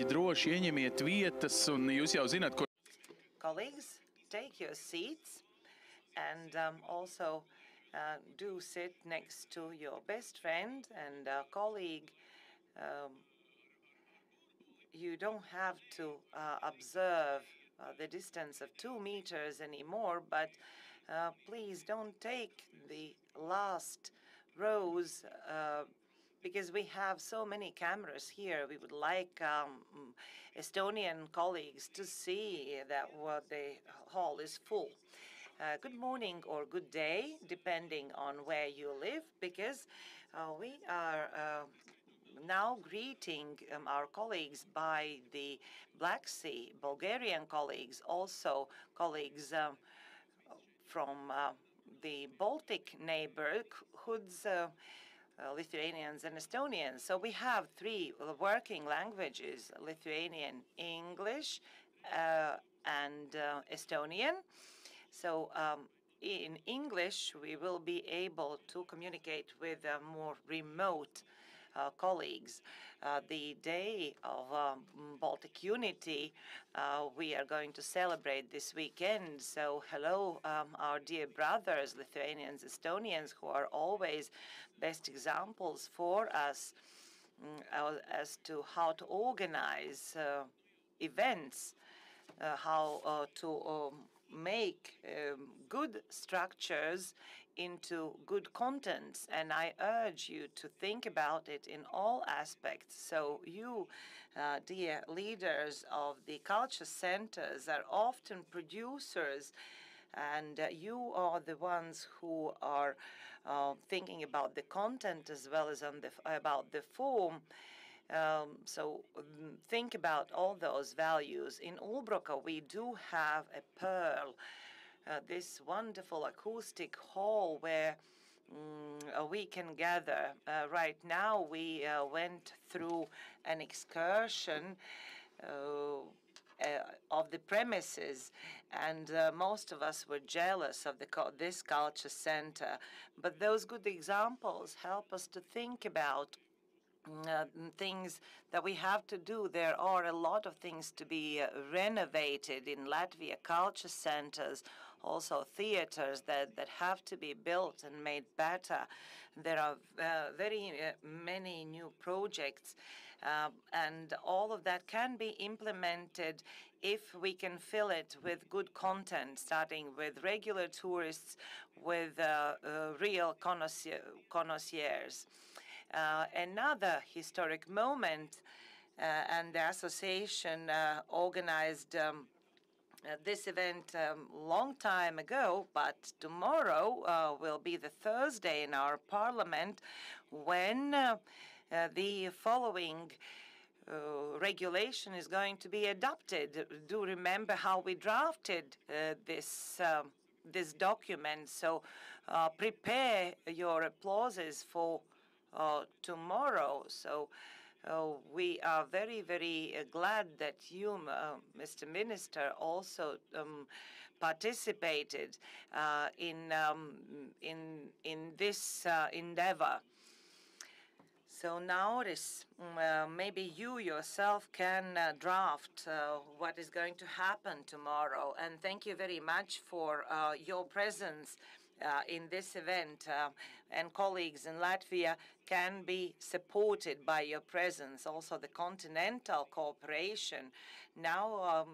droši ieņemiet vietas, un jūs jau zināt, ko... Colleagues, take your seats and also do sit next to your best friend and colleague. You don't have to observe the distance of 2 meters anymore, but please don't take the last rows because we have so many cameras here. We would like Estonian colleagues to see that the hall is full. Good morning or good day, depending on where you live, because we are now greeting our colleagues by the Black Sea, Bulgarian colleagues, also colleagues from the Baltic neighborhoods, Lithuanians and Estonians. So we have 3 working languages, Lithuanian, English, and Estonian. So in English, we will be able to communicate with more remote colleagues. The day of Baltic unity we are going to celebrate this weekend. So hello, our dear brothers, Lithuanians, Estonians, who are always best examples for us as to how to organize events, how to make good structures into good contents, and I urge you to think about it in all aspects. So you, dear leaders of the culture centers, are often producers, and you are the ones who are thinking about the content as well as about the form. So think about all those values. In Ulbroka, we do have a pearl, this wonderful acoustic hall where we can gather. Right now, we went through an excursion of the premises, and most of us were jealous of this culture center. But those good examples help us to think about things that we have to do. There are a lot of things to be renovated in Latvia, culture centers, also theaters that have to be built and made better. There are very many new projects, and all of that can be implemented if we can fill it with good content, starting with regular tourists, with real connoisseurs. Another historic moment, and the association organized this event long time ago, but tomorrow will be the Thursday in our parliament when the following regulation is going to be adopted. Do remember how we drafted this document, so prepare your applauses for tomorrow. So we are very, very glad that you, Mr. Minister, also participated in this endeavor. So now maybe you yourself can draft what is going to happen tomorrow. And thank you very much for your presence in this event, and colleagues in Latvia can be supported by your presence. Also, the continental cooperation. Now,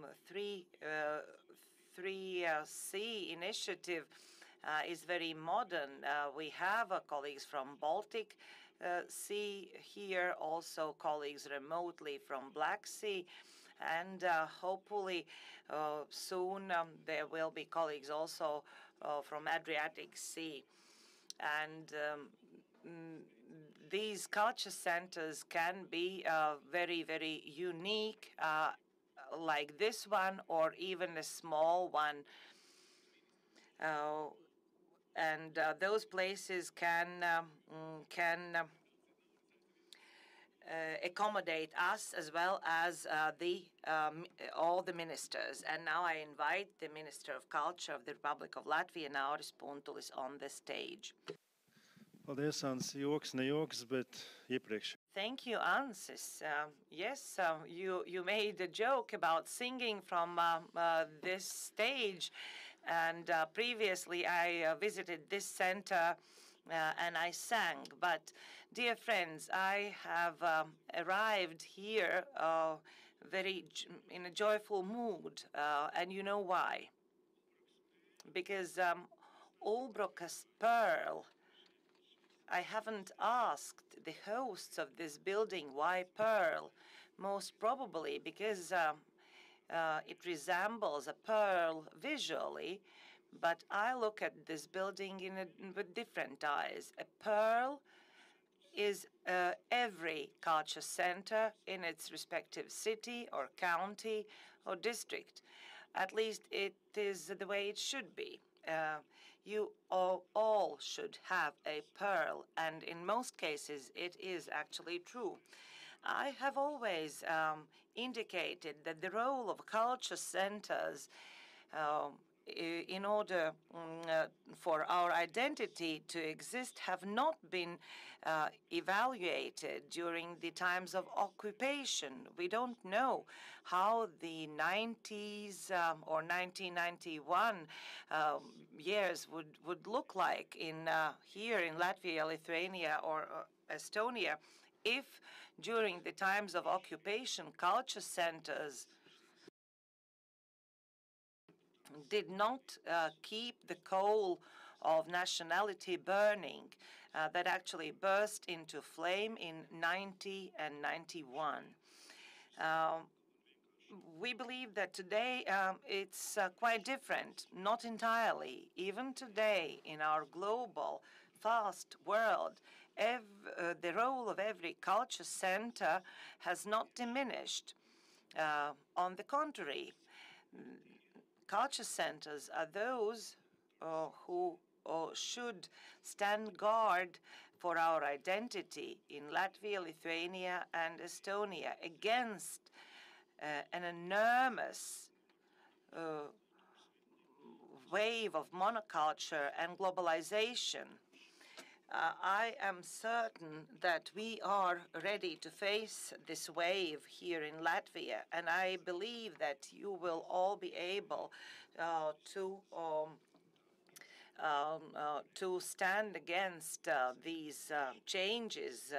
3C initiative is very modern. We have colleagues from Baltic Sea here, also colleagues remotely from Black Sea. And hopefully soon there will be colleagues also from Adriatic Sea. And these culture centers can be very, very unique, like this one, or even a small one. And those places can accommodate us as well as all the ministers. And now I invite the Minister of Culture of the Republic of Latvia, Nauris Puntulis, on the stage. Paldies, Ans. Joks, ne joks, bet iepriekš. Thank you, Ansis. Yes, you made a joke about singing from this stage, and previously I visited this center and I sang. But, dear friends, I have arrived here in a joyful mood, and you know why? Because Ulbrokas Pearl, I haven't asked the hosts of this building why pearl. Most probably because it resembles a pearl visually, but I look at this building with different eyes. A pearl is every culture center in its respective city or county or district. At least it is the way it should be. You all should have a pearl, and in most cases it is actually true. I have always indicated that the role of culture centers um, in order for our identity to exist have not been evaluated during the times of occupation. We don't know how the 90s or 1991 years would look like here in Latvia, Lithuania, or Estonia if during the times of occupation culture centers did not keep the coal of nationality burning that actually burst into flame in 90 and 91. Um, we believe that today it's quite different, not entirely. Even today, in our global, fast world, the role of every culture center has not diminished. On the contrary, culture centers are those who should stand guard for our identity in Latvia, Lithuania, and Estonia against an enormous wave of monoculture and globalization. I am certain that we are ready to face this wave here in Latvia, and I believe that you will all be able to stand against these changes.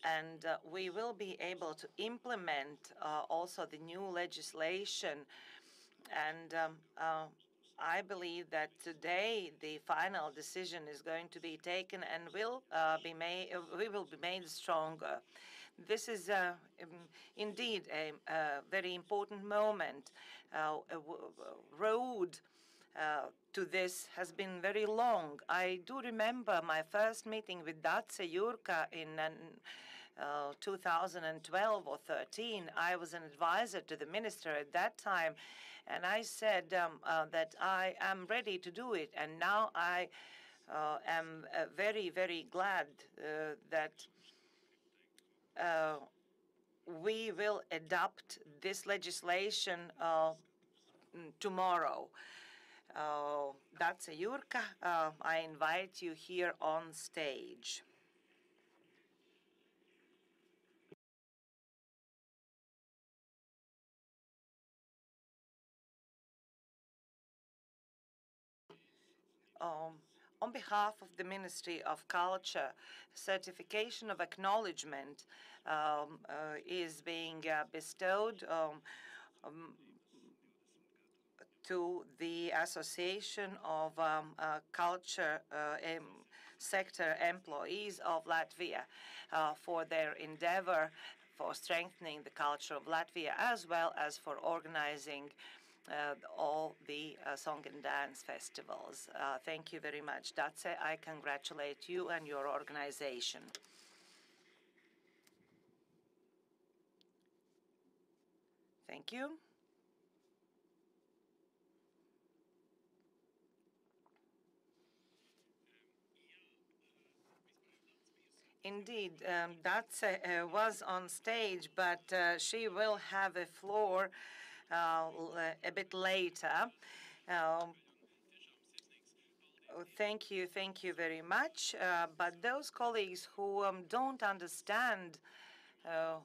And we will be able to implement also the new legislation. And I believe that today the final decision is going to be taken and we will be made stronger. This is indeed a very important moment. Road to this has been very long. I do remember my first meeting with Dace Jurka in 2012 or 13. I was an advisor to the minister at that time, and I said that I am ready to do it. And now I am very, very glad that we will adopt this legislation tomorrow. Dace Jurka, I invite you here on stage. On behalf of the Ministry of Culture, certification of acknowledgement is being bestowed to the Association of Culture Sector Employees of Latvia for their endeavor for strengthening the culture of Latvia, as well as for organizing all the song and dance festivals. Thank you very much. Dace, I congratulate you and your organization. Thank you. Indeed, Dace was on stage, but she will have a floor a bit later. Thank you very much. But those colleagues who don't understand uh,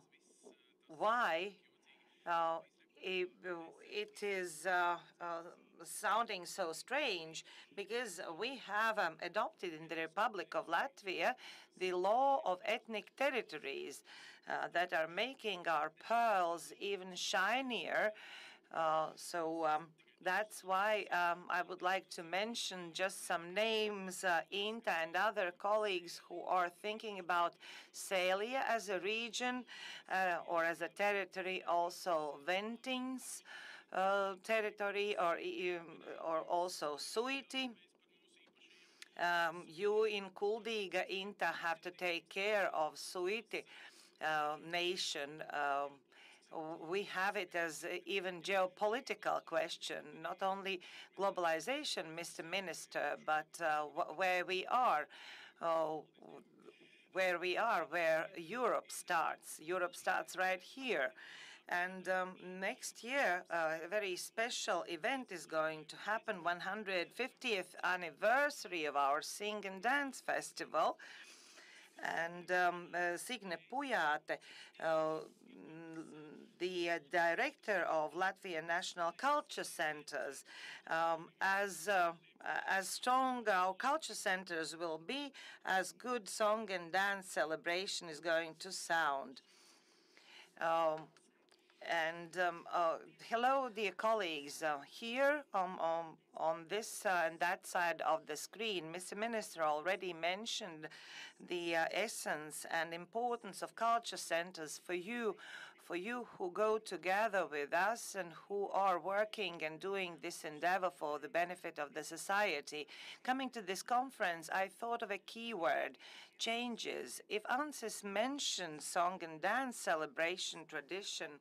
why uh, it, it is sounding so strange, because we have adopted in the Republic of Latvia the law of ethnic territories that are making our pearls even shinier. So that's why I would like to mention just some names, Inta and other colleagues who are thinking about Celia as a region or as a territory, also Ventins territory, or also Suiti. You in Kuldīga, Inta, have to take care of Suiti nation. We have it as even geopolitical question, not only globalization, Mr. Minister, but where we are. Uh, where Europe starts. Europe starts right here. And next year, a very special event is going to happen, 150th anniversary of our Sing and Dance Festival. And Signe Pujāte, the director of Latvian National Culture Centers, as strong our culture centers will be, as good song and dance celebration is going to sound. Hello, dear colleagues. Here on this and that side of the screen, Mr. Minister already mentioned the essence and importance of culture centers for you who go together with us and who are working and doing this endeavor for the benefit of the society. Coming to this conference, I thought of a key word: changes. If ANSYS mentioned song and dance celebration tradition,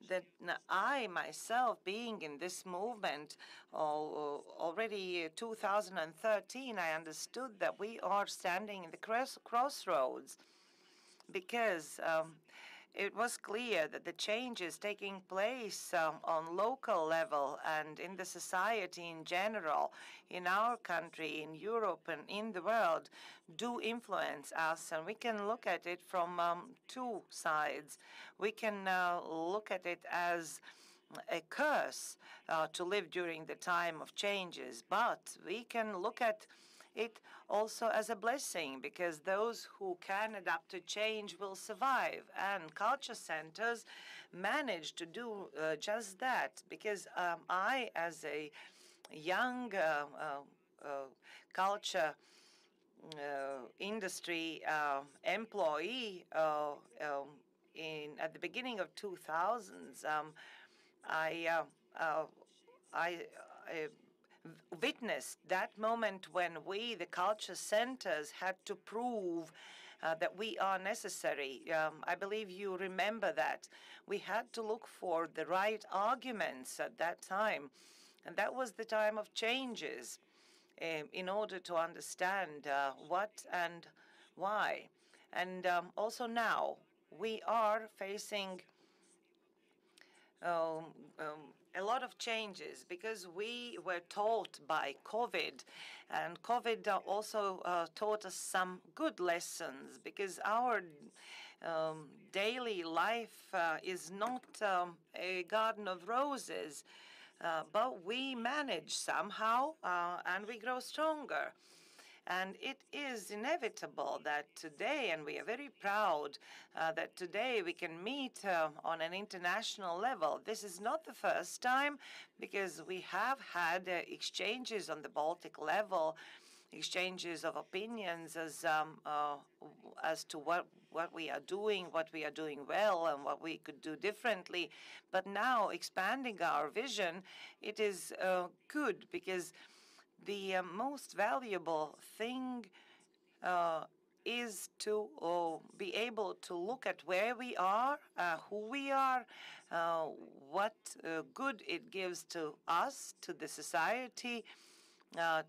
that I myself, being in this movement already 2013, I understood that we are standing in the crossroads, because it was clear that the changes taking place on local level and in the society in general, in our country, in Europe, and in the world, do influence us. And we can look at it from two sides. We can look at it as a curse to live during the time of changes, but we can look at it also as a blessing, because those who can adapt to change will survive. And culture centers manage to do just that, because I, as a young culture industry employee at the beginning of 2000s, I, uh, I witnessed that moment when we, the culture centers, had to prove that we are necessary. I believe you remember that. We had to look for the right arguments at that time. And that was the time of changes in order to understand what and why. And also now, we are facing um, a lot of changes, because we were taught by COVID, and COVID also taught us some good lessons, because our daily life is not a garden of roses, but we manage somehow and we grow stronger. And it is inevitable that today, and we are very proud that today we can meet on an international level. This is not the first time, because we have had exchanges on the Baltic level, exchanges of opinions as to what we are doing well, and what we could do differently. But now, expanding our vision, it is good, because the most valuable thing is to be able to look at where we are, who we are, what good it gives to us, to the society,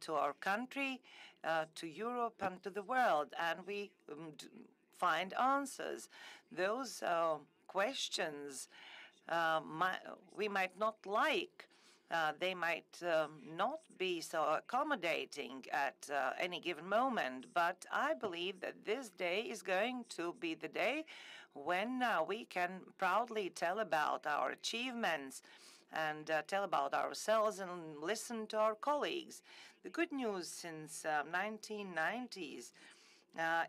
to our country, to Europe, and to the world. And we find answers. Those questions we might not like, They might not be so accommodating at any given moment, but I believe that this day is going to be the day when we can proudly tell about our achievements and tell about ourselves and listen to our colleagues. The good news since 1990s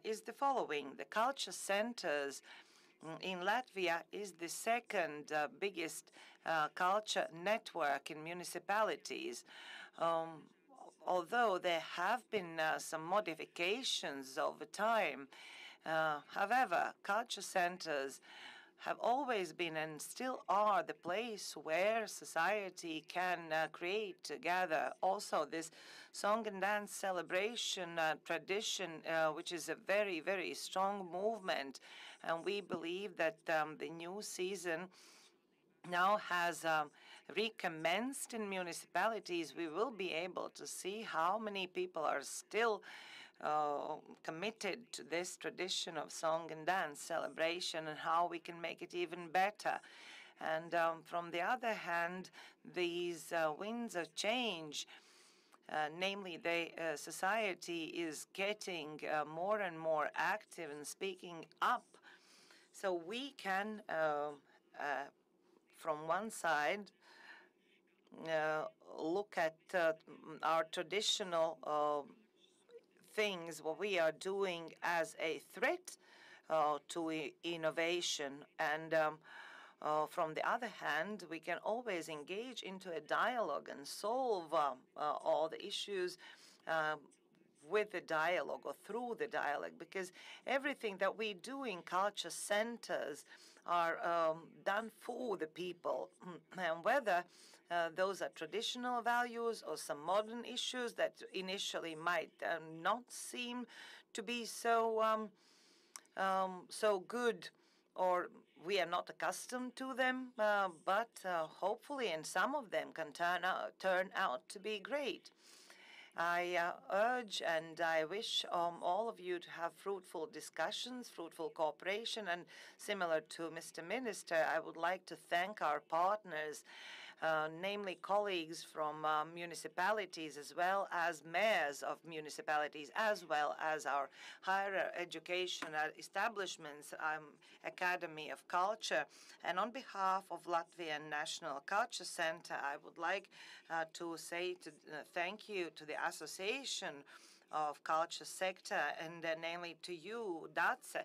is the following. The culture centers in Latvia is the second biggest culture network in municipalities. Um, Although there have been some modifications over time, however, culture centers have always been and still are the place where society can create together. Also, this song and dance celebration tradition, which is a very, very strong movement, and we believe that the new season now has recommenced in municipalities. We will be able to see how many people are still committed to this tradition of song and dance celebration and how we can make it even better. And from the other hand, these winds of change, namely the society is getting more and more active and speaking up. So we can, from one side, uh, look at our traditional things, what we are doing as a threat to innovation. And from the other hand, we can always engage into a dialogue and solve all the issues with the dialogue or through the dialogue, because everything that we do in culture centers are done for the people. And whether those are traditional values or some modern issues that initially might not seem to be so good, or we are not accustomed to them, but hopefully, and some of them can turn out to be great. I urge and I wish all of you to have fruitful discussions, fruitful cooperation, and similar to Mr. Minister, I would like to thank our partners, namely colleagues from municipalities as well as mayors of municipalities, as well as our higher education establishments, Academy of Culture. And on behalf of Latvian National Culture Center, I would like to say thank you to the Association of Culture Sector, and namely to you, Dace,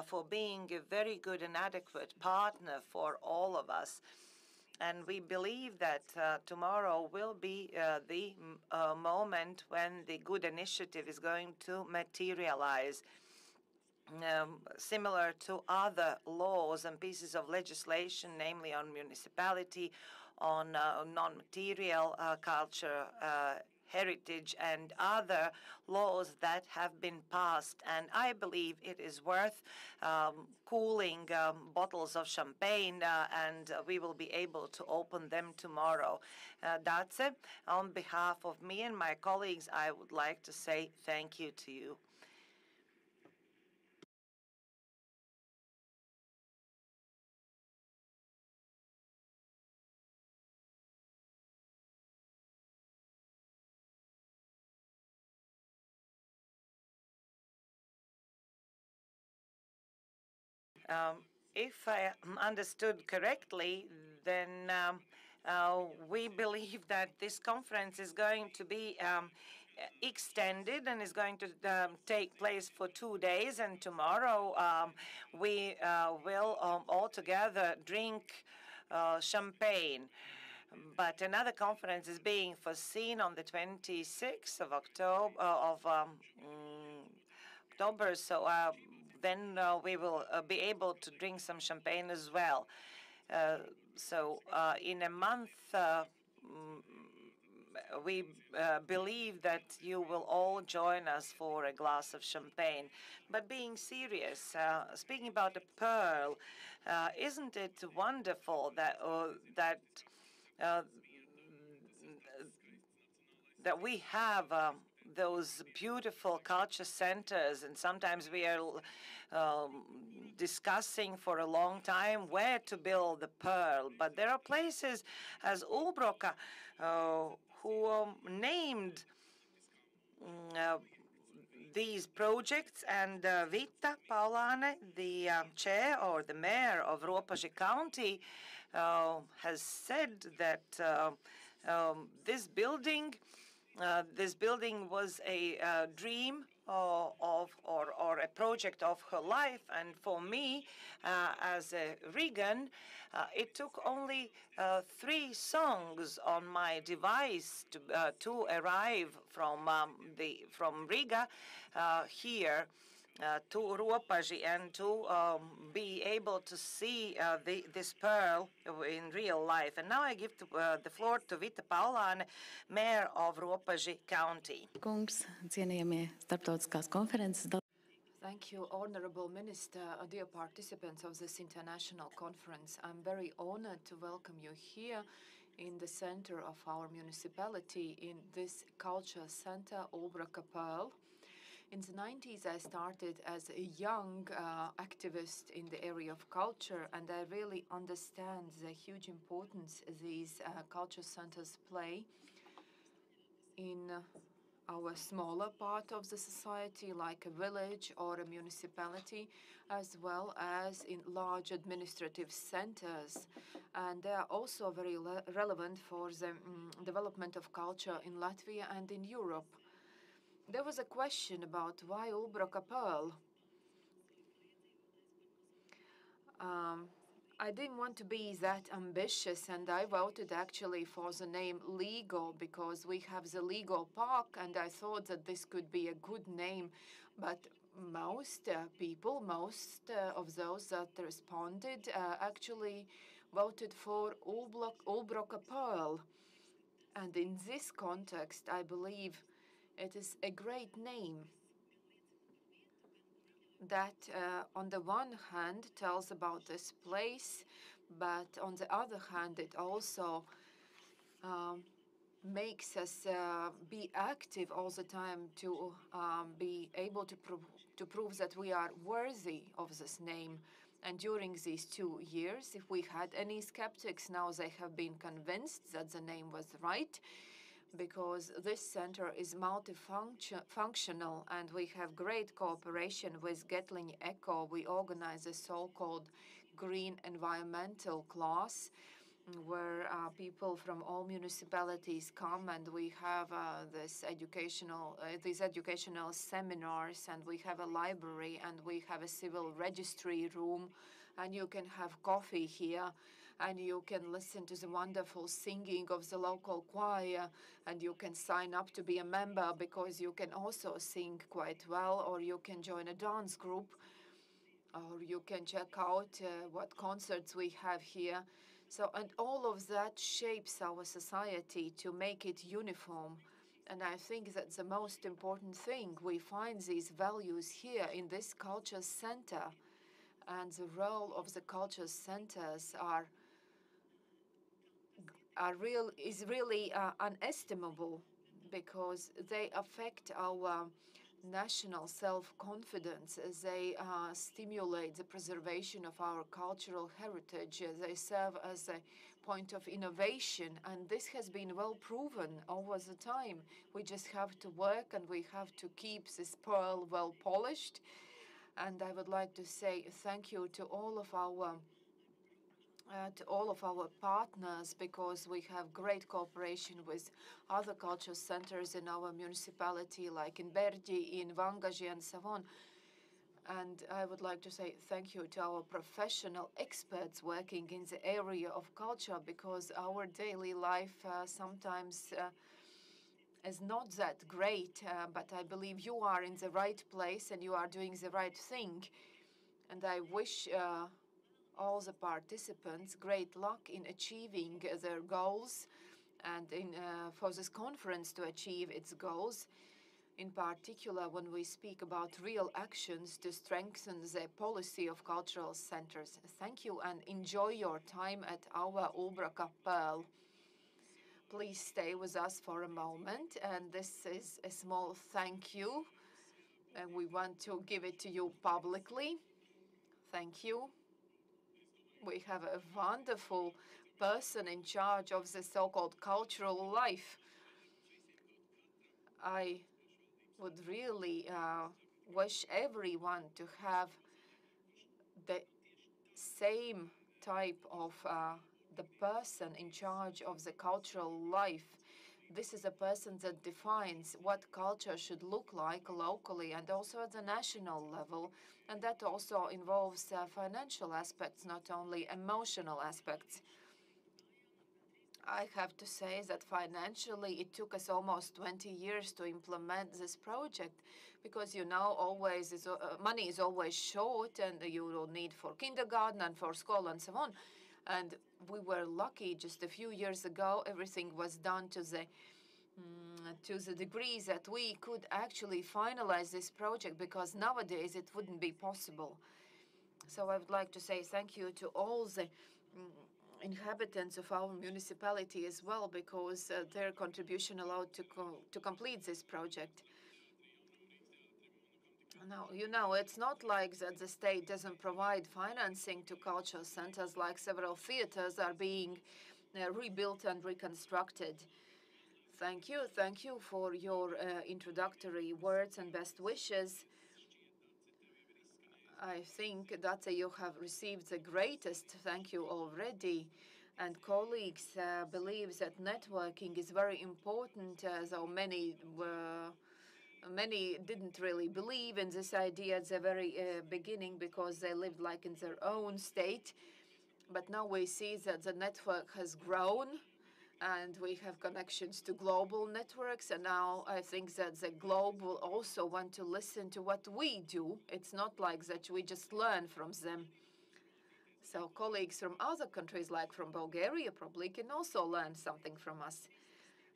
for being a very good and adequate partner for all of us. And we believe that tomorrow will be the moment when the good initiative is going to materialize. Similar to other laws and pieces of legislation, namely on municipality, on non-material culture, heritage, and other laws that have been passed. And I believe it is worth cooling bottles of champagne, and we will be able to open them tomorrow. That's it. On behalf of me and my colleagues, I would like to say thank you to you. If I understood correctly, then we believe that this conference is going to be extended and is going to take place for 2 days. And tomorrow we will all together drink champagne. But another conference is being foreseen on the 26th of October, so then we will be able to drink some champagne as well. So in a month, we believe that you will all join us for a glass of champagne. But being serious, speaking about the pearl, isn't it wonderful uh, that we have those beautiful culture centers, and sometimes we are discussing for a long time where to build the Pearl. But there are places as Ulbroka who named these projects, and Vita Paulane, the chair or the mayor of Ropaži County, has said that this building was a dream or a project of her life. And for me, as a Rigan, it took only 3 songs on my device to arrive from Riga here to Ropaži and to be able to see this pearl in real life. And now I give the floor to Vita Paulāne, Mayor of Ropaži County. Kungs, cienījamie starptautiskās konferences. Thank you, Honorable Minister, dear participants of this international conference. I'm very honored to welcome you here in the center of our municipality, in this culture center, Ulbraka Pearl. In the 90s, I started as a young activist in the area of culture, and I really understand the huge importance these culture centers play in our smaller part of the society, like a village or a municipality, as well as in large administrative centers. And they are also very relevant for the development of culture in Latvia and in Europe. There was a question about why Ulbraka Pearl. I didn't want to be that ambitious, and I voted actually for the name Legal because we have the Legal Park, and I thought that this could be a good name. But most people, most of those that responded actually voted for Ulbraka Pearl. And in this context, I believe it is a great name that on the one hand tells about this place, but on the other hand it also makes us be active all the time to be able to prove that we are worthy of this name. And during these 2 years, if we had any skeptics, now they have been convinced that the name was right, because this center is multifunctional, and we have great cooperation with Getling Eco. We organize a so-called green environmental class where people from all municipalities come, and we have these educational seminars, and we have a library, and we have a civil registry room, and you can have coffee here, and you can listen to the wonderful singing of the local choir, and you can sign up to be a member because you can also sing quite well, or you can join a dance group, or you can check out what concerts we have here. So, and all of that shapes our society to make it uniform. And I think that's the most important thing. We find these values here in this culture center, and the role of the culture centers is really unestimable, because they affect our national self-confidence. They stimulate the preservation of our cultural heritage. They serve as a point of innovation, and this has been well proven over the time. We just have to work, and we have to keep this pearl well polished. And I would like to say thank you to all of our partners, because we have great cooperation with other culture centers in our municipality, like in Berģi, in Vangaži, and so on. And I would like to say thank you to our professional experts working in the area of culture, because our daily life sometimes is not that great, but I believe you are in the right place and you are doing the right thing. And I wish all the participants great luck in achieving their goals, and for this conference to achieve its goals, in particular when we speak about real actions to strengthen the policy of cultural centers. Thank you, and enjoy your time at our Ulbraka Pearl. please stay with us for a moment. And this is a small thank you. And we want to give it to you publicly. Thank you. We have a wonderful person in charge of the so-called cultural life. I would really wish everyone to have the same type of the person in charge of the cultural life. This is a person that defines what culture should look like locally and also at the national level. And that also involves financial aspects, not only emotional aspects. I have to say that financially it took us almost 20 years to implement this project because always money is always short and you will need for kindergarten and for school and so on. And we were lucky just a few years ago, everything was done to the degree that we could actually finalize this project because nowadays it wouldn't be possible. So I would like to say thank you to all the inhabitants of our municipality as well, because their contribution allowed to complete this project. Now, it's not like that the state doesn't provide financing to cultural centers, like several theaters are being rebuilt and reconstructed. Thank you for your introductory words and best wishes. I think that you have received the greatest thank you already. And colleagues believe that networking is very important, though many didn't really believe in this idea at the very beginning because they lived like in their own state. But now we see that the network has grown and we have connections to global networks. And now I think that the globe will also want to listen to what we do. It's not like that we just learn from them. So colleagues from other countries, like from Bulgaria, probably can also learn something from us.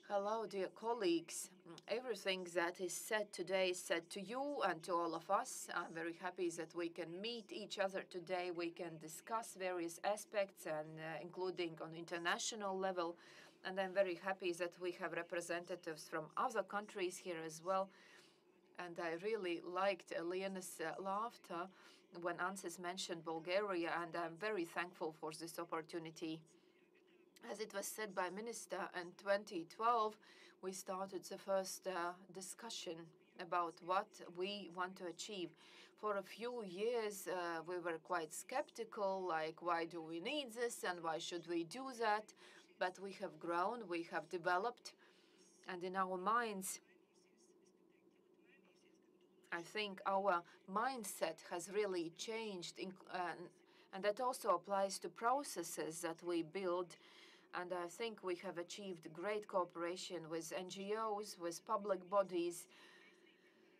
Hello, dear colleagues. Everything that is said today is said to you and to all of us. I'm very happy that we can meet each other today. We can discuss various aspects, and including on international level. And I'm very happy that we have representatives from other countries here as well. And I really liked Lena's laughter when Ansis mentioned Bulgaria, and I'm very thankful for this opportunity. As it was said by Minister, in 2012, we started the first discussion about what we want to achieve. For a few years, we were quite skeptical, like, why do we need this and why should we do that? But we have grown, we have developed, and in our minds, I think our mindset has really changed, and that also applies to processes that we build. And I think we have achieved great cooperation with NGOs, with public bodies.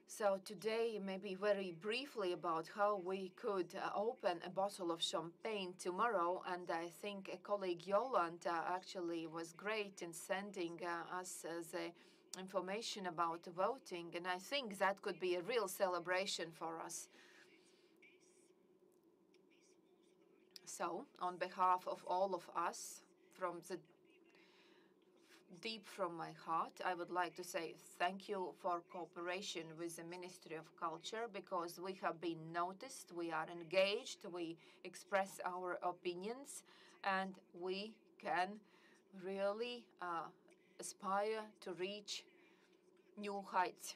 So today, maybe very briefly about how we could open a bottle of champagne tomorrow. And I think a colleague Yolanda actually was great in sending us the information about voting. And I think that could be a real celebration for us. So on behalf of all of us, deep from my heart, I would like to say thank you for cooperation with the Ministry of Culture, because we have been noticed, we are engaged, we express our opinions, and we can really aspire to reach new heights.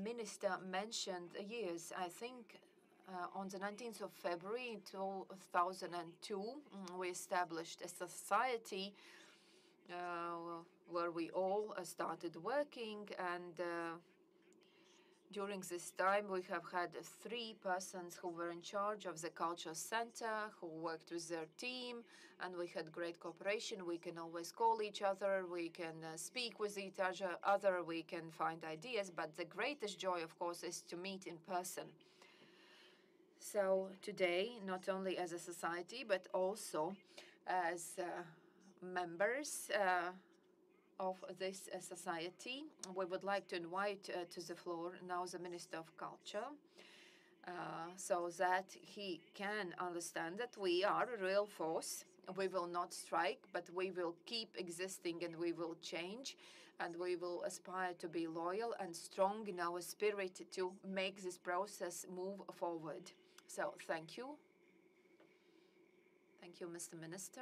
Minister mentioned years. I think on the 19th of February 2002, we established a society where we all started working, and during this time we have had 3 persons who were in charge of the culture center, who worked with their team, and we had great cooperation. We can always call each other, we can speak with each other, we can find ideas, but the greatest joy, of course, is to meet in person. So today, not only as a society, but also as members of this society, we would like to invite to the floor now the Minister of Culture. so that he can understand that we are a real force. We will not strike, but we will keep existing and we will change, and we will aspire to be loyal and strong in our spirit to make this process move forward. So thank you. Thank you, Mr. Minister.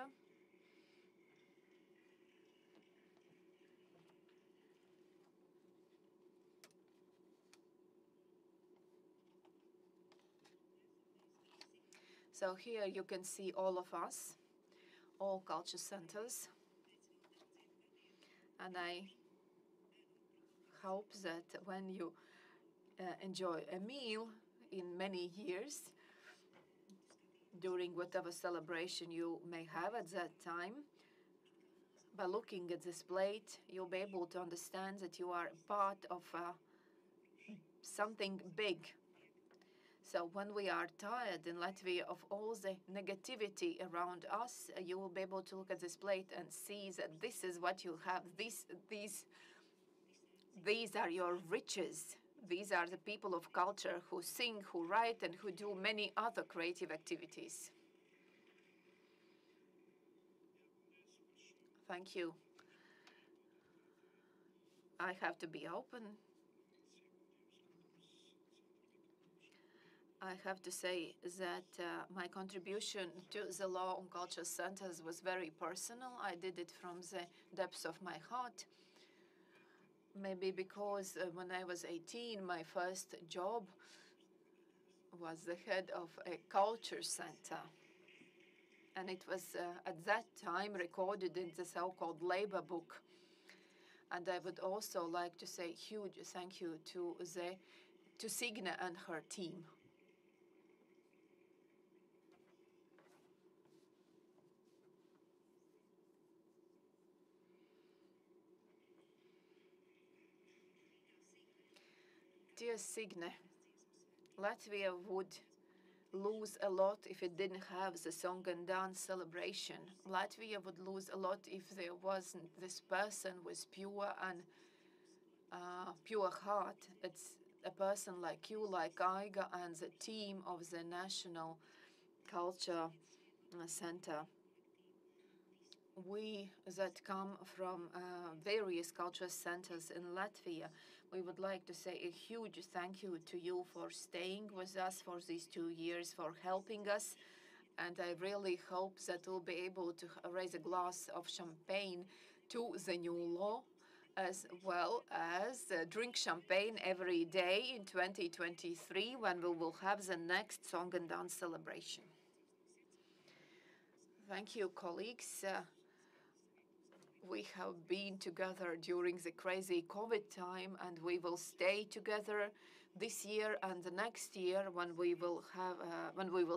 So here you can see all of us, all culture centers. And I hope that when you enjoy a meal in many years, during whatever celebration you may have at that time, by looking at this plate, you'll be able to understand that you are part of something big. So when we are tired in Latvia of all the negativity around us, you will be able to look at this plate and see that this is what you have. These are your riches. These are the people of culture who sing, who write, and who do many other creative activities. Thank you. I have to be open. I have to say that my contribution to the Law on Culture Centers was very personal. I did it from the depths of my heart. Maybe because when I was 18, my first job was the head of a culture center. And it was at that time recorded in the so-called labor book. And I would also like to say huge thank you to Signe and her team. Dear Signe, Latvia would lose a lot if it didn't have the song and dance celebration. Latvia would lose a lot if there wasn't this person with pure and pure heart. It's a person like you, like Aiga, and the team of the National Culture Center. We that come from various culture centers in Latvia, we would like to say a huge thank you to you for staying with us for these 2 years, for helping us. And I really hope that we'll be able to raise a glass of champagne to the new law, as well as drink champagne every day in 2023 when we will have the next song and dance celebration. Thank you, colleagues. We have been together during the crazy COVID time, and we will stay together this year and the next year when we will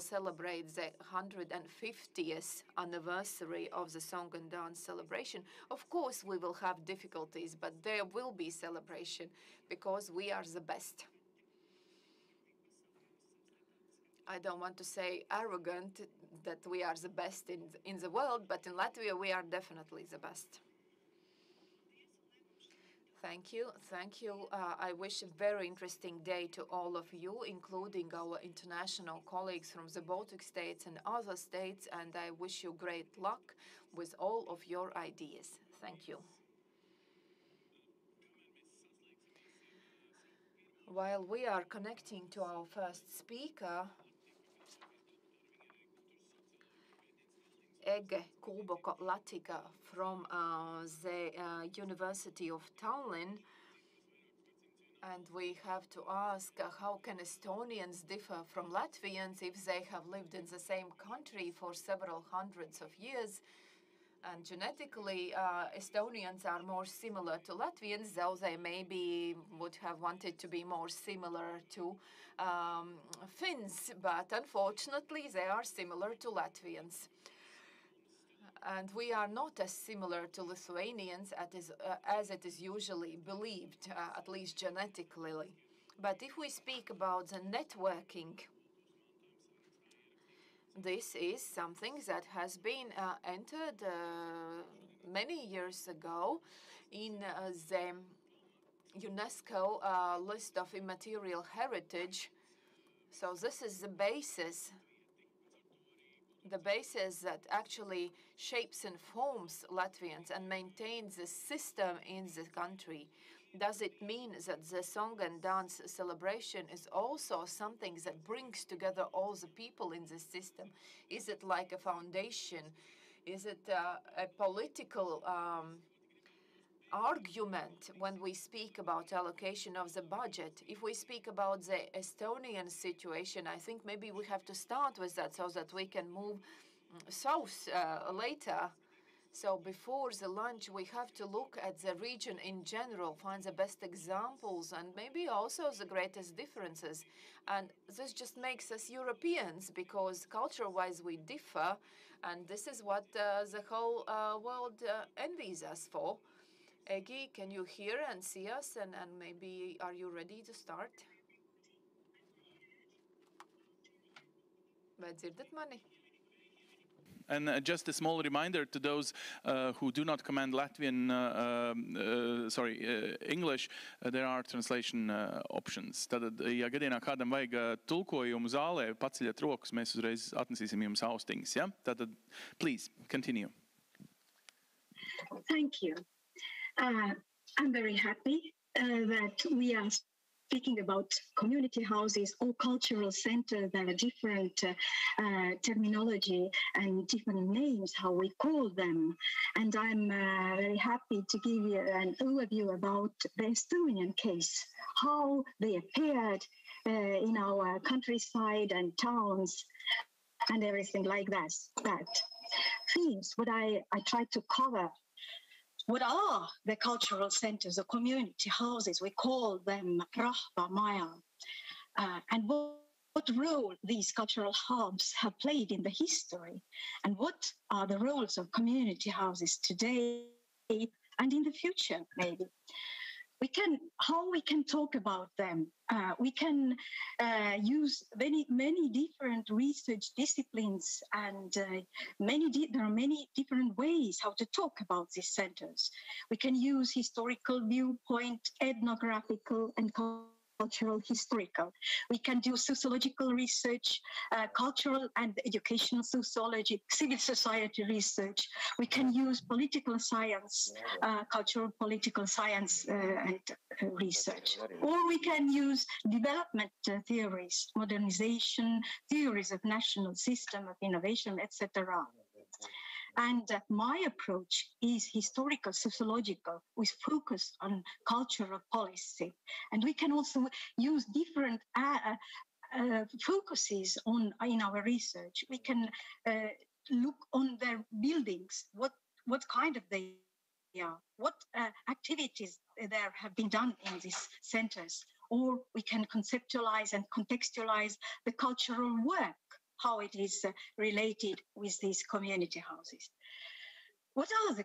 celebrate the 150th anniversary of the Song and Dance celebration. Of course, we will have difficulties, but there will be celebration because we are the best. I don't want to say arrogant that we are the best in the world, but in Latvia we are definitely the best. Thank you. Thank you. I wish a very interesting day to all of you, including our international colleagues from the Baltic states and other states, and I wish you great luck with all of your ideas. Thank you. While we are connecting to our first speaker, ENG Latika from the University of Tallinn. And we have to ask how can Estonians differ from Latvians if they have lived in the same country for several hundreds of years. And genetically, Estonians are more similar to Latvians, though they maybe would have wanted to be more similar to Finns. But unfortunately, they are similar to Latvians. And we are not as similar to Lithuanians as it is usually believed, at least genetically. But if we speak about the networking, this is something that has been entered many years ago in the UNESCO list of immaterial heritage. So this is the basis that actually shapes and forms Latvians and maintains the system in the country. Does it mean that the song and dance celebration is also something that brings together all the people in the system? Is it like a foundation? Is it a political argument when we speak about allocation of the budget? If we speak about the Estonian situation, I think maybe we have to start with that so that we can move south later. So before the lunch, we have to look at the region in general, find the best examples, and maybe also the greatest differences. And this just makes us Europeans, because culture-wise we differ, and this is what the whole world envies us for. Egi, can you hear and see us? And maybe are you ready to start? Vai dzirdat mani? And just a small reminder to those who do not command Latvian, English, there are translation options. Tad, ja gadienā kādam vajag tulkojumu zālē, paceļat rokas, mēs uzreiz atnesīsim jums austiņas. Ja? Tad, please, continue. Thank you. I'm very happy that we are speaking about community houses or cultural centers. There are different terminology and different names, how we call them. And I'm very happy to give you an overview about the Estonian case, how they appeared in our countryside and towns and everything like that. Themes, what I tried to cover. What are the cultural centers or community houses? We call them Rahvamaja. And what role these cultural hubs have played in the history, and what are the roles of community houses today and in the future, maybe. How we can talk about them. We can use many different research disciplines, and there are many different ways how to talk about these centers. We can use historical viewpoint, ethnographical, and cultural historical. We can do sociological research, cultural and educational sociology, civil society research. We can use political science, cultural political science and research. Or we can use development theories, modernization, theories of national system of innovation, etc. And my approach is historical, sociological, with focus on cultural policy. And we can also use different focuses in our research. We can look on their buildings, what kind of they are, what activities there have been done in these centers. Or we can conceptualize and contextualize the cultural work, how it is related with these community houses. What are the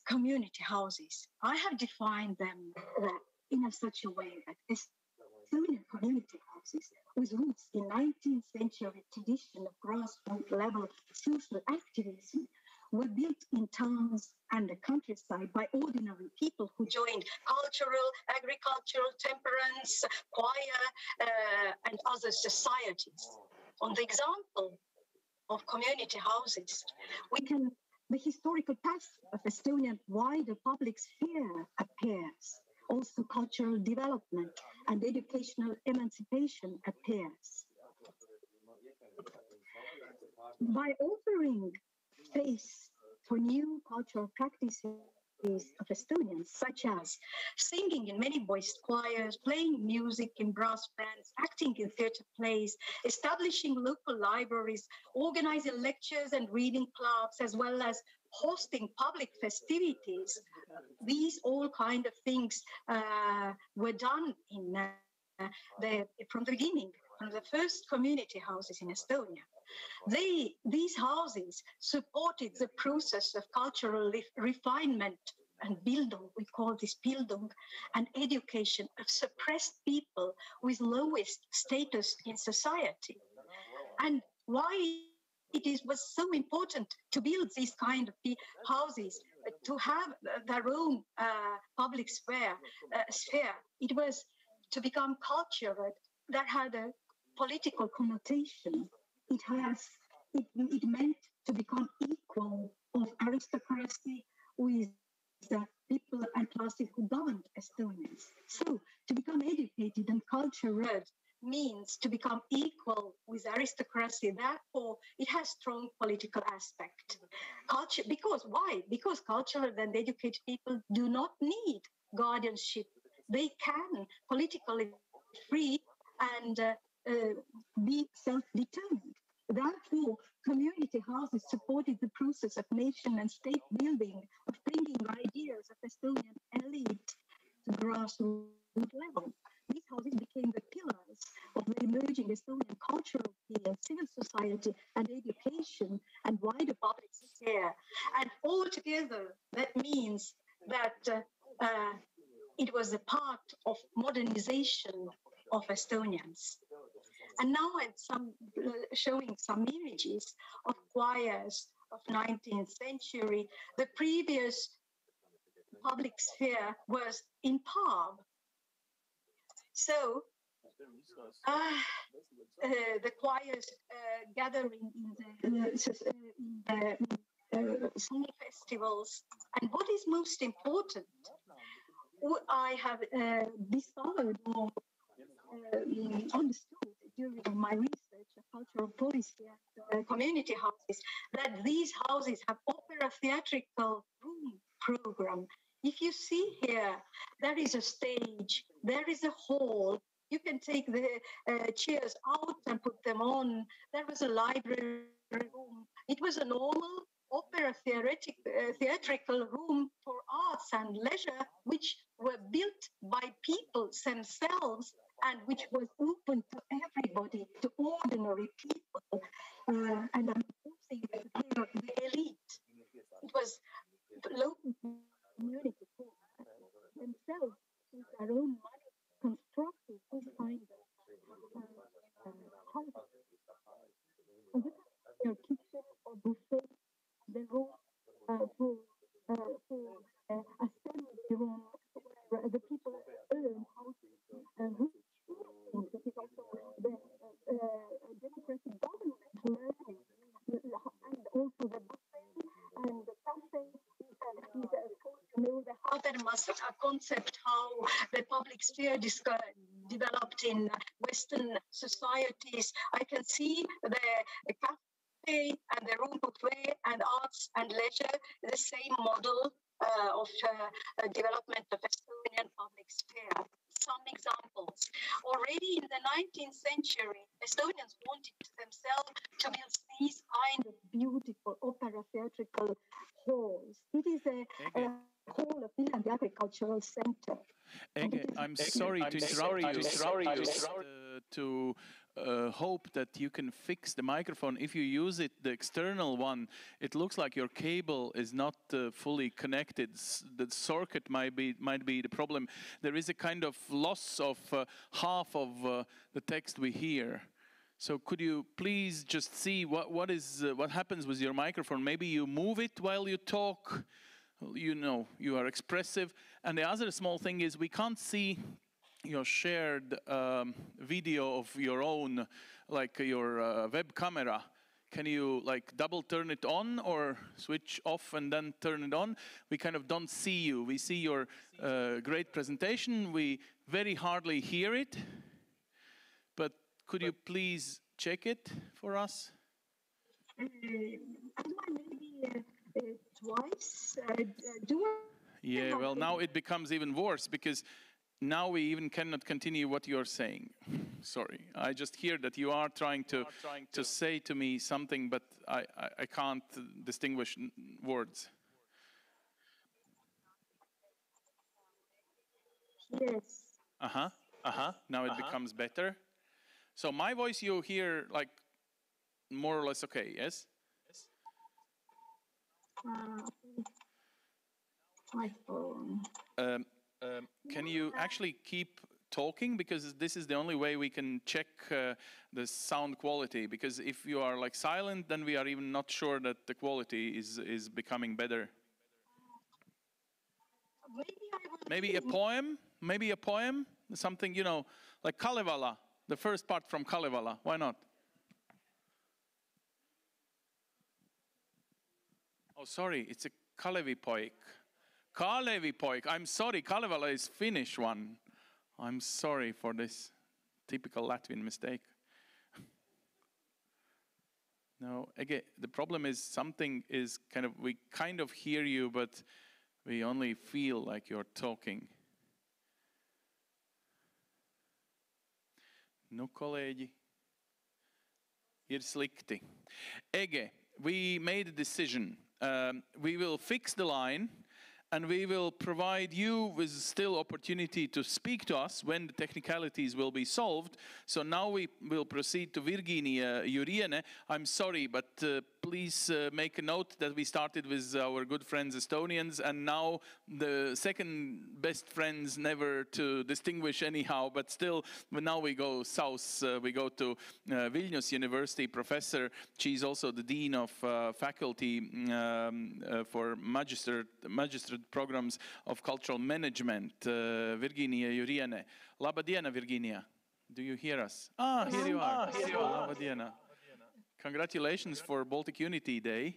community houses? I have defined them in such a way that Estonian community houses with roots in 19th century tradition of grassroots level social activism were built in towns and the countryside by ordinary people who joined cultural, agricultural, temperance, choir, and other societies. On the example of community houses, the historical past of Estonian wider public sphere appears. Also cultural development and educational emancipation appears. By offering space for new cultural practices of Estonians, such as singing in many voiced choirs, playing music in brass bands, acting in theatre plays, establishing local libraries, organizing lectures and reading clubs, as well as hosting public festivities. These all kind of things were done from the beginning, from the first community houses in Estonia. These houses supported the process of cultural refinement and Bildung, we call this Bildung, and education of suppressed people with lowest status in society. And why was so important to build these kind of houses, to have their own public sphere. It was to become cultured, that had a political connotation. It meant to become equal of aristocracy with the people and classes who governed Estonians. So to become educated and culture-read means to become equal with aristocracy. Therefore, it has strong political aspect. Culture, because why? Because cultured and educated people do not need guardianship. They can politically free and be self-determined. Therefore, community houses supported the process of nation and state building, of bringing ideas of Estonian elite to grassroots level. These houses became the pillars of the emerging Estonian cultural field, civil society and education and wider public sphere. And altogether, that means that it was a part of modernization of Estonians. And now I'm showing some images of choirs of 19th century. The previous public sphere was in pub. So the choirs gathering in the song festivals. And what is most important, what I have discovered or understood during my research of cultural policy and community houses, that these houses have opera theatrical room program. If you see here, there is a stage, there is a hall. You can take the chairs out and put them on. There was a library room. It was a normal opera theatrical room for arts and leisure, which were built by people themselves and which was open to everybody, to ordinary people. And I'm using here the elite. It was local community themselves with their own money constructed this kind of houses. And you can see their kitchen or buffet, the room for assembly room where the people learn how to that is also the democratic government learning, and also the buffet and the cafe is of course, you know, the Habermas concept, how the public sphere developed in Western societies. I can see the cafe and the room buffet and arts and leisure, the same model of development of Estonian public sphere. Some examples. Already in the 19th century, Estonians wanted themselves to build these kind of beautiful opera theatrical halls. It is a hall of Viljandi Agricultural Center. Ege, I'm sorry to interrupt you. Just to hope that you can fix the microphone. If you use it, the external one, it looks like your cable is not fully connected. The circuit might be the problem. There is a kind of loss of half of the text we hear. So could you please just see what happens with your microphone? Maybe you move it while you talk. You know, you are expressive. And the other small thing is we can't see your shared video of your own, like your web camera. Can you like double turn it on or switch off and then turn it on? We kind of don't see you. We see your great presentation. We very hardly hear it. But could you please check it for us? Maybe twice. Yeah, well, now it becomes even worse because now we even cannot continue what you're saying. Sorry, I just hear that you are trying to say to me something, but I can't distinguish words. Yes. Now it becomes better. So my voice you hear like more or less okay, yes? My phone. Can you actually keep talking, because this is the only way we can check the sound quality, because if you are like silent, then we are even not sure that the quality is becoming better. Maybe a poem, something, you know, like Kalevala. The first part from Kalevala. Why not? Oh, sorry, it's a Kalevipoik. Kalevipoik. I'm sorry, Kalevala is Finnish one. I'm sorry for this typical Latvian mistake. No, again, the problem is something is we kind of hear you, but we only feel like you're talking. Nu, kolēģi, ir slikti. Ege, we made a decision. We will fix the line, and we will provide you with still opportunity to speak to us when the technicalities will be solved. So now we will proceed to Virginia Juriene. I'm sorry, but please make a note that we started with our good friends Estonians, and now the second best friends never to distinguish anyhow, but still now we go south, we go to Vilnius University professor. She's also the dean of faculty for magistrate programs of cultural management, Virginia Juriene. Labadiena, Virginia. Do you hear us? Here you are. Labadiena. Congratulations for Baltic Unity Day.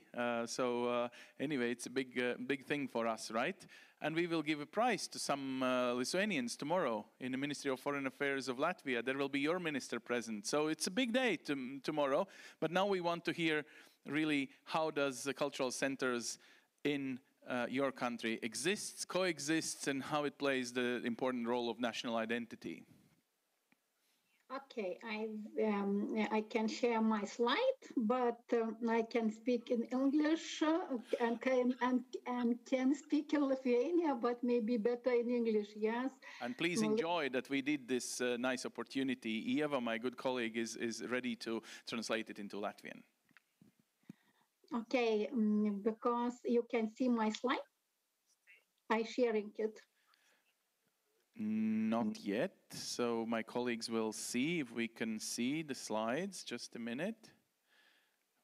Anyway, it's a big thing for us, right? And we will give a prize to some Lithuanians tomorrow in the Ministry of Foreign Affairs of Latvia. There will be your minister present. So it's a big day tomorrow. But now we want to hear really how does the cultural centers in your country exists, coexists, and how it plays the important role of national identity. Okay, I can share my slide, but I can speak in English and can speak in Lithuania, but maybe better in English, yes. And please enjoy that we did this nice opportunity. Ieva, my good colleague, is ready to translate it into Latvian. Okay, because you can see my slide, I'm sharing it. Not yet, so my colleagues will see if we can see the slides. Just a minute.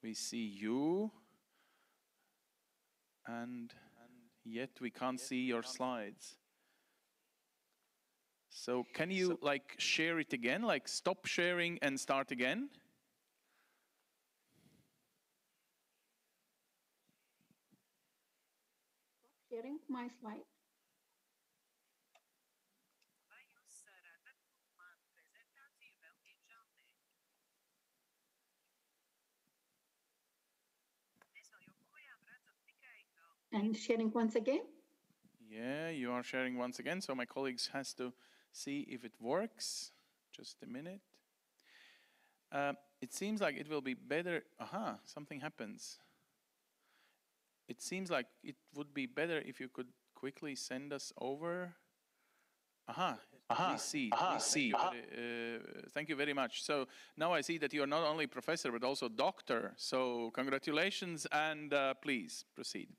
We see you, and yet we can't see your slides. So can you share it again, stop sharing and start again? Sharing my slide. And sharing once again? Yeah, you are sharing once again, so my colleagues has to see if it works. Just a minute. It seems like it will be better. Something happens. It seems like it would be better if you could quickly send us over. We see. Thank you very much. So now I see that you are not only professor, but also doctor. So congratulations, and please proceed.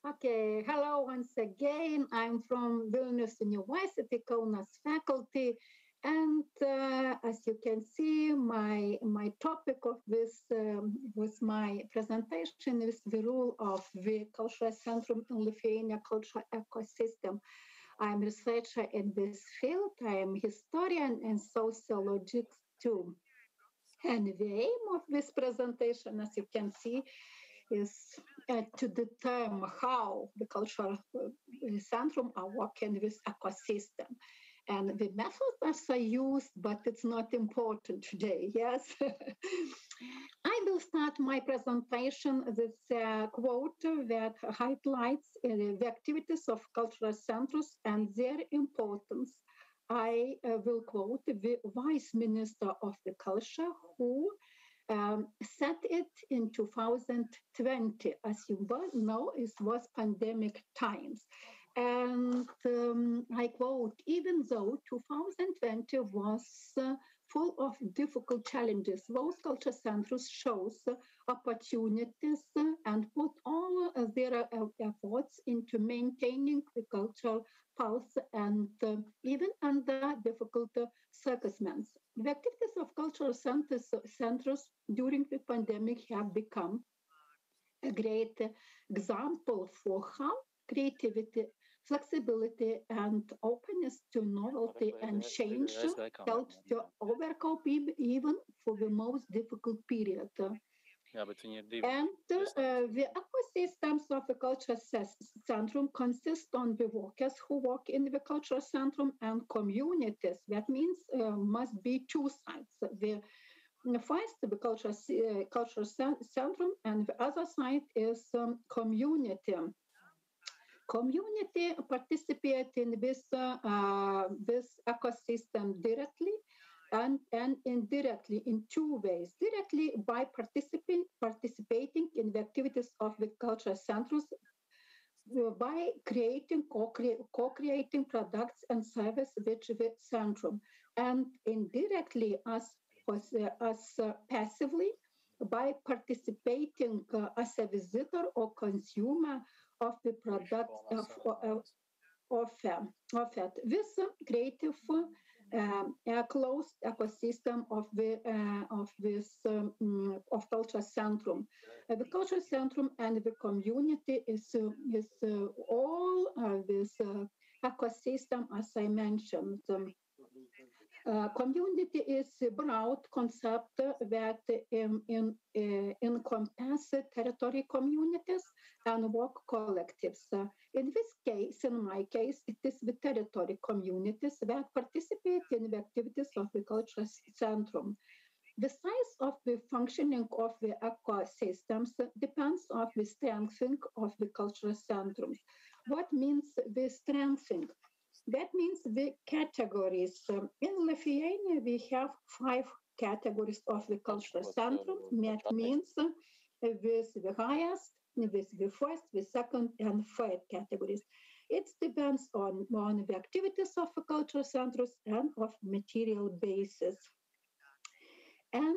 Okay, hello once again. I'm from Vilnius University, Kaunas faculty. And as you can see, my topic of this was my presentation is the role of the Cultural Centrum in Lithuania cultural ecosystem. I'm a researcher in this field. I am a historian and sociologist too. And the aim of this presentation, as you can see, is to determine how the cultural centrum are working with ecosystem. And the methods are used, but it's not important today, yes? I will start my presentation with a quote that highlights the activities of cultural centers and their importance. I will quote the Vice Minister of the Culture, who set it in 2020. As you well know, it was pandemic times. And I quote, even though 2020 was full of difficult challenges, those culture centers shows opportunities and put all their efforts into maintaining the cultural pulse and even under difficult circumstances. The activities of cultural centers during the pandemic have become a great example for how creativity, flexibility and openness to novelty and change helped to overcome even for the most difficult period. And the ecosystems of the cultural centrum consist on the workers who work in the cultural centrum and communities. That means must be two sides. First, the cultural centrum, and the other side is community. Community participate in this ecosystem directly and indirectly in two ways. Directly by participating in the activities of the cultural centers by creating co-creating products and services with the centrum, and indirectly as passively by participating as a visitor or consumer of the products of it. This creative closed ecosystem of cultural centrum. The cultural centrum and the community is all this ecosystem, as I mentioned. Community is a broad concept that encompasses territory communities and work collectives. In this case, in my case, it is the territory communities that participate in the activities of the cultural centrum. The size of the functioning of the ecosystems depends on the strengthening of the cultural centrums. What means the strengthening? That means the categories. In Lithuania, we have 5 categories of the cultural centrum. That means with the highest, with the first, the second, and third categories. It depends on the activities of the cultural centers and of material basis. And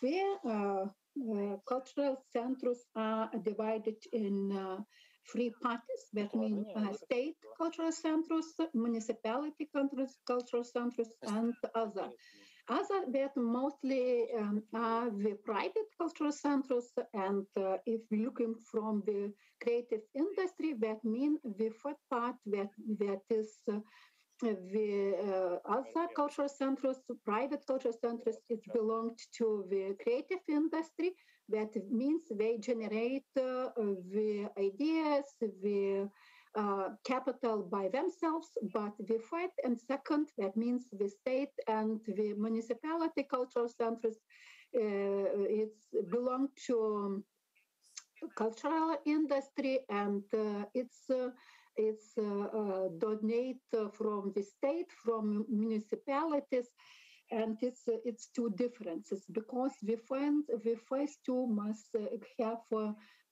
the cultural centers are divided in 3 parties, that means state cultural centers, municipality cultural centers, and other. Other that mostly are the private cultural centers, and if we're looking from the creative industry, that means the third part that is the other cultural centers, private cultural centers, it belonged to the creative industry. That means they generate the ideas, the capital by themselves, but the third and second, that means the state and the municipality cultural centers, it's belong to cultural industry, and it's donate from the state, from municipalities, and it's 2 differences, because the first 2 must have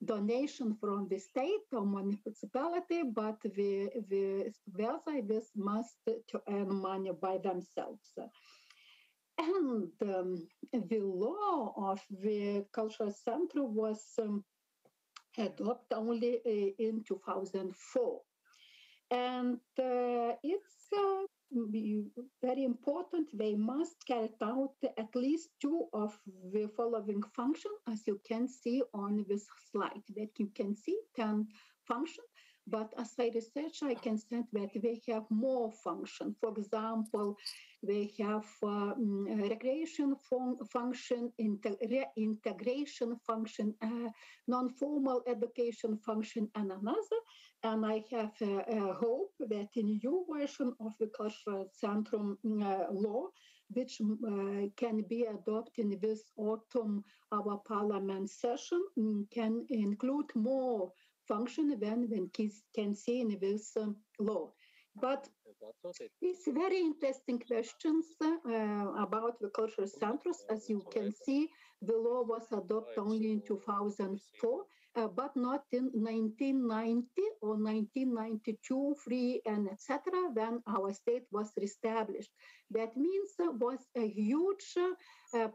donation from the state or municipality, but the other this must to earn money by themselves. And the law of the cultural center was adopted only in 2004. And it's very important. They must carry out at least 2 of the following functions, as you can see on this slide. That you can see 10 functions, but as I research, I can say that they have more function. For example, they have recreation function, integration function, non-formal education function, and another. And I have a hope that in new version of the cultural centrum law, which can be adopted in this autumn, our parliament session, can include more function than kids can see in this law. But it's very interesting questions about the cultural centers. As you can see, the law was adopted only in 2004, but not in 1990 or 1992, 3, and etc., when our state was established. That means was a huge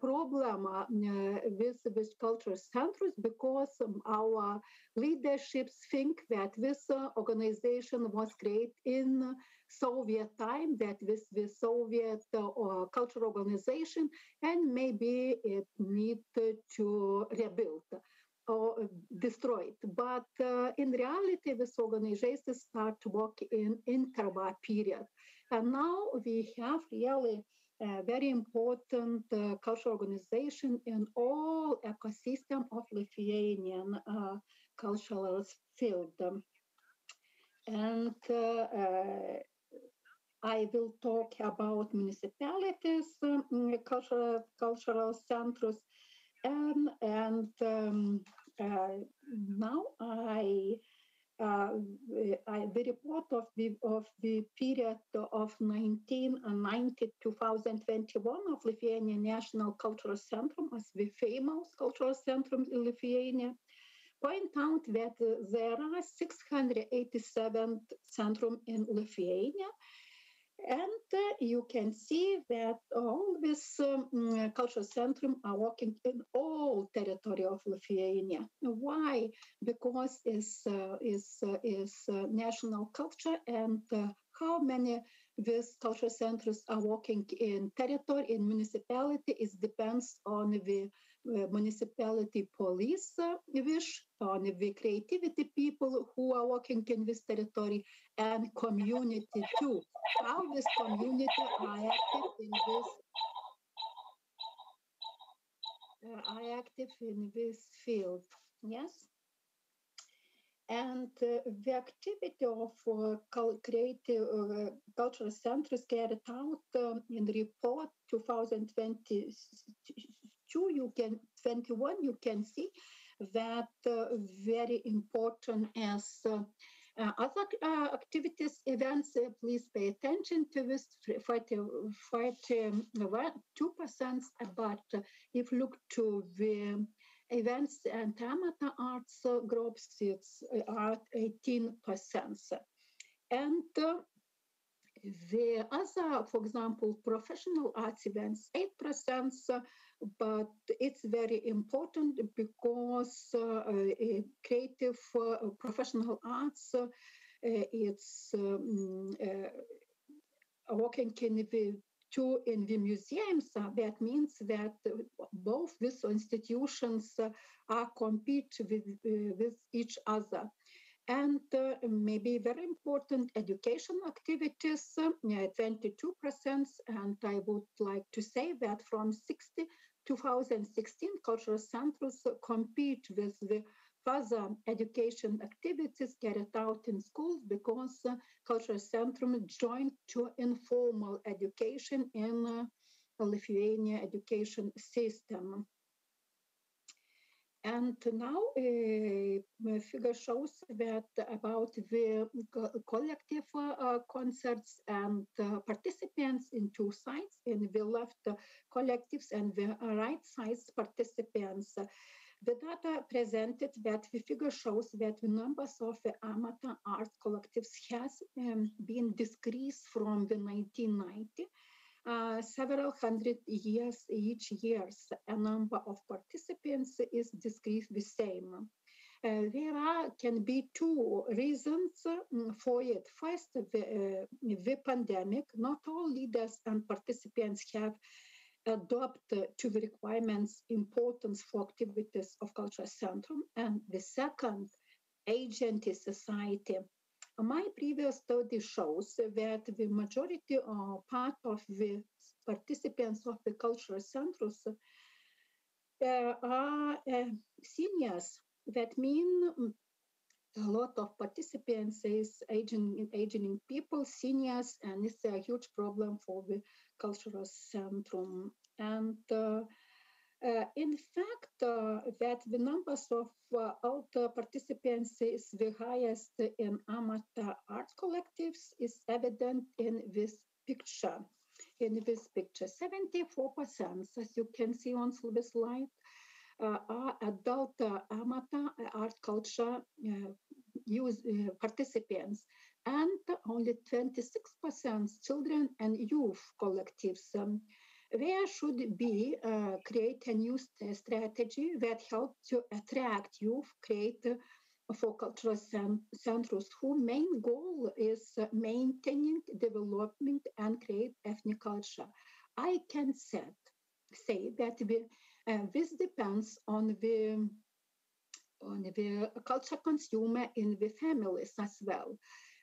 problem with cultural centers, because our leaderships think that this organization was created in Soviet time, that with the Soviet cultural organization, and maybe it needed to rebuild. or destroyed. But in reality, this organization start work in interwar period. And now we have really a very important cultural organization in all ecosystem of Lithuanian cultural field. And I will talk about municipalities, cultural centers, and now the report of the period of 1990 2021 of Lithuanian National Cultural Centrum as the famous cultural centrum in Lithuania point out that there are 687 centrum in Lithuania. And you can see that all these cultural centrum are working in all territory of Lithuania. Why? Because it's national culture, and how many these cultural centers are working in territory, in municipality, it depends on the municipality police wish, on the creativity people who are working in this territory, and community too. How this community are active in this field. Yes. And the activity of creative cultural centers carried out in the report 2022, you can see that very important as other activities, events. Please pay attention to this 2%. But if you look to the events and amateur arts groups, it's at 18%. And the other, for example, professional arts events, 8%, but it's very important because creative professional arts, it's working in the museums. That means that both these institutions are compete with each other. And maybe very important education activities, 22%. And I would like to say that from 2016, cultural centers compete with the further education activities carried out in schools, because cultural centrum joined to informal education in Lithuania education system. And now a figure shows that about the collective concerts and participants in two sides, in the left collectives and the right sides participants. The data presented, that the figure shows that the numbers of the amateur art collectives has been decreased from the 1990. Several hundred years each year, a number of participants is decreased the same. There can be two reasons for it. First, the pandemic. Not all leaders and participants have adopted to the requirements importance for activities of cultural centrum. And the second, agent is society. My previous study shows that the majority or part of the participants of the cultural centers are seniors. That means a lot of participants is aging people, seniors, and it's a huge problem for the cultural centrum. And in fact, that the numbers of older participants is the highest in amateur art collectives is evident in this picture. 74%, as you can see on the slide, are adult amateur art culture participants, and only 26% children and youth collectives. There should be create a new strategy that helps to attract youth, create for cultural centers whose main goal is maintaining, developing, and create ethnic culture. I can say that this depends on the on the culture consumer in the families as well.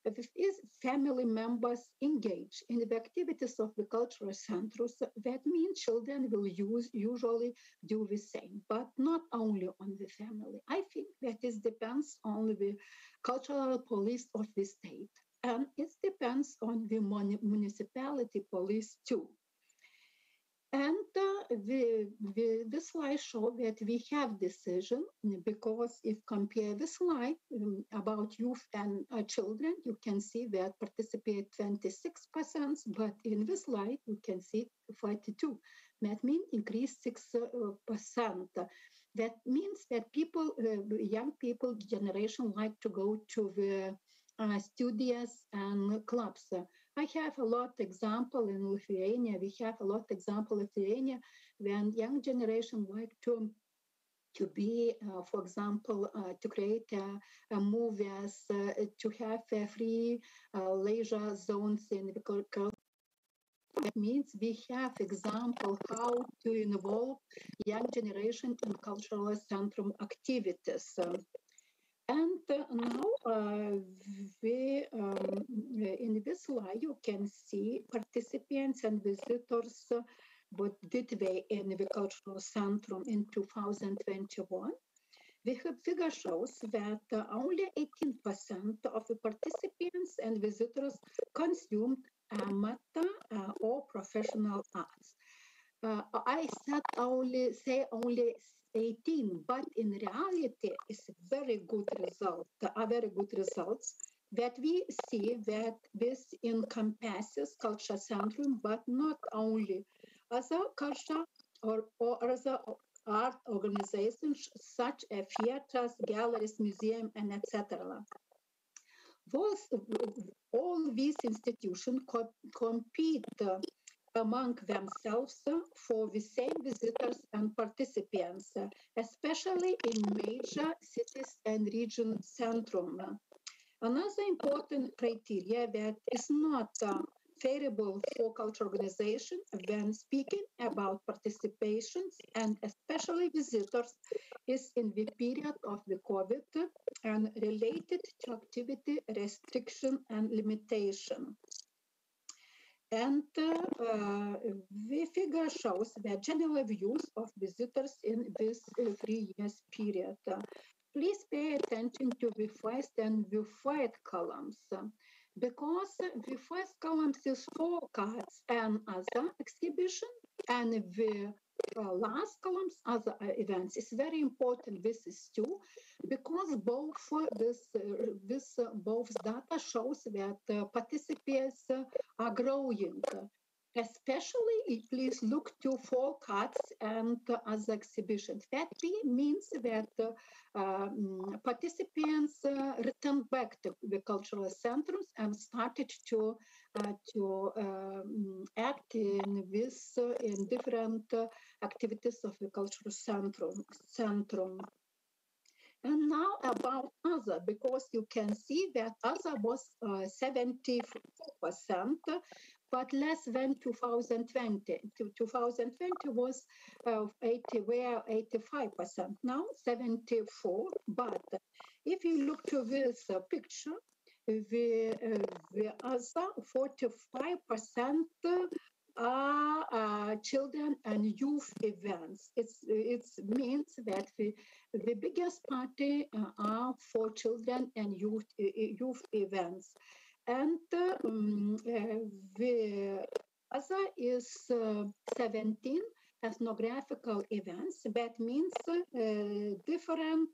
If is family members engage in the activities of the cultural centers, that means children will usually do the same, but not only on the family. I think that it depends on the cultural police of the state, and it depends on the municipality police too. And this slide shows that we have decision, because if compare the slide about youth and children, you can see that participate 26%, but in this slide you can see 42. That means increase 6%. That means that people, young people generation like to go to the studios and clubs. I have a lot example in Lithuania. We have a lot example in Lithuania when young generation like to be, for example, to create movies, to have free leisure zones in the culture. That means we have example how to involve young generation in cultural centrum activities. And now in this slide, you can see participants and visitors what did they in the cultural centrum in 2021. The figure shows that only 18% of the participants and visitors consumed amateur or professional arts. I said only 18, but in reality, it's a very good result. Are very good results that we see that this encompasses culture centrum, but not only other culture or other art organizations such as theaters, galleries, museums, and etc. All these institutions compete among themselves for the same visitors and participants, especially in major cities and region centrum. Another important criteria that is not favorable for culture organization when speaking about participations and especially visitors is in the period of the COVID and related to activity restriction and limitation. And the figure shows the general views of visitors in this 3 years period. Please pay attention to the first and the third columns, because the first column is forecasts and other exhibition, and the last columns other events. It's very important. This is too, because both both data shows that participants are growing. Especially, please look to forecasts and other exhibitions. That means that participants returned back to the cultural centers and started to act in this in different activities of the cultural centrum. And now about other, because you can see that other was 74%, but less than 2020. 2020 was 85%, now 74%. But if you look to this picture, the other 45% are children and youth events. It means that the biggest party are for children and youth events. And the other is 17 ethnographical events. That means different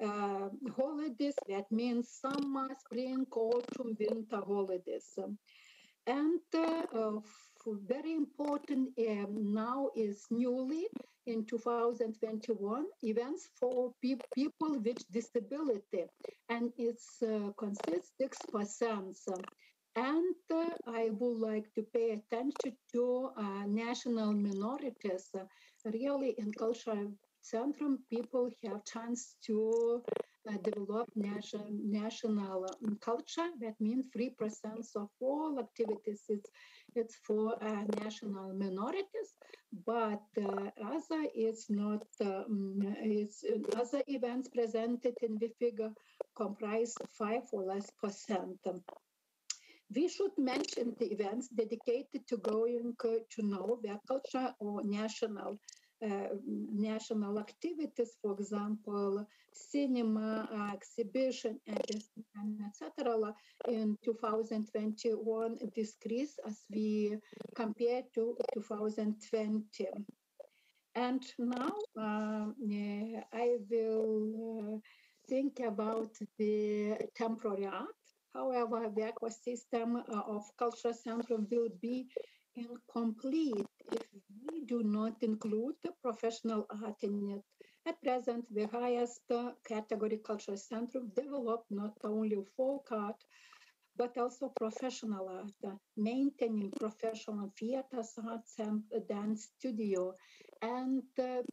holidays. That means summer, spring, autumn, winter holidays. And very important now is newly in 2021 events for people with disability, and it's consists 6%. And I would like to pay attention to national minorities. Really, in cultural centrum, people have chance to develop national culture. That means free presence of all activities. It's for national minorities, but other is not. It's other events presented in the figure comprise 5 or less percent. We should mention the events dedicated to going to know their culture or national activities, for example, cinema, exhibition, and etc. in 2021 decrease as we compare to 2020. And now I will think about the temporary art. However, the ecosystem of cultural centrum will be incomplete if we do not include professional art in it. At present, the highest category cultural centrum develop not only folk art, but also professional art, maintaining professional theaters, arts, and dance studio. And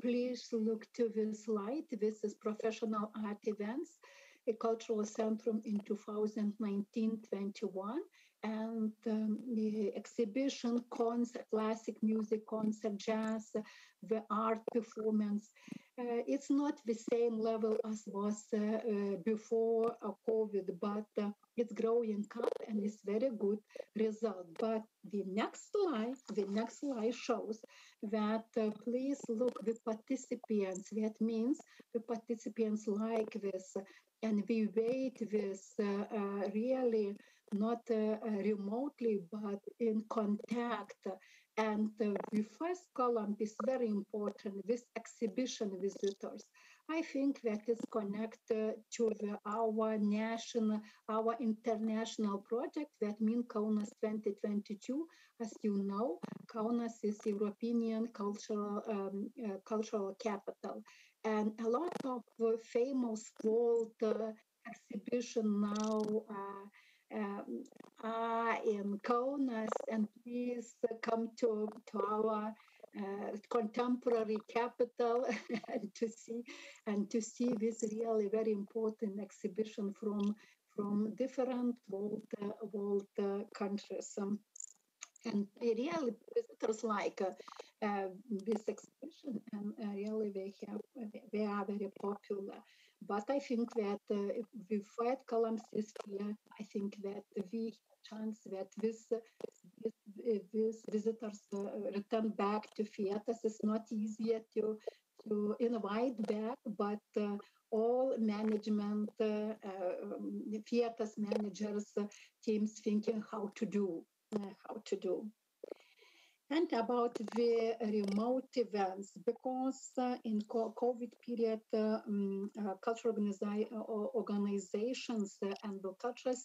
please look to this slide. This is professional art events, a cultural centrum in 2019-21, and the exhibition, concert, classic music, concert, jazz, the art performance. It's not the same level as was before COVID, but it's growing up and it's very good result. But the next slide shows that please look the participants. That means the participants like this, and we wait this really not remotely, but in contact. And the first column is very important, this exhibition visitors. I think that is connected to our international project, that means Kaunas 2022. As you know, Kaunas is European cultural capital. And a lot of famous world exhibition now in Kaunas, and please come to our contemporary capital and to see this really very important exhibition from different world countries. And really visitors like this exhibition, and really they are very popular. But I think that with 5 columns is clear. I think that we have chance that these visitors return back to theaters. It's not easier to invite back, but all management, theaters managers, teams thinking how to do. And about the remote events, because in COVID period, cultural organizations and the cultural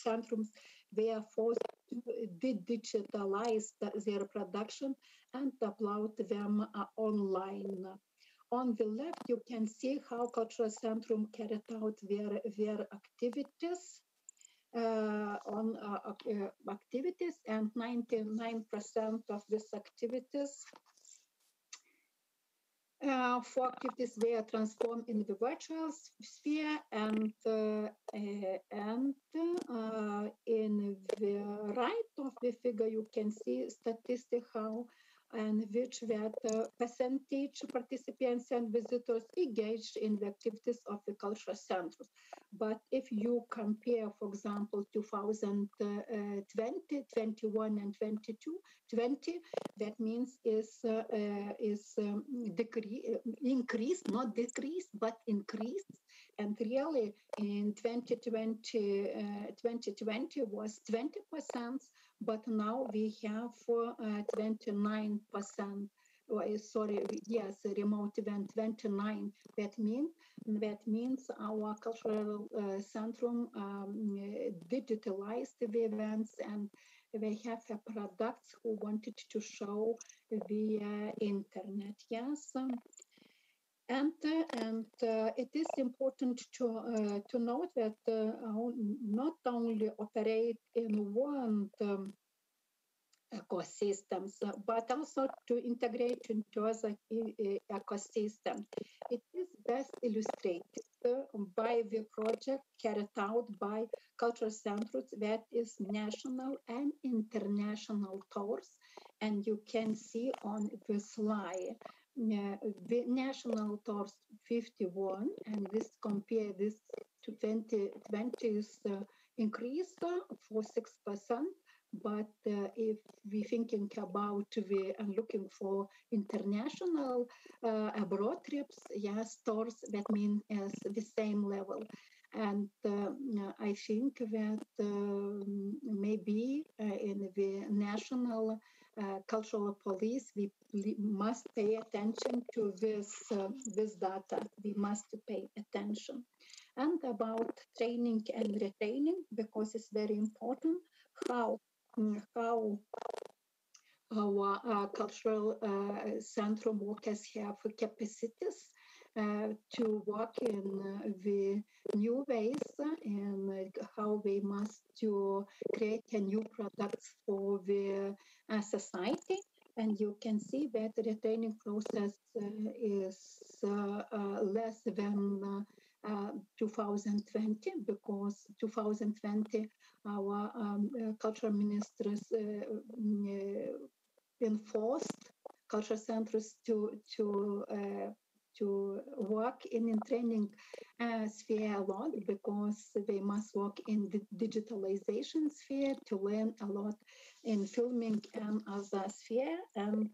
centrums, they are forced to digitalize their production and upload them online. On the left, you can see how cultural centrum carried out their activities. On activities, and 99% of these activities for activities were transformed in the virtual sphere, and in the right of the figure you can see statistics how and which that percentage participants and visitors engaged in the activities of the cultural centers. But if you compare, for example, 2020, 21, and 20, that means is increased, not decreased, but increased. And really, in 2020 was 20%, but now we have 29%. Remote event 29. That means our cultural centrum digitalized the events, and they have products who wanted to show via internet. Yes. And it is important to note that not only operate in one ecosystems, but also to integrate into other ecosystem. It is best illustrated by the project carried out by cultural centers that is national and international tours, and you can see on the slide the national tours 51, and this compare this to 2020's increase for 6%. But if we're thinking about and looking for international abroad trips, yes, tours, that means as the same level. And I think that maybe in the national cultural police, we must pay attention to this data. We must pay attention. And about training and retaining, because it's very important, how our cultural centrum workers have capacities to work in the new ways and how we must to create a new products for the society. And you can see that the retaining process is less than 2020, because 2020 our cultural ministers enforced cultural centers to work in training sphere a lot, because they must work in the digitalization sphere to learn a lot in filming and other sphere. And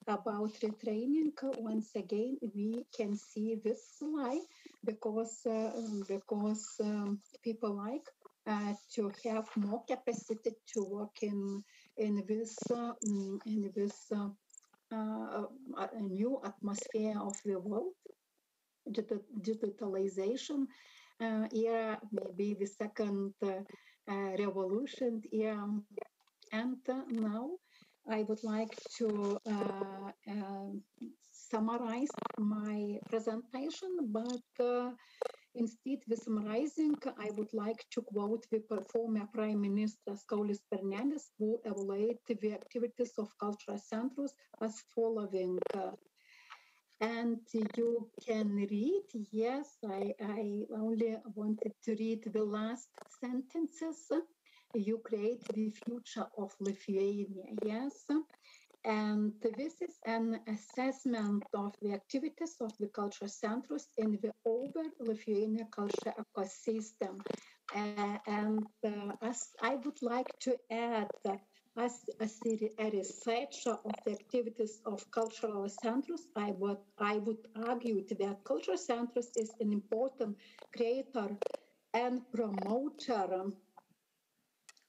about retraining, once again, we can see this slide because people like to have more capacity to work in this new atmosphere of the world, digitalization era, maybe the second revolution era. And now I would like to summarize my presentation, but instead of summarizing, I would like to quote the former Prime Minister Saulis Skvernelis, who evaluated the activities of cultural centers as following. And you can read, yes, I only wanted to read the last sentences. You create the future of Lithuania, yes. And this is an assessment of the activities of the cultural centers in the over Lithuania culture ecosystem. As I would like to add, as a researcher of the activities of cultural centers, I would argue that cultural centers is an important creator and promoter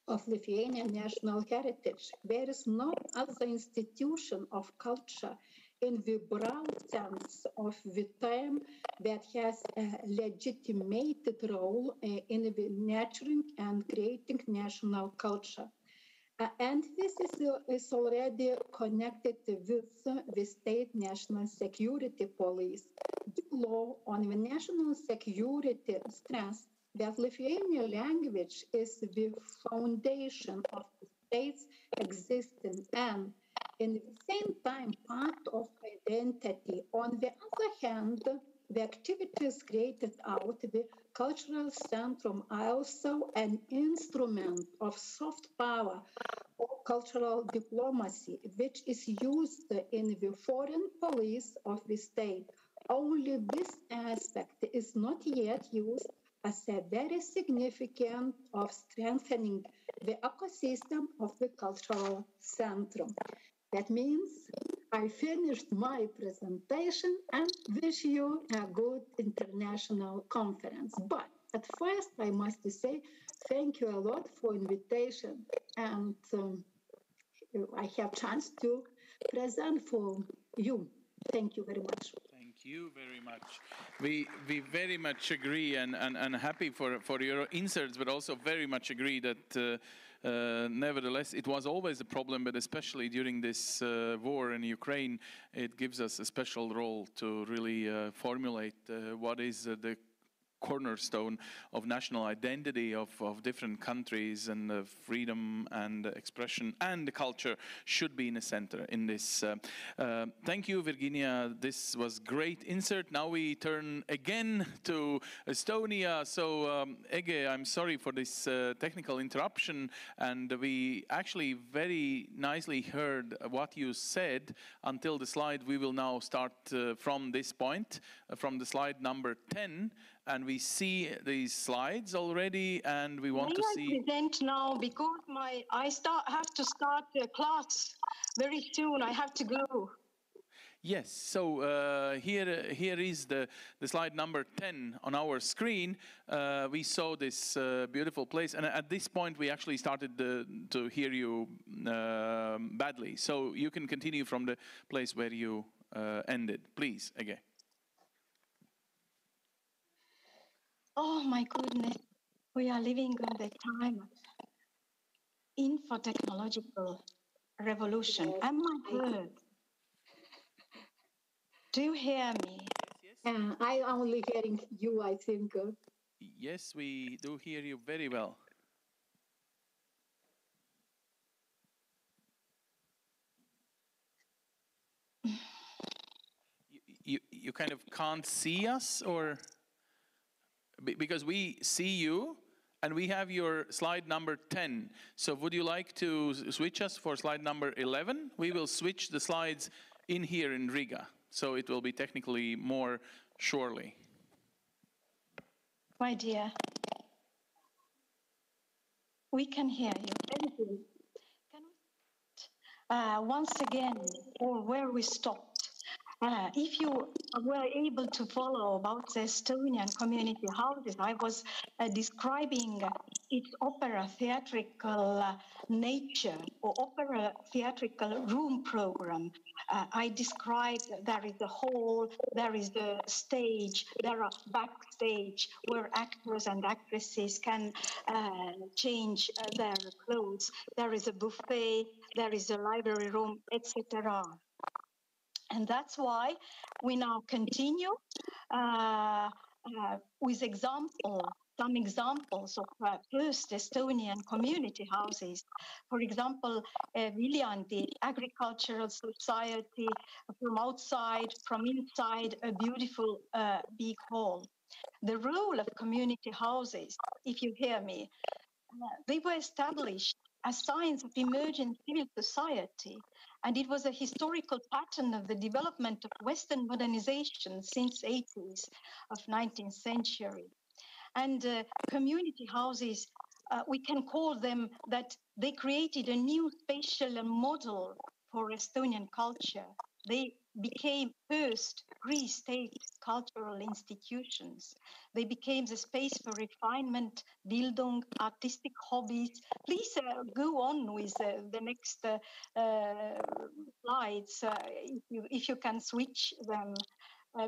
of Lithuanian national heritage. There is no other institution of culture in the broad sense of the term that has a legitimated role in the nurturing and creating national culture. And this is already connected with the state national security police. The law on the national security stressed that Lithuanian language is the foundation of the state's existence and, in the same time, part of identity. On the other hand, the activities created out the cultural centrum are also an instrument of soft power or cultural diplomacy, which is used in the foreign policy of the state. Only this aspect is not yet used as a very significant of strengthening the ecosystem of the cultural centrum. That means I finished my presentation and wish you a good international conference. But at first, I must say thank you a lot for invitation, and I have chance to present for you. Thank you very much. Thank you very much. We very much agree and happy for your inserts, but also very much agree that nevertheless, it was always a problem, but especially during this war in Ukraine, it gives us a special role to really formulate what is the cornerstone of national identity of different countries, and freedom and expression and culture should be in the center in this. Thank you, Virginia. This was great insert. Now we turn again to Estonia. So Ege, I'm sorry for this technical interruption, and we actually very nicely heard what you said until the slide. We will now start from this point, from the slide number 10, and we see these slides already, and we want to see. May I present now, because I have to start class very soon. I have to go. Yes, so here is the slide number 10 on our screen. We saw this beautiful place, and at this point we actually started to hear you badly. So you can continue from the place where you ended, please, again. Oh my goodness, we are living in the time of info-technological revolution. Am I heard? Do you hear me? Yes. I only hearing you, I think. Yes, we do hear you very well. You kind of can't see us, or because we see you and we have your slide number 10. So would you like to switch us for slide number 11? We will switch the slides in here in Riga, so it will be technically more surely. My dear, we can hear you. Thank you. Can we once again, or where we stopped? If you were able to follow about the Estonian community houses, I was describing its opera theatrical nature, or opera theatrical room program. I described there is a hall, there is the stage, there are backstage where actors and actresses can change their clothes. There is a buffet, there is a library room, etc. And that's why we now continue with some examples of first Estonian community houses. For example, Viljandi Agricultural Society, from outside, from inside, a beautiful big hall. The role of community houses, if you hear me, they were established as signs of emerging civil society, and it was a historical pattern of the development of Western modernization since 80s of 19th century. And community houses, we can call them that they created a new spatial model for Estonian culture. They became first pre-state cultural institutions. They became the space for refinement, Bildung, artistic hobbies. Please go on with the next slides, if you can switch them,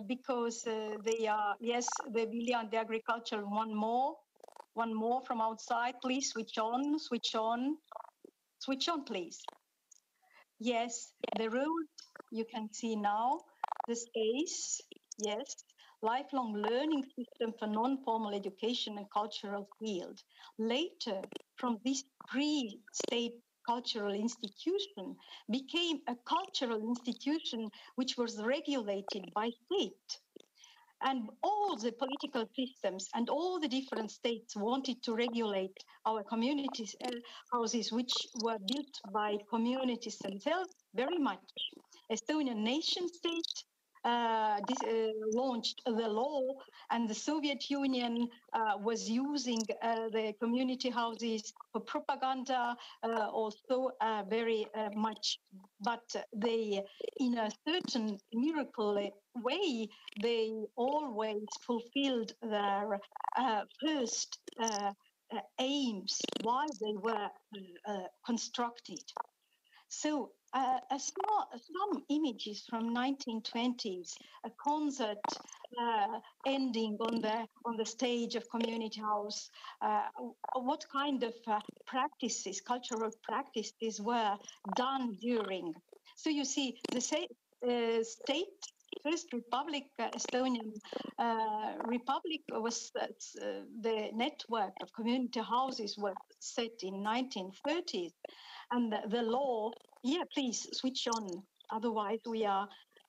because they are, yes, the Viljandi Agriculture, one more from outside. Please switch on, please. Yes, the road you can see now, the space, yes, lifelong learning system for non-formal education and cultural field. Later, from this pre-state cultural institution, became a cultural institution which was regulated by state. And all the political systems and all the different states wanted to regulate our communities, houses, which were built by communities themselves very much. Estonian nation state launched the law, and the Soviet Union was using the community houses for propaganda also very much, but they, in a certain miracle way, they always fulfilled their first aims while they were constructed. So some images from 1920s, a concert ending on the stage of community house. What kind of practices, cultural practices, were done during? So you see, the state First Republic, Estonian Republic was the network of community houses was set in 1930s, and the law. Yeah, please switch on. Otherwise, we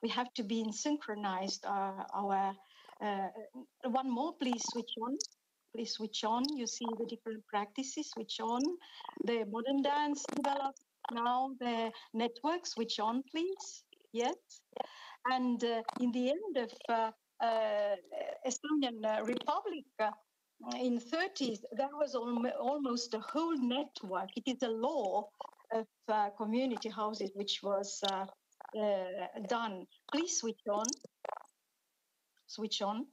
have to be synchronized. Our one more, please switch on. Please switch on. You see the different practices. Switch on. The modern dance developed. Now the network. Switch on, please. Yes. And in the end of Estonian Republic, in 30s, there was almost a whole network. It is a law of community houses which was done. Please switch on. Switch on.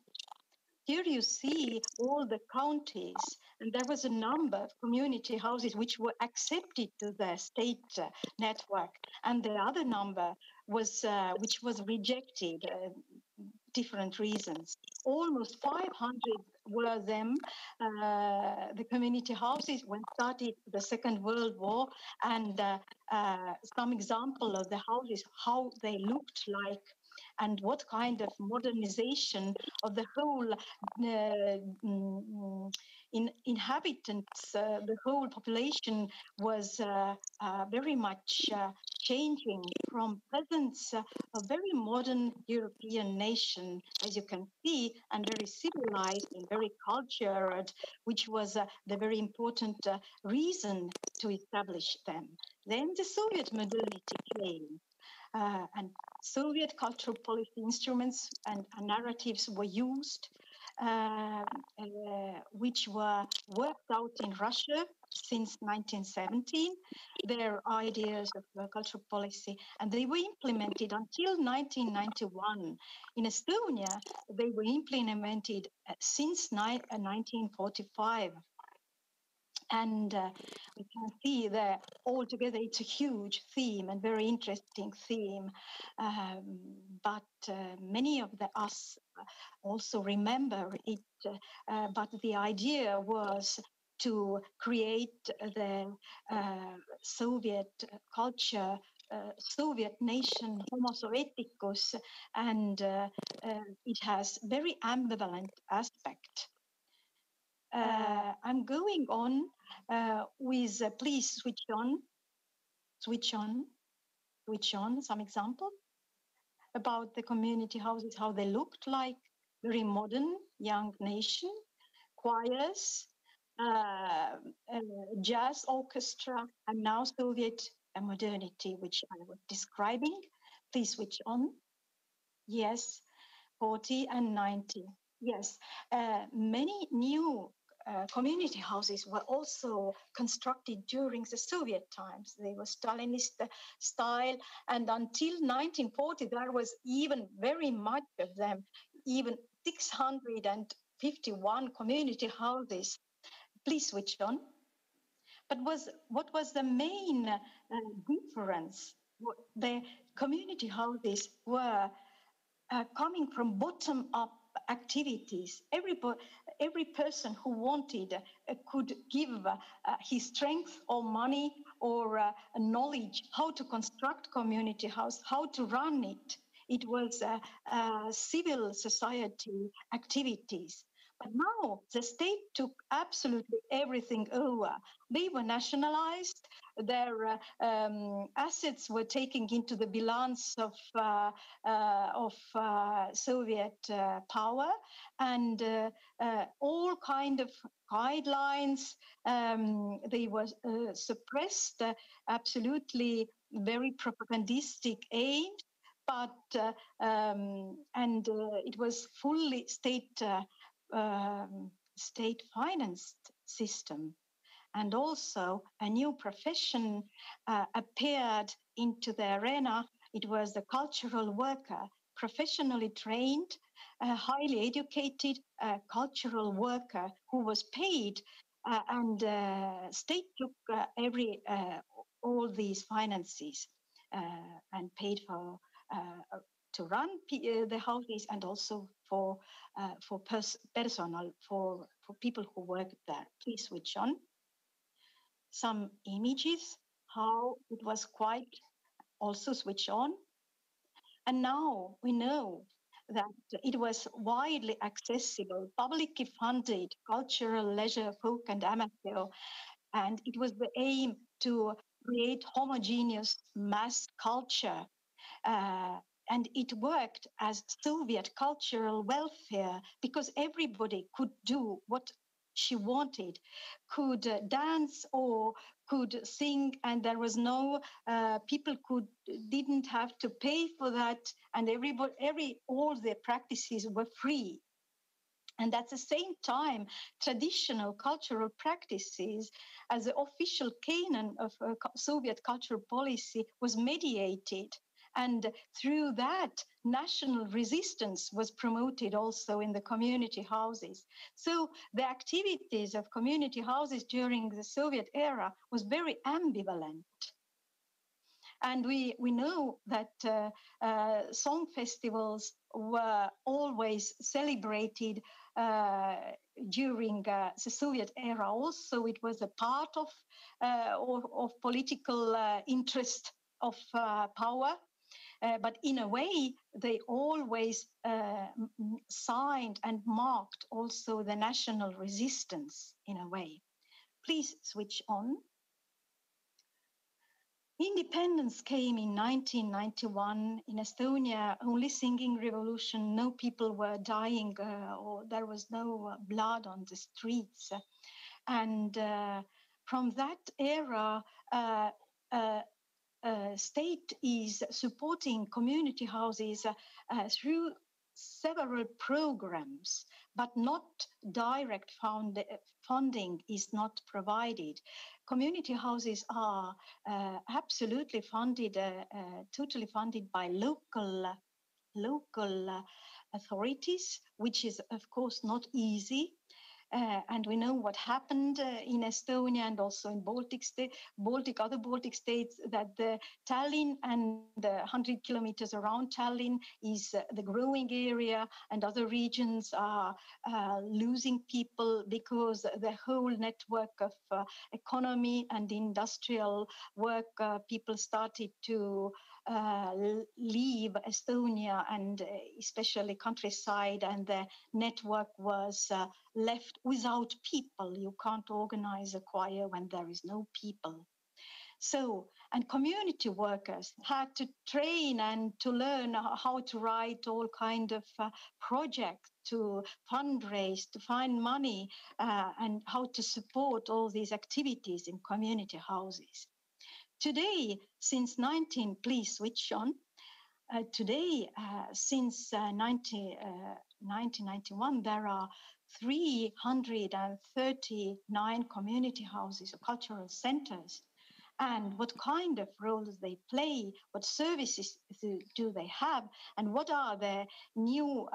Here you see all the counties, and there was a number of community houses which were accepted to the state network, and the other number was which was rejected, different reasons. Almost 500 were them, the community houses when started the Second World War, and some example of the houses, how they looked like, and what kind of modernization of the whole inhabitants, the whole population was very much changing from peasants, a very modern European nation, as you can see, and very civilized and very cultured, which was the very important reason to establish them. Then the Soviet modernity came. And Soviet cultural policy instruments and narratives were used, which were worked out in Russia since 1917, their ideas of cultural policy, and they were implemented until 1991. In Estonia, they were implemented since 1945. And we can see that altogether it's a huge theme and very interesting theme. But many of us also remember it. But the idea was to create the Soviet culture, Soviet nation, Homo Sovieticus, and it has very ambivalent aspect. I'm going on with, please switch on, switch on, switch on, some example about the community houses, how they looked like, very modern, young nation, choirs, jazz orchestra, and now Soviet modernity, which I was describing. Please switch on. Yes, 40 and 90. Yes, many new community houses were also constructed during the Soviet times. They were Stalinist style, and until 1940, there was even very much of them, even 651 community houses. Please switch on. But what was the main difference? The community houses were coming from bottom-up activities. Every person who wanted could give his strength or money or knowledge how to construct community house, how to run it. It was civil society activities. But now the state took absolutely everything over. They were nationalized. Their assets were taken into the balance of Soviet power, and all kind of guidelines, they were suppressed, absolutely very propagandistic aims, but it was fully state financed system. And also a new profession appeared into the arena. It was the cultural worker, professionally trained, highly educated cultural worker who was paid, and state took all these finances and paid for to run the houses, and also for personnel, for people who work there. Please switch on. Some images, how it was quite also switch on. And now we know that it was widely accessible, publicly funded cultural, leisure, folk and amateur, and it was the aim to create homogeneous mass culture. Uh, and it worked as Soviet cultural welfare because everybody could do what she wanted, could dance or could sing, and there was no people didn't have to pay for that, and all their practices were free. And at the same time, traditional cultural practices as the official canon of Soviet cultural policy was mediated. And through that, national resistance was promoted also in the community houses. So the activities of community houses during the Soviet era was very ambivalent. And we know that song festivals were always celebrated during the Soviet era. Also, it was a part of political interest of power. But in a way, they always signed and marked also the national resistance in a way. Please switch on. Independence came in 1991 in Estonia, only singing revolution, no people were dying or there was no blood on the streets. And from that era, state is supporting community houses through several programs, but not direct funding is not provided. Community houses are absolutely funded, totally funded by local authorities, which is of course not easy. And we know what happened in Estonia and also in other Baltic states, that the Tallinn and 100 kilometers around Tallinn is the growing area, and other regions are losing people because the whole network of economy and industrial work, people started to leave Estonia and especially countryside, and the network was left without people. You can't organize a choir when there is no people. So, and community workers had to train and to learn how to write all kind of projects, to fundraise, to find money, and how to support all these activities in community houses. Today, since please switch on. Today, since 1991, there are 339 community houses or cultural centers. And what kind of roles they play, what services do they have, and what are the new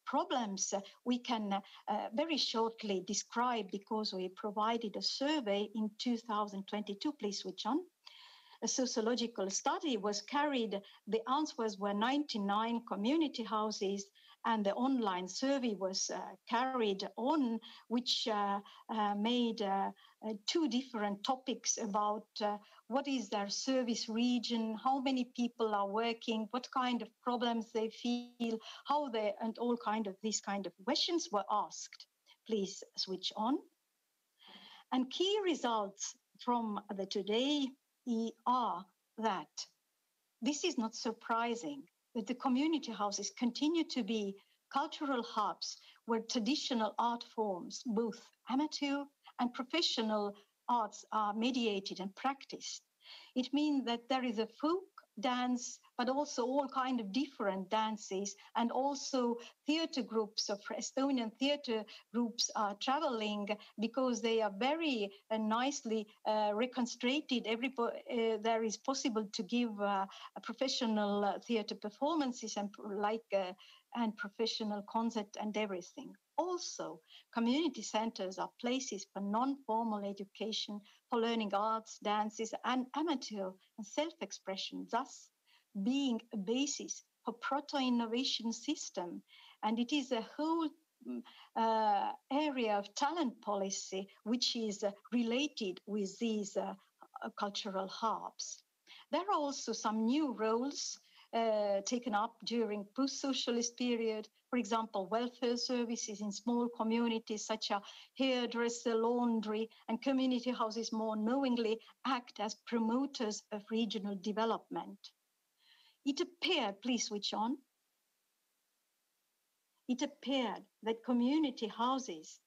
problems we can very shortly describe, because we provided a survey in 2022. Please switch on. A sociological study was carried. The answers were 99 community houses, and the online survey was carried on, which made two different topics about what is their service region, how many people are working, what kind of problems they feel, how they, and all kind of these kind of questions were asked. Please switch on. And key results from the today are that this is not surprising, that the community houses continue to be cultural hubs where traditional art forms, both amateur and professional arts, are mediated and practiced. It means that there is a folk dance, but also all kind of different dances, and also theater groups of Estonian theater groups are traveling because they are very nicely reconstructed. There is possible to give professional theater performances and and professional concert and everything. Also, community centers are places for non-formal education, for learning arts, dances, and amateur and self-expression, thus being a basis for proto-innovation system. And it is a whole area of talent policy which is related with these cultural hubs. There are also some new roles taken up during post-socialist period. For example, welfare services in small communities such as hairdresser, laundry, and community houses more knowingly act as promoters of regional development. It appeared, please switch on. It appeared that community houses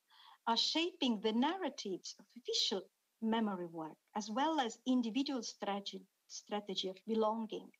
are shaping the narratives of official memory work as well as individual strategy of belonging.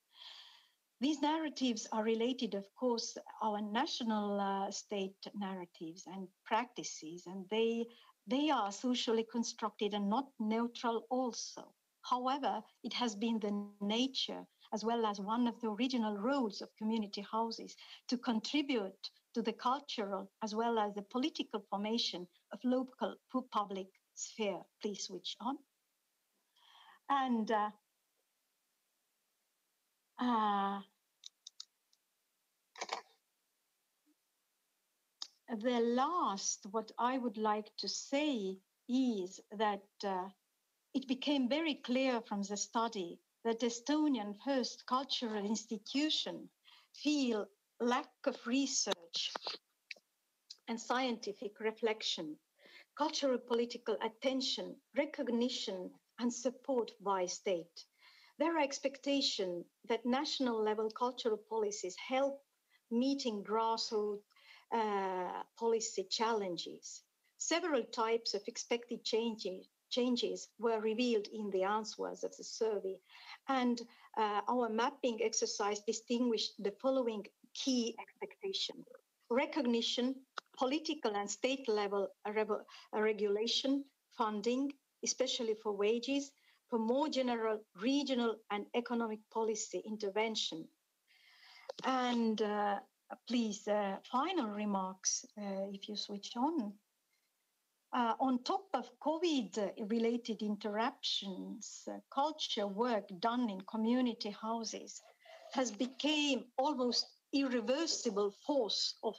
These narratives are related, of course, our national state narratives and practices, and they are socially constructed and not neutral also. However, it has been the nature as well as one of the original roles of community houses to contribute to the cultural as well as the political formation of local public sphere. Please switch on. And the last, what I would like to say is that it became very clear from the study that Estonian first cultural institution feel lack of research and scientific reflection, cultural political attention, recognition, and support by state. There are expectations that national level cultural policies help meeting grassroots policy challenges. Several types of expected changes were revealed in the answers of the survey, and our mapping exercise distinguished the following key expectations: recognition, political and state level regulation, funding, especially for wages, for more general regional and economic policy intervention. And please, final remarks, if you switch on. On top of COVID-related interruptions, culture work done in community houses has become almost irreversible force of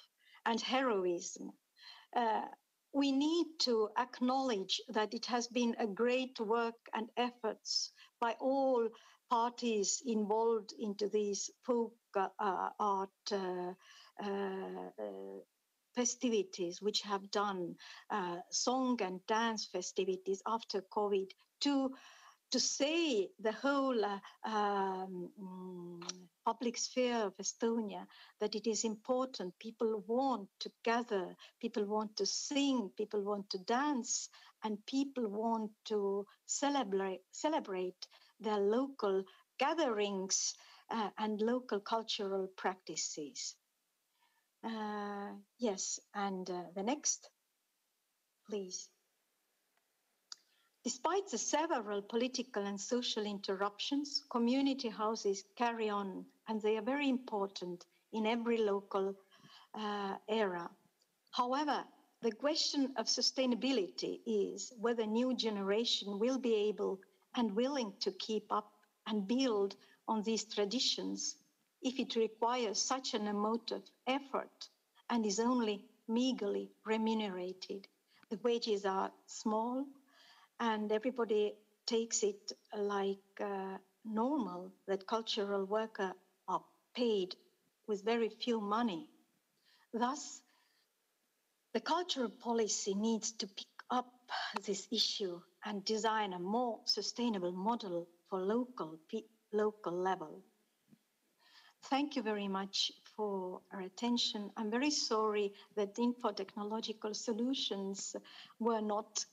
and heroism. We need to acknowledge that it has been a great work and efforts by all parties involved into these folk art festivities, which have done song and dance festivities after COVID to say the whole public sphere of Estonia that it is important. People want to gather, people want to sing, people want to dance, and people want to celebrate their local gatherings and local cultural practices. Yes, and the next, please. Despite the several political and social interruptions, community houses carry on, and they are very important in every local era. However, the question of sustainability is whether new generation will be able and willing to keep up and build on these traditions if it requires such an amount of effort and is only meagerly remunerated. The wages are small, and everybody takes it like normal that cultural workers are paid with very few money. Thus, the cultural policy needs to pick up this issue and design a more sustainable model for local level. Thank you very much for our attention. I'm very sorry that info-technological solutions were not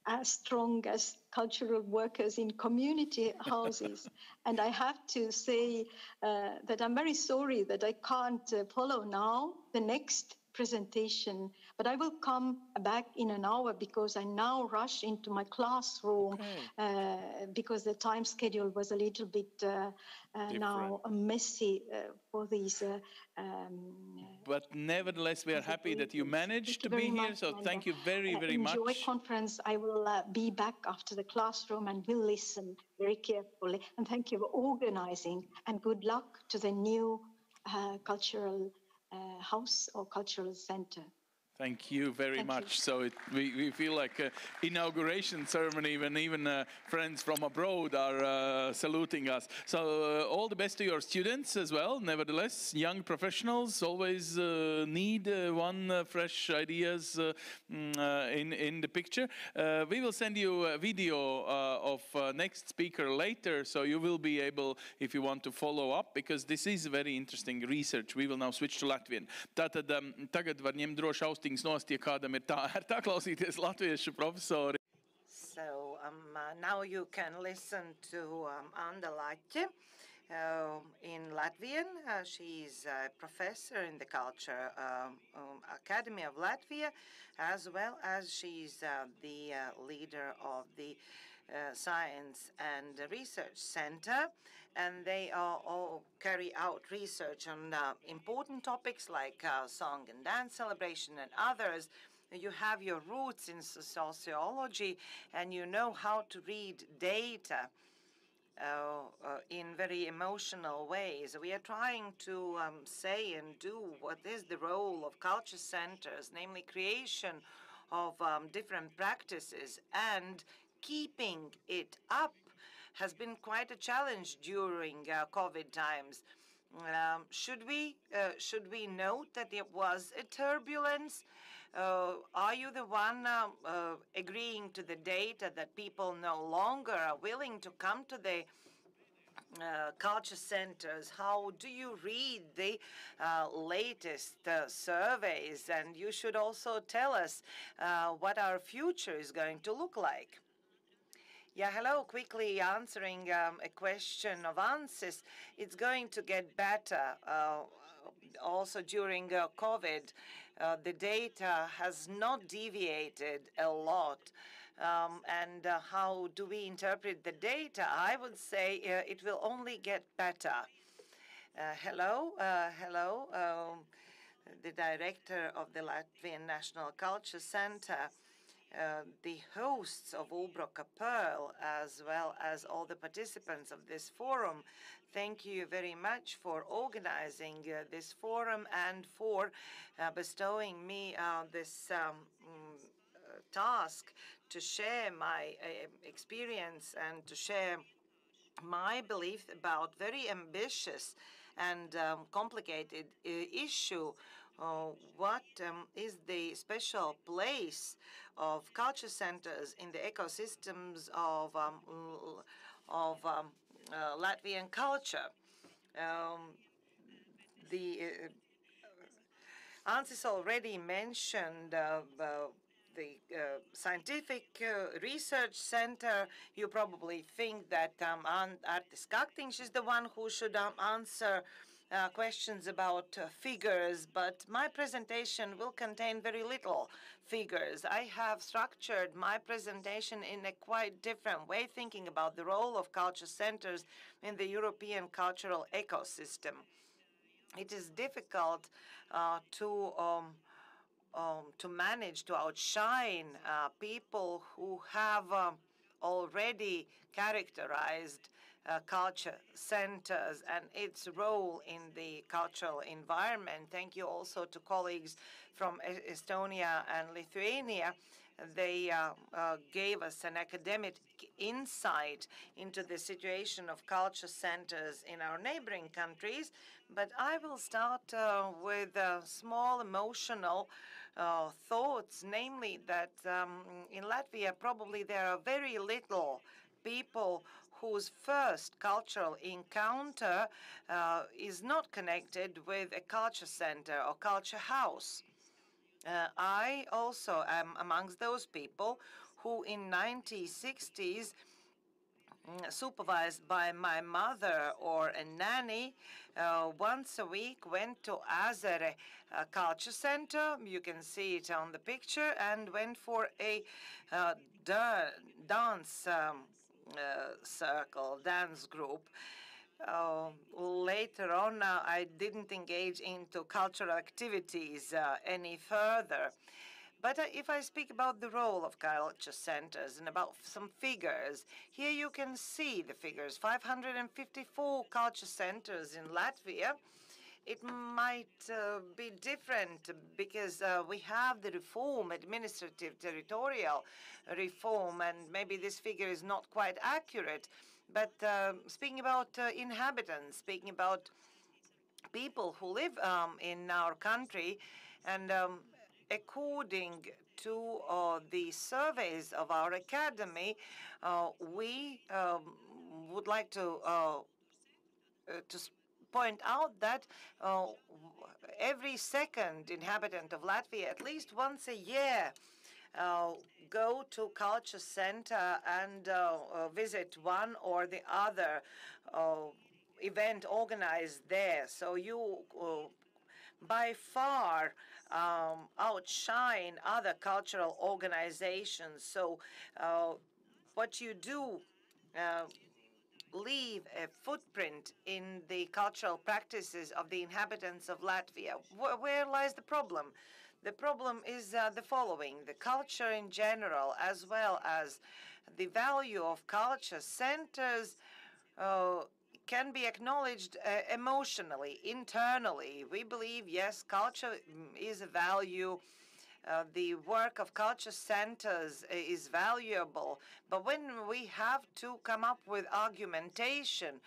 as strong as cultural workers in community houses. And I have to say that I'm very sorry that I can't follow now the next presentation, but I will come back in an hour because I now rush into my classroom because the time schedule was a little bit now messy for these. But nevertheless, we are happy that you managed to be here. So thank you very, very much. Enjoy conference. I will be back after the classroom and will listen very carefully. And thank you for organizing, and good luck to the new cultural house or cultural center. Thank you very much. So we feel like an inauguration ceremony when even friends from abroad are saluting us. So all the best to your students as well. Nevertheless, young professionals always need one fresh ideas in the picture. We will send you a video of next speaker later, so you will be able, if you want to follow up, because this is very interesting research. We will now switch to Latvian. Tātad tagad var ņemt droši austiņas nost, ja kādam ir tā ērtā klausīties latviešu profesori. So now you can listen to Anda Laķe in Latvian. She's a professor in the Culture Academy of Latvia, as well as she's the leader of the Science and Research Center, and they all carry out research on important topics like song and dance celebration and others. You have your roots in sociology, and you know how to read data in very emotional ways. We are trying to say and do what is the role of culture centers, namely creation of different practices, and keeping it up has been quite a challenge during COVID times. Should we note that it was a turbulence? Are you the one agreeing to the data that people no longer are willing to come to the culture centers? How do you read the latest surveys? And you should also tell us what our future is going to look like. Yeah, hello. Quickly answering a question of Ansis. It's going to get better. Also during COVID, the data has not deviated a lot. And how do we interpret the data? I would say it will only get better. Hello, the director of the Latvian National Culture Center. The hosts of Ulbroka Pearl, as well as all the participants of this forum, thank you very much for organizing this forum and for bestowing me this task to share my experience and to share my belief about very ambitious and complicated issue. What is the special place of culture centers in the ecosystems of Latvian culture? Ansis already mentioned the Scientific Research Center. You probably think that Artis Kaktiņš is the one who should answer questions about figures, but my presentation will contain very little figures. I have structured my presentation in a quite different way, thinking about the role of culture centers in the European cultural ecosystem. It is difficult to manage to outshine people who have already characterized culture centers and its role in the cultural environment. Thank you also to colleagues from Estonia and Lithuania. They gave us an academic insight into the situation of culture centers in our neighboring countries. But I will start with small emotional thoughts, namely that in Latvia probably there are very little people whose first cultural encounter is not connected with a culture center or culture house. I also am amongst those people who in 1960s, supervised by my mother or a nanny, once a week went to Azere Culture Center. You can see it on the picture, and went for a dance circle, dance group. Later on, I didn't engage into cultural activities any further. But if I speak about the role of culture centers and about some figures, here you can see the figures. 554 culture centers in Latvia. it might be different because we have the reform, administrative territorial reform, and maybe this figure is not quite accurate. But speaking about inhabitants, speaking about people who live in our country, and according to the surveys of our academy, we would like to point out that every second inhabitant of Latvia, at least once a year, uh, go to culture center and visit one or the other event organized there. So you by far outshine other cultural organizations. So what you do uh, leave a footprint in the cultural practices of the inhabitants of Latvia. Where lies the problem? The problem is the following. The culture in general, as well as the value of culture centers, uh, can be acknowledged emotionally, internally. We believe, yes, culture is a value. The work of culture centers is valuable, but when we have to come up with argumentation,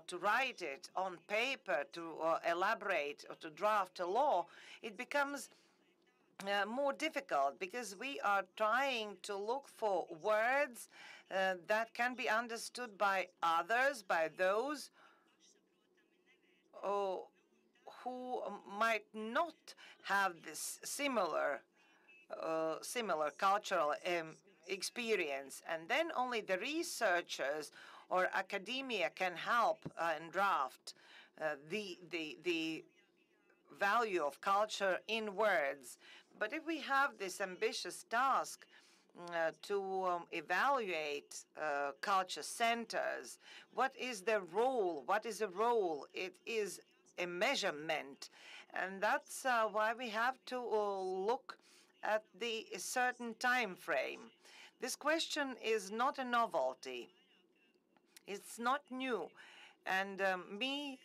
to write it on paper, to elaborate or to draft a law, it becomes more difficult because we are trying to look for words that can be understood by others, by those uh, who might not have this similar cultural experience, and then only the researchers or academia can help and draft the value of culture in words. But if we have this ambitious task to evaluate culture centers, what is their role? What is a role? It is a measurement, and that's why we have to look at the certain time frame. This question is not a novelty. It's not new. And me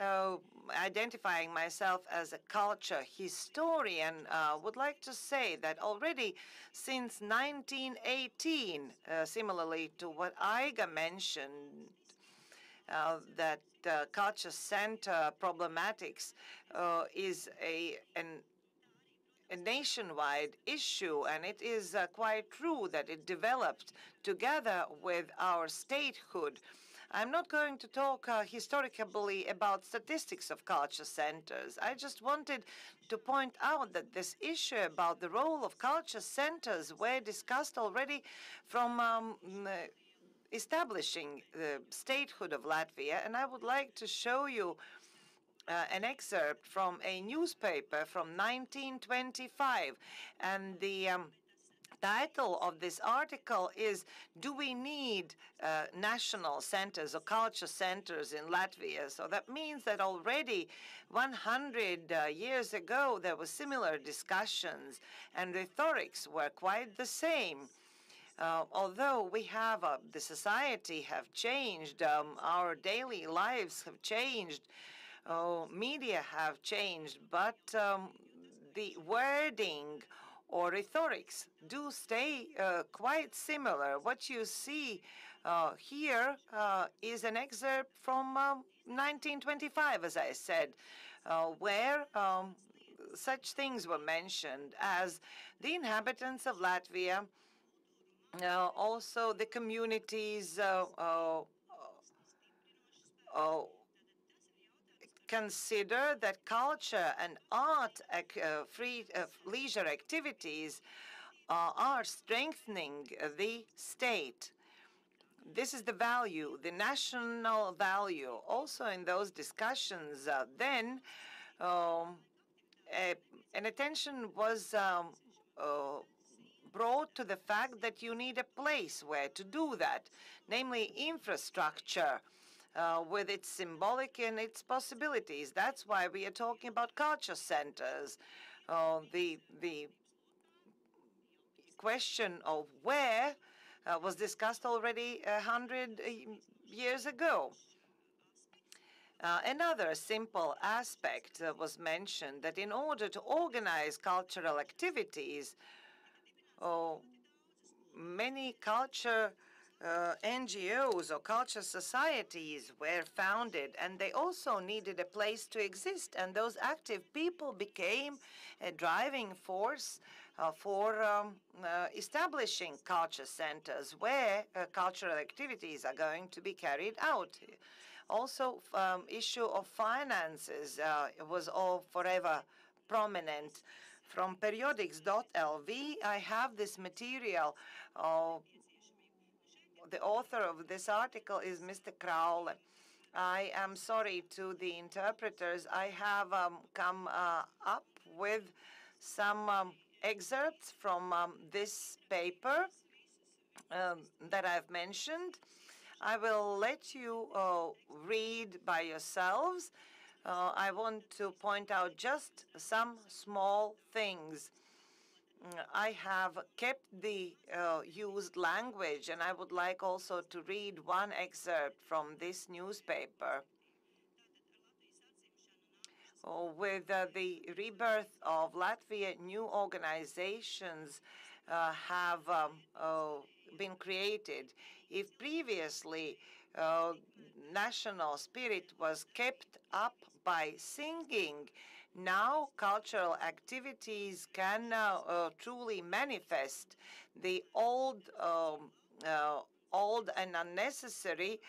identifying myself as a culture historian would like to say that already since 1918, similarly to what Aiga mentioned, that culture center problematics is a nationwide issue, and it is quite true that it developed together with our statehood. I'm not going to talk historically about statistics of culture centers. I just wanted to point out that this issue about the role of culture centers were discussed already from establishing the statehood of Latvia, and I would like to show you an excerpt from a newspaper from 1925, and the title of this article is "Do we need national centers or culture centers in Latvia?" So that means that already 100 years ago there were similar discussions, and rhetorics were quite the same. Although we have the society have changed, our daily lives have changed, media have changed, but the wording or rhetorics do stay quite similar. What you see here is an excerpt from 1925, as I said, where such things were mentioned as the inhabitants of Latvia, also the communities consider that culture and art, free leisure activities are strengthening the state. This is the value, the national value. Also in those discussions then, an attention was brought to the fact that you need a place where to do that, namely infrastructure with its symbolic and its possibilities. That's why we are talking about culture centers. The question of where was discussed already 100 years ago. Another simple aspect was mentioned, that in order to organize cultural activities, oh, many culture NGOs or culture societies were founded, and they also needed a place to exist. And those active people became a driving force for establishing culture centers where cultural activities are going to be carried out. Also, issue of finances was all forever prominent. From periodics.lv, I have this material. The author of this article is Mr. Crowley. I am sorry to the interpreters. I have come up with some excerpts from this paper that I've mentioned. I will let you read by yourselves. I want to point out just some small things. I have kept the used language, and I would like also to read one excerpt from this newspaper. With the rebirth of Latvia, new organizations have been created. If previously national spirit was kept up by singing, now cultural activities can truly manifest. The old and unnecessary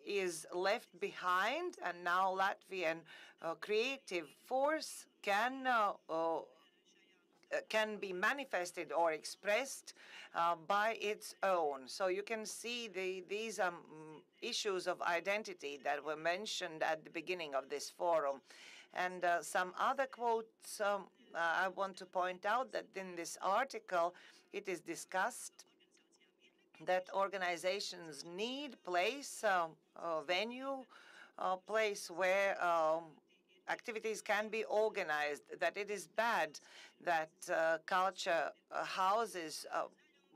is left behind, and now Latvian creative force can be manifested or expressed by its own. So you can see these issues of identity that were mentioned at the beginning of this forum. And some other quotes I want to point out, that in this article it is discussed that organizations need place, venue, place where activities can be organized, that it is bad that culture houses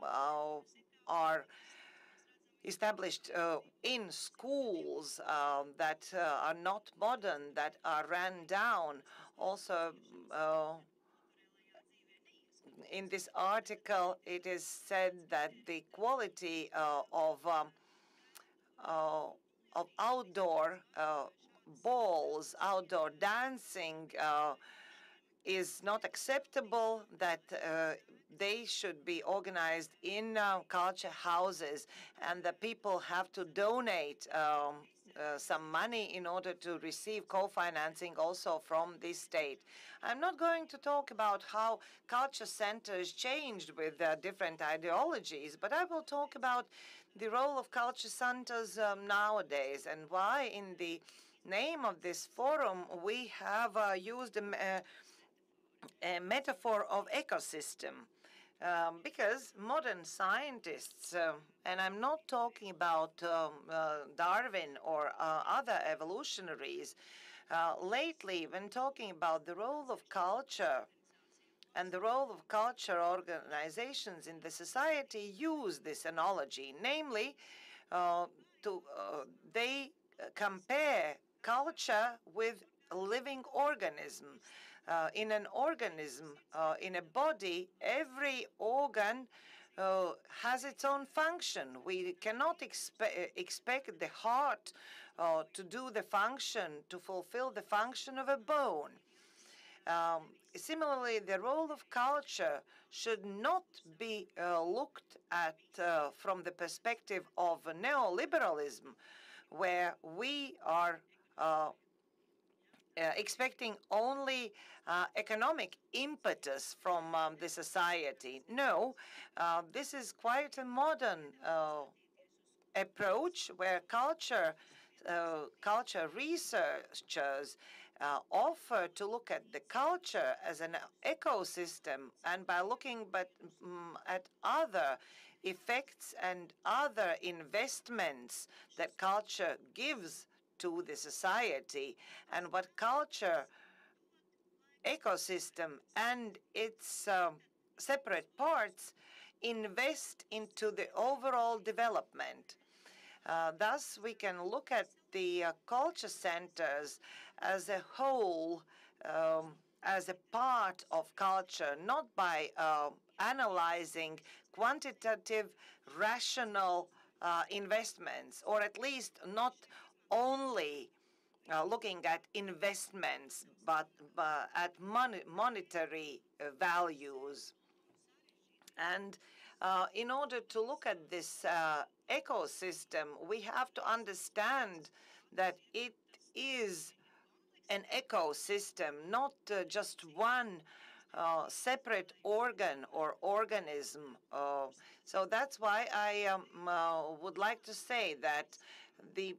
are established in schools that are not modern, that are ran down. Also, in this article, it is said that the quality of outdoor balls, outdoor dancing is not acceptable, that they should be organized in culture houses, and the people have to donate some money in order to receive co-financing also from the state. I'm not going to talk about how culture centers changed with different ideologies, but I will talk about the role of culture centers nowadays, and why in the name of this forum we have used a metaphor of ecosystem. Because modern scientists, and I'm not talking about Darwin or other evolutionaries, lately when talking about the role of culture and the role of culture organizations in the society, use this analogy, namely they compare culture with a living organism. In an organism, in a body, every organ has its own function. We cannot expect the heart to do the function, to fulfill the function of a bone. Similarly, the role of culture should not be looked at from the perspective of neoliberalism, where we are expecting only economic impetus from the society. No, this is quite a modern approach where culture researchers offer to look at the culture as an ecosystem, and by looking at other effects and other investments that culture gives to the society, and what culture ecosystem and its separate parts invest into the overall development. Thus, we can look at the culture centers as a whole, as a part of culture, not by analyzing quantitative, rational investments, or at least not only looking at investments, but at monetary values. And in order to look at this ecosystem, we have to understand that it is an ecosystem, not just one separate organ or organism. So that's why I would like to say that the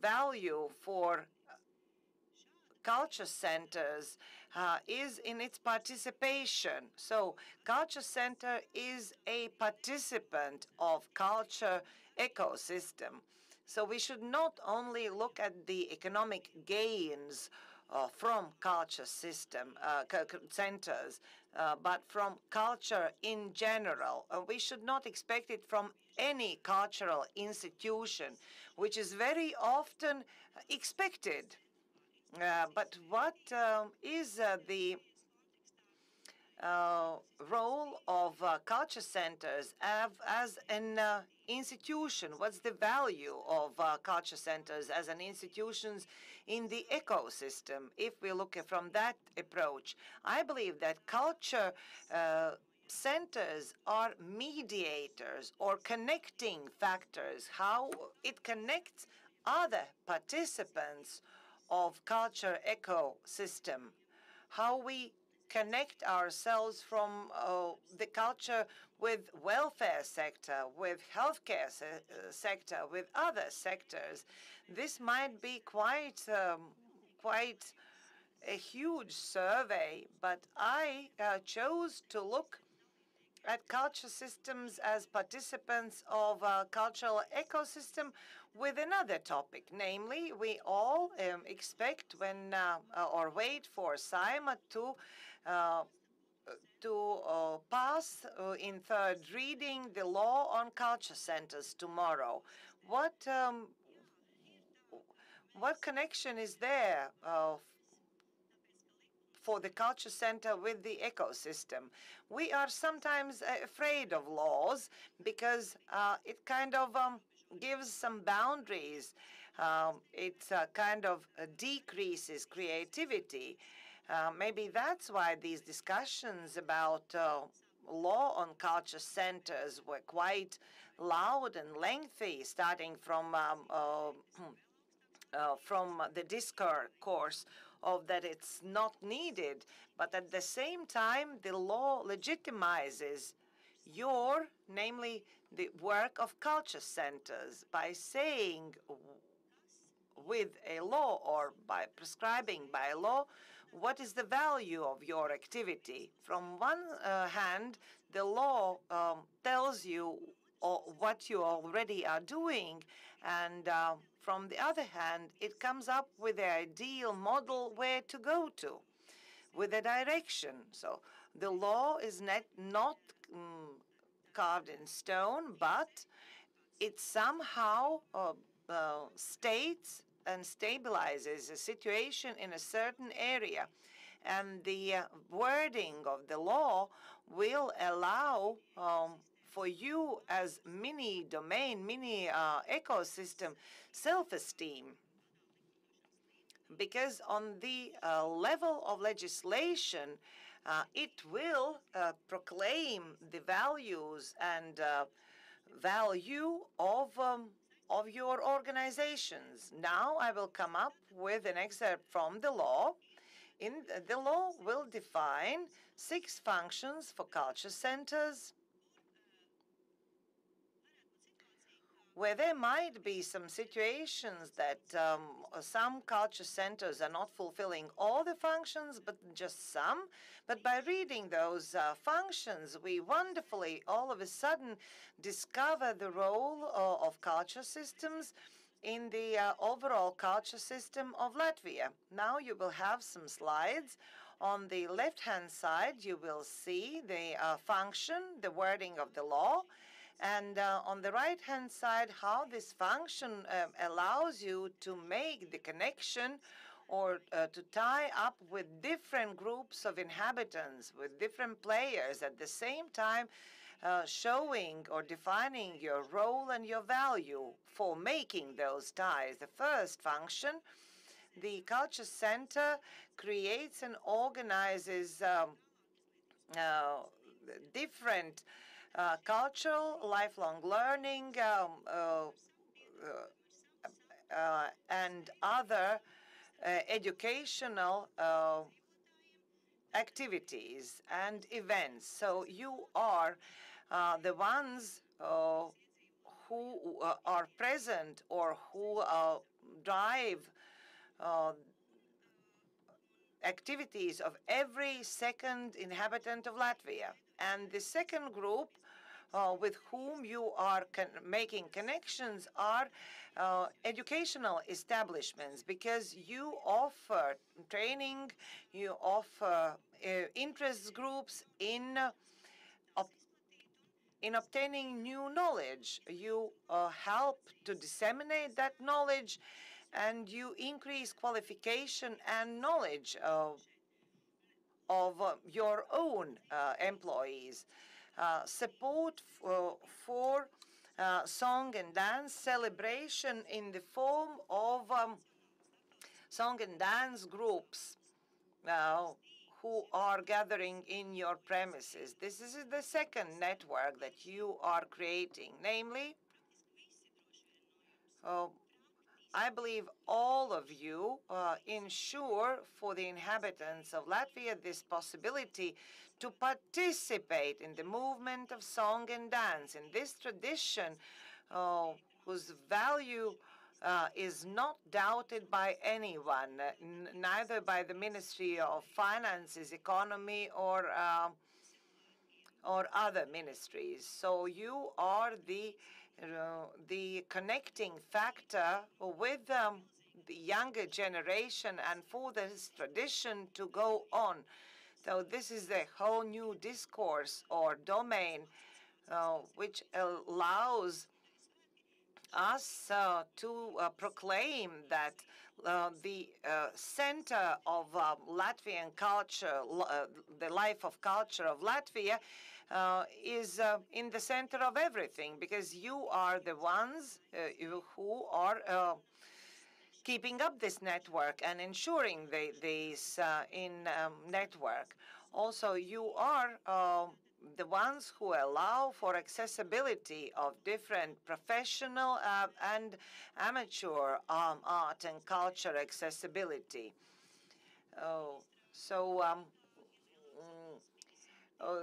value for culture centers is in its participation. So culture center is a participant of culture ecosystem. So we should not only look at the economic gains from culture centers, but from culture in general. We should not expect it from any cultural institution, which is very often expected. But what is the role of culture centers as an institution? What's the value of culture centers as an institutions in the ecosystem? If we look at from that approach, I believe that culture centers are mediators or connecting factors, how it connects other participants of culture ecosystem, how we connect ourselves from the culture with welfare sector, with healthcare sector, with other sectors. This might be quite a huge survey, but I chose to look at culture systems as participants of a cultural ecosystem with another topic. Namely, we all expect when or wait for Saima to pass in third reading the law on culture centers tomorrow. What connection is there for the culture center with the ecosystem? We are sometimes afraid of laws because it kind of gives some boundaries. It kind of decreases creativity. Maybe that's why these discussions about law on culture centers were quite loud and lengthy, starting from the discourse of that it's not needed, but at the same time, the law legitimizes namely the work of culture centers by saying with a law or by prescribing by law what is the value of your activity. From one hand, the law tells you what you already are doing, and from the other hand, it comes up with the ideal model where to go to, with a direction. So the law is not carved in stone, but it somehow states and stabilizes a situation in a certain area. And the wording of the law will allow for you as mini domain, mini ecosystem self-esteem. Because on the level of legislation, it will proclaim the values and value of your organizations. Now I will come up with an excerpt from the law. The law will define 6 functions for culture centers, where there might be some situations that some culture centers are not fulfilling all the functions, but just some. But by reading those functions, we wonderfully all of a sudden discover the role of culture systems in the overall culture system of Latvia. Now you will have some slides. On the left-hand side, you will see the function, the wording of the law, And on the right-hand side, how this function allows you to make the connection or to tie up with different groups of inhabitants, with different players at the same time, showing or defining your role and your value for making those ties. The first function, the Culture Center creates and organizes different cultural, lifelong learning, and other educational activities and events. So you are the ones who are present or who drive activities of every second inhabitant of Latvia. And the second group with whom you are making connections are educational establishments, because you offer training, you offer interest groups in obtaining new knowledge. You help to disseminate that knowledge, and you increase qualification and knowledge of your own employees. Support for song and dance celebration in the form of song and dance groups who are gathering in your premises. This is the second network that you are creating, namely, I believe all of you ensure for the inhabitants of Latvia this possibility to participate in the movement of song and dance, in this tradition whose value is not doubted by anyone, neither by the Ministry of Finances, Economy, or other ministries. So you are the connecting factor with the younger generation and for this tradition to go on. So this is a whole new discourse or domain which allows us to proclaim that the center of Latvian culture, the life of culture of Latvia, is in the center of everything, because you are the ones who are keeping up this network and ensuring this network. Also, you are the ones who allow for accessibility of different professional and amateur art and culture accessibility.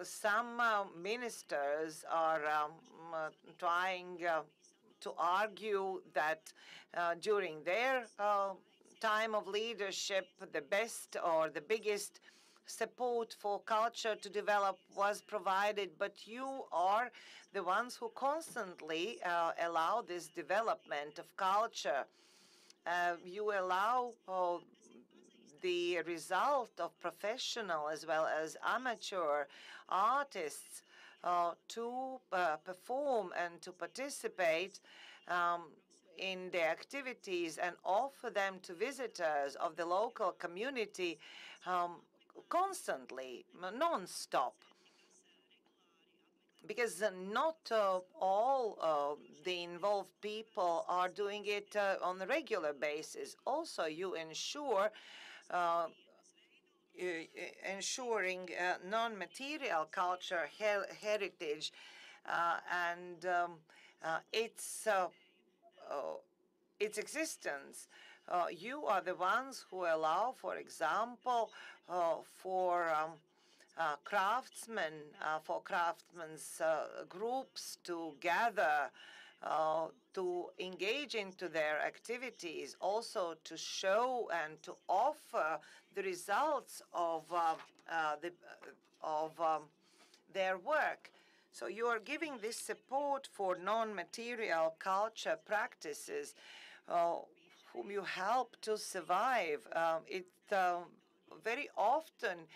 Some ministers are trying to argue that during their time of leadership, the best or the biggest support for culture to develop was provided, but you are the ones who constantly allow this development of culture. You allow the result of professional as well as amateur artists to perform and to participate in the activities and offer them to visitors of the local community constantly, non-stop. Because not all the involved people are doing it on a regular basis. Also, you ensure ensuring non-material culture heritage and its existence. You are the ones who allow, for example, for craftsmen, for craftsmen's groups to gather, to engage into their activities, also to show and to offer the results of their work. So you are giving this support for non-material culture practices, whom you help to survive. It very often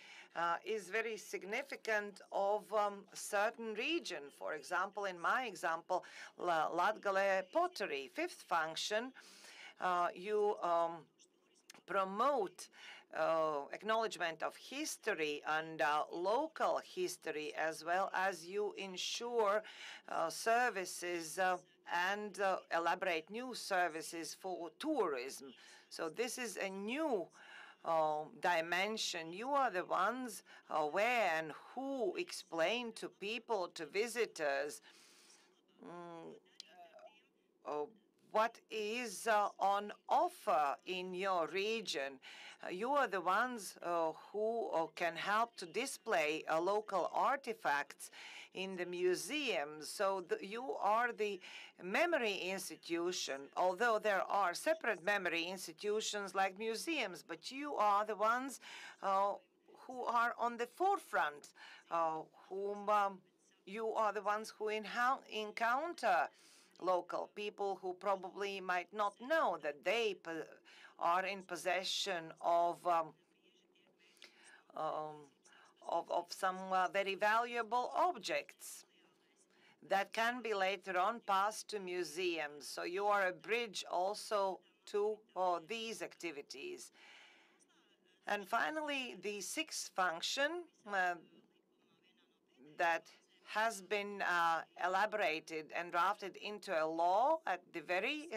is very significant of a certain region. For example, in my example, Latgale pottery. Fifth function, you promote acknowledgement of history and local history, as well as you ensure services and elaborate new services for tourism. So this is a new dimension. You are the ones where and who explain to people, to visitors, uh, what is on offer in your region. You are the ones who can help to display local artifacts in the museums. So you are the memory institution, although there are separate memory institutions like museums, but you are the ones who are on the forefront, whom you are the ones who encounter local people who probably might not know that they are in possession of some very valuable objects that can be later on passed to museums. So you are a bridge also to these activities. And finally, the sixth function that has been elaborated and drafted into a law at the very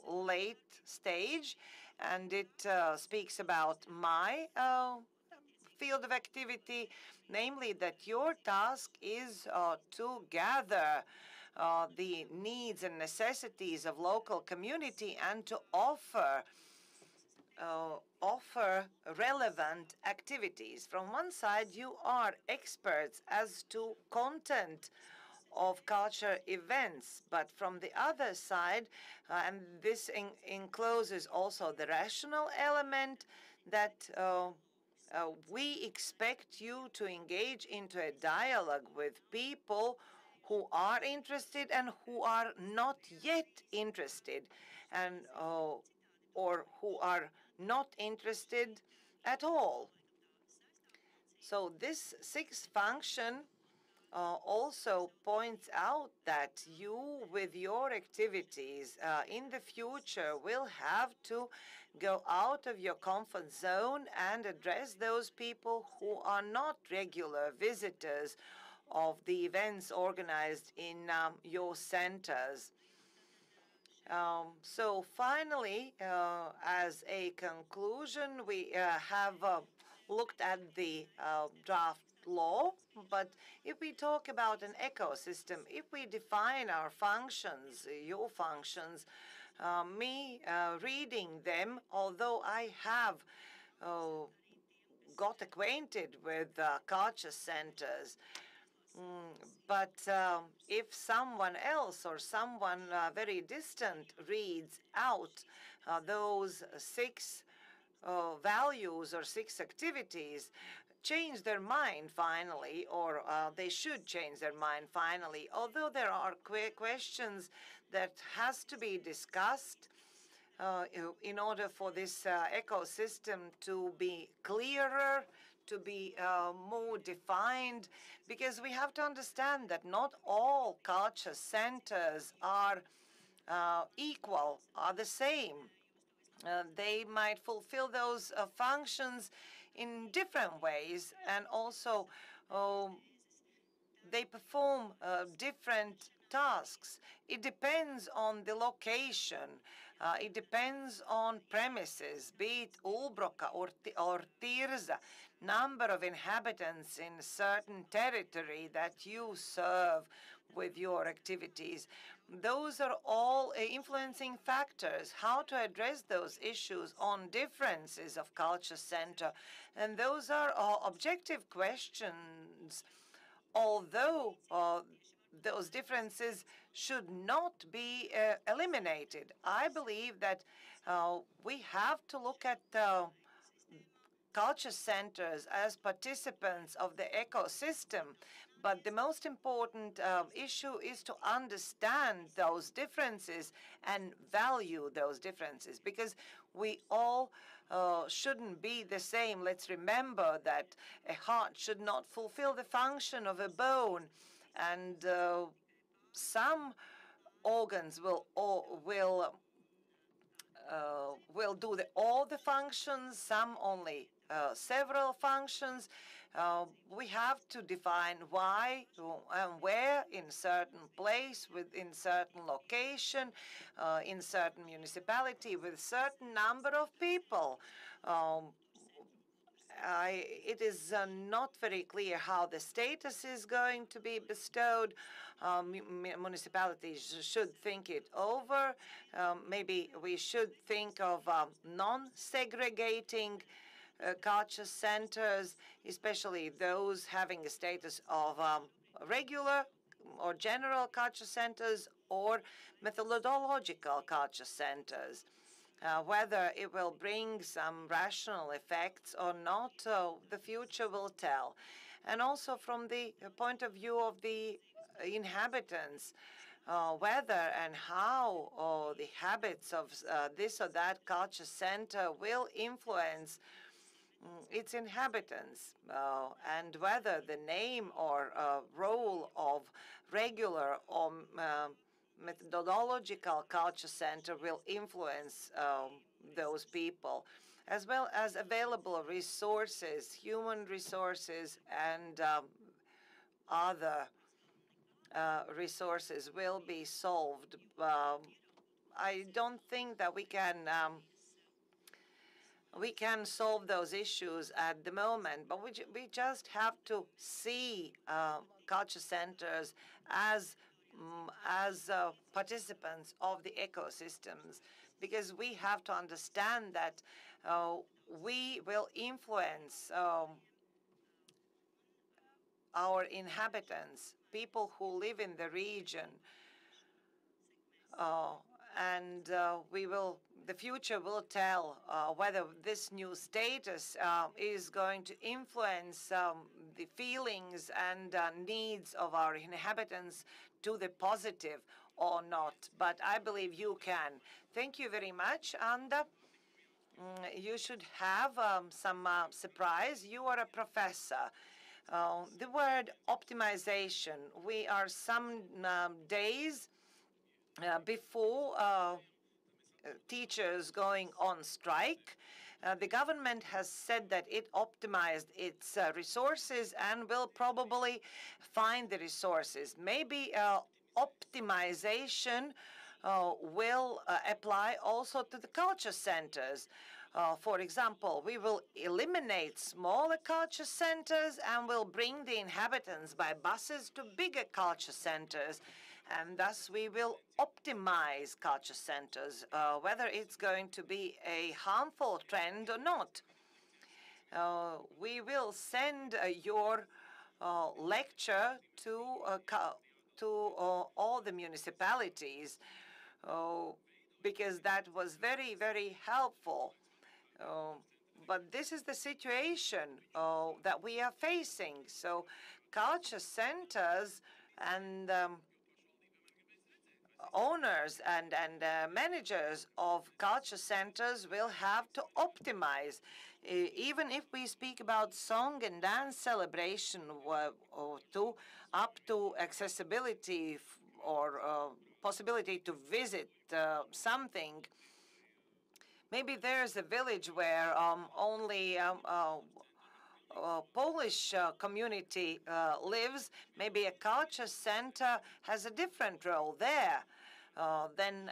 late stage, and it speaks about my field of activity, namely that your task is to gather the needs and necessities of local community and to offer relevant activities. From one side, you are experts as to content of culture events, but from the other side, and this encloses also the rational element, that we expect you to engage into a dialogue with people who are interested and who are not yet interested, and or who are not interested at all. So this sixth function also points out that you, with your activities in the future, will have to go out of your comfort zone and address those people who are not regular visitors of the events organized in your centers. So finally, as a conclusion, we have looked at the draft law, but if we talk about an ecosystem, if we define our functions, your functions, me reading them, although I have got acquainted with culture centers, but if someone else or someone very distant reads out those six values or six activities, change their mind finally, or they should change their mind finally, although there are questions that has to be discussed in order for this ecosystem to be clearer, to be more defined, because we have to understand that not all culture centers are equal, are the same. They might fulfill those functions in different ways, and also they perform different tasks. It depends on the location. It depends on premises, be it Ulbroka or Tirza, number of inhabitants in a certain territory that you serve with your activities. Those are all influencing factors. How to address those issues on differences of culture center. And those are objective questions, although those differences should not be eliminated. I believe that we have to look at culture centers as participants of the ecosystem. But the most important issue is to understand those differences and value those differences, because we all shouldn't be the same. Let's remember that a heart should not fulfill the function of a bone, and some organs will do all the functions, some only several functions. We have to define why and where in certain place, within certain location, in certain municipality, with certain number of people. It is not very clear how the status is going to be bestowed. Municipalities should think it over. Maybe we should think of non-segregating culture centers, especially those having a status of regular or general culture centers or methodological culture centers. Whether it will bring some rational effects or not, the future will tell. And also from the point of view of the inhabitants, whether and how the habits of this or that culture center will influence its inhabitants, and whether the name or role of regular or methodological culture center will influence those people, as well as available resources, human resources, and other resources will be solved. I don't think that we can solve those issues at the moment, but we just have to see culture centers as participants of the ecosystems, because we have to understand that we will influence our inhabitants, people who live in the region, and the future will tell whether this new status is going to influence the feelings and needs of our inhabitants to the positive or not. But I believe you can. Thank you very much, Anda. You should have some surprise. You are a professor. The word optimization, we are some days before teachers going on strike. The government has said that it optimized its resources and will probably find the resources. Maybe optimization will apply also to the culture centers. For example, we will eliminate smaller culture centers and will bring the inhabitants by buses to bigger culture centers. And thus we will optimize culture centers, whether it's going to be a harmful trend or not. We will send your lecture to all the municipalities, because that was very, very helpful. But this is the situation that we are facing. So culture centers and owners and managers of culture centers will have to optimize. Even if we speak about song and dance celebration, up to accessibility or possibility to visit something. Maybe there's a village where only Polish community lives. Maybe a culture center has a different role there than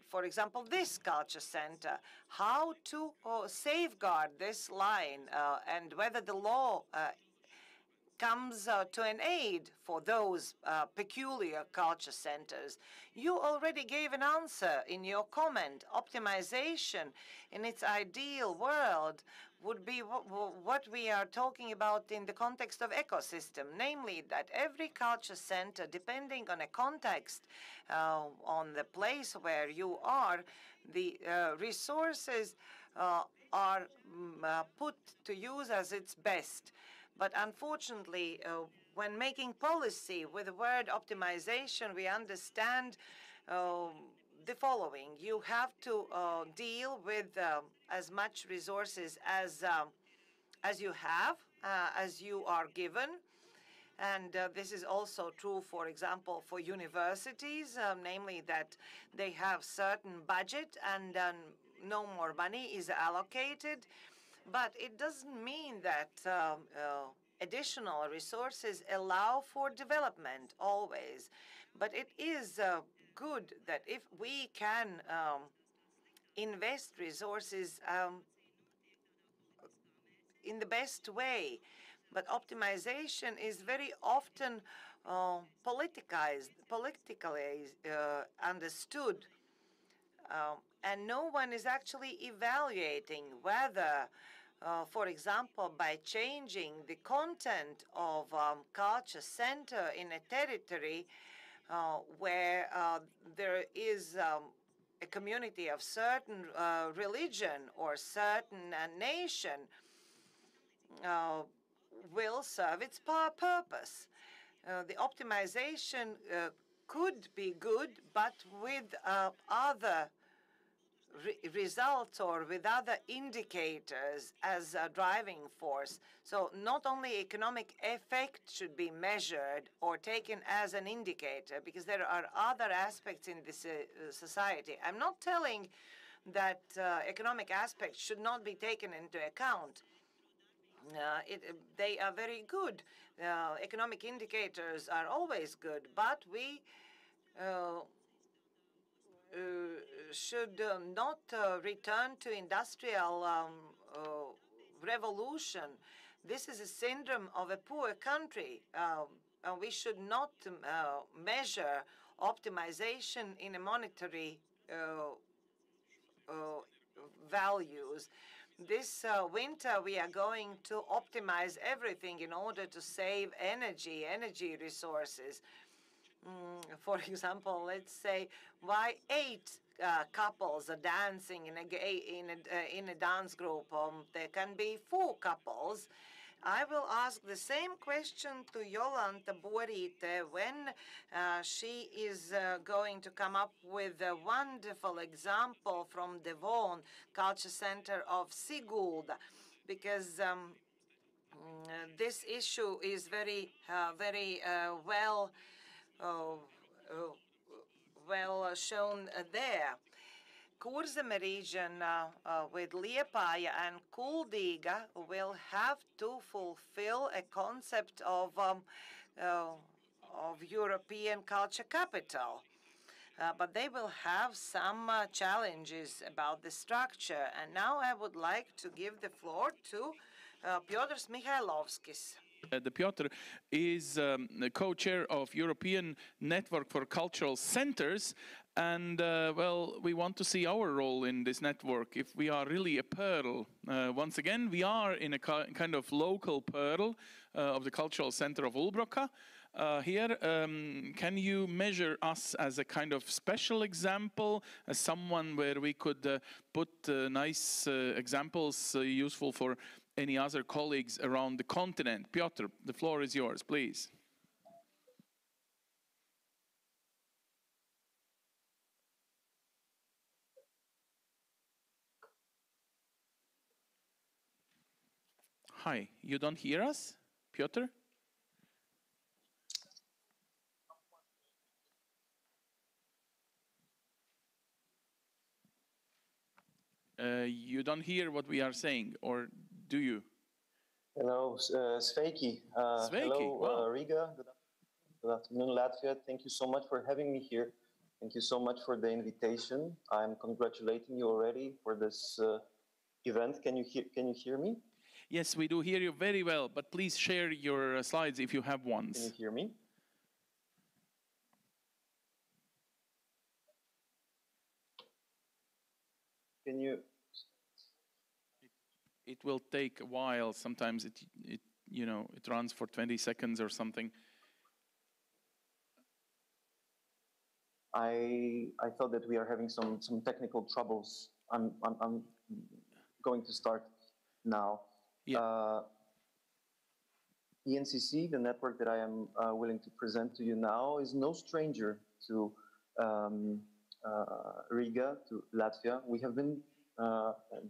for example, this culture center. How to safeguard this line and whether the law comes to an aid for those peculiar culture centers. You already gave an answer in your comment. Optimization in its ideal world would be what we are talking about in the context of ecosystem, namely that every culture center, depending on a context, on the place where you are, the resources are put to use as its best. But unfortunately, when making policy with the word optimization, we understand the following. You have to deal with as much resources as you have, as you are given. And this is also true, for example, for universities, namely that they have certain budget and no more money is allocated. But it doesn't mean that additional resources allow for development always. But it is good that if we can invest resources in the best way. But optimization is very often politically understood. And no one is actually evaluating whether, for example, by changing the content of culture center in a territory where there is a community of certain religion or certain nation, will serve its purpose. The optimization could be good, but with other results or with other indicators as a driving force. So not only economic effect should be measured or taken as an indicator, because there are other aspects in this society. I'm not telling that economic aspects should not be taken into account. They are very good. Economic indicators are always good, but we should not return to industrial revolution. This is a syndrome of a poor country. And we should not measure optimization in a monetary values. This winter, we are going to optimize everything in order to save energy resources. For example, let's say why 8 couples are dancing in a dance group. There can be 4 couples. I will ask the same question to Jolanta Borite when she is going to come up with a wonderful example from Devon Culture Center of Sigulda, because this issue is very well shown there. Kurzeme region with Liepāja and Kuldīga will have to fulfill a concept of European culture capital. But they will have some challenges about the structure. And now I would like to give the floor to Piotrs Mihailovskis. The Piotr is the co-chair of European Network for Cultural Centers. And, well, we want to see our role in this network, if we are really a pearl. Once again, we are in a kind of local pearl of the Cultural Center of Ulbroka. Here, can you measure us as a kind of special example, as someone where we could put nice examples useful for any other colleagues around the continent? Piotr, the floor is yours, please. Hi, you don't hear us, Piotr? You don't hear what we are saying, or do you? Hello, Sveiki. Hello, wow. Riga. Good afternoon, Latvia. Thank you so much for having me here. Thank you so much for the invitation. I'm congratulating you already for this event. Can you hear me? Yes, we do hear you very well, but please share your slides if you have ones. Can you hear me? Can you? It will take a while. Sometimes it runs for 20 seconds or something. I thought that we are having some technical troubles. I'm going to start now. Yeah. ENCC, the network that I am willing to present to you now, is no stranger to Riga to Latvia. We have been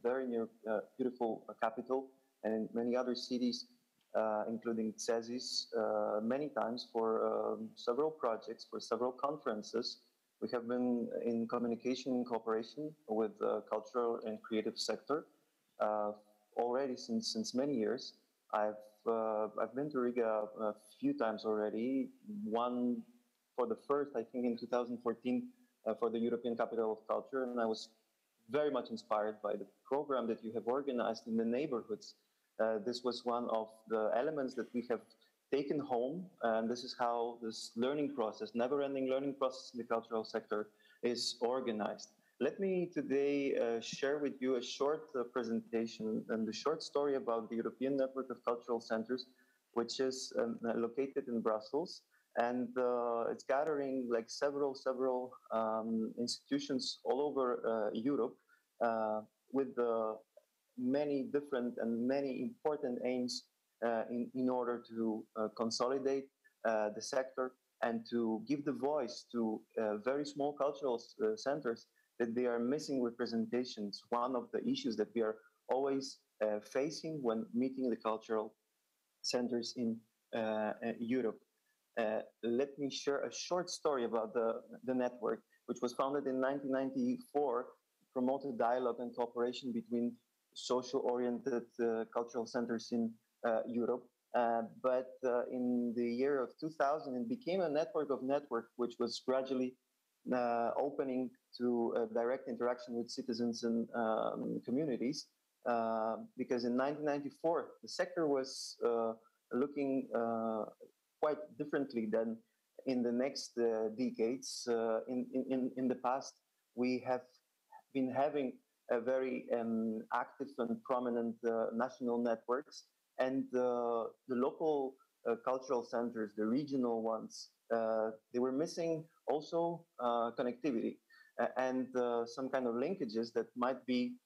very near beautiful capital and many other cities, including Cezis, many times for several projects, for several conferences. We have been in communication and cooperation with the cultural and creative sector already since many years. I've been to Riga a few times already. One for the first, I think, in 2014 for the European Capital of Culture, and I was very much inspired by the program that you have organized in the neighborhoods. This was one of the elements that we have taken home, and this is how this learning process, never-ending learning process in the cultural sector is organized. Let me today share with you a short presentation and a short story about the European Network of Cultural Centers, which is located in Brussels. And it's gathering like several institutions all over Europe with many different and many important aims in order to consolidate the sector and to give the voice to very small cultural centers that they are missing representations. One of the issues that we are always facing when meeting the cultural centers in Europe. Let me share a short story about the network, which was founded in 1994, promoted dialogue and cooperation between social-oriented cultural centers in Europe. But in the year of 2000, it became a network of network, which was gradually opening to direct interaction with citizens and communities. Because in 1994, the sector was looking quite differently than in the next decades. In the past, we have been having a very active and prominent national networks, and the local cultural centers, the regional ones, they were missing also connectivity and some kind of linkages that might be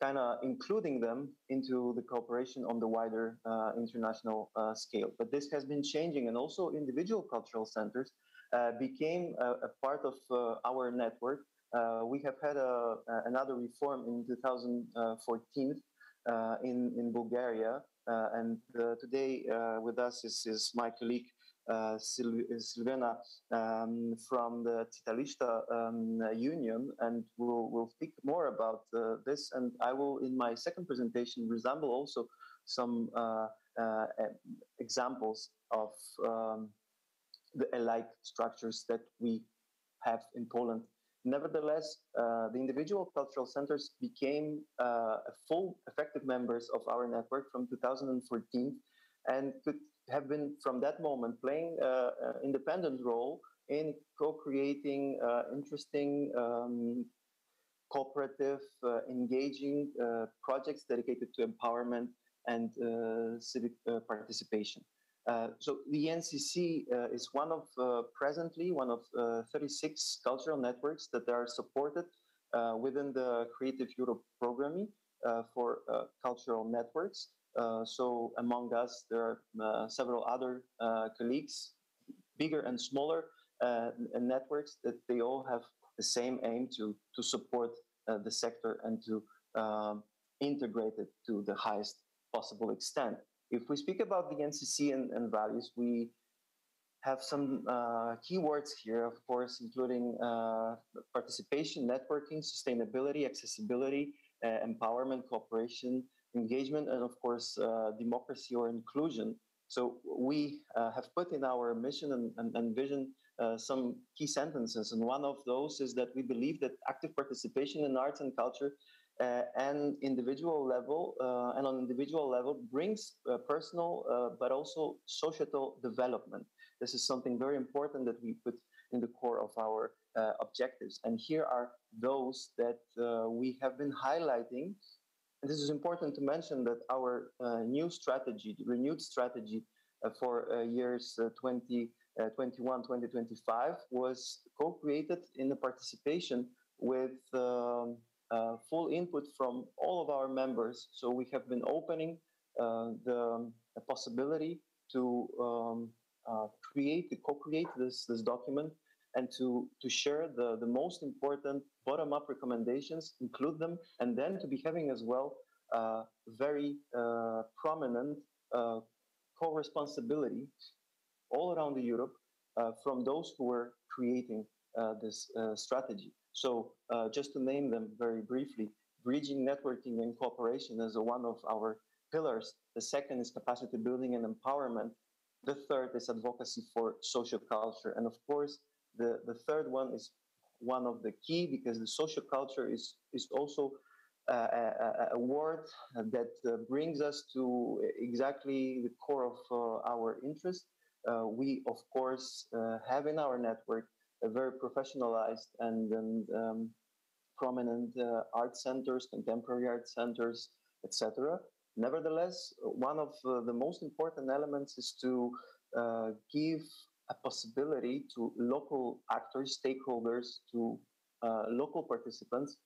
kind of including them into the cooperation on the wider international scale. But this has been changing, and also individual cultural centers became a part of our network. We have had another reform in 2014 in Bulgaria, and today with us is my colleague Silvena from the Citalista Union, and we'll speak more about this. And I will, in my second presentation, resemble also some examples of the alike structures that we have in Poland. Nevertheless, the individual cultural centers became full effective members of our network from 2014, and could have been from that moment playing an independent role in co-creating interesting cooperative, engaging projects dedicated to empowerment and civic participation. So the NCC is one of, presently, one of 36 cultural networks that are supported within the Creative Europe programming for cultural networks. So among us, there are several other colleagues, bigger and smaller networks, that they all have the same aim to support the sector and to integrate it to the highest possible extent. If we speak about the NCC and values, we have some keywords here, of course, including participation, networking, sustainability, accessibility, empowerment, cooperation, engagement, and of course, democracy or inclusion. So we have put in our mission and vision some key sentences, and one of those is that we believe that active participation in arts and culture and individual level and on individual level brings personal but also societal development. This is something very important that we put in the core of our objectives, and here are those that we have been highlighting. And this is important to mention that our new strategy, renewed strategy for years 2021-2025 was co-created in the participation with full input from all of our members. So we have been opening the possibility to co-create this document and to share the most important bottom-up recommendations, include them, and then to be having as well very prominent co-responsibility all around Europe from those who were creating this strategy. So just to name them very briefly, bridging networking and cooperation is one of our pillars. The second is capacity building and empowerment. The third is advocacy for social culture. And of course, the third one is one of the key, because the social culture is also a word that brings us to exactly the core of our interest. We, of course, have in our network a very professionalized and prominent art centers, contemporary art centers, etc. Nevertheless, one of the most important elements is to give a possibility to local actors, stakeholders, to local participants,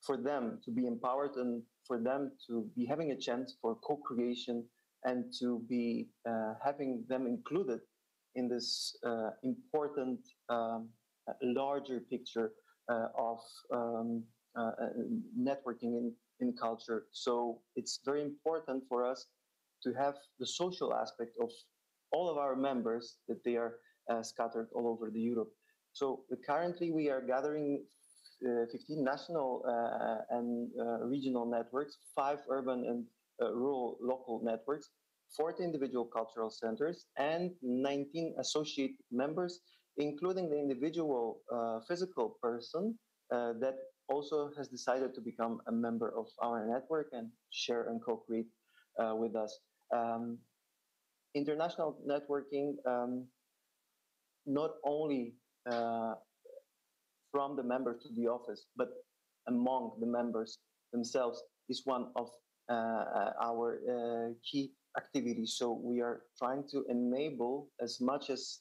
for them to be empowered and for them to be having a chance for co-creation and to be having them included in this important larger picture of networking in culture. So it's very important for us to have the social aspect of all of our members, that they are scattered all over the Europe. So currently we are gathering 15 national and regional networks, 5 urban and rural local networks, 40 individual cultural centers, and 19 associate members, including the individual physical person that also has decided to become a member of our network and share and co-create with us. International networking, not only from the member to the office, but among the members themselves, is one of our key activities. So we are trying to enable as much as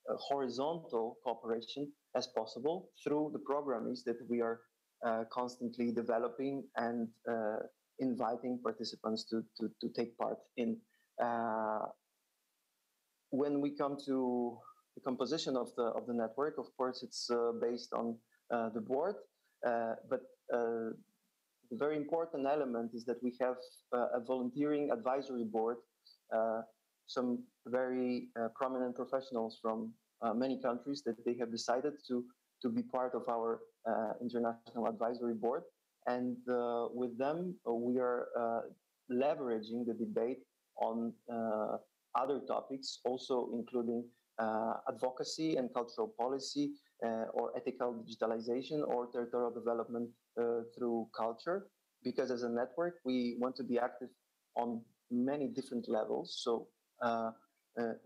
horizontal cooperation as possible through the programs that we are constantly developing and inviting participants to take part in. When we come to the composition of the network, of course, it's based on the board, but the very important element is that we have a volunteering advisory board, some very prominent professionals from many countries that they have decided to be part of our international advisory board. And with them, we are leveraging the debate on other topics, also including advocacy and cultural policy, or ethical digitalization, or territorial development through culture. Because as a network, we want to be active on many different levels. So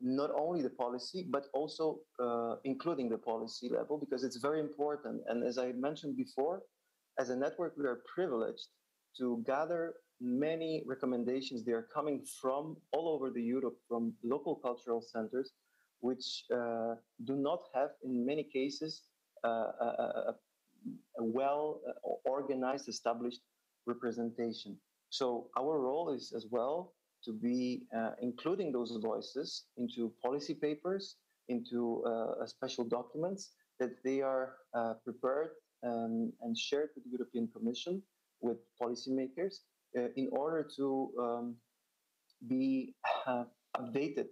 not only the policy, but also including the policy level, because it's very important. And as I mentioned before, as a network, we are privileged to gather many recommendations. They are coming from all over the Europe, from local cultural centers, which do not have, in many cases, a well organized, established representation. So our role is as well to be including those voices into policy papers, into special documents that they are prepared and shared with the European Commission, with policymakers, in order to be updated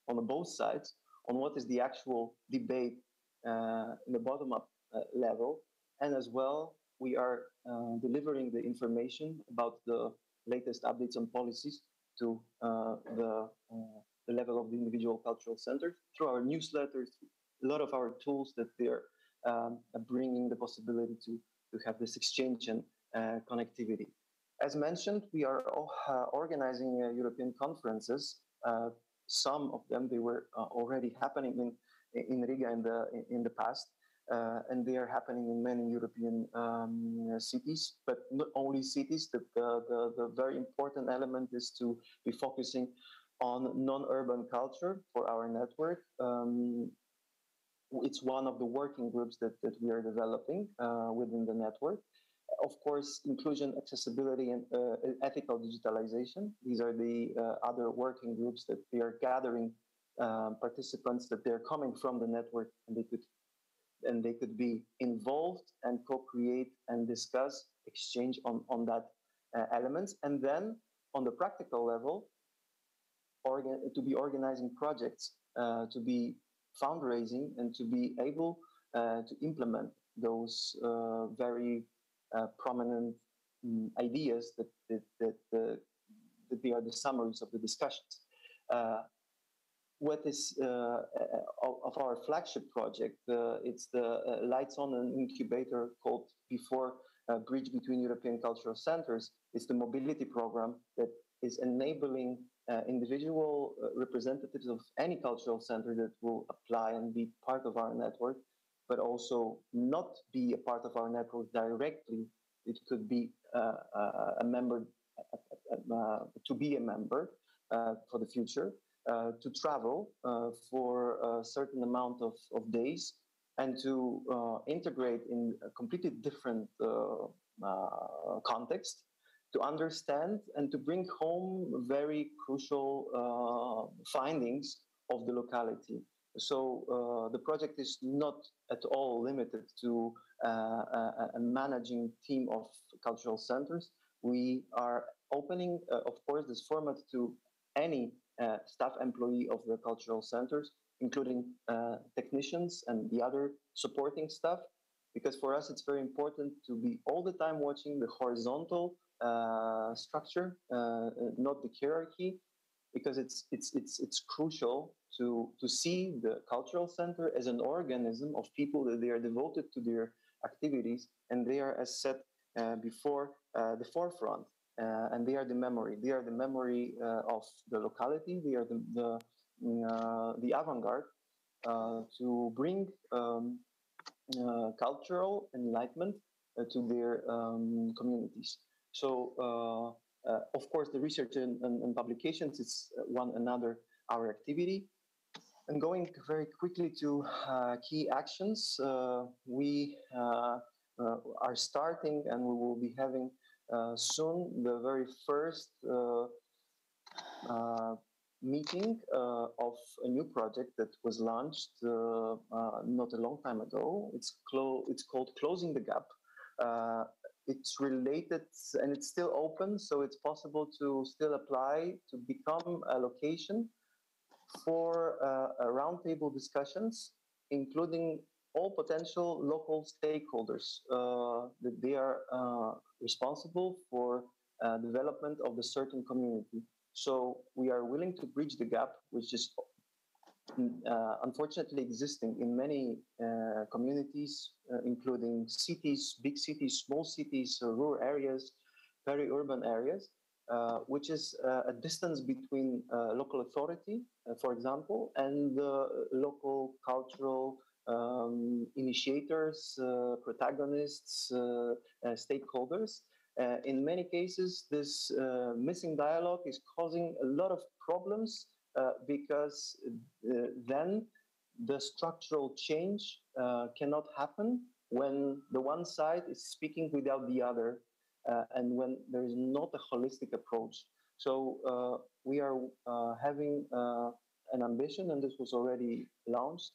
on both sides on what is the actual debate in the bottom-up level. And as well, we are delivering the information about the latest updates on policies to the level of the individual cultural centers through our newsletters, a lot of our tools that they're bringing the possibility to have this exchange and connectivity. As mentioned, we are organizing European conferences. Some of them, they were already happening in Riga in the past, and they are happening in many European cities, but not only cities. The very important element is to be focusing on non-urban culture for our network. It's one of the working groups that we are developing within the network. Of course, inclusion, accessibility, and ethical digitalization. These are the other working groups that we are gathering participants that they're coming from the network, and they could be involved and co-create and discuss, exchange on that elements. And then on the practical level, to be organizing projects, to be fundraising, and to be able to implement those very prominent ideas that they are the summaries of the discussions. What is of our flagship project, it's the Lights On, an incubator called before Bridge Between European Cultural Centers. It's the mobility program that is enabling individual representatives of any cultural center that will apply and be part of our network, but also not be a part of our network directly. It could be a member, to be a member for the future, to travel for a certain amount of days, and to integrate in a completely different context, to understand and to bring home very crucial findings of the locality. So the project is not at all limited to a managing team of cultural centers. We are opening, of course, this format to any staff employee of the cultural centers, including technicians and the other supporting staff, because for us it's very important to be all the time watching the horizontal structure, not the hierarchy, because it's crucial to see the cultural center as an organism of people that they are devoted to their activities, and they are, as said before, the forefront. And they are the memory. They are the memory of the locality. They are the avant-garde to bring cultural enlightenment to their communities. So, of course, the research and publications is one another our activity. And going very quickly to key actions, we are starting, and we will be having soon the very first meeting of a new project that was launched not a long time ago. It's called Closing the Gap. It's related, and it's still open, so it's possible to still apply to become a location for roundtable discussions, including all potential local stakeholders that they are responsible for development of the certain community. So we are willing to bridge the gap, which is unfortunately existing in many communities, including cities, big cities, small cities, rural areas, peri-urban areas, which is a distance between local authority, for example, and local cultural initiators, protagonists, stakeholders. In many cases, this missing dialogue is causing a lot of problems because then the structural change cannot happen when the one side is speaking without the other, and when there is not a holistic approach. So we are having an ambition, and this was already launched,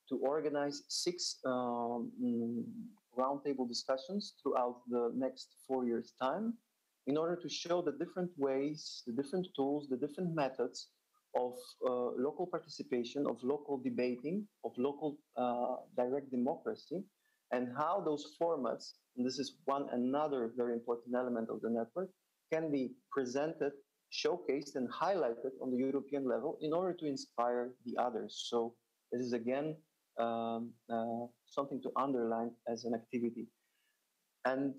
to organize 6 roundtable discussions throughout the next 4 years' time, in order to show the different ways, the different tools, the different methods of local participation, of local debating, of local direct democracy, and how those formats, and this is another very important element of the network, can be presented, showcased, and highlighted on the European level in order to inspire the others. So this is again something to underline as an activity. And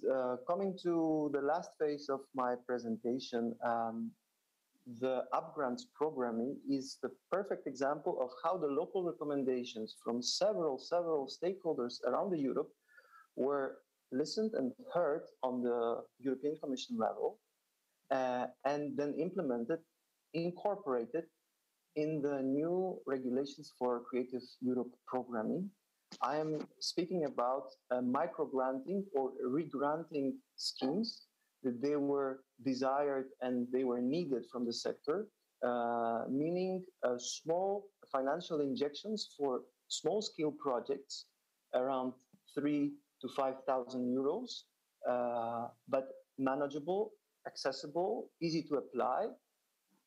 coming to the last phase of my presentation, the UpGrants programming is the perfect example of how the local recommendations from several stakeholders around Europe were listened and heard on the European Commission level, and then implemented, incorporated in the new regulations for Creative Europe programming, I am speaking about micro-granting or re-granting schemes that they were desired and they were needed from the sector, meaning small financial injections for small-scale projects around 3 to 5,000 euros, but manageable, accessible, easy to apply,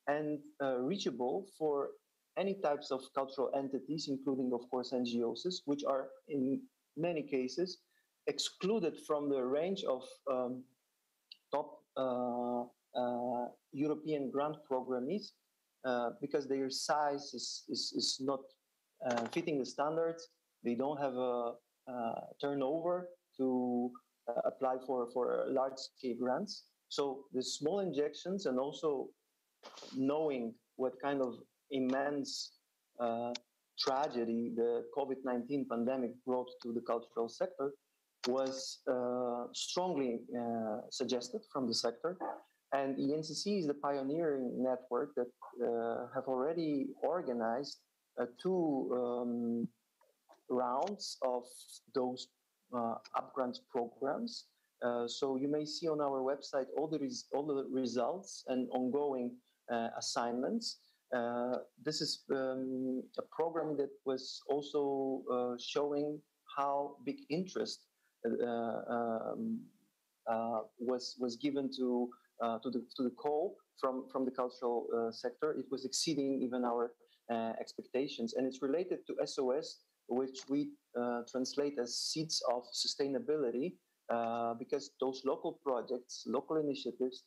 and reachable for any types of cultural entities, including, of course, NGOs, which are in many cases excluded from the range of top European grant programmes because their size is not fitting the standards. They don't have a turnover to apply for large-scale grants. So the small injections and also knowing what kind of immense tragedy the COVID-19 pandemic brought to the cultural sector was strongly suggested from the sector. And ENCC is the pioneering network that have already organized two rounds of those upgrant programs. So you may see on our website all the results and ongoing assignments. This is a program that was also showing how big interest was given to the call from the cultural sector. It was exceeding even our expectations, and it's related to SOS, which we translate as seeds of sustainability, because those local projects, local initiatives,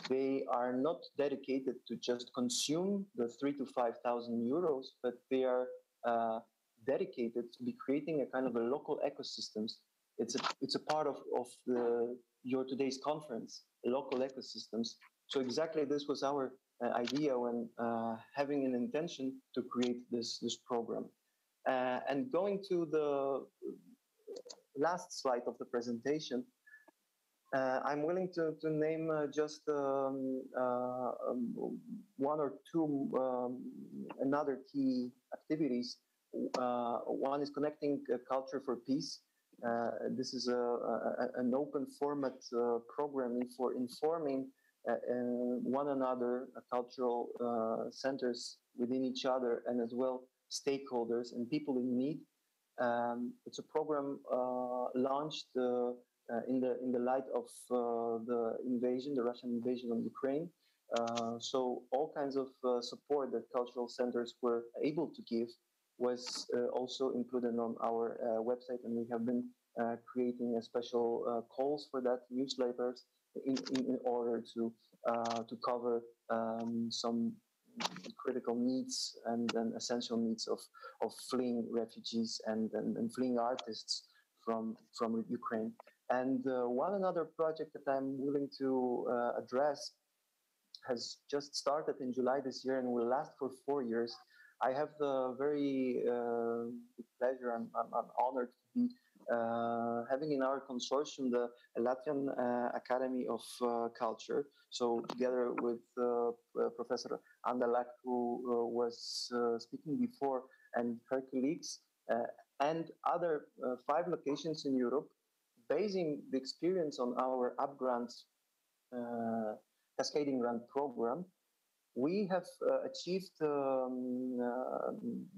they are not dedicated to just consume the 3 to 5,000 euros, but they are dedicated to be creating a kind of a local ecosystems. It's a part of your today's conference, local ecosystems. So exactly this was our idea when having an intention to create this program. And going to the last slide of the presentation, I'm willing to name just one or two another key activities. One is connecting culture for peace. This is an open format program for informing one another, cultural centers within each other, and as well stakeholders and people in need. It's a program launched in the light of the invasion, the Russian invasion of Ukraine. So all kinds of support that cultural centers were able to give was also included on our website, and we have been creating a special calls for that, newsletters, in order to cover some critical needs and essential needs of fleeing refugees and fleeing artists from Ukraine. And one another project that I'm willing to address has just started in July this year and will last for 4 years. I have the very good pleasure, I'm honored to be having in our consortium the Latvian Academy of Culture. So together with Professor Andalak, who was speaking before, and her colleagues, and other 5 locations in Europe, basing the experience on our UpGrants cascading grant program, we have achieved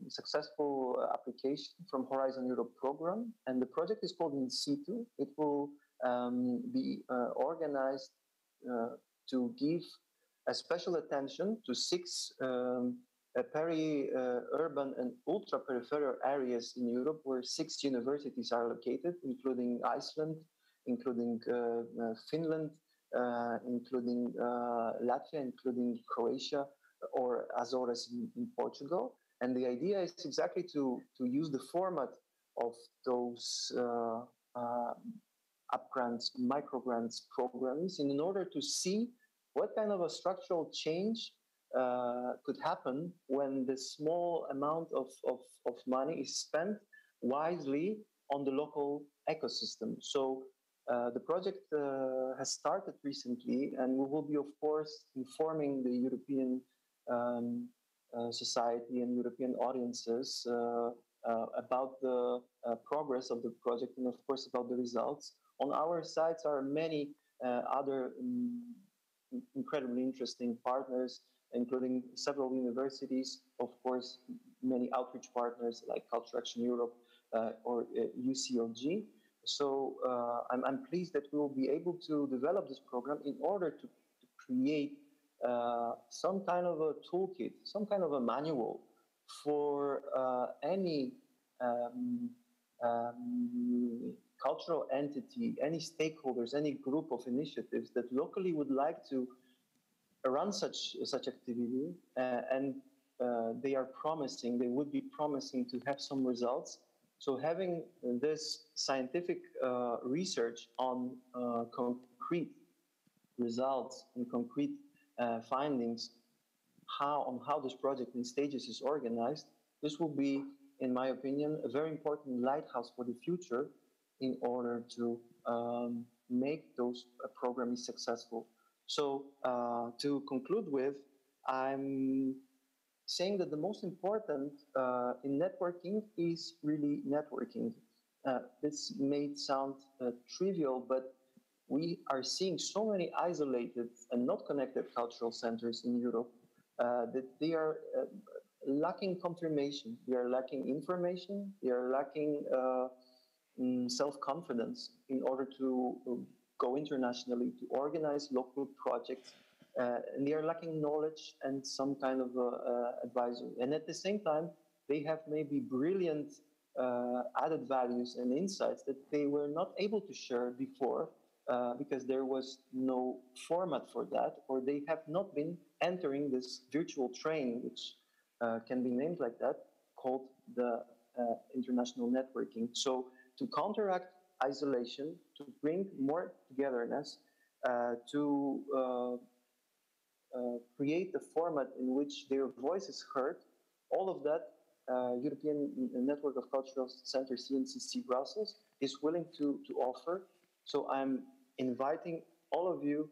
successful application from Horizon Europe program, and the project is called In Situ. It will be organized to give a special attention to 6 peri-urban and ultra-peripheral areas in Europe where 6 universities are located, including Iceland, including Finland, including Latvia, including Croatia, or Azores in Portugal. And the idea is exactly to use the format of those upgrants, microgrants programs in order to see what kind of a structural change could happen when the small amount of money is spent wisely on the local ecosystem. So the project has started recently, and we will be, of course, informing the European society and European audiences about the progress of the project and, of course, about the results. On our sites are many other incredibly interesting partners, including several universities, of course, many outreach partners like Culture Action Europe or UCLG. So I'm pleased that we will be able to develop this program in order to create some kind of a toolkit, some kind of a manual for any cultural entity, any stakeholders, any group of initiatives that locally would like to run such activity, and they are promising, they would be promising to have some results. So having this scientific research on concrete results and concrete findings on how this project in stages is organized, this will be, in my opinion, a very important lighthouse for the future in order to make those programs successful. So to conclude with, I'm saying that the most important in networking is really networking. This may sound trivial, but we are seeing so many isolated and not connected cultural centers in Europe that they are lacking confirmation, they are lacking information, they are lacking self-confidence in order to go internationally, to organize local projects, and they are lacking knowledge and some kind of advisory. And at the same time, they have maybe brilliant added values and insights that they were not able to share before because there was no format for that, or they have not been entering this virtual train, which can be named like that, called the international networking. So to counteract isolation, to bring more togetherness, to create a format in which their voice is heard, all of that European Network of Cultural Centers, ENCC Brussels, is willing to offer. So I'm inviting all of you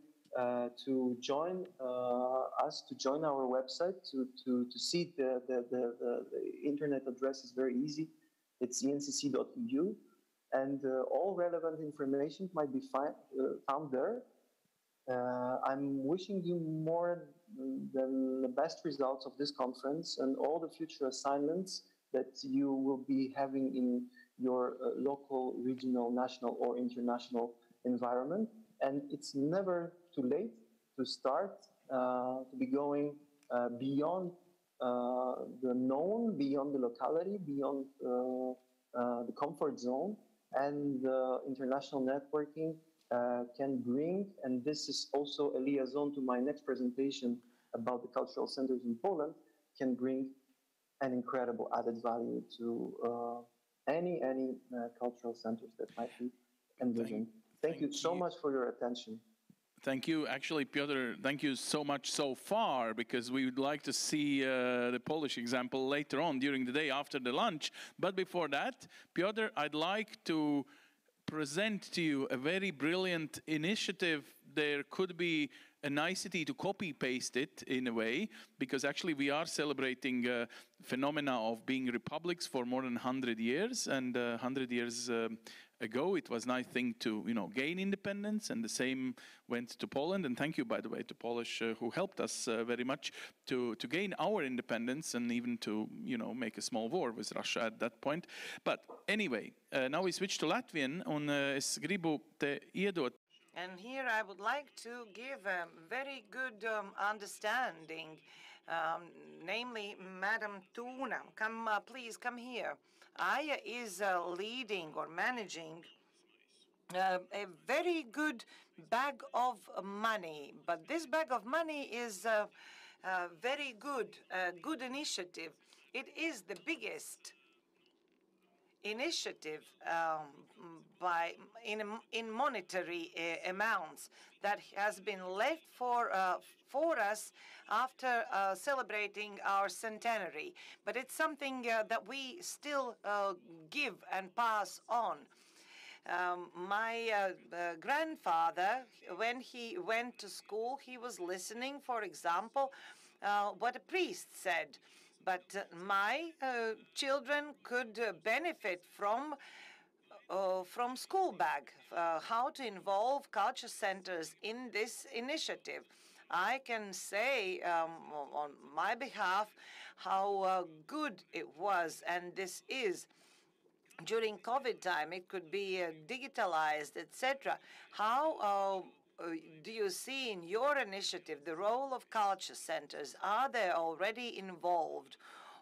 to join us, to join our website, to see the internet address is very easy. It's encc.eu, and all relevant information might be found there. I'm wishing you more than the best results of this conference and all the future assignments that you will be having in your local, regional, national, or international environment. And it's never too late to start, to be going beyond the known, beyond the locality, beyond the comfort zone. And international networking can bring, and this is also a liaison to my next presentation about the cultural centers in Poland, can bring an incredible added value to any cultural centers that might be envisioned. Thank you so much for your attention. Thank you. Actually, Piotr, thank you so much so far, because we would like to see the Polish example later on during the day after the lunch. But before that, Piotr, I'd like to present to you a very brilliant initiative. There could be a nicety to copy-paste it in a way, because actually we are celebrating phenomena of being republics for more than 100 years, and 100 years ago it was a nice thing to gain independence, and the same went to Poland. And thank you, by the way, to Polish who helped us very much to gain our independence, and even to make a small war with Russia at that point. But anyway, now we switch to Latvian, un es gribu te iedot. And here I would like to give a very good understanding, namely, Madam Tuna, please come here. Aya is leading or managing a very good bag of money, but this bag of money is very good initiative. It is the biggest initiative in monetary amounts that has been left for us after celebrating our centenary. But it's something that we still give and pass on. My grandfather, when he went to school, he was listening, for example, what a priest said. But my children could benefit from school bag, how to involve culture centers in this initiative. I can say on my behalf how good it was, and this is during COVID time. It could be digitalized, etc. How do you see in your initiative the role of culture centers? Are they already involved,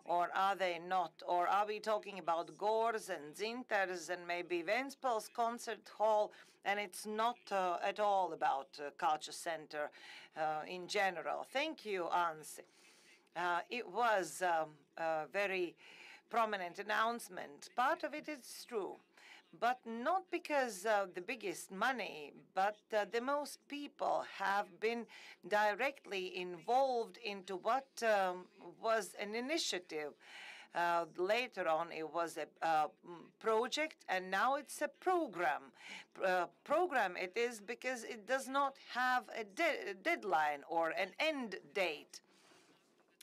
or are they not? Or are we talking about Gors and Zinters and maybe Ventspils Concert Hall, and it's not at all about culture center in general? Thank you, Ansi. It was a very prominent announcement. Part of it is true, but not because the biggest money, but the most people have been directly involved into what was an initiative. Later on, it was a project, and now it's a program. Program it is because it does not have a deadline or an end date.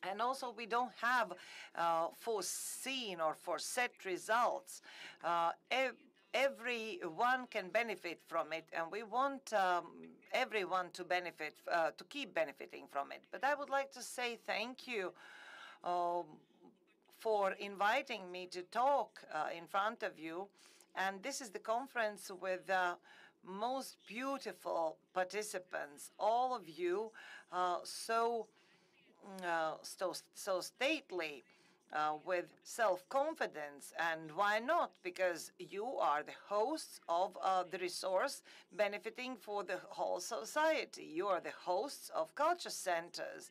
And also, we don't have foreseen or foreset results. Everyone can benefit from it, and we want everyone to benefit, to keep benefiting from it. But I would like to say thank you for inviting me to talk in front of you. And this is the conference with most beautiful participants, all of you so stately, with self-confidence. And why not? Because you are the hosts of the resource benefiting for the whole society. You are the hosts of culture centers.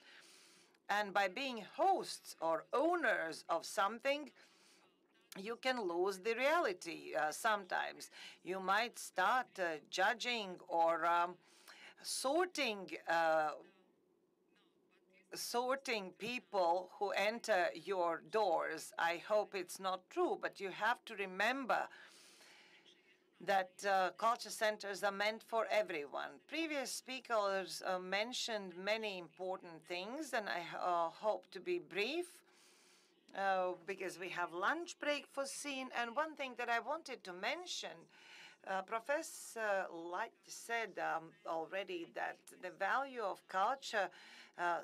And by being hosts or owners of something, you can lose the reality sometimes. You might start judging or sorting people who enter your doors. I hope it's not true, but you have to remember that culture centers are meant for everyone. Previous speakers mentioned many important things, and I hope to be brief because we have lunch break foreseen. And one thing that I wanted to mention, Professor Light said already that the value of culture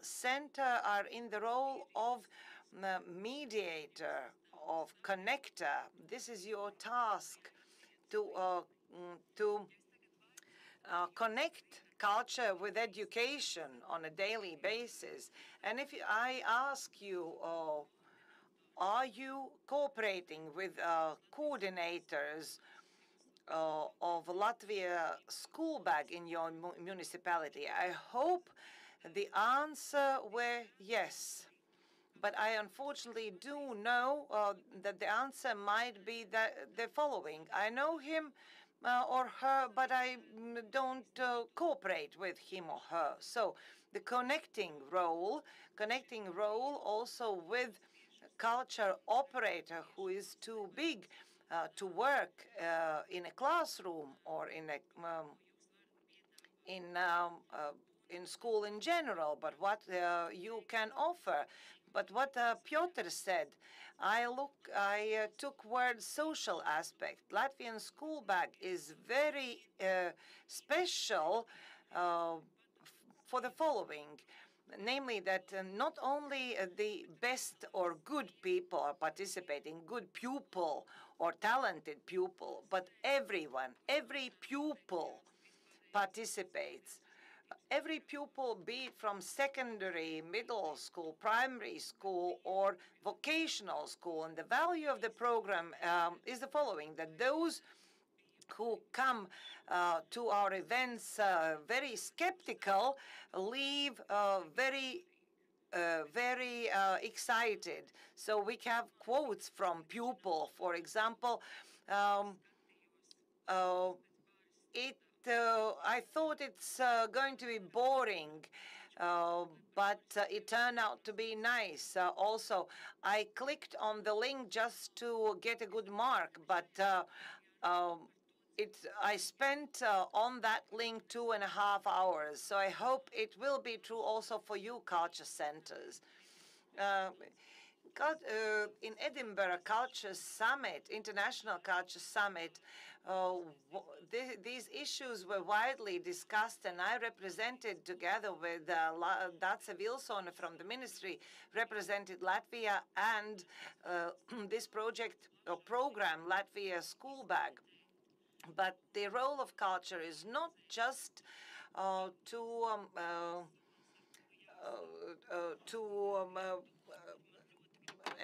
center are in the role of mediator, of connector. This is your task to connect culture with education on a daily basis. And if I ask you, are you cooperating with coordinators of Latvia school bag in your municipality? I hope the answer were yes. But I unfortunately do know that the answer might be the following. I know him or her, but I don't cooperate with him or her. So the connecting role also with culture operator who is too big to work in a classroom or in school in general, but what you can offer. But what Piotr said, I took word social aspect. Latvian school bag is very special for the following. Namely that not only the best or good people are participating, good pupil or talented pupil, but everyone, every pupil participates. Every pupil, be it from secondary, middle school, primary school, or vocational school. And the value of the program is the following, that those who come to our events very skeptical leave very excited. So we have quotes from pupil. For example, I thought it's going to be boring, but it turned out to be nice. Also, I clicked on the link just to get a good mark, but I spent on that link 2.5 hours. So I hope it will be true also for you culture centers. In Edinburgh Culture Summit, International Culture Summit, these issues were widely discussed, and I represented, together with Dace Wilson from the ministry, represented Latvia and this project or program, Latvia School Bag. But the role of culture is not just to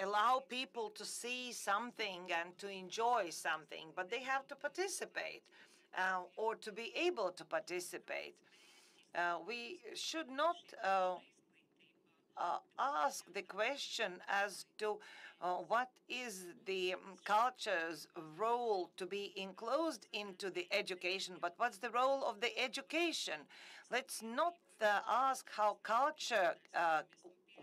allow people to see something and to enjoy something, but they have to participate or to be able to participate. We should not ask the question as to what is the culture's role to be enclosed into the education, but what's the role of the education? Let's not ask how culture,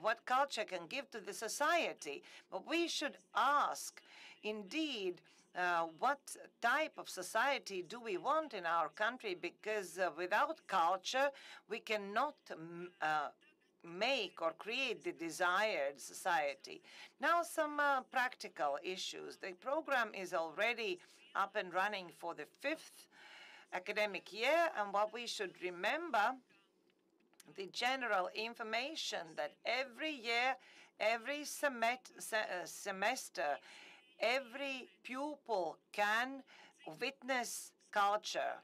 what culture can give to the society, but we should ask, indeed, what type of society do we want in our country? Because without culture, we cannot make or create the desired society. Now, some practical issues. The program is already up and running for the 5th academic year, and what we should remember, the general information that every year, every semester, every pupil can witness culture.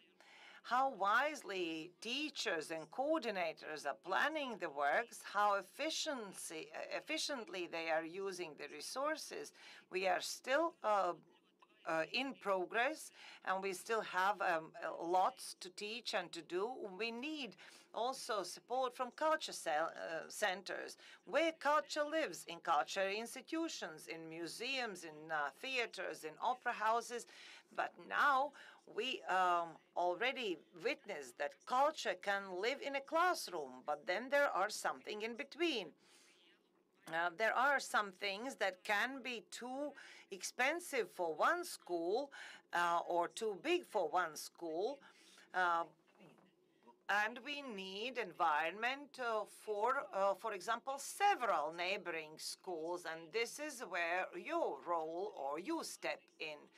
How wisely teachers and coordinators are planning the works, how efficiently they are using the resources. We are still in progress, and we still have lots to teach and to do. We need also support from culture centers, where culture lives, in culture institutions, in museums, in theaters, in opera houses. But now we already witnessed that culture can live in a classroom, but then there are something in between. There are some things that can be too expensive for one school or too big for one school. And we need environment for example, several neighboring schools, and this is where your role or you step in.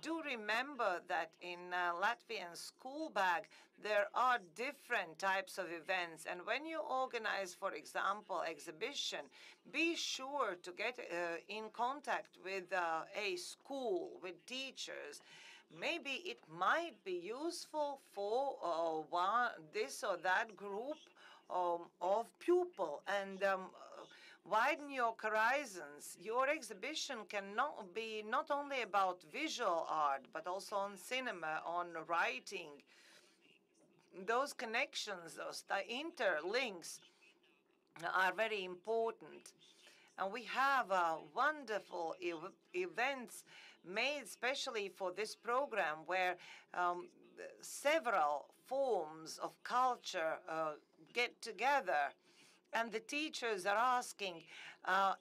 Do remember that in Latvian School Bag, there are different types of events. And when you organize, for example, exhibition, be sure to get in contact with a school, with teachers. Maybe it might be useful for this or that group of pupil, and widen your horizons. Your exhibition cannot be not only about visual art, but also on cinema, on writing. Those connections, those interlinks are very important. And we have wonderful events made especially for this program, where several forms of culture get together. And the teachers are asking,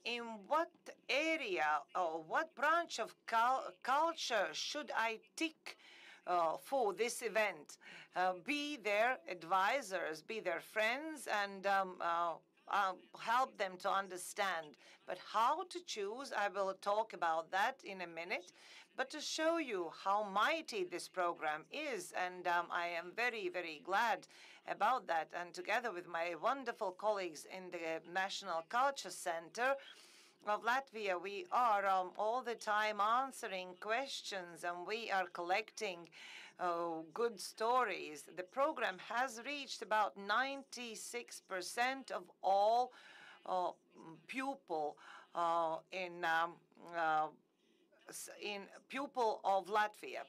in what area or what branch of culture should I tick for this event? Be their advisors, be their friends, and help them to understand. But how to choose, I will talk about that in a minute. But to show you how mighty this program is, and I am very, very glad about that. And together with my wonderful colleagues in the National Culture Center of Latvia, we are all the time answering questions, and we are collecting good stories. The program has reached about 96% of all pupil in pupil of Latvia,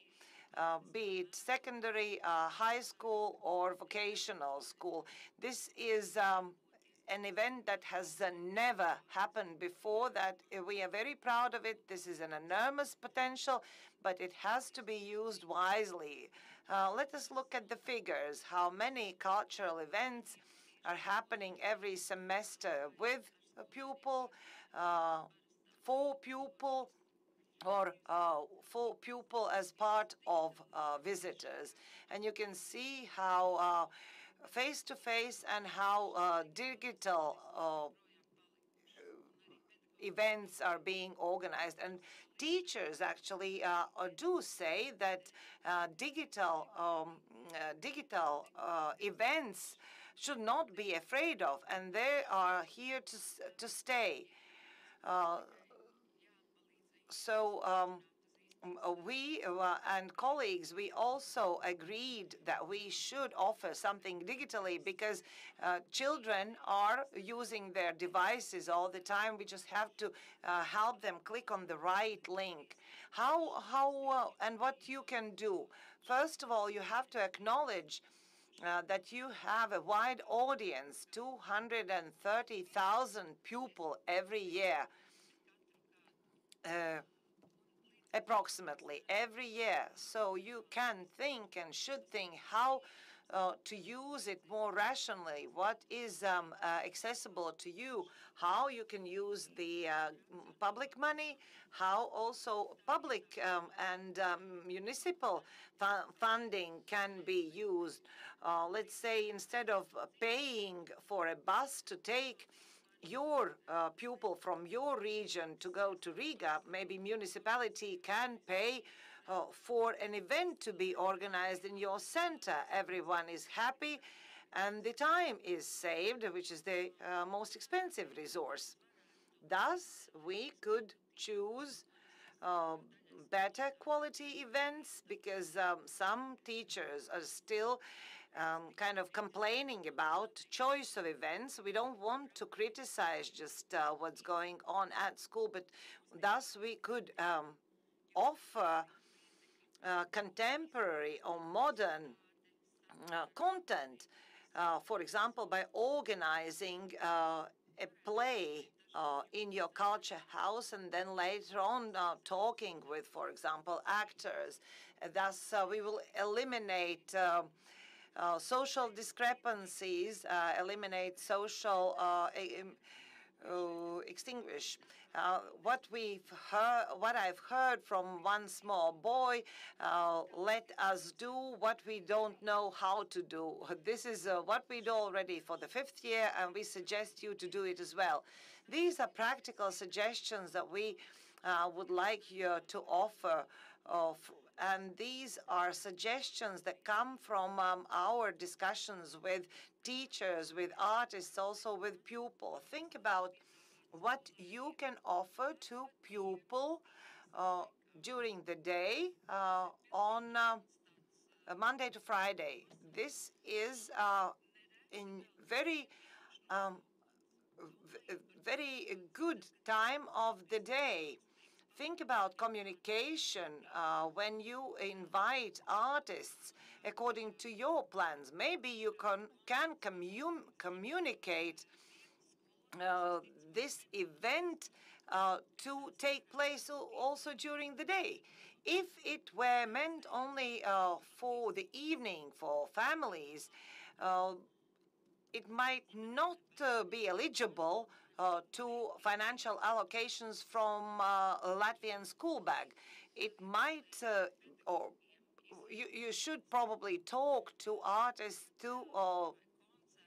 be it secondary, high school, or vocational school. This is an event that has never happened before, that we are very proud of it. This is an enormous potential, but it has to be used wisely. Let us look at the figures. How many cultural events are happening every semester with a pupil, for pupil, or for pupil as part of visitors. And you can see how face-to-face and how digital events are being organized. And teachers actually do say that digital events should not be afraid of, and they are here to stay. We and colleagues, we also agreed that we should offer something digitally because children are using their devices all the time. We just have to help them click on the right link. And what you can do? First of all, you have to acknowledge that you have a wide audience, 230,000 pupils every year. Approximately every year. So you can think and should think how to use it more rationally, what is accessible to you, how you can use the public money, how also public and municipal funding can be used. Let's say instead of paying for a bus to take your pupil from your region to go to Riga, maybe municipality can pay for an event to be organized in your center. Everyone is happy and the time is saved, which is the most expensive resource. Thus, we could choose better quality events because some teachers are still kind of complaining about choice of events. We don't want to criticize just what's going on at school, but thus we could offer contemporary or modern content, for example, by organizing a play in your culture house and then later on talking with, for example, actors. Thus, we will eliminate social discrepancies, eliminate social extinguish. What I've heard from one small boy, let us do what we don't know how to do. This is what we do already for the 5th year, and we suggest you to do it as well. These are practical suggestions that we would like you to offer and these are suggestions that come from our discussions with teachers, with artists, also with pupils. Think about what you can offer to pupil during the day on Monday to Friday. This is in very very good time of the day. Think about communication when you invite artists according to your plans. Maybe you can communicate this event to take place also during the day. If it were meant only for the evening, for families, it might not be eligible to financial allocations from Latvian school bag. It might, or you should probably talk to artists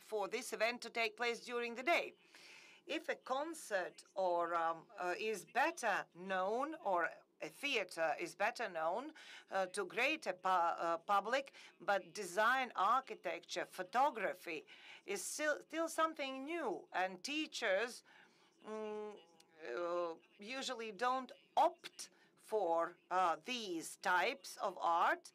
for this event to take place during the day. If a concert or is better known, or a theater is better known to greater public, but design, architecture, photography is still something new, and teachers usually don't opt for these types of art,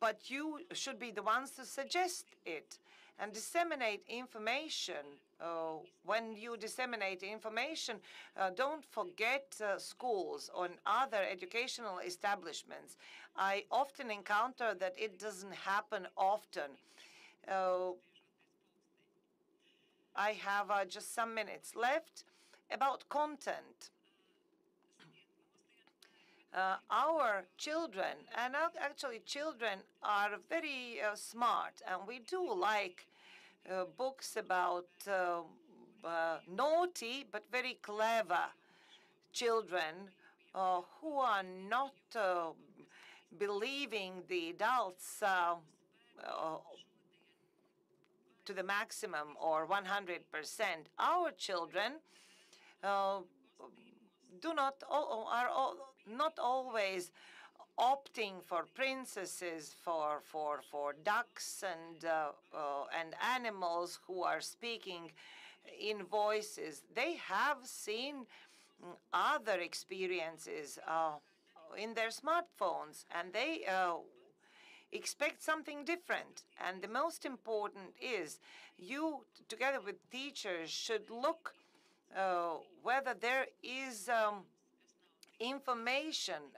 but you should be the ones to suggest it and disseminate information. When you disseminate information, don't forget schools or other educational establishments. I often encounter that it doesn't happen often. I have just some minutes left. About content. Our children, and actually children are very smart, and we do like books about naughty but very clever children who are not believing the adults to the maximum or 100%. Our children are not always opting for princesses, for ducks and animals who are speaking in voices. They have seen other experiences in their smartphones, and they expect something different. And the most important is you, together with teachers, should look whether there is information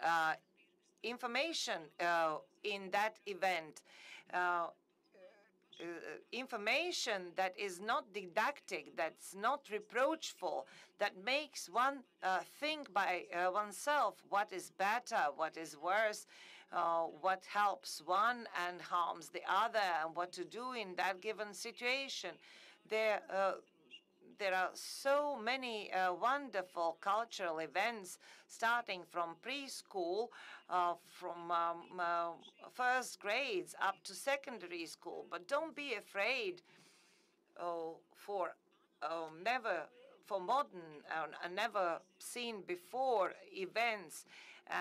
in that event. Uh, Information that is not didactic, that's not reproachful, that makes one think by oneself what is better, what is worse, what helps one and harms the other, and what to do in that given situation. There, there are so many wonderful cultural events starting from preschool, from first grades up to secondary school. But don't be afraid for never for modern and never seen before events,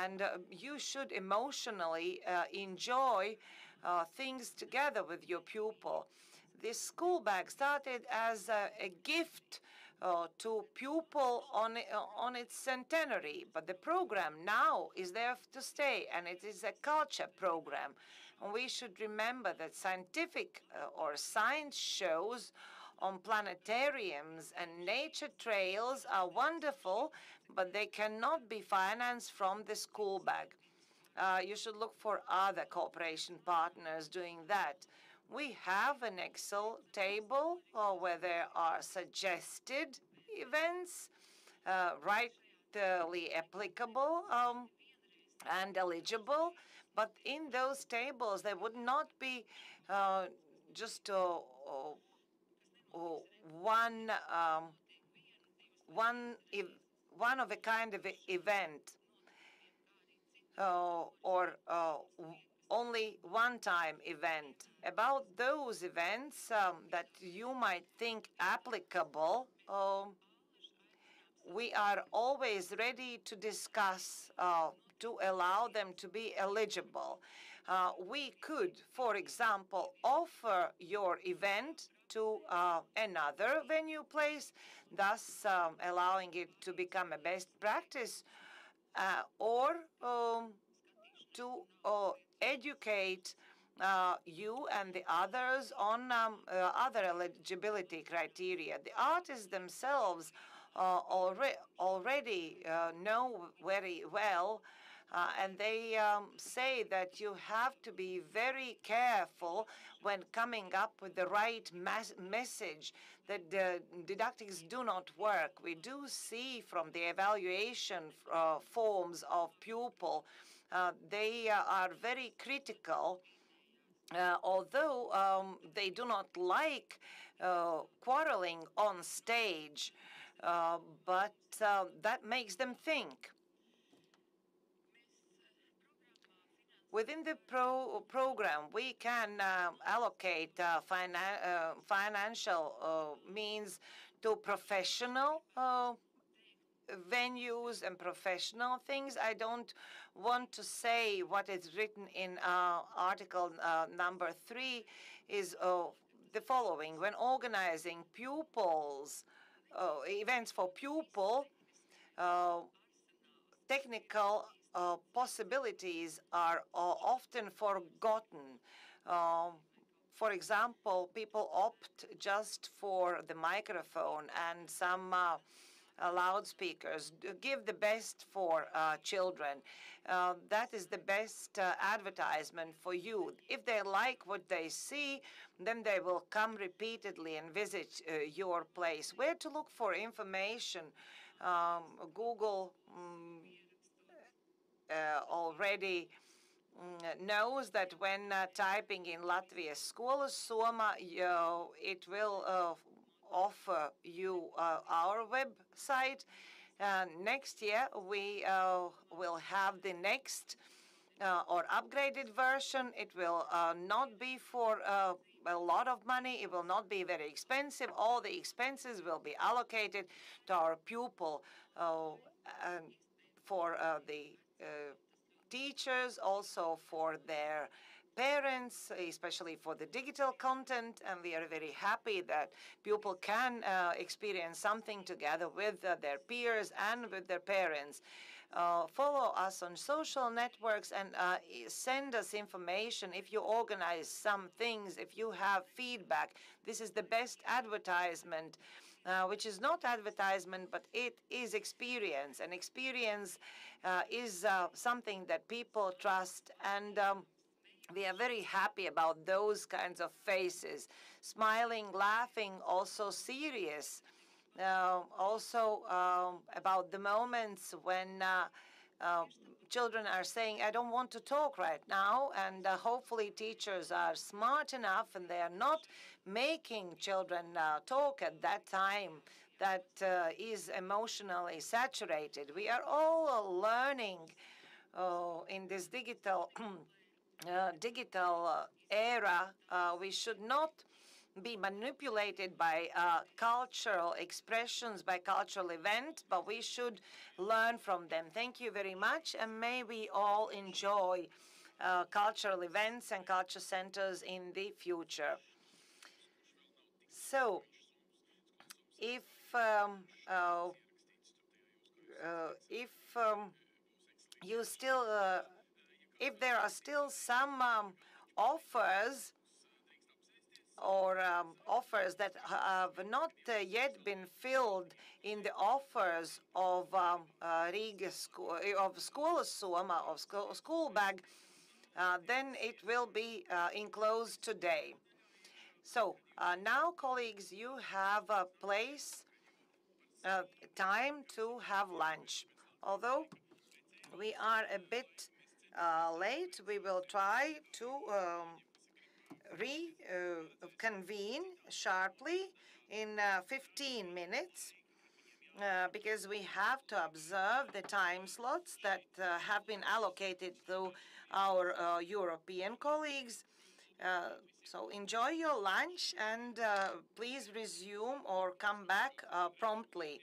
and you should emotionally enjoy things together with your pupil. This school bag started as a gift to pupil on its centenary, but the program now is there to stay, and it is a culture program. And we should remember that scientific or science shows on planetariums and nature trails are wonderful, but they cannot be financed from the school bag. You should look for other cooperation partners doing that. We have an Excel table where there are suggested events, rightly applicable and eligible, but in those tables there would not be just one one of a kind of event or only one-time event. About those events that you might think applicable, we are always ready to discuss to allow them to be eligible. We could, for example, offer your event to another venue place, thus allowing it to become a best practice, or to educate you and the others on other eligibility criteria. The artists themselves already know very well, and they say that you have to be very careful when coming up with the right message, that didactics do not work. We do see from the evaluation forms of pupil, they are very critical, although they do not like quarreling on stage, but that makes them think. Within the program, we can allocate financial means to professional venues and professional things. I don't want to say what is written in article number 3 is the following. When organizing pupils, events for pupil, technical possibilities are often forgotten. For example, people opt just for the microphone and some loudspeakers. Give the best for children. That is the best advertisement for you. If they like what they see, then they will come repeatedly and visit your place. Where to look for information? Google already knows that when typing in Latvijas skolas Soma, it will offer you our website. Next year, we will have the next or upgraded version. It will not be for a lot of money. It will not be very expensive. All the expenses will be allocated to our pupil and for the teachers, also for their parents, especially for the digital content, and we are very happy that people can experience something together with their peers and with their parents. Follow us on social networks and send us information if you organize some things, if you have feedback. This is the best advertisement, which is not advertisement, but it is experience. And experience is something that people trust. And we are very happy about those kinds of faces, smiling, laughing, also serious. Also about the moments when children are saying, I don't want to talk right now, and hopefully teachers are smart enough and they are not making children talk at that time that is emotionally saturated. We are all learning in this digital era. We should not be manipulated by cultural expressions, by cultural events, but we should learn from them. Thank you very much, and may we all enjoy cultural events and culture centers in the future. So, if you still, if there are still some offers or offers that have not yet been filled in the offers of Riga school, of Skolasoma, of school bag, then it will be enclosed today. So now, colleagues, you have a place, time to have lunch. Although we are a bit late, we will try to reconvene sharply in 15 minutes because we have to observe the time slots that have been allocated to our European colleagues. So enjoy your lunch and please resume or come back promptly.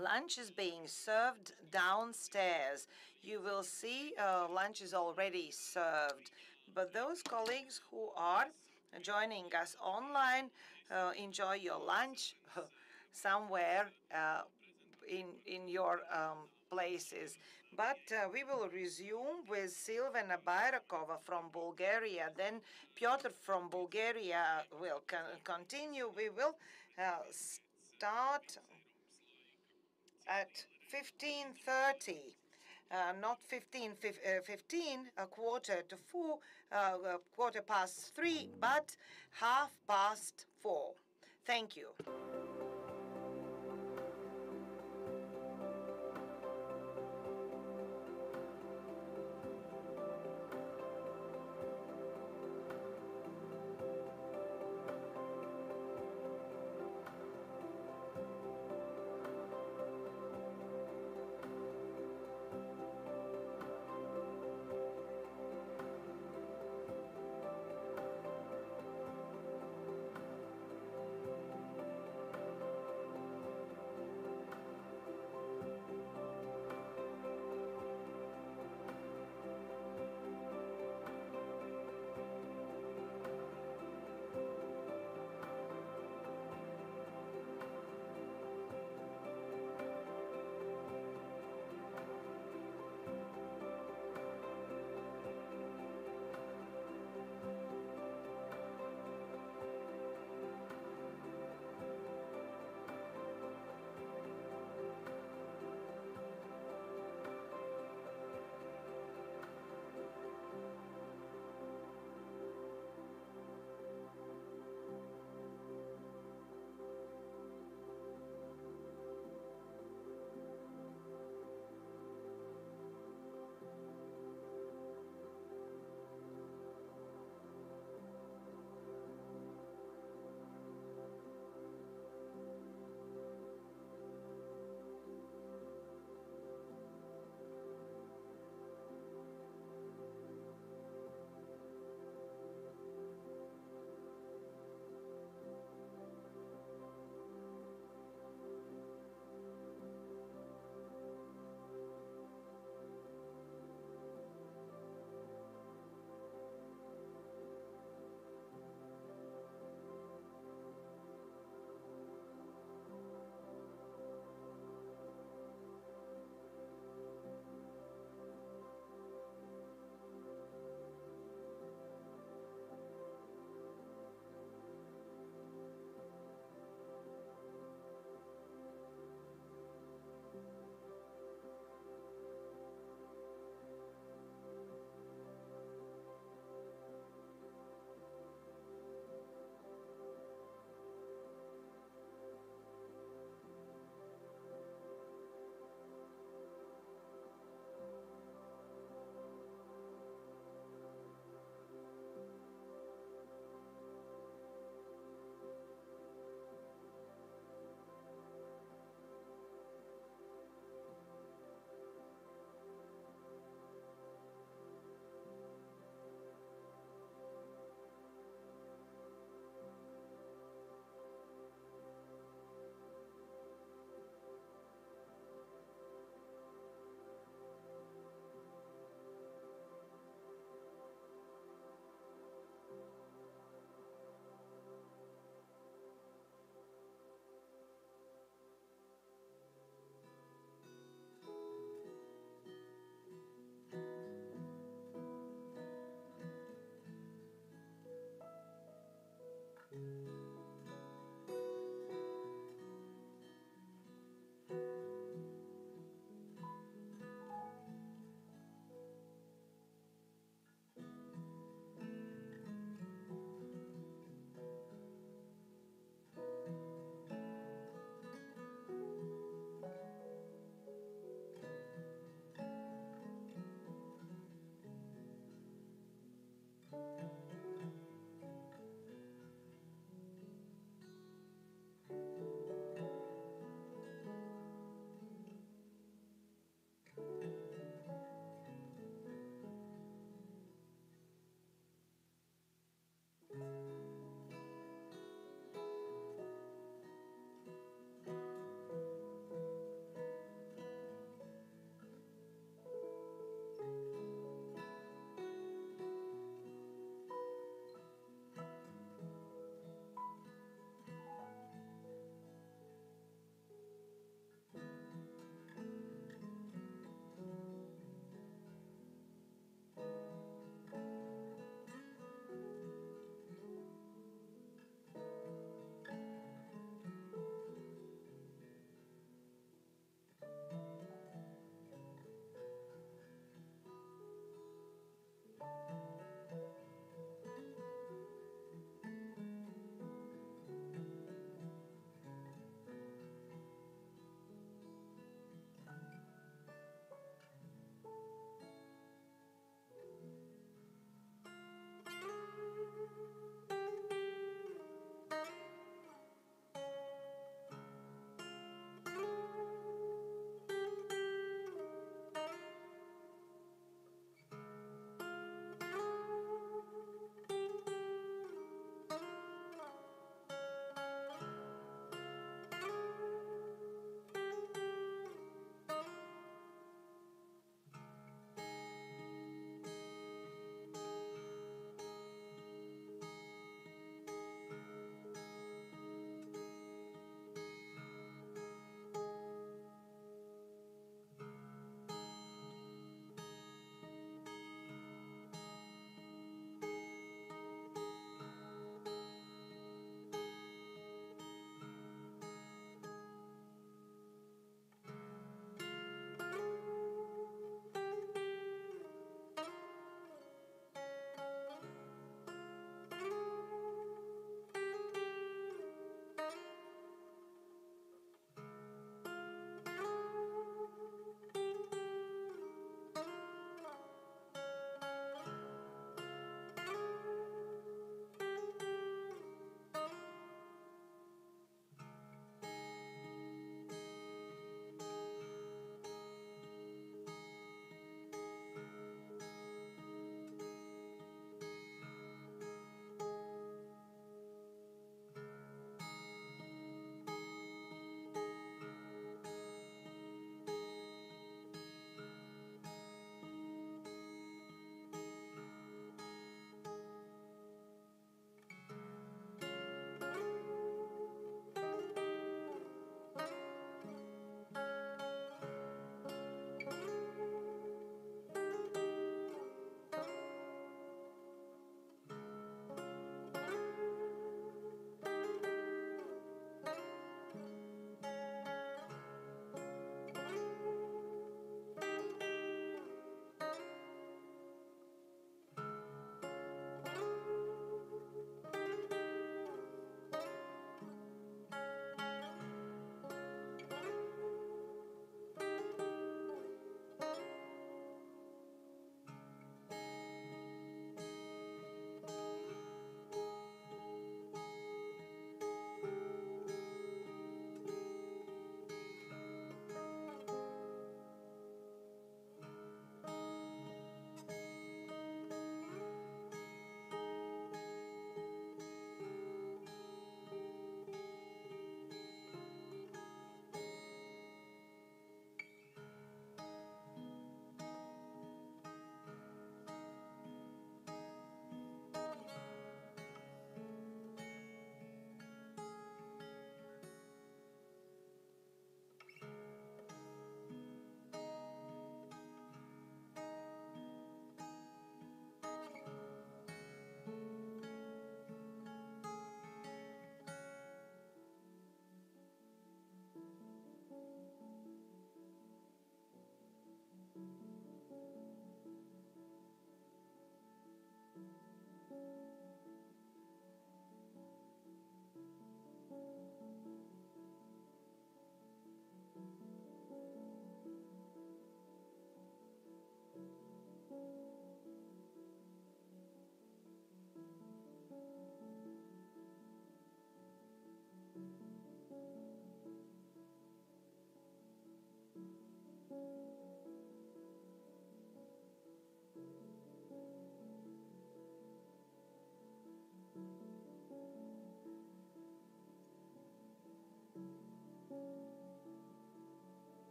Lunch is being served downstairs. You will see lunch is already served. But those colleagues who are joining us online, enjoy your lunch somewhere in your places. But we will resume with Silvana Bayrakova from Bulgaria. Then Piotr from Bulgaria will continue. We will start at 15:30, not 15, a quarter to 4, quarter past 3, but 4:30. Thank you.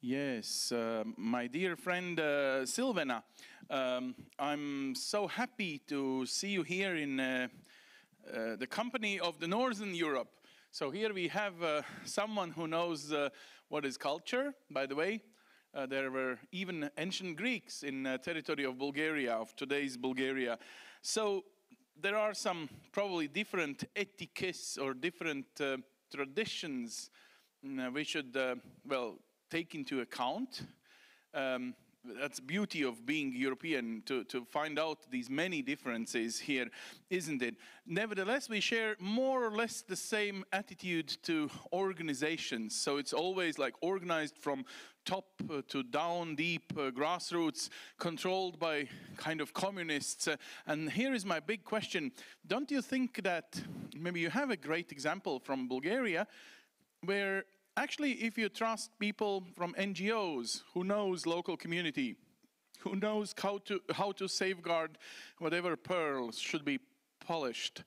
Yes, my dear friend Silvena, I'm so happy to see you here in the company of the Northern Europe. So here we have someone who knows what is culture, by the way. There were even ancient Greeks in territory of Bulgaria, of today's Bulgaria. So there are some probably different etiquettes or different traditions we should, well, take into account. That's the beauty of being European, to find out these many differences here, isn't it? Nevertheless, we share more or less the same attitude to organizations. So it's always like organized from top to down, deep, grassroots, controlled by kind of communists. And here is my big question. Don't you think that maybe you have a great example from Bulgaria where actually, if you trust people from NGOs who knows local community, who knows how to safeguard whatever pearls should be polished,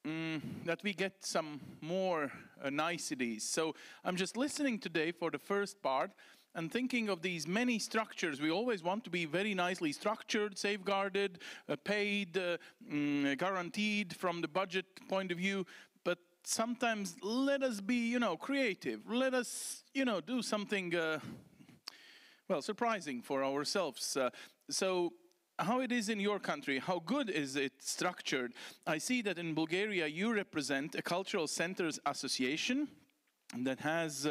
that we get some more niceties. So I'm just listening today for the first part and thinking of these many structures. We always want to be very nicely structured, safeguarded, paid, guaranteed from the budget point of view. Sometimes let us be, creative. Let us, do something, well, surprising for ourselves. So how it is in your country, how good is it structured? I see that in Bulgaria you represent a Cultural Centers Association. that has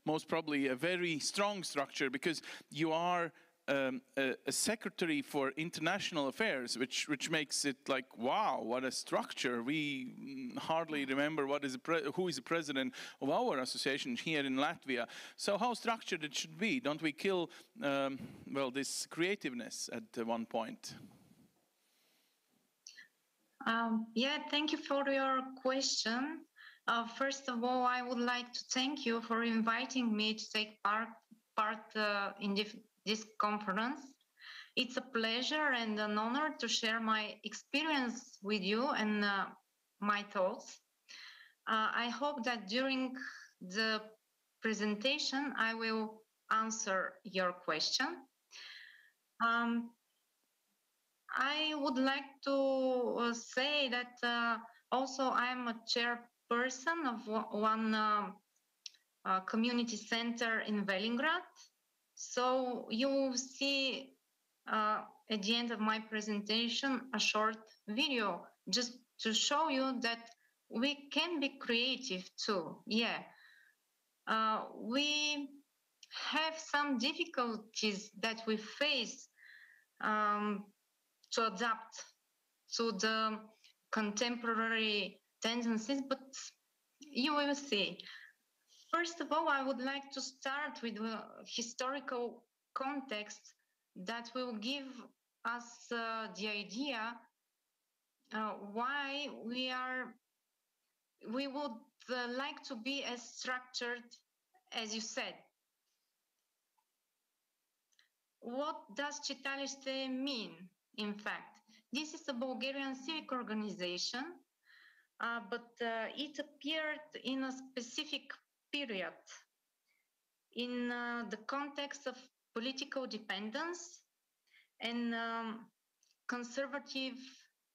most probably a very strong structure, because you are a secretary for international affairs, which makes it like, wow, what a structure. We hardly remember who is the president of our association here in Latvia. So how structured it should be? Don't we kill, well, this creativeness at one point? Yeah, thank you for your question. First of all, I would like to thank you for inviting me to take part in this conference. It's a pleasure and an honor to share my experience with you and my thoughts. I hope that during the presentation, I will answer your question. I would like to say that also I'm a chairperson of one community center in Velingrad. So you will see at the end of my presentation a short video just to show you that we can be creative too. Yeah, we have some difficulties that we face to adapt to the contemporary tendencies, but you will see. First of all, I would like to start with a historical context that will give us the idea why we would like to be as structured as you said. What does Čitalište mean? In fact, this is a Bulgarian civic organization, but it appeared in a specific period in the context of political dependence and conservative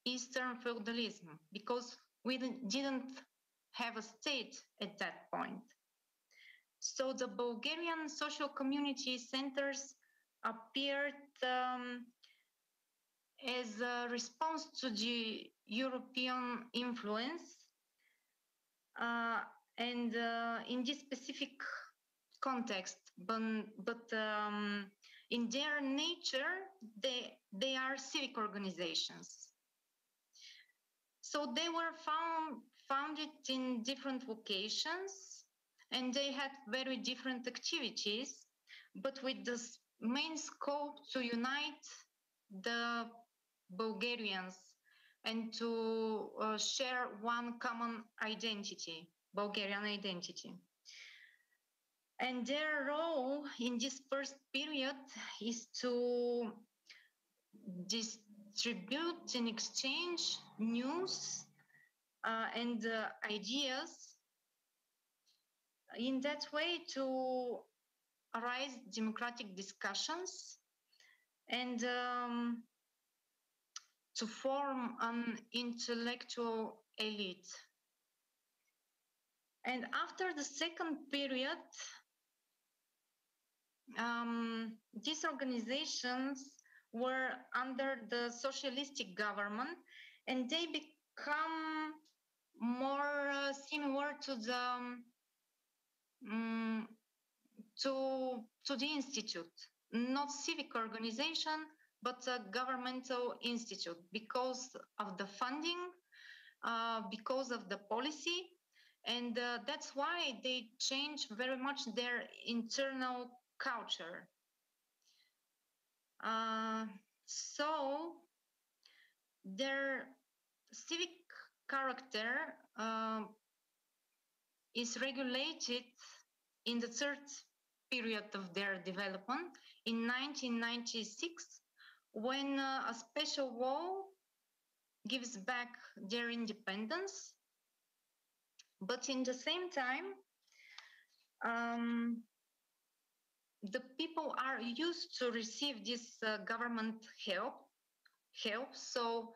Eastern feudalism, because we didn't have a state at that point. So the Bulgarian social community centers appeared as a response to the European influence, and in this specific context, but in their nature, they are civic organizations. So they were founded in different locations, and they had very different activities, but with the main scope to unite the Bulgarians and to share one common identity, Bulgarian identity. And their role in this first period is to distribute and exchange news and ideas, in that way to arise democratic discussions and to form an intellectual elite. And after the second period, these organizations were under the socialistic government, and they become more similar to the to the institute, not civic organization, but a governmental institute, because of the funding, because of the policy, and that's why they change very much their internal culture. So their civic character is regulated in the third period of their development in 1996, when a special law gives back their independence. But in the same time, the people are used to receive this government help. So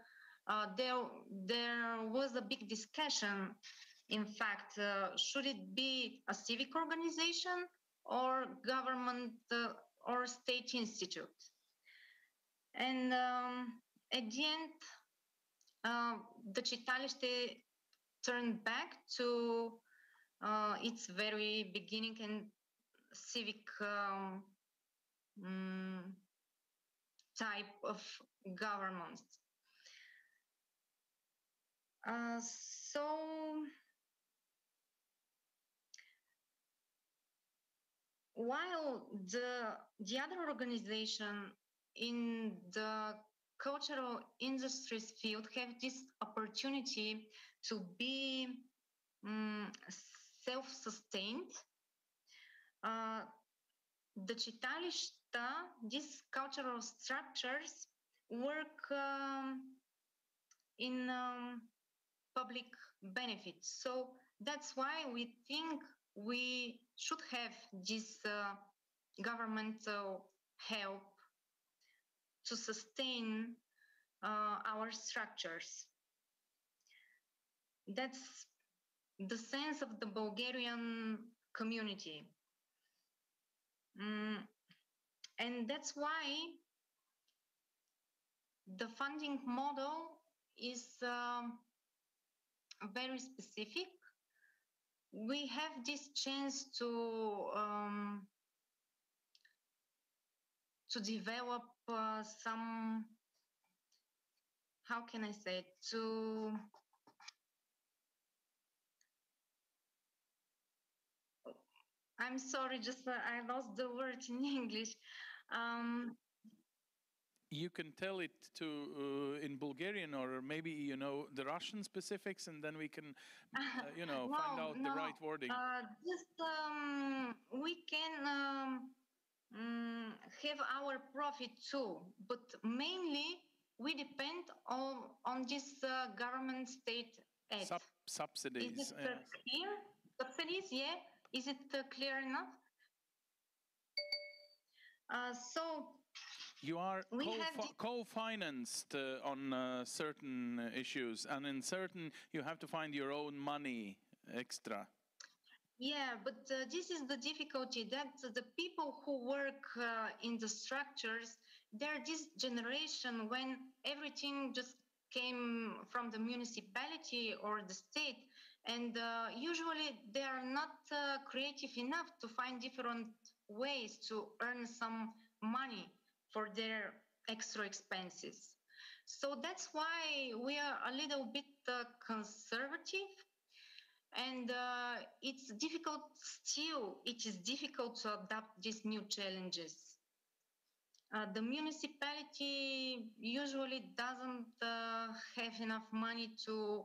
there was a big discussion. In fact, should it be a civic organization or government or state institute? And at the end, the Čitalište turned back to its very beginning and civic type of government. So while the other organization in the cultural industries field have this opportunity to be self-sustained, the читалища, these cultural structures work in public benefits. So that's why we think we should have this governmental help to sustain our structures. That's the sense of the Bulgarian community. And that's why the funding model is very specific. We have this chance to develop some, how can I say it, I'm sorry, just I lost the word in English. You can tell it to in Bulgarian, or maybe you know the Russian specifics, and then we can find out the right wording. Just we can have our profit too, but mainly we depend on this government state aid. Subsidies. Is it clear? Subsidies, yeah. Is it clear enough? So you are co-financed on certain issues, and in certain you have to find your own money extra. Yeah, but this is the difficulty, that the people who work in the structures, they're this generation when everything just came from the municipality or the state, and usually they are not creative enough to find different ways to earn some money for their extra expenses. So that's why we are a little bit conservative. And it's difficult still, it is difficult to adapt these new challenges. The municipality usually doesn't have enough money to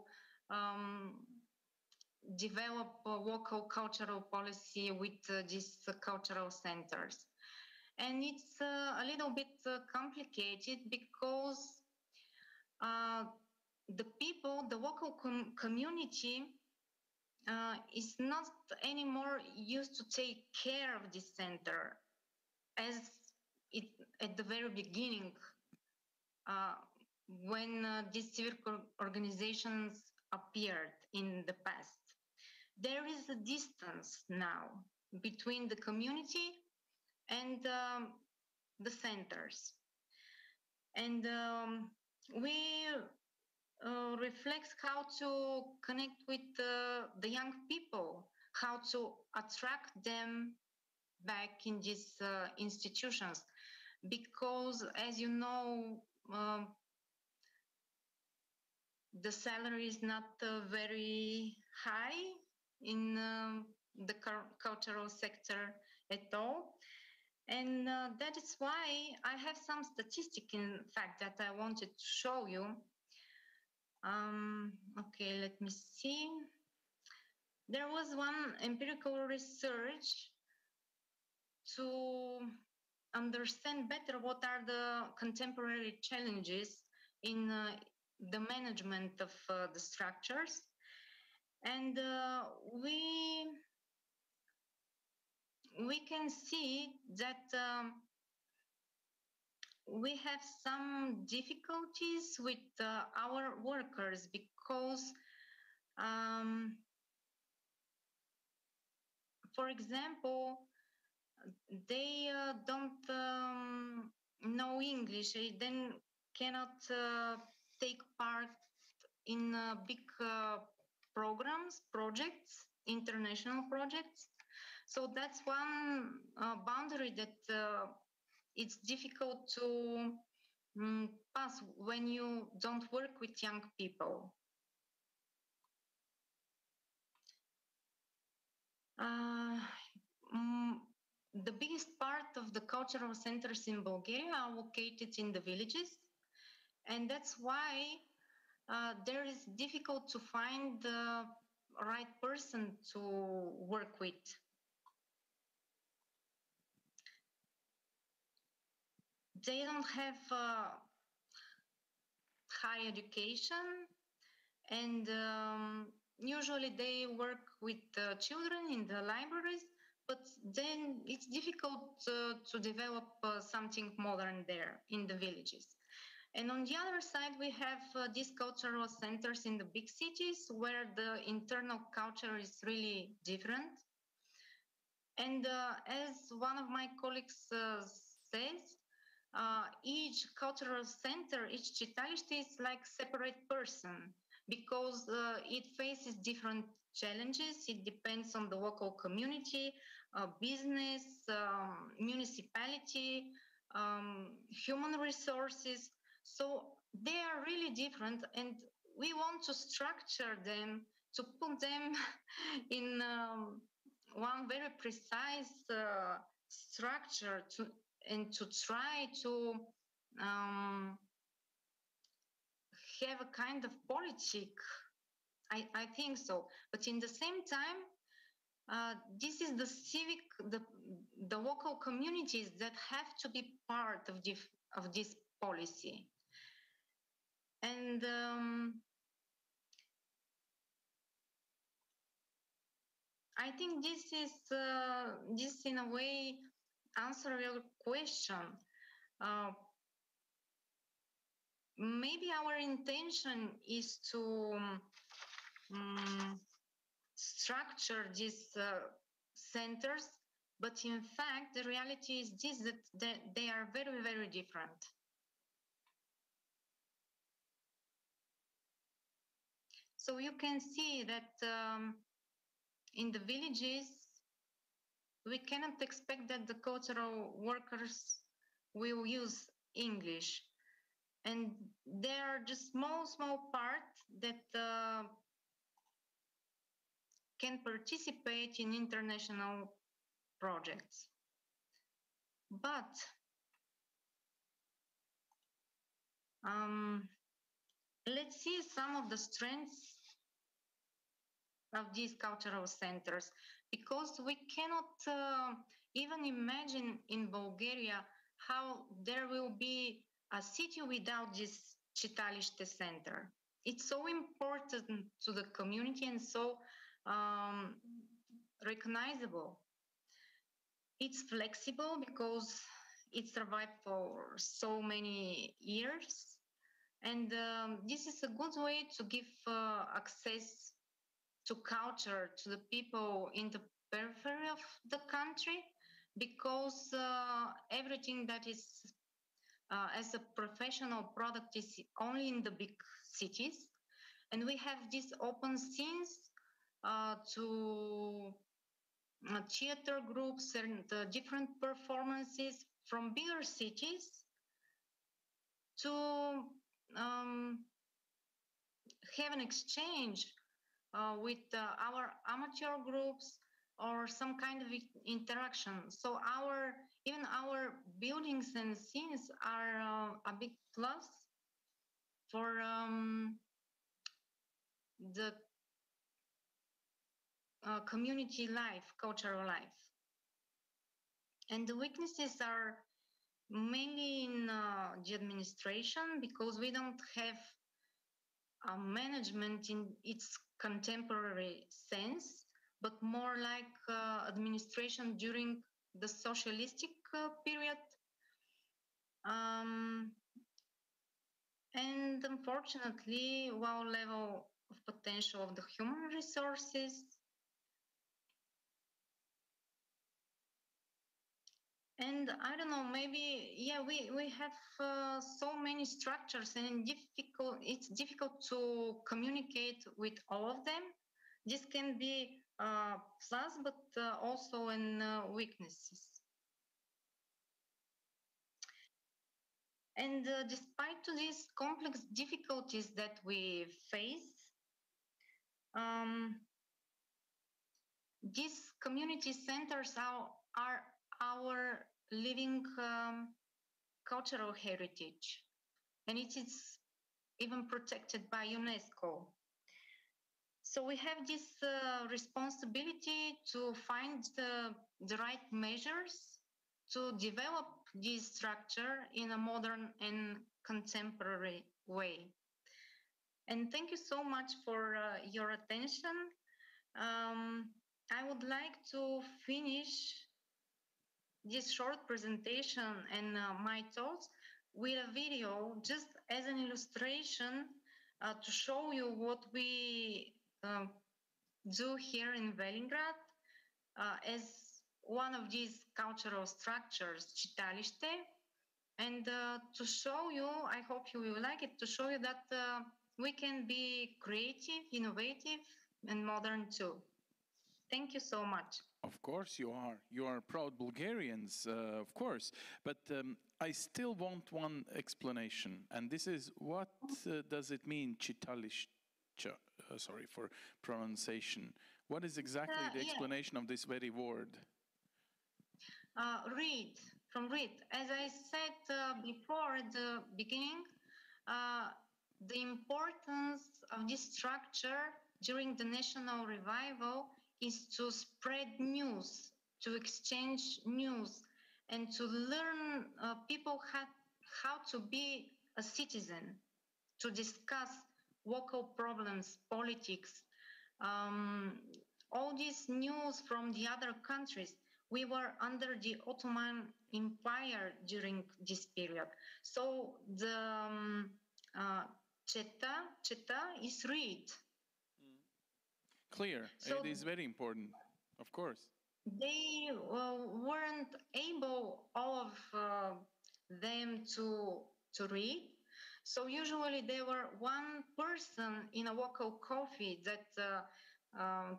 develop a local cultural policy with these cultural centers. And it's a little bit complicated because the people, the local community, is not anymore used to take care of this center as it at the very beginning when these civic organizations appeared in the past. There is a distance now between the community and the centers. And we reflects how to connect with the young people, how to attract them back in these institutions. Because, as you know, the salary is not very high in the cultural sector at all. And that is why I have some statistics, in fact, that I wanted to show you. Okay, let me see. There was one empirical research to understand better what are the contemporary challenges in the management of the structures. And we can see that we have some difficulties with our workers because, for example, they don't know English. They then cannot take part in big programs, projects, international projects. So that's one boundary that it's difficult to pass when you don't work with young people. The biggest part of the cultural centers in Bulgaria are located in the villages, and that's why there is difficult to find the right person to work with. They don't have high education, and usually they work with children in the libraries, but then it's difficult to develop something modern there in the villages. And on the other side, we have these cultural centers in the big cities where the internal culture is really different. And as one of my colleagues says, each cultural center, each читалище is like separate person because it faces different challenges. It depends on the local community, business, municipality, human resources. So they are really different, and we want to structure them, to put them in one very precise structure and to try to have a kind of politic. I think so. But in the same time, this is the civic, the local communities that have to be part of this policy. And I think this in a way answer your question. Maybe our intention is to structure these centers, but in fact, the reality is this, that they are very, very different. So you can see that in the villages, we cannot expect that the cultural workers will use English. And there are just small part that can participate in international projects. But let's see some of the strengths of these cultural centers, because we cannot even imagine in Bulgaria how there will be a city without this читалище center. It's so important to the community and so recognizable. It's flexible because it survived for so many years. And this is a good way to give access to culture to the people in the periphery of the country, because everything that is as a professional product is only in the big cities. And we have these open scenes to theater groups and different performances from bigger cities to have an exchange with our amateur groups or some kind of interaction. So even our buildings and scenes are a big plus for the community life, cultural life. And the weaknesses are mainly in the administration, because we don't have management in its contemporary sense, but more like administration during the socialistic period. And unfortunately, low level of potential of the human resources. And I don't know, maybe, yeah, we have so many structures, and it's difficult to communicate with all of them. This can be plus, but also in weaknesses. And despite to these complex difficulties that we face, these community centers are our living cultural heritage, and it is even protected by UNESCO. So we have this responsibility to find the right measures to develop this structure in a modern and contemporary way. And thank you so much for your attention. I would like to finish this short presentation and my thoughts with a video just as an illustration to show you what we do here in Velingrad as one of these cultural structures, Читалище, and to show you, I hope you will like it, to show you that we can be creative, innovative, and modern too. Thank you so much. Of course you are. You are proud Bulgarians, of course. But I still want one explanation. And this is, what does it mean, Читалище? Sorry for pronunciation. What is exactly the explanation of this very word? Read, from read. As I said before at the beginning, the importance of this structure during the national revival is to spread news, to exchange news, and to learn people how to be a citizen, to discuss local problems, politics, all this news from the other countries. We were under the Ottoman Empire during this period. So the cheta is read. Clear. So it is very important, of course. They weren't able, all of them, to read. So usually there were one person in a local coffee that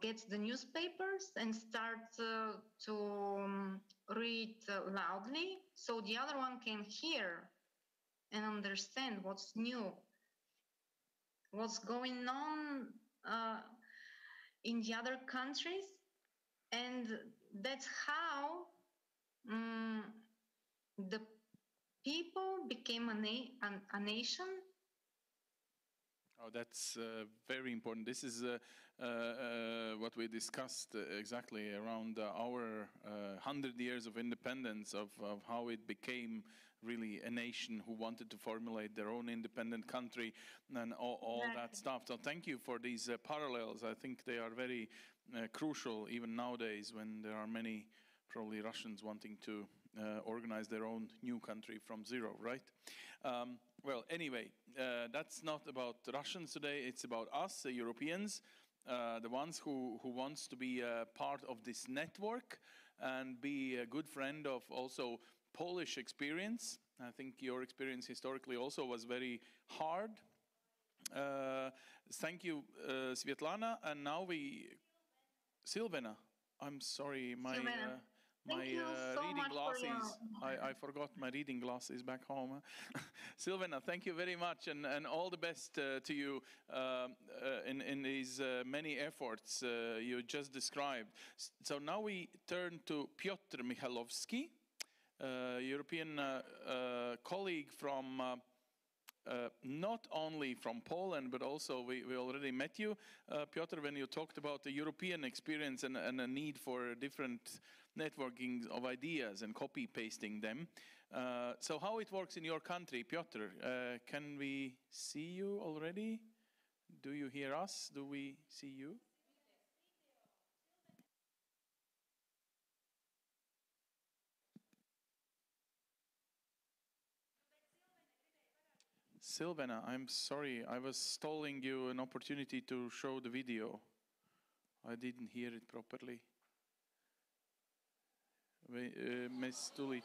gets the newspapers and starts to read loudly, so the other one can hear and understand what's new, what's going on in the other countries. And that's how the people became a nation. Oh, that's very important. This is what we discussed exactly around our 100 years of independence, of how it became really a nation who wanted to formulate their own independent country and all that stuff. So thank you for these parallels. I think they are very crucial even nowadays, when there are many probably Russians wanting to organize their own new country from zero, right? Well, anyway, that's not about Russians today. It's about us, the Europeans, the ones who wants to be a part of this network and be a good friend of also Polish experience. I think your experience historically also was very hard. Thank you, Svetlana. And now Silvana. I'm sorry, my reading glasses. I forgot my reading glasses back home. Silvana, thank you very much, and all the best to you in these many efforts you just described. So now we turn to Piotr Michalovsky, European colleague from not only from Poland, but also we already met you, Piotr, when you talked about the European experience and a need for different networking of ideas and copy-pasting them. So how it works in your country, Piotr? Can we see you already? Do you hear us? Do we see you? Silvana, I'm sorry, I was stalling you an opportunity to show the video. I didn't hear it properly. Miss Tully.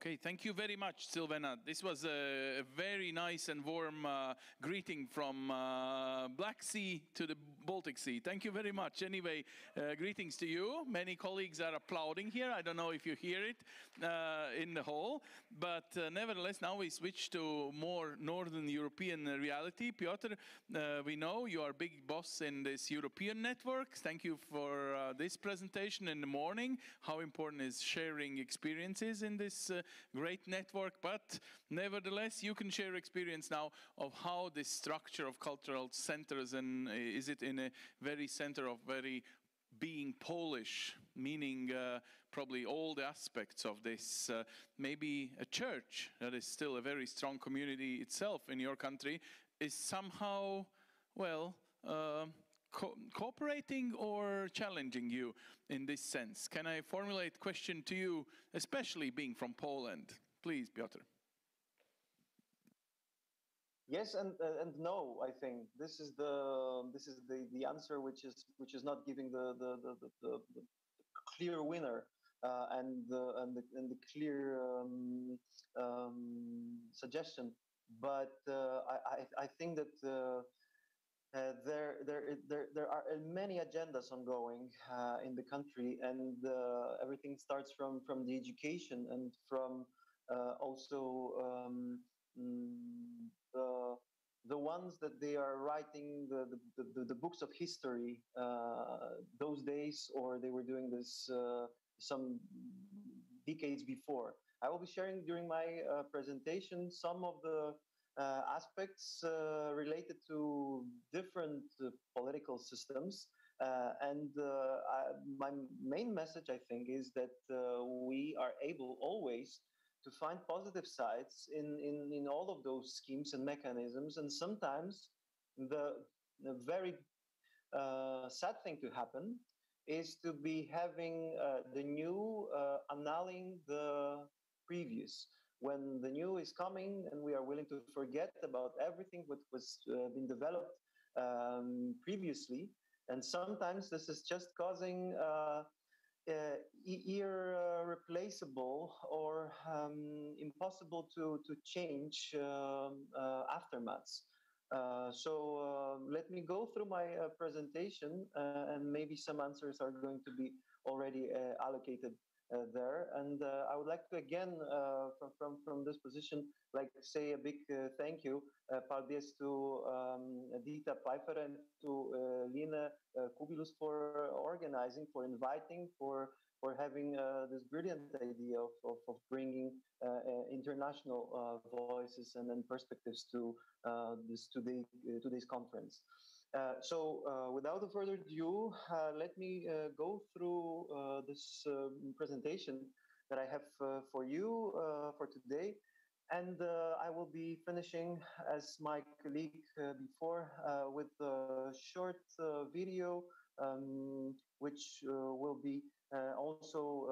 Okay, thank you very much, Silvana. This was a very nice and warm greeting from Black Sea to the Baltic Sea. Thank you very much. Anyway, greetings to you. Many colleagues are applauding here. I don't know if you hear it in the hall, but nevertheless, now we switch to more Northern European reality. Piotr, we know you are big boss in this European network. Thank you for this presentation in the morning. How important is sharing experiences in this great network, but nevertheless, you can share experience now of how this structure of cultural centers, and is it in a very center of very being Polish, meaning probably all the aspects of this, maybe a church that is still a very strong community itself in your country is somehow, well, cooperating or challenging you in this sense? Can I formulate a question to you, especially being from Poland? Please, Piotr. Yes and no. I think this is the answer, which is not giving the clear winner and the clear suggestion. But I think that. There are many agendas ongoing in the country, and everything starts from the education and from also the ones that they are writing the books of history those days, or they were doing this some decades before. I will be sharing during my presentation some of the aspects related to different political systems. My main message, I think, is that we are able always to find positive sides in all of those schemes and mechanisms. And sometimes the very sad thing to happen is to be having the new annulling the previous. When the new is coming and we are willing to forget about everything what was been developed previously, and sometimes this is just causing irreplaceable or impossible to change aftermaths. Let me go through my presentation, and maybe some answers are going to be already allocated there. And I would like to again, from this position, like say a big thank you, paldies to Dita Pfeiffer and to Lina Kubilus for organizing, for inviting, for having this brilliant idea of bringing international voices and perspectives to today's conference. Without further ado, let me go through this presentation that I have for you for today. And I will be finishing, as my colleague before, with a short video, which will be also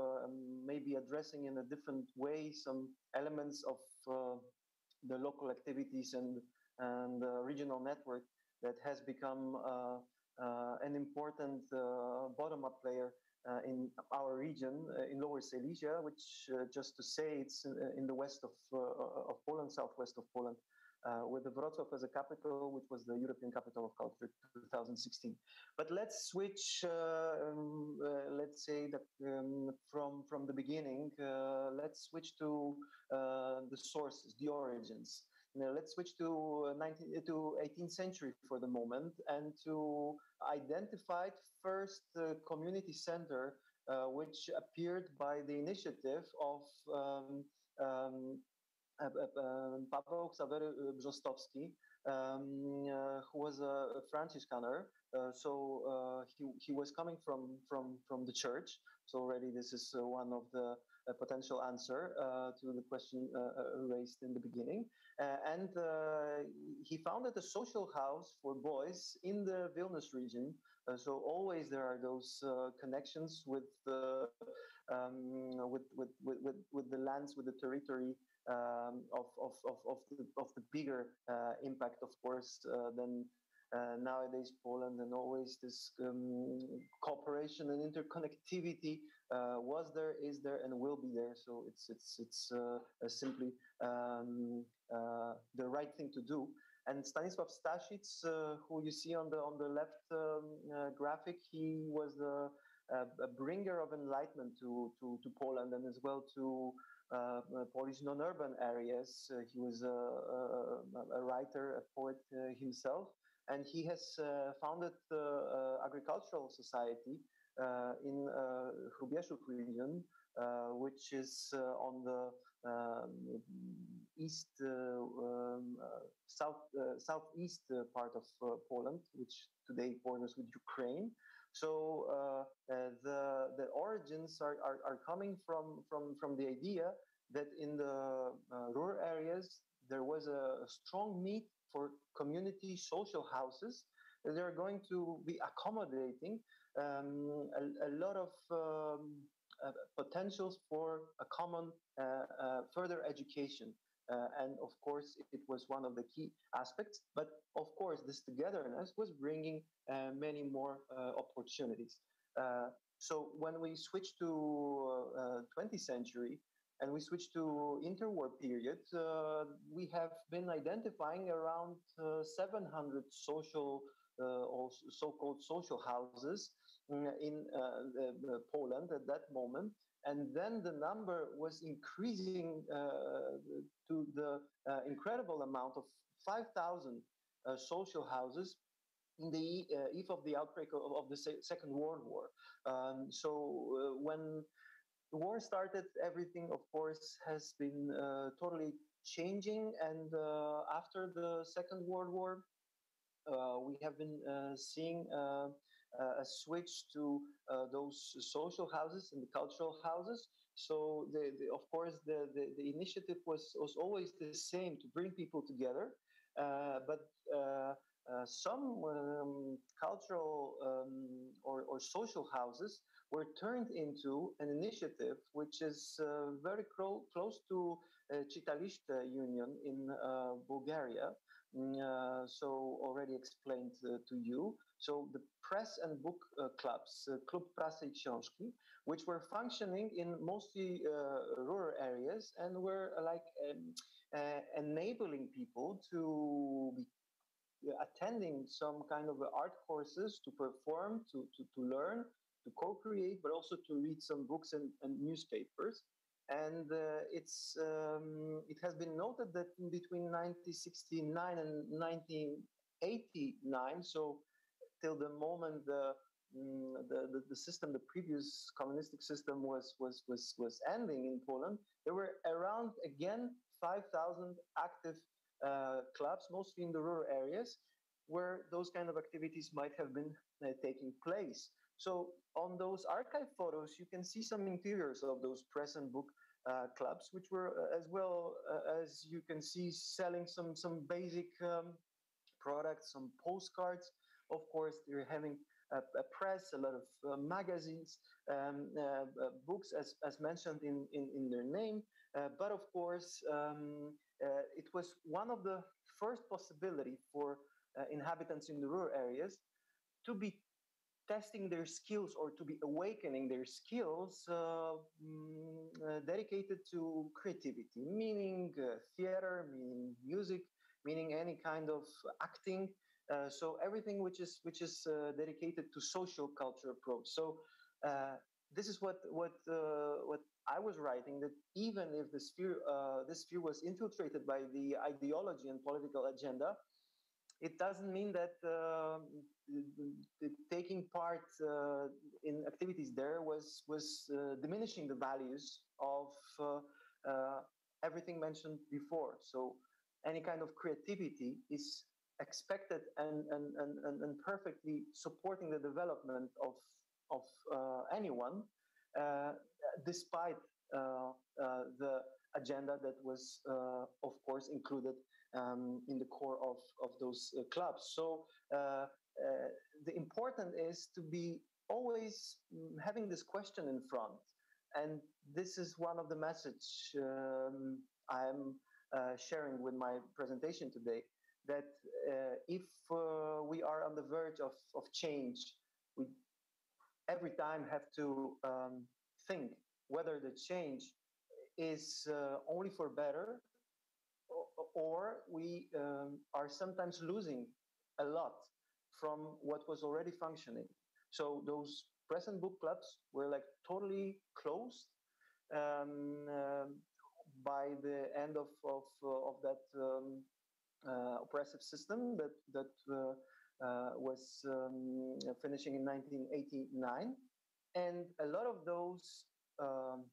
maybe addressing in a different way some elements of the local activities and regional network that has become an important bottom-up player in our region, in Lower Silesia, which, just to say, it's in the west of Poland, southwest of Poland, with the Wrocław as a capital, which was the European Capital of Culture 2016. But let's switch, let's say that from the beginning, let's switch to the sources, the origins. Now, let's switch to 18th century for the moment, and to identify first community center, which appeared by the initiative of Paweł Ksawery Brzostowski, who was a Franciscaner. He was coming from the church. So already this is one of the potential answer to the question raised in the beginning. He founded a social house for boys in the Vilnius region. So always there are those connections with the lands, with the territory of the bigger impact, of course, than nowadays Poland, and always this cooperation and interconnectivity was there, is there, and will be there. So it's simply the right thing to do. And Stanisław Staszic, who you see on the left graphic, he was a bringer of enlightenment to Poland, and as well to Polish non-urban areas. He was a writer, a poet himself, and he has founded the agricultural society in Hrubieszów region, which is on the southeast part of Poland, which today borders with Ukraine. So the origins are coming from the idea that in the rural areas there was a strong need for community social houses. They're going to be accommodating a lot of potentials for a common further education. And of course, it was one of the key aspects. But of course, this togetherness was bringing many more opportunities. So when we switch to 20th century and we switch to interwar period, we have been identifying around 700 social or so-called social houses in Poland at that moment. And then the number was increasing to the incredible amount of 5,000 social houses in the eve of the outbreak of the Second World War. So when the war started, everything, of course, has been totally changing. And after the Second World War, we have been seeing a switch to those social houses and the cultural houses. So, of course, the initiative was always the same, to bring people together. But some cultural or social houses were turned into an initiative which is very close to Chitaliște Union in Bulgaria. So already explained to you. So the press and book clubs, Klub Prasy i Książki, which were functioning in mostly rural areas and were like enabling people to be attending some kind of art courses, to perform, to learn, to co-create, but also to read some books and newspapers. And it has been noted that in between 1969 and 1989, so till the moment the system, the previous communistic system was ending in Poland, there were around again 5,000 active clubs, mostly in the rural areas, where those kind of activities might have been taking place. So on those archive photos, you can see some interiors of those press and book clubs, which were as well as you can see selling some basic products, some postcards. Of course, they're having a press, a lot of magazines, books, as mentioned in their name. But of course, it was one of the first possibility for inhabitants in the rural areas to be testing their skills or to be awakening their skills dedicated to creativity, meaning theater, meaning music, meaning any kind of acting. So everything which is dedicated to social culture approach. So this is what I was writing, that even if this sphere was infiltrated by the ideology and political agenda, it doesn't mean that taking part in activities there was diminishing the values of everything mentioned before. So any kind of creativity is expected and perfectly supporting the development of anyone, despite the agenda that was, of course, included in the core of those clubs. So the important is to be always having this question in front. And this is one of the message I'm sharing with my presentation today. that if we are on the verge of change, we every time have to think whether the change is only for better, or we are sometimes losing a lot from what was already functioning. So those present book clubs were like totally closed um, uh, by the end of that oppressive system that was finishing in 1989. And a lot of those um,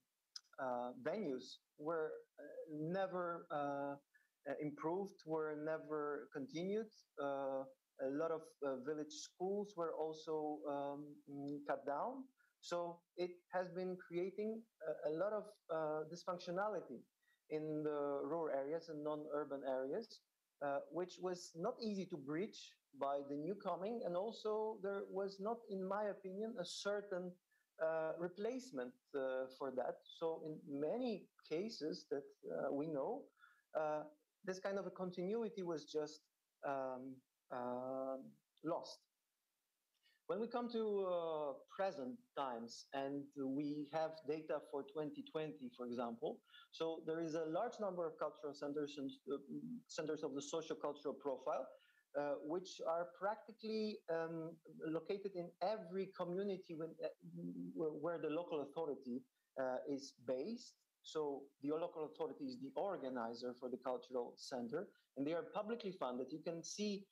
venues were never improved, were never continued. A lot of village schools were also cut down. So it has been creating a lot of dysfunctionality in the rural areas and non-urban areas, which was not easy to breach by the newcoming. And also there was not, in my opinion, a certain replacement for that. So in many cases that we know, uh, this kind of a continuity was just um, uh, lost. When we come to present times and we have data for 2020, for example, so there is a large number of cultural centers and centers of the socio-cultural profile, which are practically located in every community where the local authority is based. So the local authority is the organizer for the cultural center, and they are publicly funded. You can see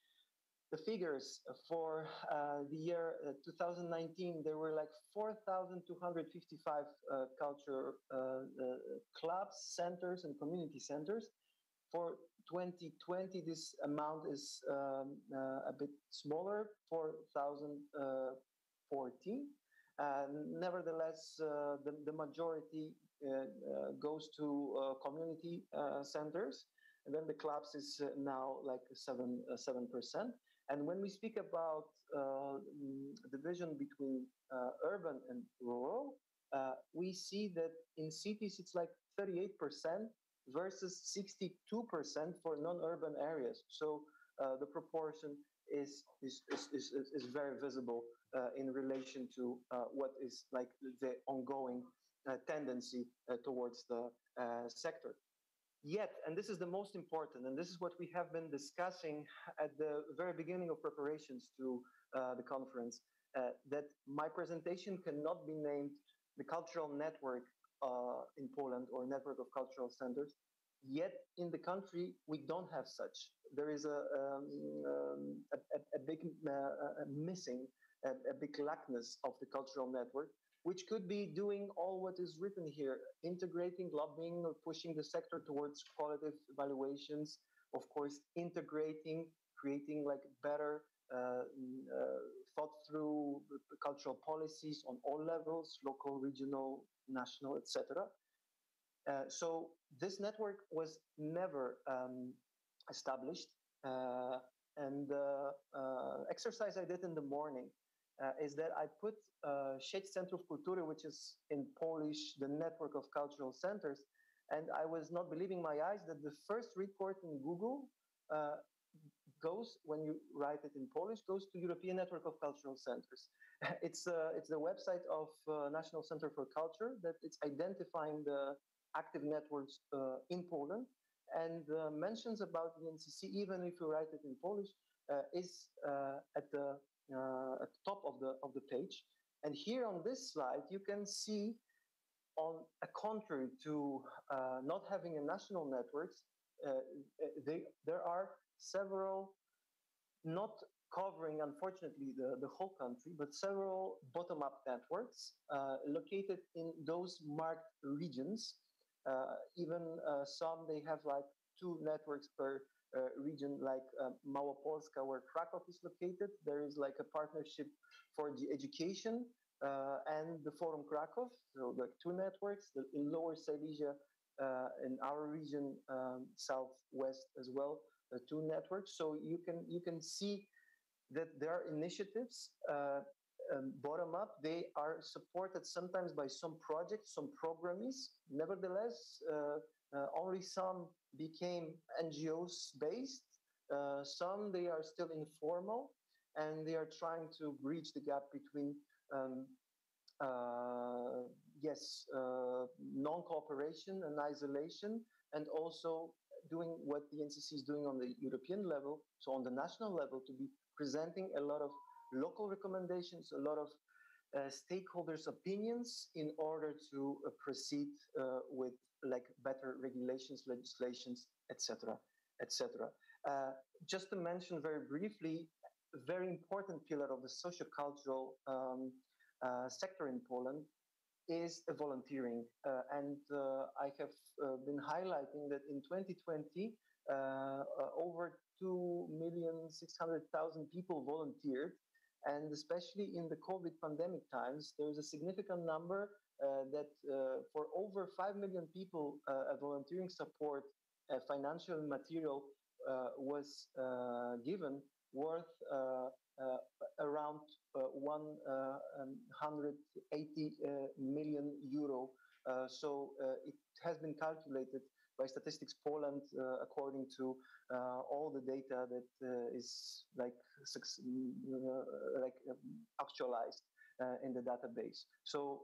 the figures for the year 2019. There were like 4,255 culture clubs, centers, and community centers. For 2020, this amount is a bit smaller, 4,014. Nevertheless, the majority goes to community centers, and then the clubs is now like 7%. And when we speak about division between urban and rural, we see that in cities it's like 38% versus 62% for non-urban areas. So the proportion is very visible in relation to what is like the ongoing tendency towards the sector. Yet, and this is the most important, and this is what we have been discussing at the very beginning of preparations to the conference, that my presentation cannot be named the cultural network in Poland or network of cultural centers. Yet in the country, we don't have such. There is a big missing, a big lackness of the cultural network, which could be doing all what is written here, integrating, lobbying, or pushing the sector towards qualitative evaluations, of course, integrating, creating like better thought through cultural policies on all levels, local, regional, national, etc. So this network was never established. And the exercise I did in the morning is that I put Sieć Centrów Kultury, which is in Polish, the network of cultural centers. And I was not believing my eyes that the first report in Google goes, when you write it in Polish, goes to European Network of Cultural Centers. It's the website of National Center for Culture that it's identifying the active networks in Poland, and mentions about the NCC, even if you write it in Polish, is at the top of the page. And here on this slide, you can see, on a contrary to not having a national networks, there are several, not covering, unfortunately, the whole country, but several bottom-up networks located in those marked regions. Even some, they have like 2 networks per region, like Małopolska, where Krakow is located. There is like a partnership for the education and the Forum Krakow, so like 2 networks. In Lower Silesia, in our region, southwest as well, 2 networks. So you can see that there are initiatives bottom up. They are supported sometimes by some projects, some programmes. Nevertheless, only some became NGOs based, Some, they are still informal, and they are trying to bridge the gap between um, yes, non-cooperation and isolation, and also doing what the NCC is doing on the European level, so on the national level, to be presenting a lot of local recommendations, a lot of stakeholders' opinions in order to proceed with like better regulations, legislations, etc., etc. Just to mention very briefly, a very important pillar of the sociocultural sector in Poland is volunteering. I have been highlighting that in 2020, over 2,600,000 people volunteered. And especially in the COVID pandemic times, there's a significant number that for over 5 million people, volunteering support, financial and material, was given worth around 180 million euro. It has been calculated by Statistics Poland according to all the data that is actualized in the database. So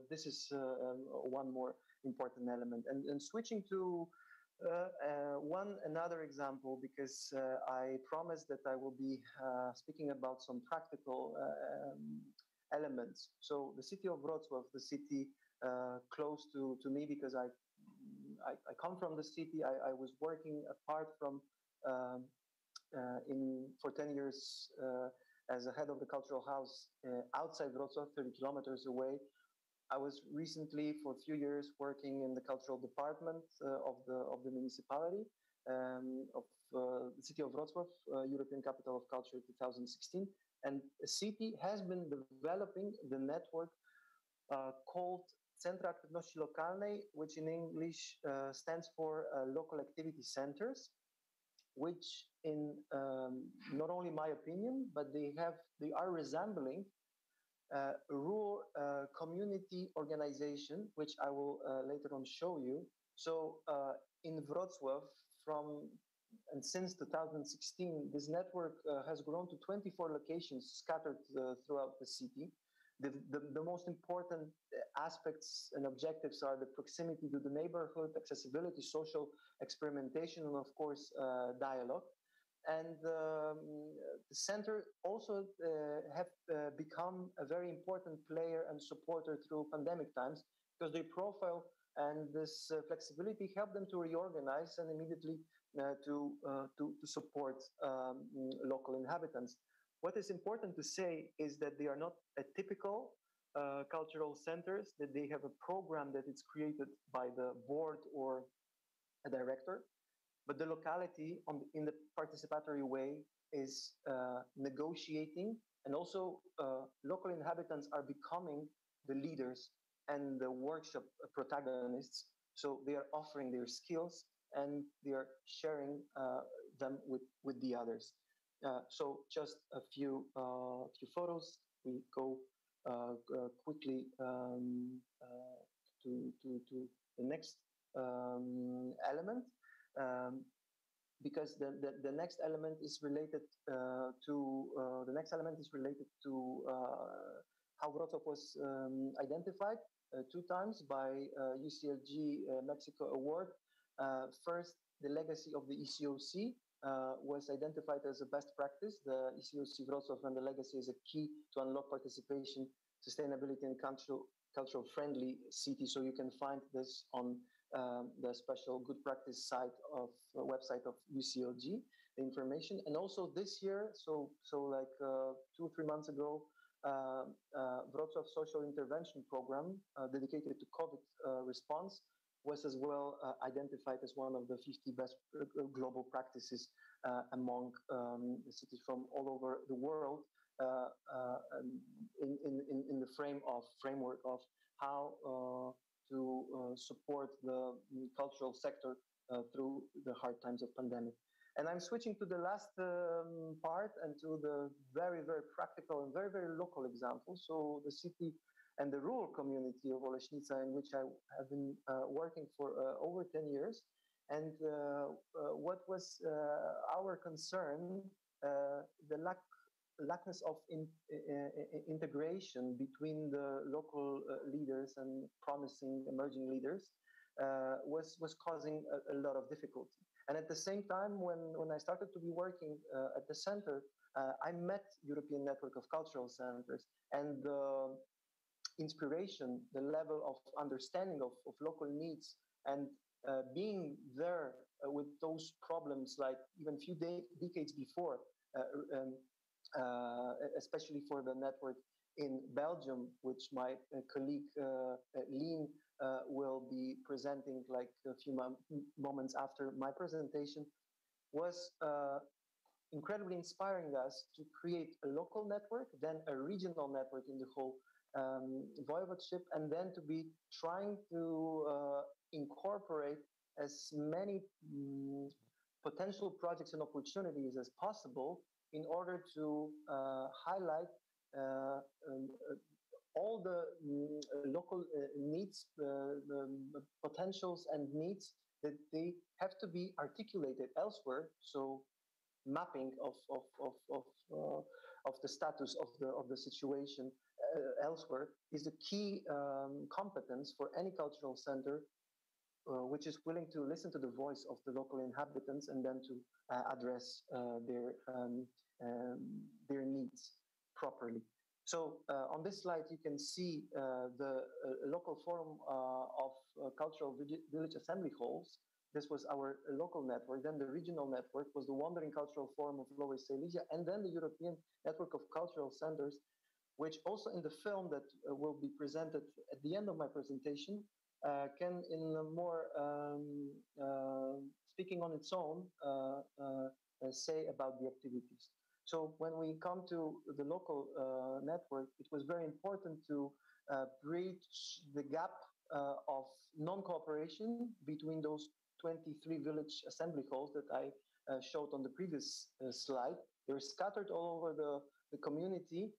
this is one more important element. And switching to another example, because I promised that I will be speaking about some practical elements. So the city of Wrocław, the city close to me, because I come from the city. I was working apart from for 10 years as a head of the cultural house outside Wrocław, 30 kilometers away. I was recently for a few years working in the cultural department of the municipality of the city of Wrocław, European Capital of Culture 2016. And the city has been developing the network called Centra Aktywności Lokalnej, which in English stands for local activity centers, which in not only my opinion, but they are resembling rural community organization, which I will later on show you. So in Wrocław, since 2016, this network has grown to 24 locations scattered throughout the city. The most important aspects and objectives are the proximity to the neighborhood, accessibility, social experimentation, and of course, dialogue. And the center also have become a very important player and supporter through pandemic times, because their profile and this flexibility helped them to reorganize and immediately to support local inhabitants. What is important to say is that they are not a typical cultural centers, that they have a program that is created by the board or a director, but the locality in the participatory way is negotiating, and also local inhabitants are becoming the leaders and the workshop protagonists. So they are offering their skills and they are sharing them with the others. So just a few photos. We go quickly to the next element. Because the next element is related to how Wrocław was identified 2 times by UCLG Mexico Award. First, the legacy of the ECOC was identified as a best practice. The ECOC Wrocław and the legacy is a key to unlock participation, sustainability, and cultural friendly city. So you can find this on the special good practice website of UCLG, the information. And also this year, so like 2 or 3 months ago, Wrocław Social Intervention Program dedicated to COVID response was as well identified as one of the 50 best global practices among the cities from all over the world in the framework of how to support the cultural sector through the hard times of pandemic. And I'm switching to the last part and to the very, very practical and very, very local example. So the city and the rural community of Oleśnica, in which I have been working for over 10 years, And what was our concern, the lackness of integration between the local leaders and promising emerging leaders was causing a lot of difficulty. And at the same time, when I started to be working at the center, I met European Network of Cultural Centers, and the inspiration, the level of understanding of local needs, and being there with those problems like even a few decades before, um, especially for the network in Belgium, which my colleague Lien will be presenting like a few moments after my presentation, was incredibly inspiring us to create a local network, then a regional network in the whole voivodeship, and then to be trying to incorporate as many potential projects and opportunities as possible in order to highlight all the local needs, the potentials and needs that they have to be articulated elsewhere. So mapping of the status of the situation elsewhere is a key competence for any cultural center, which is willing to listen to the voice of the local inhabitants and then to address their needs properly. So on this slide, you can see the local forum of cultural village assembly halls. This was our local network. Then the regional network was the Wandering Cultural Forum of Lower Silesia, and then the European Network of Cultural Centers, which also in the film that will be presented at the end of my presentation, can in a more speaking on its own say about the activities. So when we come to the local network, it was very important to bridge the gap of non-cooperation between those 23 village assembly halls that I showed on the previous slide. They're scattered all over the community.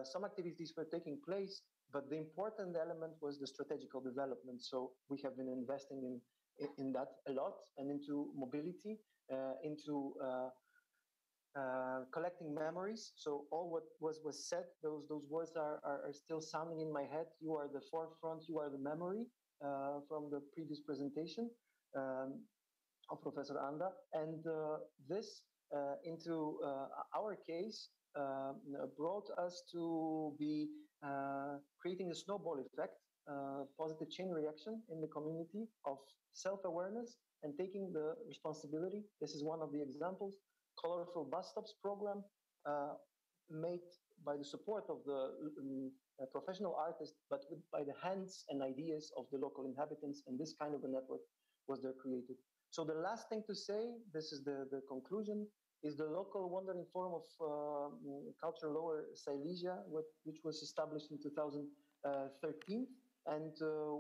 Some activities were taking place, but the important element was the strategical development. So we have been investing in that a lot, and into mobility, into collecting memories. So all what was said, those words are still sounding in my head. You are the forefront, you are the memory, from the previous presentation of Professor Anda. And this, into our case, brought us to be creating a snowball effect, positive chain reaction in the community of self-awareness and taking the responsibility. This is one of the examples. Colorful bus stops program made by the support of the professional artists, but by the hands and ideas of the local inhabitants, and this kind of a network was there created. So the last thing to say, this is the conclusion, is the local Wandering Forum of Culture Lower Silesia, which was established in 2013. And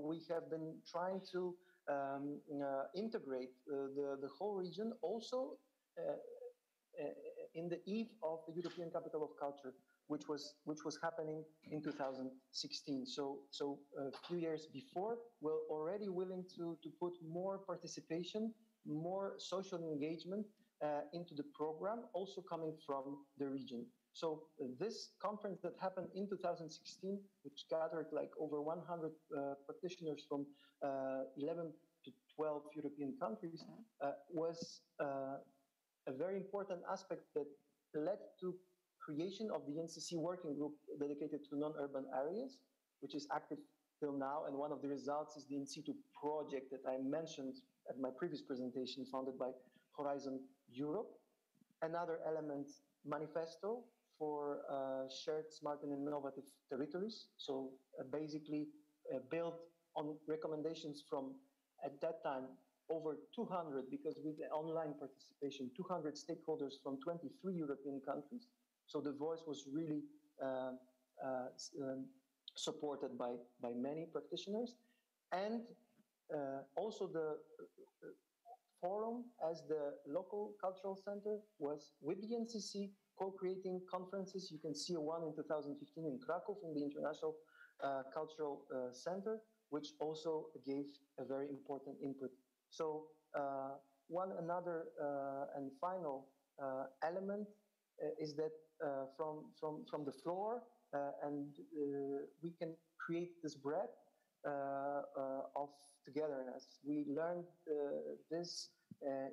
we have been trying to integrate the whole region, also in the eve of the European Capital of Culture, which was happening in 2016. So a few years before, we're already willing to put more participation, more social engagement into the program, also coming from the region. So this conference that happened in 2016, which gathered like over 100 practitioners from 11 to 12 European countries, was a very important aspect that led to creation of the NCC working group dedicated to non-urban areas, which is active till now. And one of the results is the In Situ project that I mentioned at my previous presentation, founded by Horizon Europe. Another element, manifesto for shared, smart and innovative territories. So basically built on recommendations from, at that time, over 200, because with the online participation, 200 stakeholders from 23 European countries. So the voice was really supported by many practitioners. And also the forum, as the local cultural center, was with the NCC co-creating conferences. You can see one in 2015 in Krakow in the International Cultural Center, which also gave a very important input. So one another and final element is that from the floor and we can create this bread of togetherness. We learned this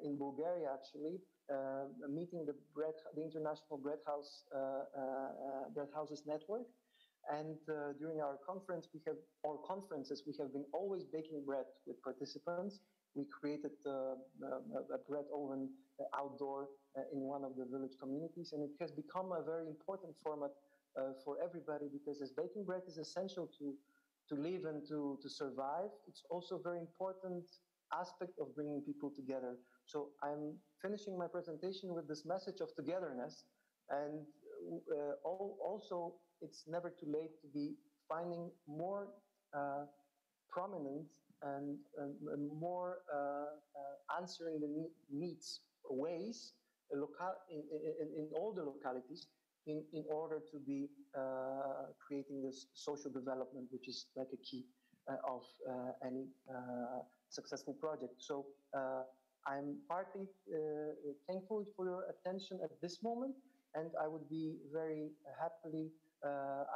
in Bulgaria, actually, meeting the International Bread Houses Network. And during our conferences, we have been always baking bread with participants. We created a bread oven outdoor in one of the village communities, and it has become a very important format for everybody, because as baking bread is essential to live and to survive, it's also a very important aspect of bringing people together. So I'm finishing my presentation with this message of togetherness, and also it's never too late to be finding more prominent and more answering the needs ways in all the localities in order to be creating this social development, which is like a key of any successful project. So I'm partly thankful for your attention at this moment, and I would be very happily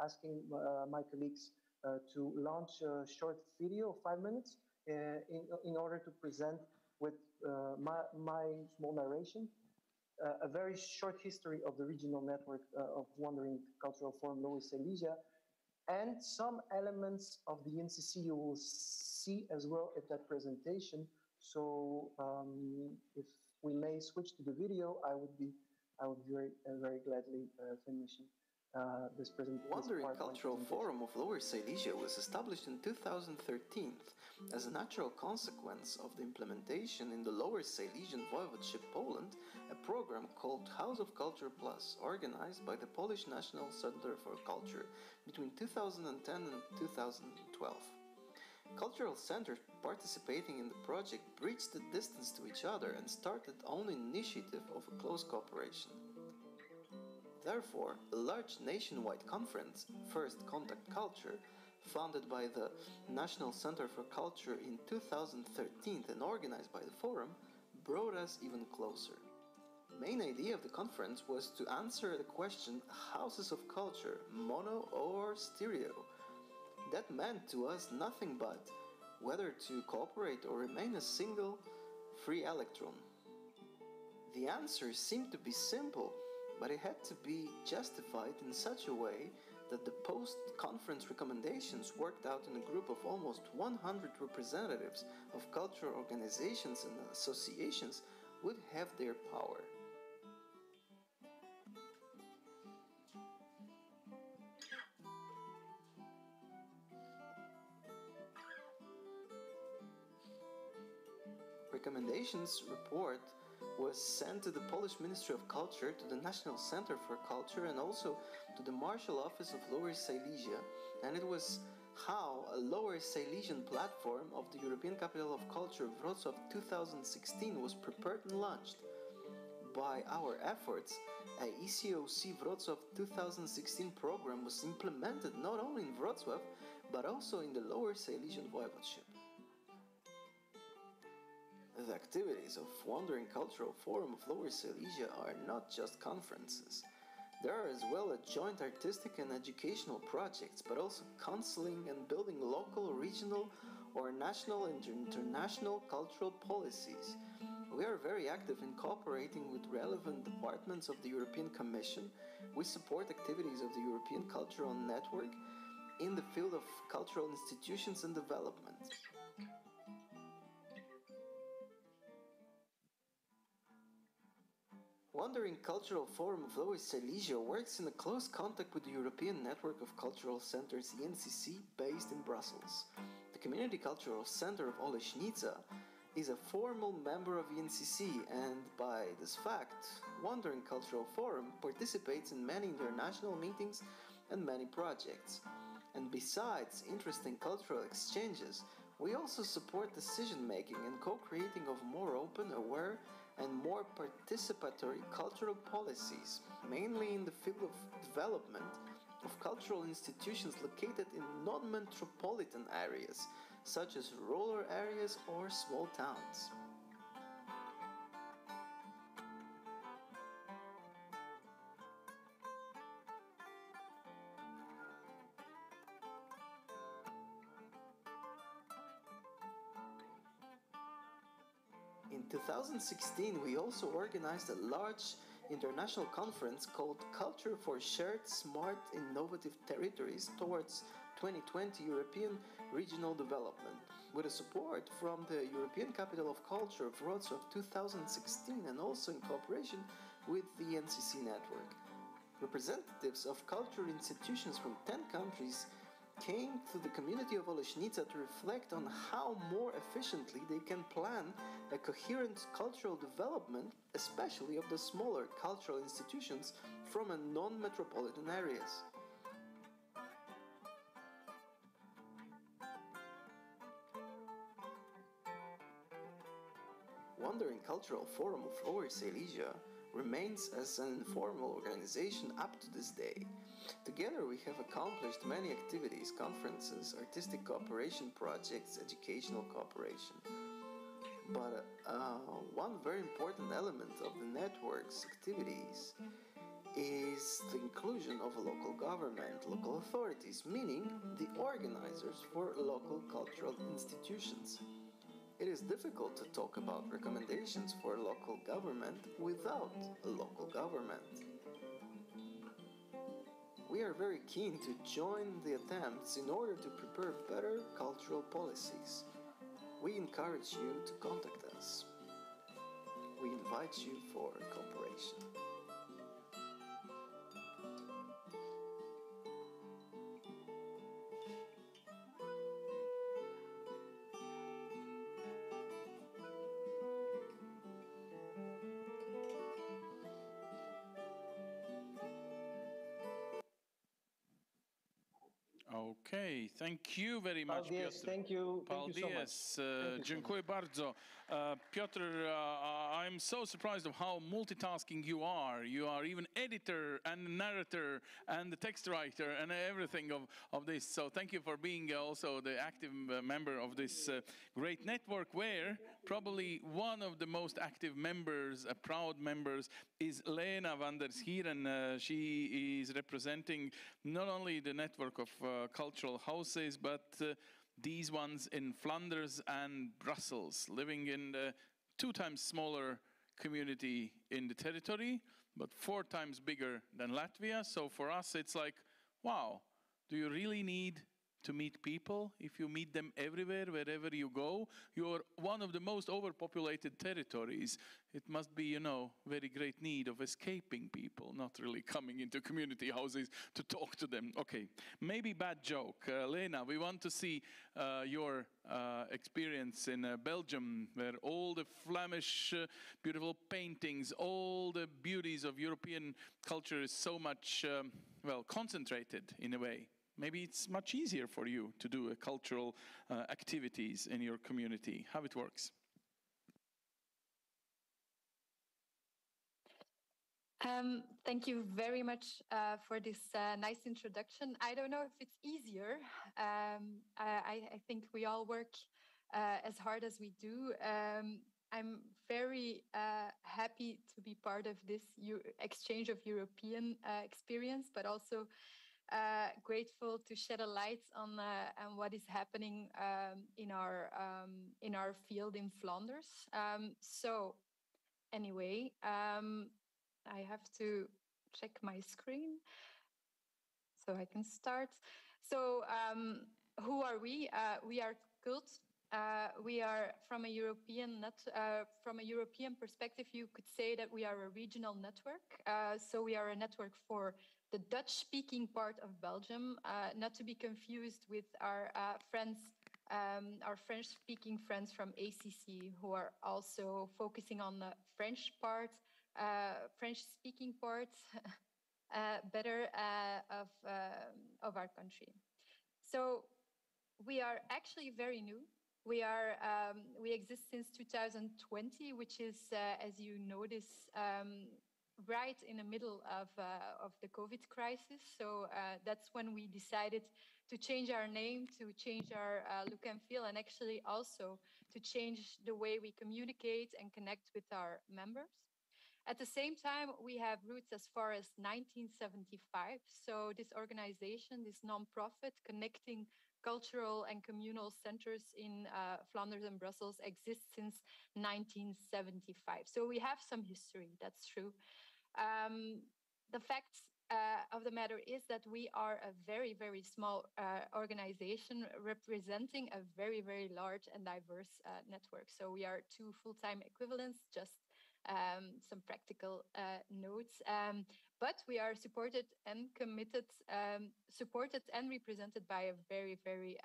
asking my colleagues to launch a short video of 5 minutes in order to present with my small narration a very short history of the regional network of Wandering Cultural Forum Lower Silesia, and some elements of the NCC you will see as well at that presentation. So if we may switch to the video, I would be very gladly finishing this presentation. Wandering Cultural Forum of Lower Silesia was established in 2013 as a natural consequence of the implementation in the Lower Silesian Voivodeship, Poland, a program called House of Culture Plus, organized by the Polish National Center for Culture between 2010 and 2012. Cultural centers participating in the project bridged the distance to each other and started own initiative of a close cooperation. Therefore, a large nationwide conference, First Contact Culture, founded by the National Center for Culture in 2013 and organized by the Forum, brought us even closer. The main idea of the conference was to answer the question, houses of culture, mono or stereo? That meant to us nothing but whether to cooperate or remain a single, free electron. The answer seemed to be simple, but it had to be justified in such a way that the post-conference recommendations worked out in a group of almost 100 representatives of cultural organizations and associations would have their power. Recommendations report was sent to the Polish Ministry of Culture, to the National Center for Culture, and also to the Marshal Office of Lower Silesia, and it was how a Lower Silesian platform of the European Capital of Culture Wrocław 2016 was prepared and launched. By our efforts, a ECOC Wrocław 2016 program was implemented not only in Wrocław, but also in the Lower Silesian Voivodeship. The activities of Wandering Cultural Forum of Lower Silesia are not just conferences. There are as well joint artistic and educational projects, but also counseling and building local, regional, or national and international cultural policies. We are very active in cooperating with relevant departments of the European Commission. We support activities of the European Cultural Network in the field of cultural institutions and development. Wandering Cultural Forum of Lower Silesia works in a close contact with the European Network of Cultural Centers, ENCC, based in Brussels. The Community Cultural Center of Oleśnica is a formal member of ENCC, and by this fact, Wandering Cultural Forum participates in many international meetings and many projects. And besides interesting cultural exchanges, we also support decision-making and co-creating of more open, aware, and more participatory cultural policies, mainly in the field of development of cultural institutions located in non-metropolitan areas, such as rural areas or small towns. In 2016, we also organized a large international conference called Culture for Shared Smart Innovative Territories towards 2020 European Regional Development, with a support from the European Capital of Culture of Wrocław 2016 and also in cooperation with the NCC network. Representatives of cultural institutions from 10 countries came to the community of Oleśnica to reflect on how more efficiently they can plan a coherent cultural development, especially of the smaller cultural institutions from a non-metropolitan areas. Wandering Cultural Forum of Lower Silesia remains as an informal organization up to this day. Together we have accomplished many activities, conferences, artistic cooperation projects, educational cooperation. But one very important element of the network's activities is the inclusion of a local government, local authorities, meaning the organizers for local cultural institutions. It is difficult to talk about recommendations for local government without a local government. We are very keen to join the attempts in order to prepare better cultural policies. We encourage you to contact us. We invite you for cooperation. Okay, thank you very much, Paldies, Piotr. thank you so much. Paldies, dziękuję bardzo. Piotr, I'm so surprised of how multitasking you are. You are even editor and narrator and the text writer and everything of this. So thank you for being also the active member of this great network, where probably one of the most active members, proud members, is Lena van der Schieren. She is representing not only the network of cultural houses, but these ones in Flanders and Brussels, living in the 2 times smaller community in the territory, but 4 times bigger than Latvia. So for us, it's like, wow, do you really need to meet people? If you meet them everywhere, wherever you go, you're one of the most overpopulated territories. It must be, you know, very great need of escaping people, not really coming into community houses to talk to them. Okay, maybe bad joke. Lena, we want to see your experience in Belgium, where all the Flemish beautiful paintings, all the beauties of European culture is so much, well, concentrated in a way. Maybe it's much easier for you to do cultural activities in your community. How it works? Thank you very much for this nice introduction. I don't know if it's easier. I think we all work as hard as we do. I'm very happy to be part of this exchange of European experience, but also grateful to shed a light on what is happening in our field in Flanders. So anyway, I have to check my screen so I can start. So who are we? We are Cult. We are from a European perspective. You could say that we are a regional network. So we are a network for the Dutch-speaking part of Belgium, not to be confused with our friends, our French-speaking friends from ACC, who are also focusing on the French part, French-speaking part, better of our country. So we are actually very new. We exist since 2020, which is, as you notice, right in the middle of the COVID crisis. So that's when we decided to change our name, to change our look and feel, and actually also to change the way we communicate and connect with our members. At the same time, we have roots as far as 1975. So this organization, this nonprofit connecting cultural and communal centers in Flanders and Brussels, exists since 1975. So we have some history, that's true. The fact of the matter is that we are a very, very small organization representing a very, very large and diverse network. So we are two full-time equivalents, just some practical notes. But we are supported and committed, supported and represented by a very, very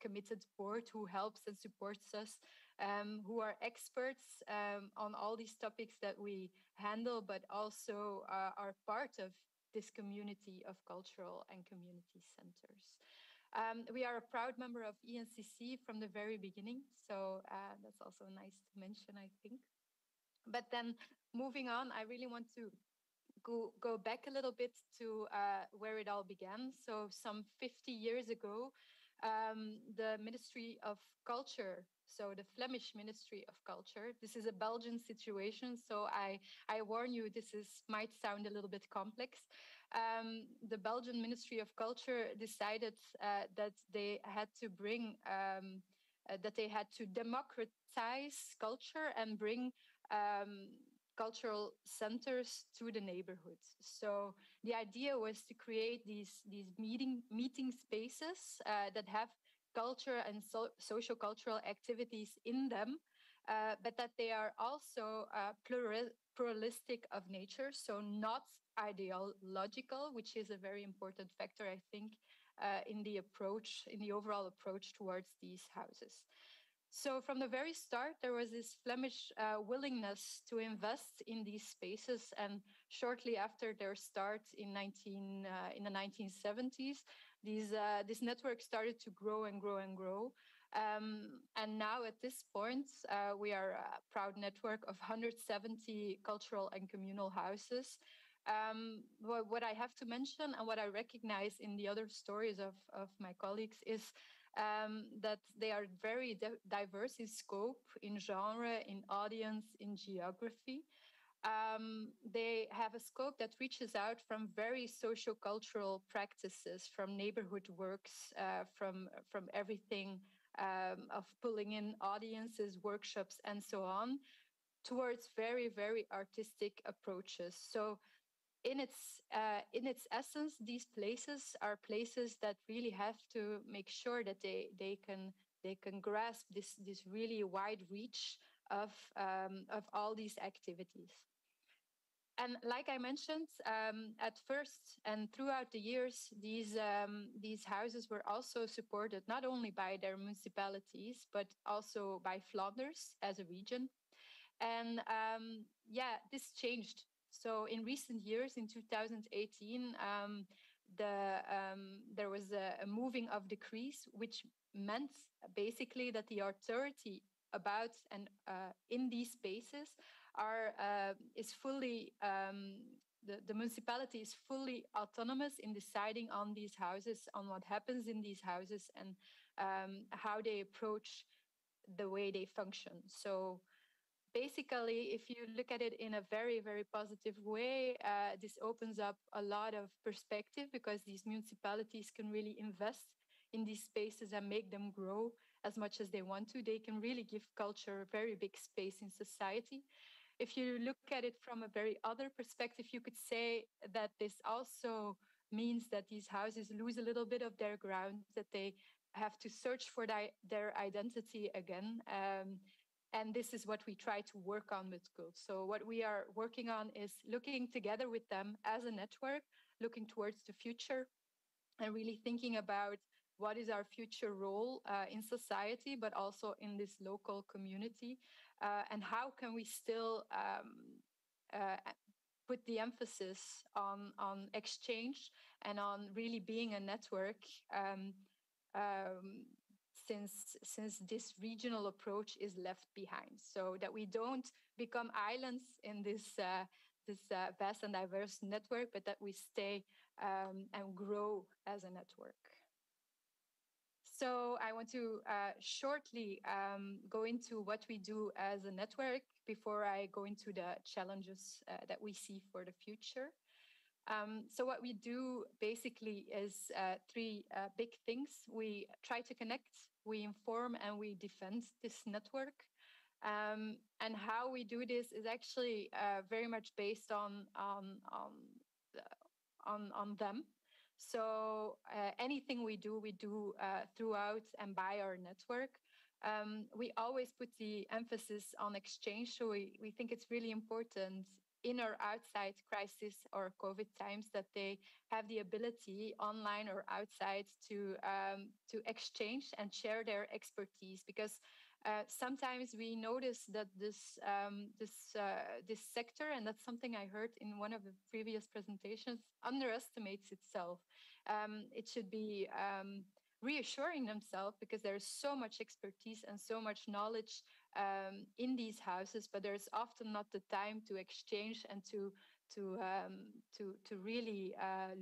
committed board who helps and supports us, who are experts on all these topics that we handle, but also are part of this community of cultural and community centers. We are a proud member of ENCC from the very beginning, so that's also nice to mention, I think. But then moving on, I really want to go back a little bit to where it all began. So some 50 years ago, the Ministry of Culture, so the Flemish Ministry of Culture. This is a Belgian situation, so I warn you, might sound a little bit complex. The Belgian Ministry of Culture decided that they had to that they had to democratize culture and bring cultural centers to the neighborhoods. So the idea was to create these meeting spaces that have culture and social cultural activities in them, but that they are also pluralistic of nature, so not ideological, which is a very important factor, I think, in the overall approach towards these houses. So from the very start, there was this Flemish willingness to invest in these spaces, and shortly after their start in the 1970s, this network started to grow and grow and grow. And now at this point, we are a proud network of 170 cultural and communal houses. What I have to mention and what I recognize in the other stories of my colleagues is that they are very diverse in scope, in genre, in audience, in geography. They have a scope that reaches out from very socio-cultural practices, from neighborhood works, from everything of pulling in audiences, workshops, and so on, towards very, very artistic approaches. So in its essence, these places are places that really have to make sure that they can grasp this really wide reach of all these activities. And like I mentioned, at first and throughout the years, these houses were also supported not only by their municipalities, but also by Flanders as a region. And this changed. So in recent years, in 2018, there was a moving of decrees, which meant basically that the authority about and in these spaces is fully the municipality is fully autonomous in deciding on these houses, on what happens in these houses, and how they approach the way they function. So basically, if you look at it in a very, very positive way, this opens up a lot of perspective, because these municipalities can really invest in these spaces and make them grow as much as they want to. They can really give culture a very big space in society. If you look at it from a very other perspective, you could say that this also means that these houses lose a little bit of their ground, that they have to search for their identity again. And this is what we try to work on with Cult. So what we are working on is looking together with them as a network, looking towards the future, and really thinking about what is our future role in society, but also in this local community, and how can we still put the emphasis on exchange and on really being a network, since this regional approach is left behind, so that we don't become islands in this vast and diverse network, but that we stay and grow as a network. So I want to shortly go into what we do as a network before I go into the challenges that we see for the future. So what we do basically is three big things. We try to connect, we inform, and we defend this network. And how we do this is actually very much based on them. So anything we do throughout and by our network. We always put the emphasis on exchange. So we think it's really important in or outside crisis or COVID times that they have the ability online or outside to exchange and share their expertise, because sometimes we notice that this sector, and that's something I heard in one of the previous presentations, underestimates itself. It should be reassuring themselves, because there's so much expertise and so much knowledge in these houses, but there's often not the time to exchange and to really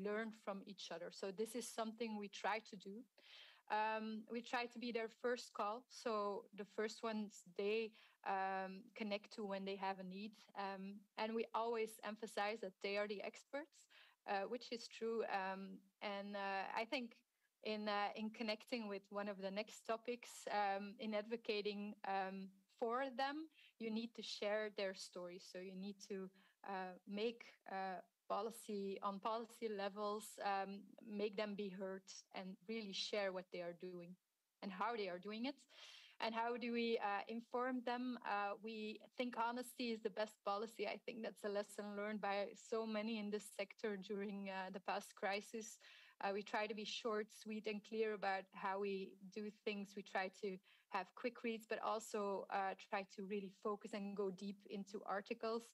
learn from each other. So this is something we try to do. We try to be their first call. So the first ones they connect to when they have a need. And we always emphasize that they are the experts, which is true. And I think in connecting with one of the next topics, in advocating for them, you need to share their story. So you need to make policy levels, make them be heard and really share what they are doing and how they are doing it. And how do we inform them? We think honesty is the best policy. I think that's a lesson learned by so many in this sector during the past crisis. We try to be short, sweet, and clear about how we do things. We try to have quick reads, but also try to really focus and go deep into articles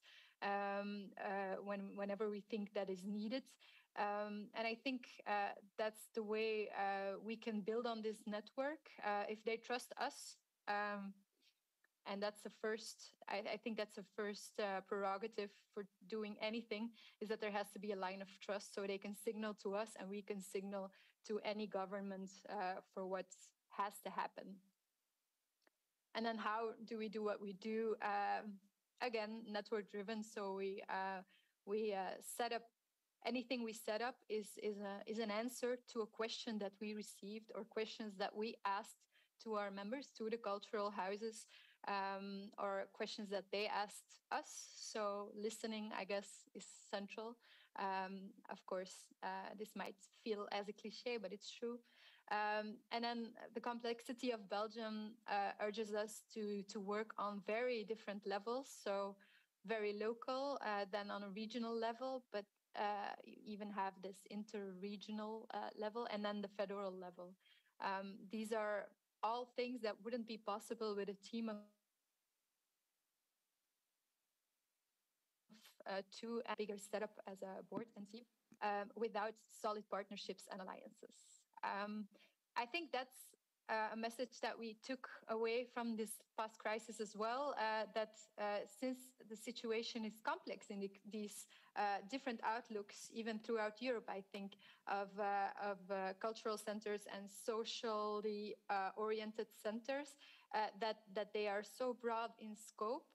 whenever we think that is needed. And I think that's the way we can build on this network if they trust us. And that's the first, I think that's the first prerogative for doing anything, is that there has to be a line of trust, so they can signal to us and we can signal to any government for what has to happen. And then how do we do what we do? Again, network driven. So we set up, anything we set up is an answer to a question that we received or questions that we asked to our members, to the cultural houses, or questions that they asked us. So listening, I guess, is central. Of course, this might feel as a cliche, but it's true. And then the complexity of Belgium urges us to work on very different levels. So very local, then on a regional level, but you even have this inter-regional level, and then the federal level. These are all things that wouldn't be possible with a team of two, and bigger setup as a board and team, without solid partnerships and alliances. I think that's a message that we took away from this past crisis as well, that since the situation is complex in these different outlooks, even throughout Europe, I think, of cultural centers and socially oriented centers, that they are so broad in scope,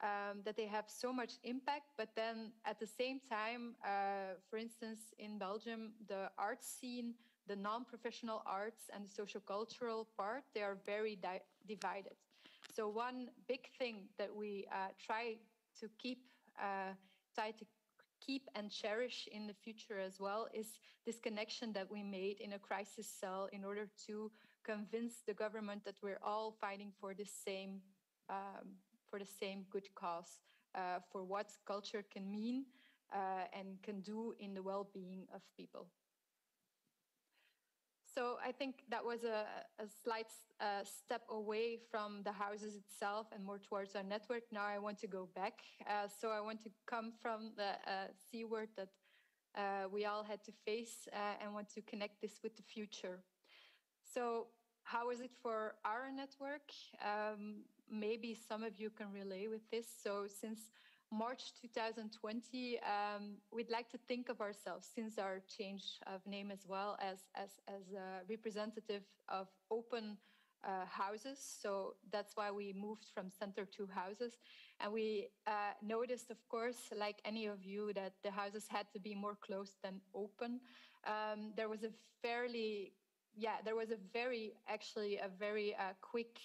that they have so much impact, but then at the same time, for instance, in Belgium, the art scene, the non-professional arts and the social-cultural part, they are very divided. So one big thing that we try to keep and cherish in the future as well is this connection that we made in a crisis cell in order to convince the government that we're all fighting for the same good cause, for what culture can mean and can do in the well-being of people. So I think that was a slight step away from the houses itself and more towards our network. Now I want to go back. So I want to come from the C word that we all had to face and want to connect this with the future. So How is it for our network? Maybe some of you can relay with this. So since March 2020, we'd like to think of ourselves, since our change of name as well, as a representative of open houses. So that's why we moved from center to houses. And we noticed, of course, like any of you, that the houses had to be more closed than open. There was a very quick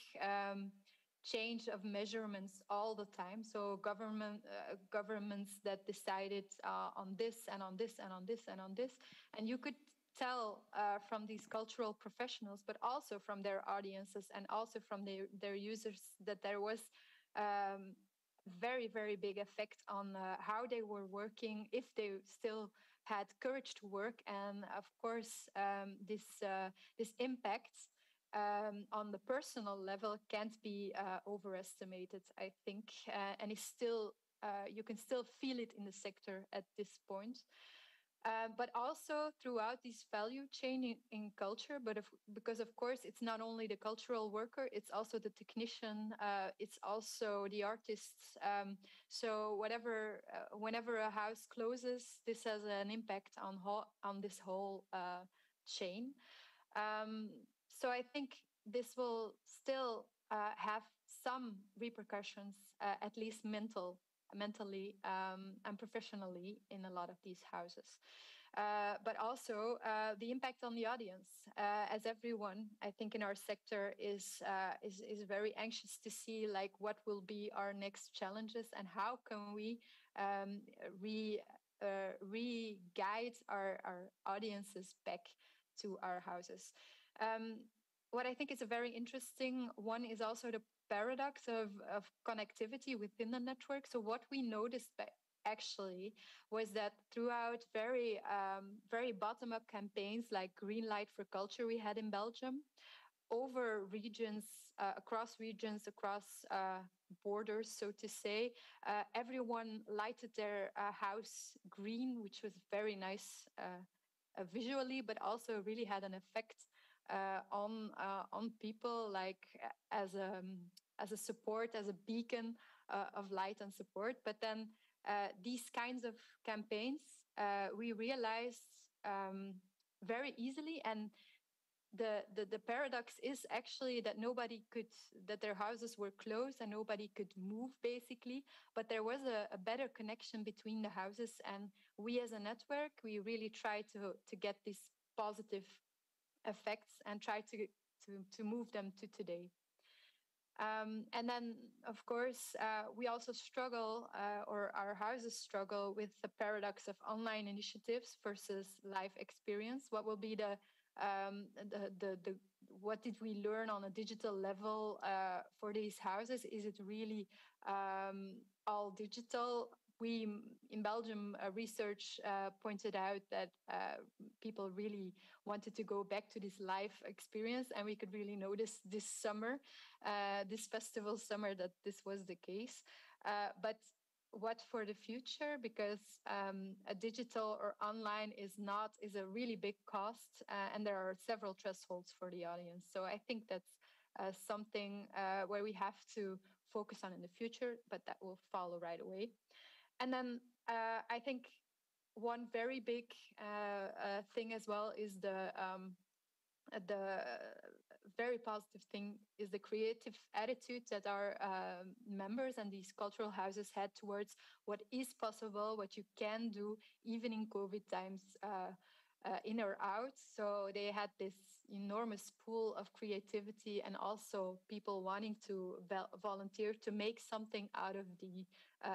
change of measurements all the time. So governments that decided on this and on this and on this and on this, and you could tell from these cultural professionals, but also from their audiences and also from their users, that there was very big effect on how they were working, if they still had courage to work. And of course, this impact on the personal level can't be overestimated, I think, and is still you can still feel it in the sector at this point. But also throughout this value chain in culture, because of course it's not only the cultural worker, it's also the technician, it's also the artists. So whenever a house closes, this has an impact on this whole chain. So I think this will still have some repercussions, at least mentally and professionally, in a lot of these houses. But also the impact on the audience, as everyone, I think, in our sector is very anxious to see, like, what will be our next challenges and how can we re-guide our audiences back to our houses. What I think is a very interesting one is also the paradox of connectivity within the network. So what we noticed actually was that throughout very bottom-up campaigns like Green Light for Culture we had in Belgium, over regions, across borders, so to say, everyone lighted their house green, which was very nice visually, but also really had an effect on people, like as a support, as a beacon of light and support. But then these kinds of campaigns, we realized very easily, and the paradox is actually that that their houses were closed and nobody could move, basically, but there was a better connection between the houses. And we as a network, we really try to get these positive effects and try to move them to today. And then, of course, we also struggle, or our houses struggle, with the paradox of online initiatives versus live experience. What will be what did we learn on a digital level for these houses? Is it really all digital? We, in Belgium, research pointed out that people really wanted to go back to this live experience, and we could really notice this summer, this festival summer, that this was the case. But what for the future? Because a digital or online is a really big cost, and there are several thresholds for the audience. So I think that's something where we have to focus on in the future, but that will follow right away. And then I think one very big thing as well is the very positive thing is the creative attitude that our members and these cultural houses had towards what is possible, what you can do even in COVID times, in or out. So they had this enormous pool of creativity, and also people wanting to volunteer to make something out of the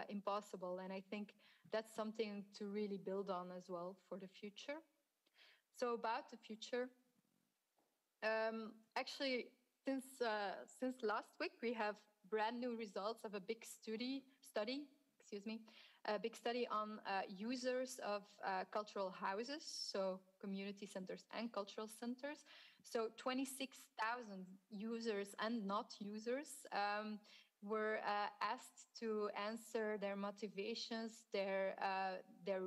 impossible. And I think that's something to really build on as well for the future. So about the future, actually, since last week, we have brand new results of a big study, a big study on users of cultural houses, so community centers and cultural centers. So 26,000 users and not users were asked to answer their motivations, their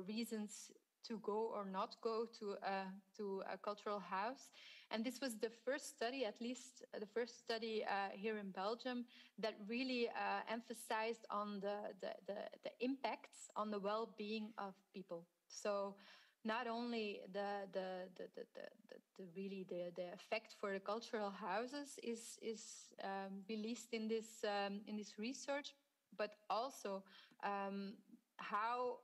reasons to go or not go to a cultural house. And this was the first study, at least the first study here in Belgium, that really emphasized on the impacts on the well-being of people. So not only the effect for the cultural houses is released in this research, but also how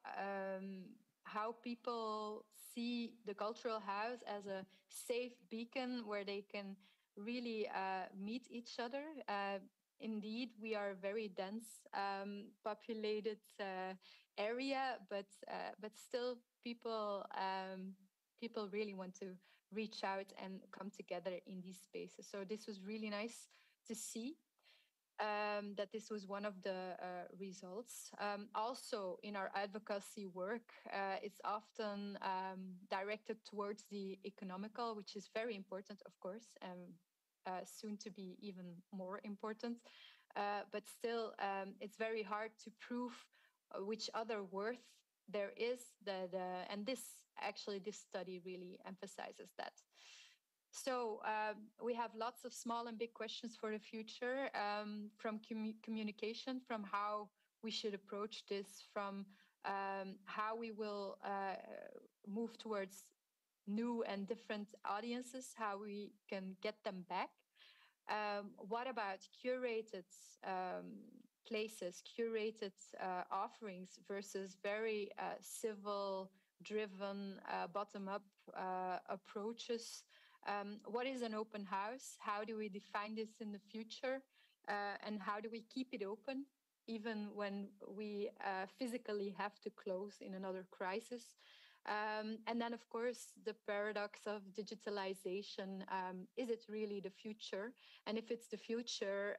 people see the cultural house as a safe beacon where they can really meet each other. Indeed, we are a very dense populated area, but still people really want to reach out and come together in these spaces. So this was really nice to see. That this was one of the results. Also, in our advocacy work, it's often directed towards the economical, which is very important, of course, and soon to be even more important. But still, it's very hard to prove which other worth there is. And this study really emphasizes that. So we have lots of small and big questions for the future, from communication, from how we should approach this, from how we will move towards new and different audiences, how we can get them back. What about curated places, curated offerings versus very civil-driven, bottom-up approaches? What is an open house? How do we define this in the future? And how do we keep it open, even when we physically have to close in another crisis? And then, of course, the paradox of digitalization. Is it really the future? And if it's the future,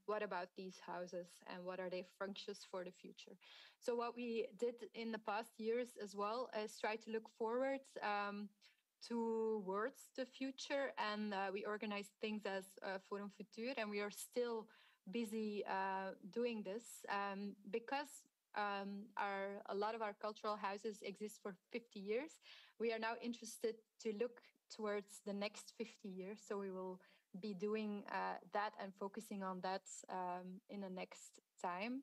what about these houses and what are their functions for the future? So what we did in the past years as well is try to look forward towards the future, and we organized things as Forum Futur, and we are still busy doing this because a lot of our cultural houses exist for 50 years. We are now interested to look towards the next 50 years, so we will be doing that and focusing on that in the next time.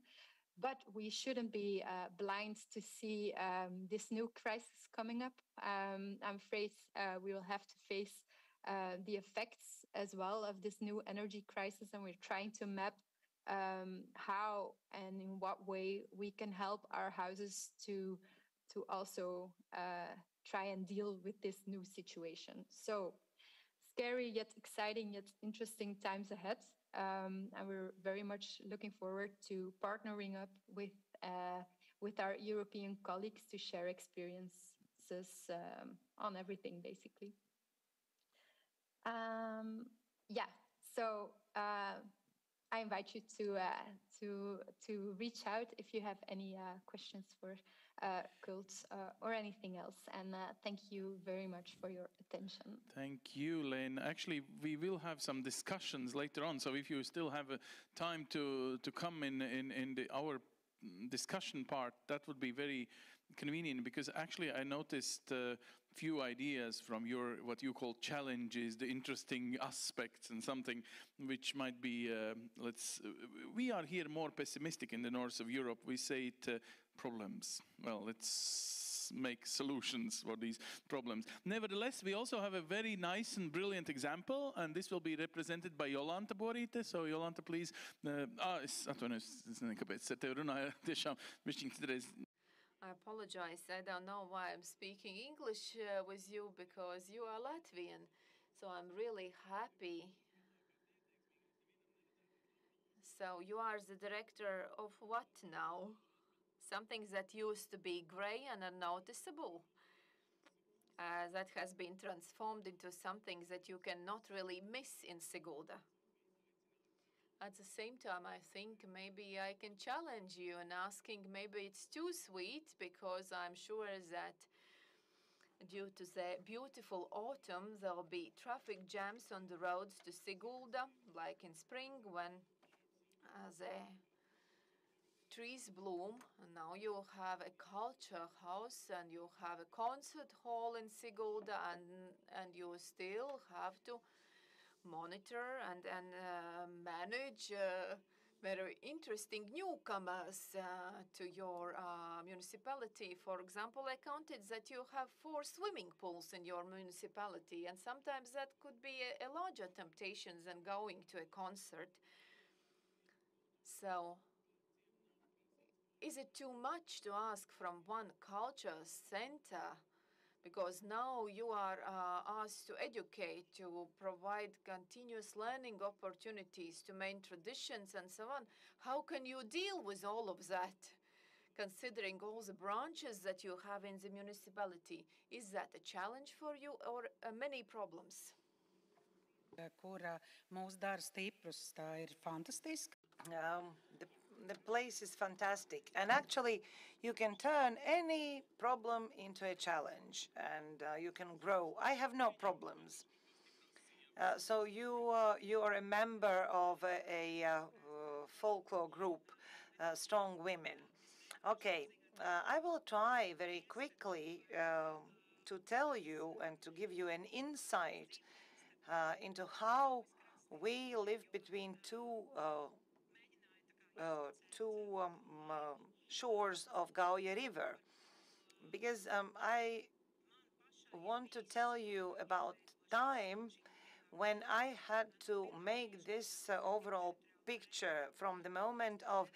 But we shouldn't be blind to see this new crisis coming up. I'm afraid we will have to face the effects as well of this new energy crisis, and we're trying to map how and in what way we can help our houses to also try and deal with this new situation. So scary yet exciting yet interesting times ahead. And we're very much looking forward to partnering up with our European colleagues to share experiences on everything, basically. Yeah, so I invite you to reach out if you have any questions for Cult or anything else. And thank you very much for your attention. Thank you, Len. Actually, we will have some discussions later on. So if you still have time to come in our discussion part, that would be very convenient, because actually I noticed a few ideas from your, what you call challenges, the interesting aspects, and something which might be, we are here more pessimistic in the north of Europe. We say it problems. Well, let's make solutions for these problems. Nevertheless, we also have a very nice and brilliant example, and this will be represented by Jolanta Borīte. So Jolanta, please. Es nekāpēc te runāju, tiešām I apologize. I don't know why I'm speaking English with you, because you are Latvian. So I'm really happy. So you are the director of what now? Something that used to be gray and unnoticeable. That has been transformed into something that you cannot really miss in Sigulda. At the same time, I think maybe I can challenge you in asking, maybe it's too sweet, because I'm sure that due to the beautiful autumn, there'll be traffic jams on the roads to Sigulda, like in spring when the trees bloom. And now you have a culture house and you have a concert hall in Sigulda, and you still have to monitor and manage very interesting newcomers to your municipality. For example, I counted that you have 4 swimming pools in your municipality, and sometimes that could be a larger temptation than going to a concert. So, is it too much to ask from one culture center? Because now you are asked to educate, to provide continuous learning opportunities, to maintain traditions and so on. How can you deal with all of that, considering all the branches that you have in the municipality? Is that a challenge for you or many problems? Kur mūs dara stiprus, tā ir fantastiska. The place is fantastic, and actually you can turn any problem into a challenge, and you can grow. I have no problems. So you are a member of a folklore group, Strong Women. Okay, I will try very quickly to tell you and to give you an insight into how we live between two shores of Gauja River, because I want to tell you about time when I had to make this overall picture from the moment of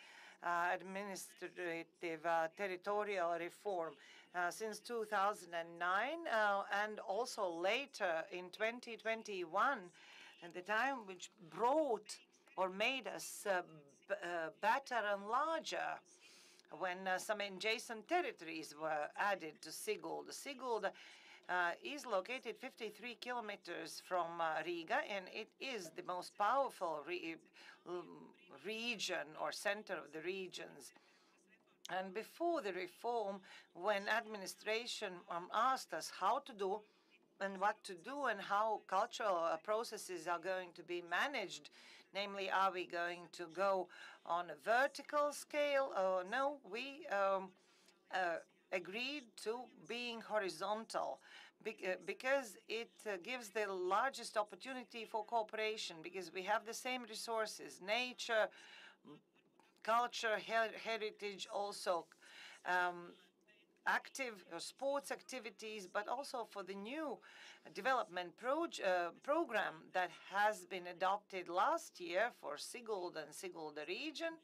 administrative territorial reform since 2009 and also later in 2021, and the time which brought or made us better and larger when some adjacent territories were added to Sigulda. Sigulda is located 53 kilometers from Riga, and it is the most powerful region or center of the regions. And before the reform, when administration asked us how to do and what to do and how cultural processes are going to be managed, namely, are we going to go on a vertical scale? No, we agreed to being horizontal because it gives the largest opportunity for cooperation, because we have the same resources, nature, culture, heritage, also active sports activities, but also for the new development program that has been adopted last year for Sigulda and Sigulda region,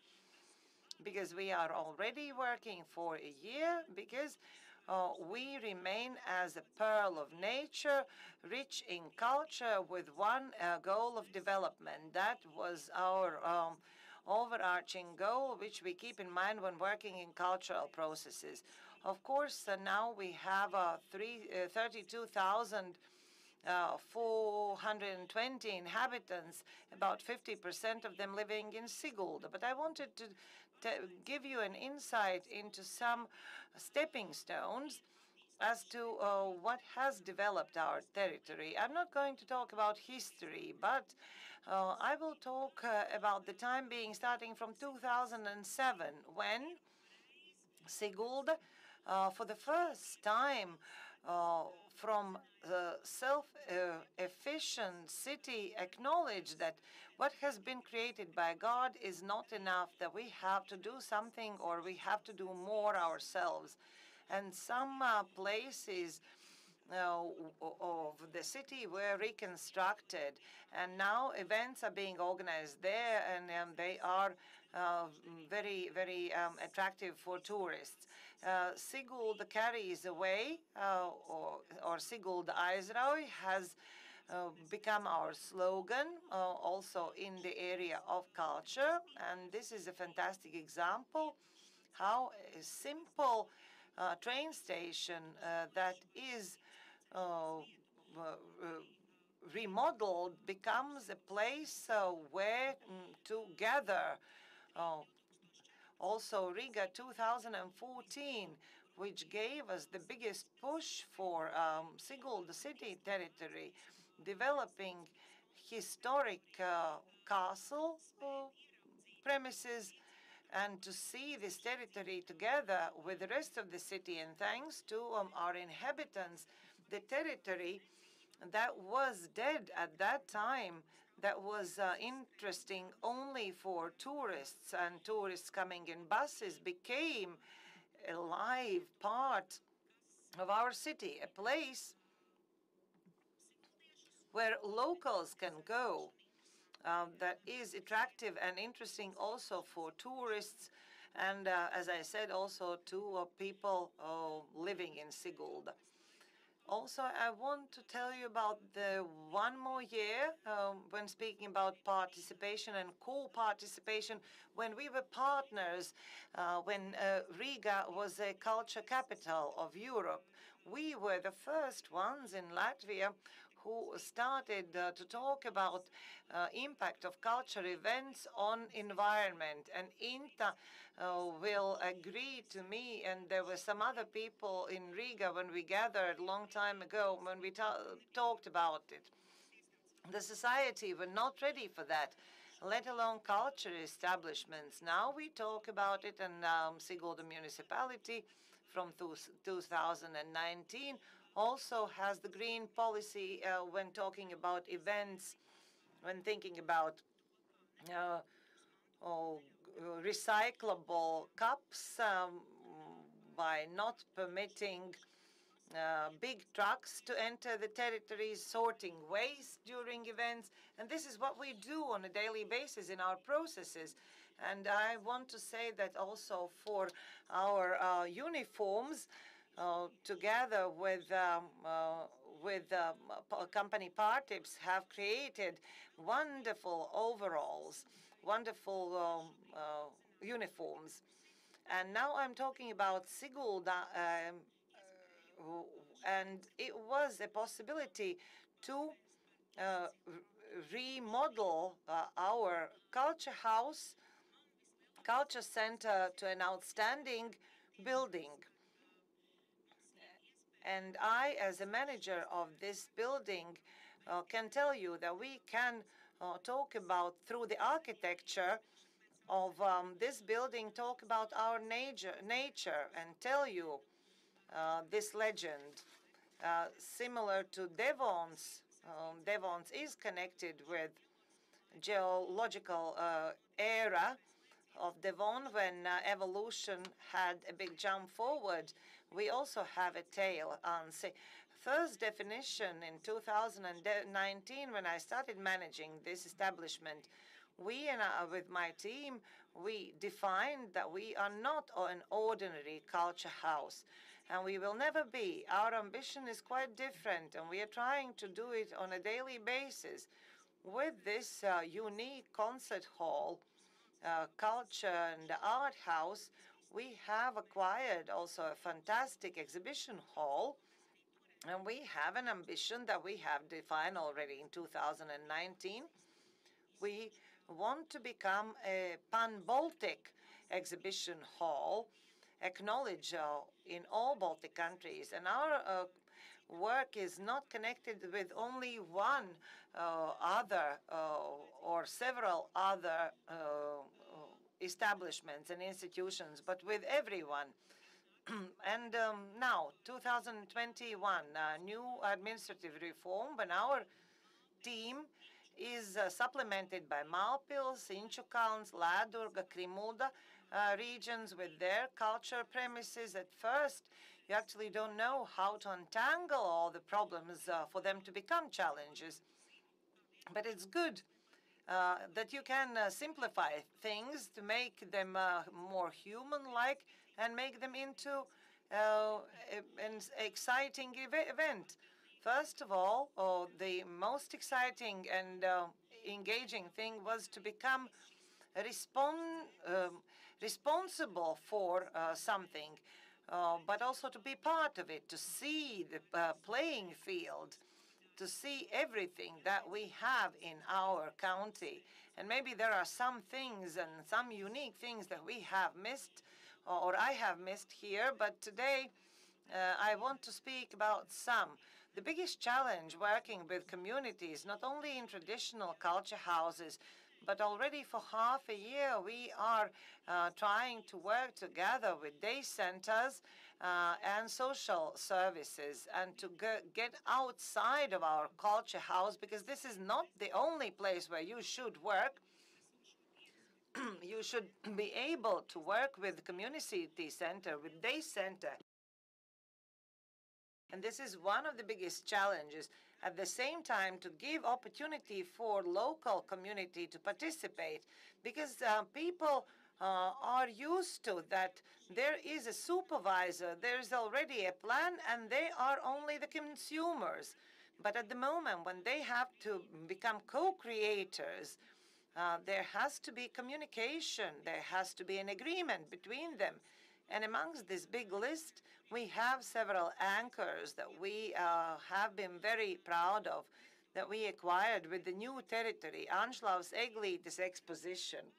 because we are already working for a year, because we remain as a pearl of nature, rich in culture, with one goal of development. That was our overarching goal, which we keep in mind when working in cultural processes. Of course, now we have 32,420 inhabitants, about 50% of them living in Sigulda. But I wanted to give you an insight into some stepping stones as to what has developed our territory. I'm not going to talk about history, but I will talk about the time being starting from 2007, when Sigulda, for the first time from the self-efficient city, acknowledged that what has been created by God is not enough, that we have to do something or we have to do more ourselves. And some places of the city were reconstructed, and now events are being organized there, and they are very, very attractive for tourists. Sigulda carries away, or Sigulda aizrauj has become our slogan, also in the area of culture, and this is a fantastic example how a simple train station that is remodeled becomes a place where to gather. Also, Riga 2014, which gave us the biggest push for Sigulda city territory, developing historic castle premises and to see this territory together with the rest of the city. And thanks to our inhabitants, the territory that was dead at that time, that was interesting only for tourists and tourists coming in buses, became a live part of our city, a place where locals can go, that is attractive and interesting also for tourists, and as I said, also to people living in Sigulda. Also, I want to tell you about the one more year when speaking about participation and co-participation, when we were partners, when Riga was a culture capital of Europe. We were the first ones in Latvia who started to talk about impact of culture events on environment. And INTA will agree to me, and there were some other people in Riga when we gathered a long time ago, when we talked about it. The society were not ready for that, let alone culture establishments. Now we talk about it, and Sigulda municipality from 2019 also has the green policy when talking about events, when thinking about recyclable cups, by not permitting big trucks to enter the territories, sorting waste during events. And this is what we do on a daily basis in our processes. And I want to say that also for our uniforms, together with company Partips, have created wonderful overalls, wonderful uniforms. And now I'm talking about Sigulda, and it was a possibility to remodel our culture house, culture center, to an outstanding building. And I, as a manager of this building, can tell you that we can talk about, through the architecture of this building, talk about our nature and tell you this legend. Similar to Devon's, Devon's is connected with geological era of Devon, when evolution had a big jump forward. We also have a tale on first definition in 2019, when I started managing this establishment. We and with my team, we defined that we are not an ordinary culture house, and we will never be. Our ambition is quite different, and we are trying to do it on a daily basis. With this unique concert hall, culture and art house, we have acquired also a fantastic exhibition hall, and we have an ambition that we have defined already in 2019. We want to become a pan-Baltic exhibition hall, acknowledged in all Baltic countries. And our work is not connected with only one other or several other establishments and institutions, but with everyone. And now, 2021, new administrative reform, when our team is supplemented by Malpils, Inčukalns, Ledurga, Krimulda regions with their culture premises. At first, you actually don't know how to untangle all the problems for them to become challenges. But it's good that you can simplify things to make them more human-like and make them into an exciting event. First of all, the most exciting and engaging thing was to become responsible for something, but also to be part of it, to see the playing field, to see everything that we have in our county. And maybe there are some things and some unique things that we have missed, or I have missed here, but today I want to speak about some. The biggest challenge working with communities, not only in traditional culture houses, But already for half a year, we are trying to work together with day centers and social services and to get outside of our culture house, because this is not the only place where you should work. You should be able to work with community center, with day center. And this is one of the biggest challenges. At the same time, to give opportunity for local community to participate, because people are used to that there is a supervisor, there's already a plan, and they are only the consumers. But at the moment, when they have to become co-creators, there has to be communication, there has to be an agreement between them. And amongst this big list, we have several anchors that we have been very proud of, that we acquired with the new territory, Anšlavas Eglītes exposition.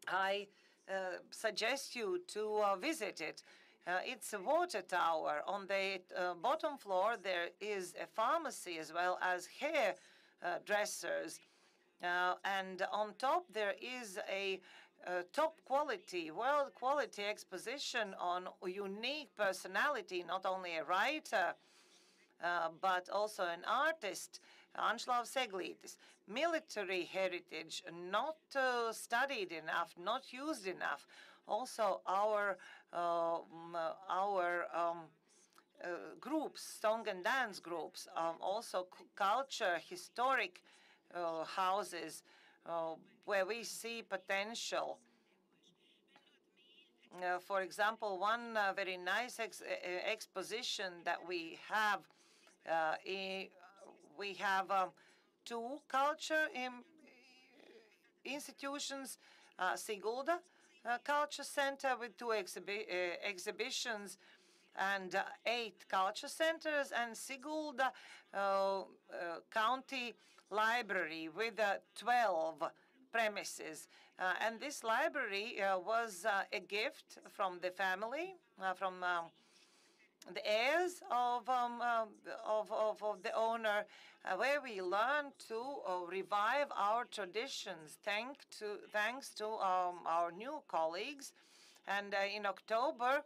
I suggest you to visit it. It's a water tower. On the bottom floor, there is a pharmacy as well as hair dressers. And on top, there is a top quality, world quality exposition on unique personality, not only a writer, but also an artist, Anšlavas Eglītes. Military heritage, not studied enough, not used enough. Also, our groups, song and dance groups, also culture, historic houses where we see potential. For example, one very nice exposition that we have, two culture institutions, Sigulda Culture Center with two exhibitions and 8 culture centers, and Sigulda County Library with 12 premises. And this library was a gift from the family, from the heirs of the owner, where we learned to revive our traditions thanks to our new colleagues. And in October,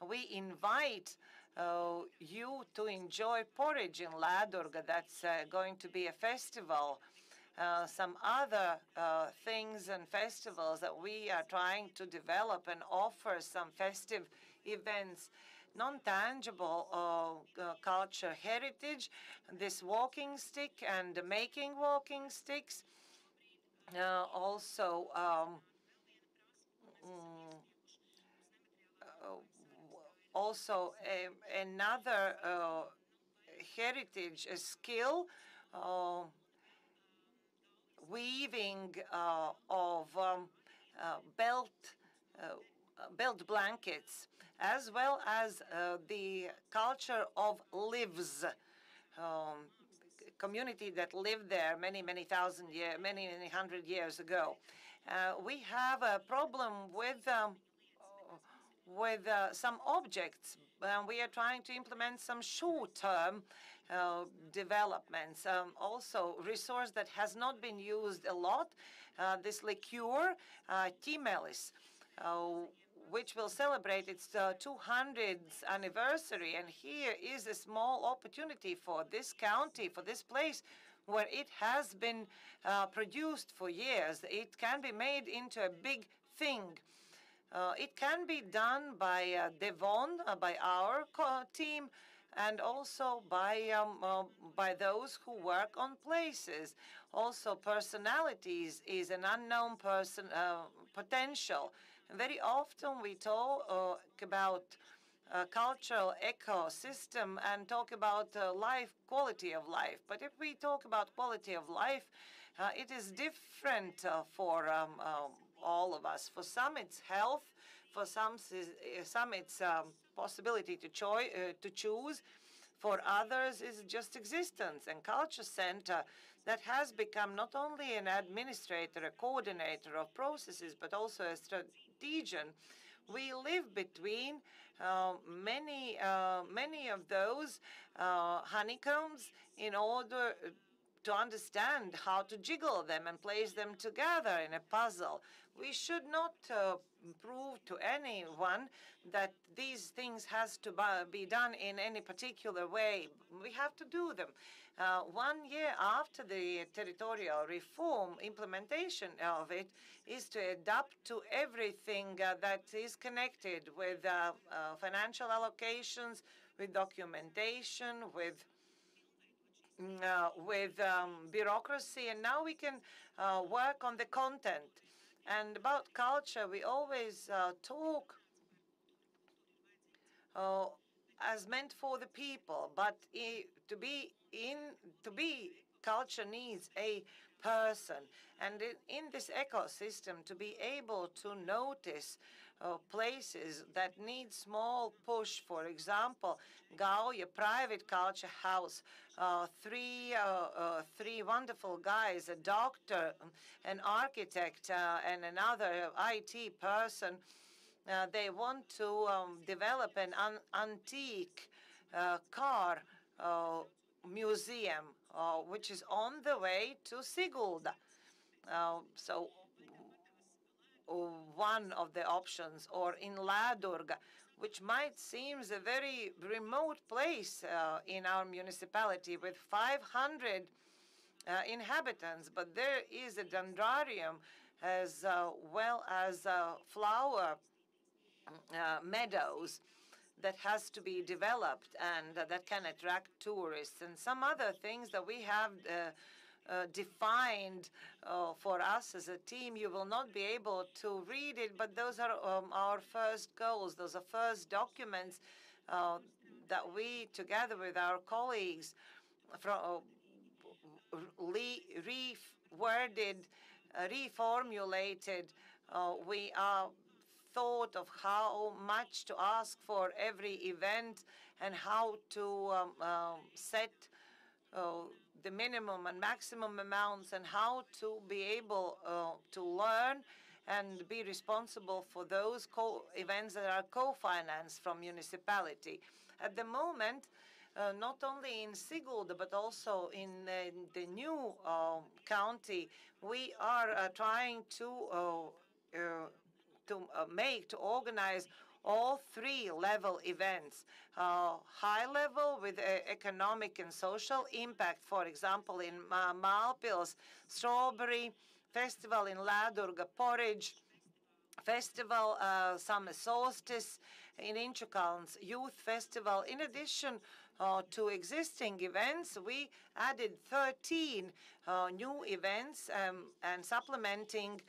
we invite you to enjoy porridge in Ladurga. That's going to be a festival. Some other things and festivals that we are trying to develop and offer some festive events. Non-tangible culture heritage, this walking stick and making walking sticks. Also, another heritage, a skill, weaving of belt blankets, as well as the culture of lives, community that lived there many thousand years, many hundred years ago. We have a problem with some objects. We are trying to implement some short-term developments. Also, resource that has not been used a lot, this liqueur, Timelis, which will celebrate its 200th anniversary. And here is a small opportunity for this county, for this place, where it has been produced for years. It can be made into a big thing. It can be done by Devon, by our team, and also by those who work on places. Also, personalities is an unknown potential. Very often we talk about cultural ecosystem and talk about life, quality of life. But if we talk about quality of life, it is different for all of us. For some, it's health. For some it's possibility to choose. For others, it's just existence. And Culture Center that has become not only an administrator, a coordinator of processes, but also a strategian. We live between many of those honeycombs in order to understand how to jiggle them and place them together in a puzzle. We should not prove to anyone that these things has to be done in any particular way. We have to do them. 1 year after the territorial reform, implementation of it is to adapt to everything that is connected with financial allocations, with documentation, with bureaucracy, and now we can work on the content. And about culture, we always talk as meant for the people, but to be culture needs a person, and in this ecosystem, to be able to notice places that need small push. For example, Gauja private culture house, three wonderful guys, a doctor, an architect, and another IT person. They want to develop an antique car museum, which is on the way to Sigulda. So one of the options, or in Ladurga, which might seem a very remote place in our municipality with 500 inhabitants, but there is a dendrarium as well as flower meadows that has to be developed and that can attract tourists, and some other things that we have defined for us as a team. You will not be able to read it, but those are our first goals. Those are first documents that we, together with our colleagues, reworded, reformulated. We are thought of how much to ask for every event and how to set the minimum and maximum amounts, and how to be able to learn and be responsible for those events that are co-financed from municipality. At the moment, not only in Sigulda, but also in the new county, we are trying to organize all three-level events. High level with economic and social impact, for example, in Malpils, Strawberry Festival, in Ladurga, Porridge Festival, Summer Solstice, in Inčukalns Youth Festival. In addition to existing events, we added 13 new events and supplementing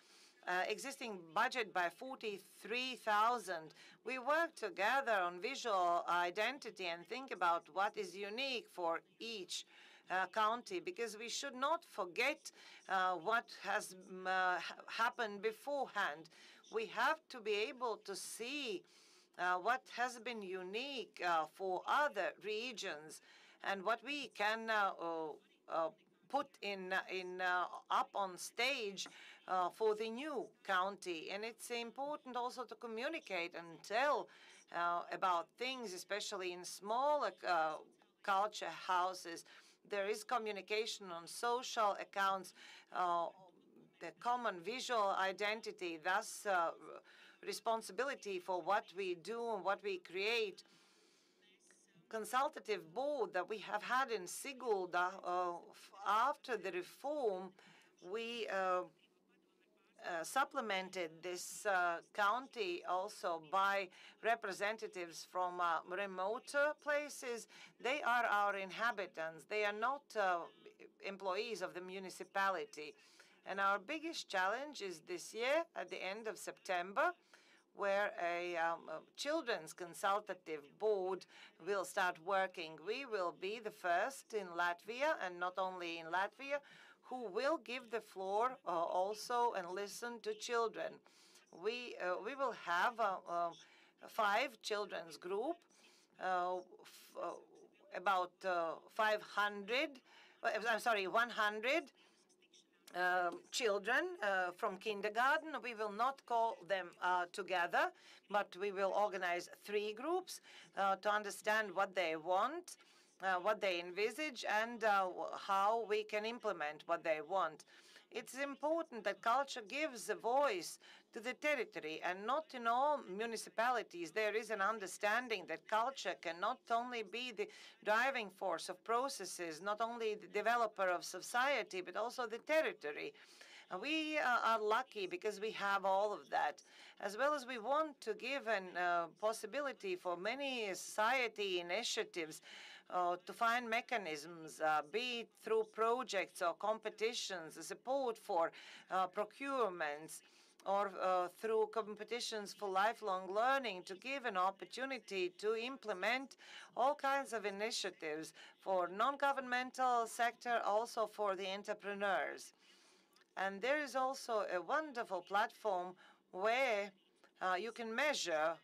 existing budget by 43,000. We work together on visual identity and think about what is unique for each county, because we should not forget what has happened beforehand. We have to be able to see what has been unique for other regions and what we can put up on stage for the new county. And it's important also to communicate and tell about things, especially in smaller culture houses. There is communication on social accounts, the common visual identity, thus responsibility for what we do and what we create. Consultative board that we have had in Sigulda after the reform, we supplemented this county also by representatives from remoter places. They are our inhabitants. They are not employees of the municipality. And our biggest challenge is this year, at the end of September, where a children's consultative board will start working. We will be the first in Latvia, and not only in Latvia, who will give the floor also and listen to children. We will have 5 children's group, about 100 children from kindergarten. We will not call them together, but we will organize 3 groups to understand what they want what they envisage and how we can implement what they want. It's important that culture gives a voice to the territory, and not in all municipalities there is an understanding that culture can not only be the driving force of processes, not only the developer of society, but also the territory. We are lucky because we have all of that, as well as we want to give a possibility for many society initiatives to find mechanisms, be it through projects or competitions, support for procurements, or through competitions for lifelong learning, to give an opportunity to implement all kinds of initiatives for non-governmental sector, also for the entrepreneurs. And there is also a wonderful platform where you can measure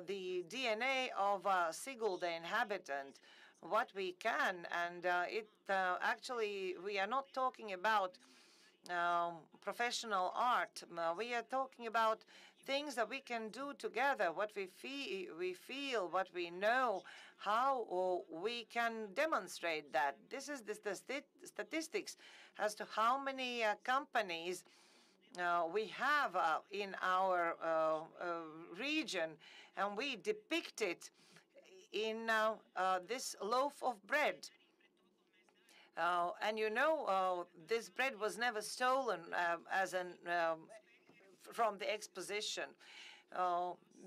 the DNA of a Sigulda inhabitant, what we can, and actually we are not talking about professional art. We are talking about things that we can do together, what we feel, what we know, how we can demonstrate that. This is the statistics as to how many companies we have in our region, and we depict it in this loaf of bread. And you know, this bread was never stolen from the exposition.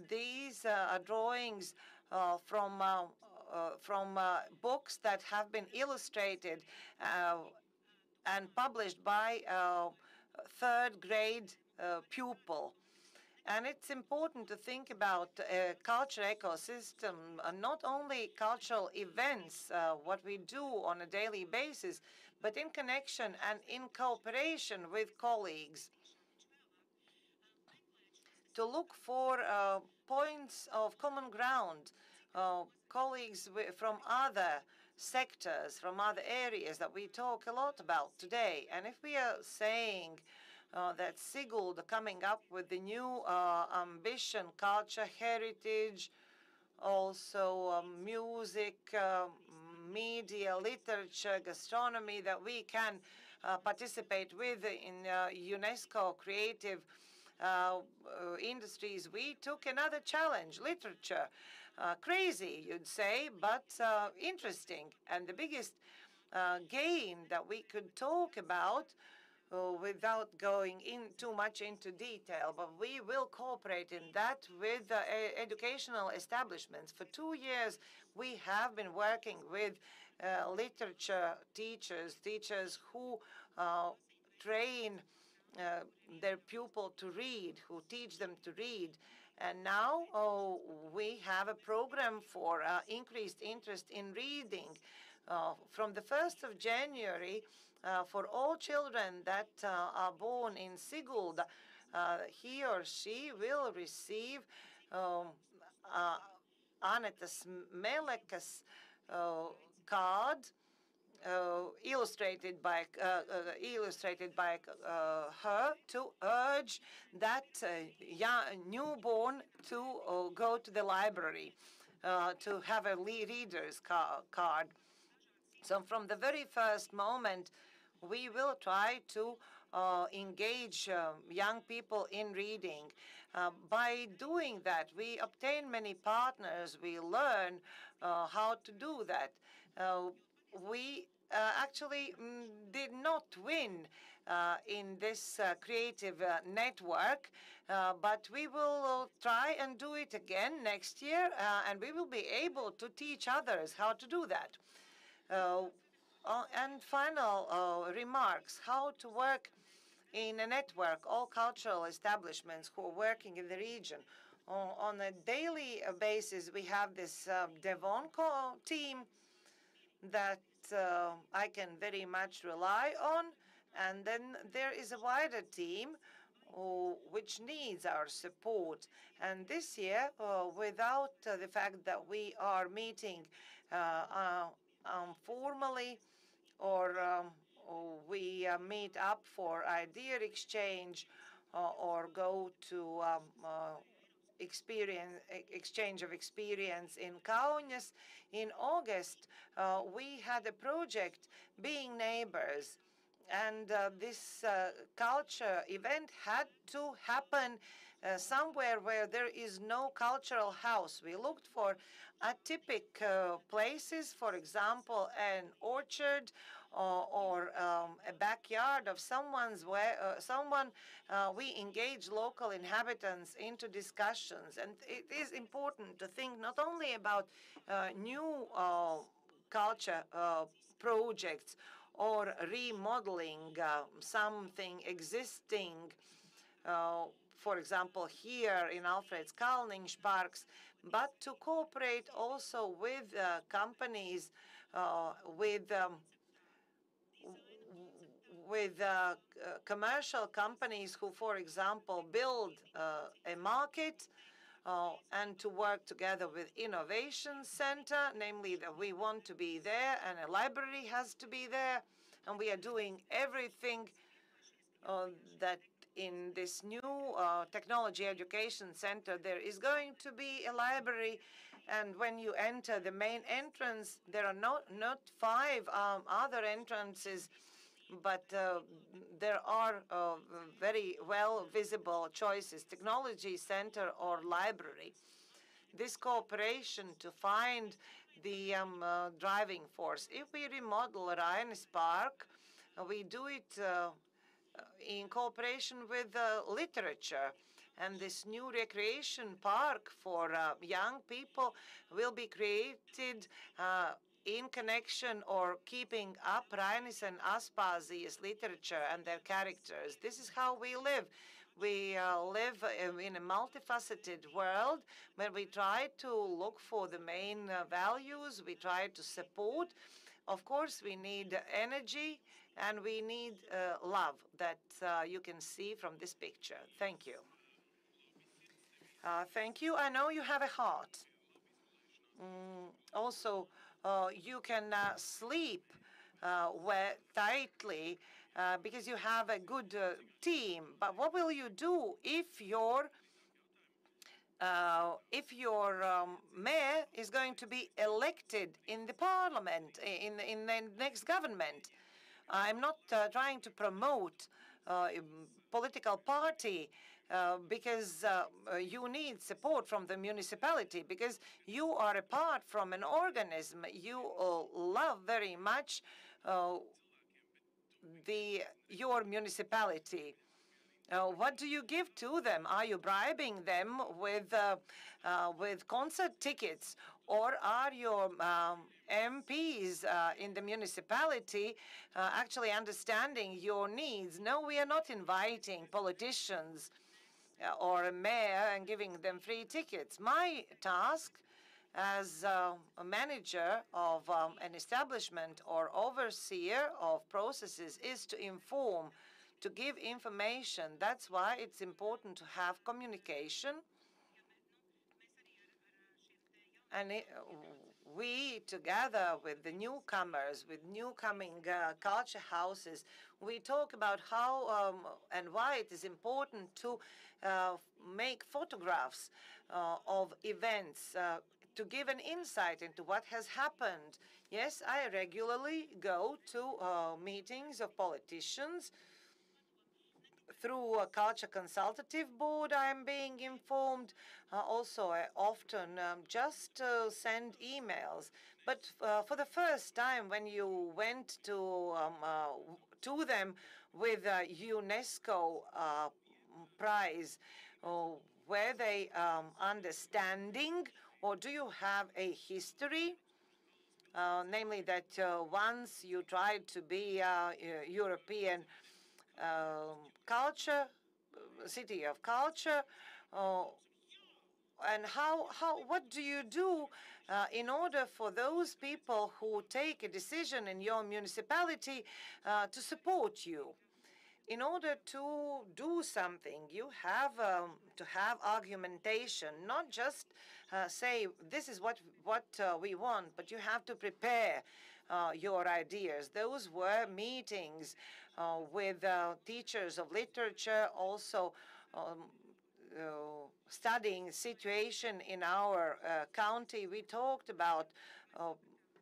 These are drawings from books that have been illustrated and published by third grade pupil. And it's important to think about a culture ecosystem, not only cultural events, what we do on a daily basis, but in connection and in cooperation with colleagues, to look for points of common ground, colleagues from other sectors, from other areas that we talk a lot about today. And if we are saying that Siguld coming up with the new ambition, culture, heritage, also music, media, literature, gastronomy, that we can participate with in UNESCO creative industries, we took another challenge, literature. Crazy, you'd say, but interesting. And the biggest gain that we could talk about without going in too much into detail, but we will cooperate in that with educational establishments. For 2 years, we have been working with literature teachers who train their pupil to read, who teach them to read. And now we have a program for increased interest in reading. From the 1st of January, for all children that are born in Sigulda, he or she will receive Anetas Melekas card, illustrated by her, to urge that newborn to go to the library, to have a reader's card. So from the very first moment, we will try to engage young people in reading. By doing that, we obtain many partners. We learn how to do that. We actually did not win in this creative network, but we will try and do it again next year, and we will be able to teach others how to do that. And final remarks, how to work in a network, all cultural establishments who are working in the region. On a daily basis, we have this Devonco team that I can very much rely on. And then there is a wider team which needs our support. And this year, without the fact that we are meeting formally, or we meet up for idea exchange, or go to exchange of experience in Kaunas. In August, we had a project being neighbors, and this culture event had to happen somewhere where there is no cultural house. We looked for atypical places, for example, an orchard or a backyard of someone's where we engage local inhabitants into discussions. And it is important to think not only about new culture projects or remodeling something existing, for example, here in Alfreds Kalningsparks, but to cooperate also with companies, with commercial companies who, for example, build a market, and to work together with Innovation Center, namely that we want to be there and a library has to be there, and we are doing everything that in this new technology education center there is going to be a library, and when you enter the main entrance there are not five other entrances, but there are very well visible choices: technology center or library. This cooperation to find the driving force. If we remodel Rainis Park, we do it in cooperation with literature. And this new recreation park for young people will be created in connection or keeping up Rainis and Aspazijas literature and their characters. This is how we live. We live in a multifaceted world where we try to look for the main values, we try to support. Of course, we need energy and we need love that you can see from this picture. Thank you. Thank you. I know you have a heart. Also, you can sleep tightly because you have a good team. But what will you do if your mayor is going to be elected in the parliament, in the next government? I'm not trying to promote political party because you need support from the municipality, because you are apart from an organism. You love very much your municipality. What do you give to them? Are you bribing them with concert tickets, or are your MPs in the municipality actually understanding your needs? No, we are not inviting politicians or a mayor and giving them free tickets. My task as a manager of an establishment or overseer of processes is to inform, to give information. That's why it's important to have communication. And we, together with the newcomers, with newcoming culture houses, we talk about how and why it is important to make photographs of events, to give an insight into what has happened. Yes, I regularly go to meetings of politicians. Through a culture consultative board, I am being informed. Also, I often just send emails. But for the first time, when you went to them with a UNESCO prize, were they understanding, or do you have a history? Namely that once you tried to be European culture, city of culture, and what do you do in order for those people who take a decision in your municipality to support you? In order to do something, you have to have argumentation, not just say this is what we want, but you have to prepare your ideas. Those were meetings with teachers of literature, also studying situation in our county, we talked about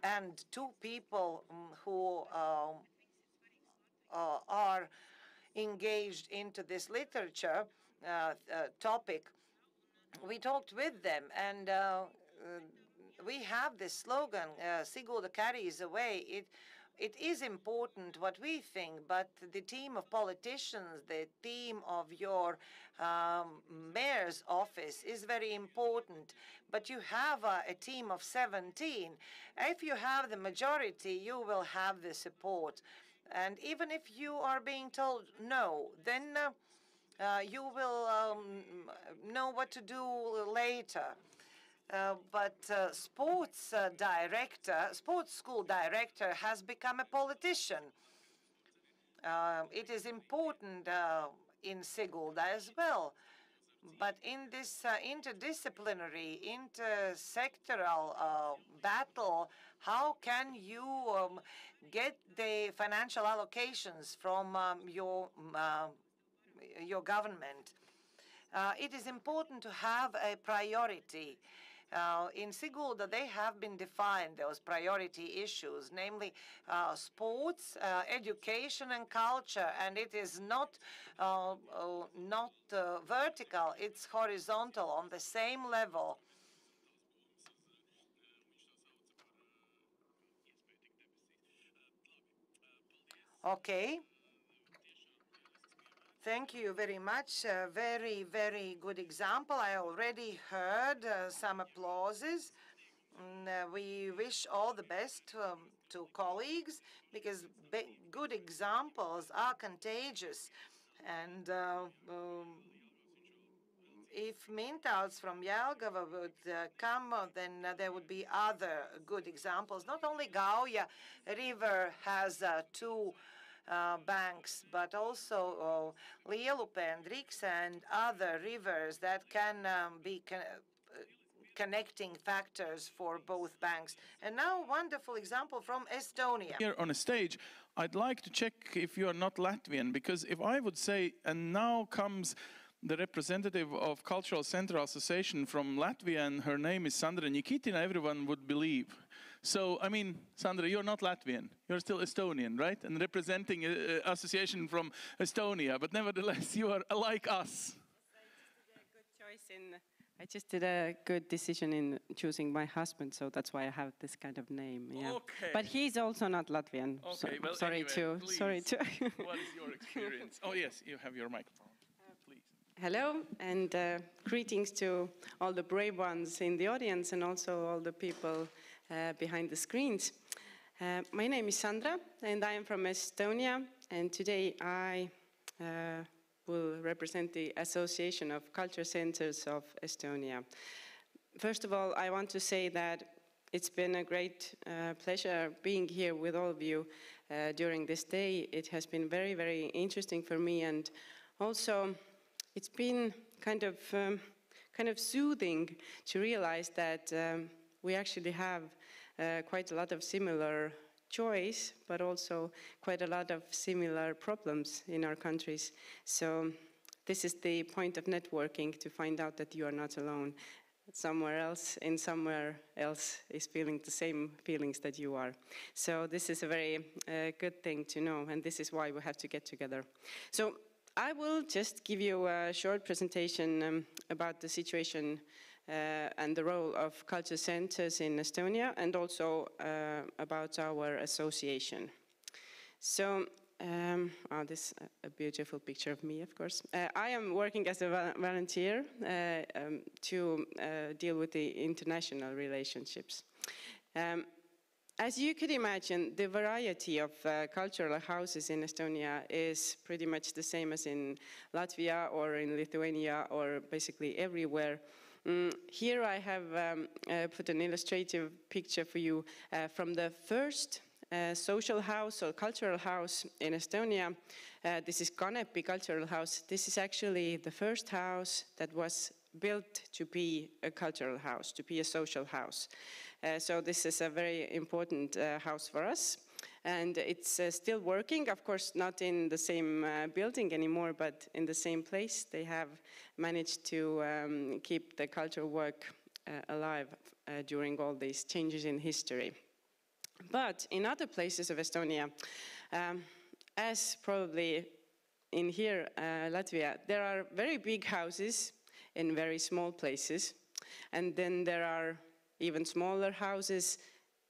and two people who are engaged into this literature topic. We talked with them, and we have this slogan, Sigulda carries away. It is important what we think, but the team of politicians, the team of your mayor's office is very important. But you have a team of 17. If you have the majority, you will have the support. And even if you are being told no, then you will know what to do later. But sports school director has become a politician. It is important in Sigulda as well. But in this interdisciplinary, intersectoral battle, how can you get the financial allocations from your government? It is important to have a priority. In Sigulda, they have been defined, those priority issues, namely sports, education, and culture. And it is not vertical, it's horizontal, on the same level. Okay. Thank you very much. Very, very good example. I already heard some applauses. We wish all the best to colleagues, because good examples are contagious. And if Mintauts from Jelgava would come, then there would be other good examples. Not only Gauja River has two banks, but also Lielupe and Riks and other rivers that can be connecting factors for both banks. And now, wonderful example from Estonia. Here on a stage, I'd like to check if you are not Latvian, because if I would say, and now comes the representative of Cultural Center Association from Latvia, and her name is Sandra Nikitina, everyone would believe. So, I mean, Sandra, you're not Latvian. You're still Estonian, right? And representing an association from Estonia, but nevertheless, you are like us. I just did a good decision in choosing my husband, so that's why I have this kind of name. Yeah. Okay. But he's also not Latvian. Okay, so well, sorry anyway, to. Sorry to. What is your experience? Oh yes, you have your microphone. Please. Hello, and greetings to all the brave ones in the audience and also all the people behind the screens. My name is Sandra, and I am from Estonia, and today I will represent the Association of Culture Centers of Estonia. First of all, I want to say that it's been a great pleasure being here with all of you during this day. It has been very, very interesting for me, and also it's been kind of soothing to realize that we actually have quite a lot of similar choice, but also quite a lot of similar problems in our countries. So this is the point of networking, to find out that you are not alone. Somewhere else is feeling the same feelings that you are. So this is a very good thing to know, and this is why we have to get together. So I will just give you a short presentation about the situation and the role of culture centers in Estonia, and also about our association. So, this a beautiful picture of me, of course. I am working as a volunteer to deal with the international relationships. As you could imagine, the variety of cultural houses in Estonia is pretty much the same as in Latvia or in Lithuania, or basically everywhere. Here I have put an illustrative picture for you from the first social house or cultural house in Estonia. This is Kanepi Cultural House. This is actually the first house that was built to be a cultural house, to be a social house. So this is a very important house for us. And it's still working, of course, not in the same building anymore, but in the same place. They have managed to keep the cultural work alive during all these changes in history. But in other places of Estonia, as probably in here, Latvia, there are very big houses in very small places. And then there are even smaller houses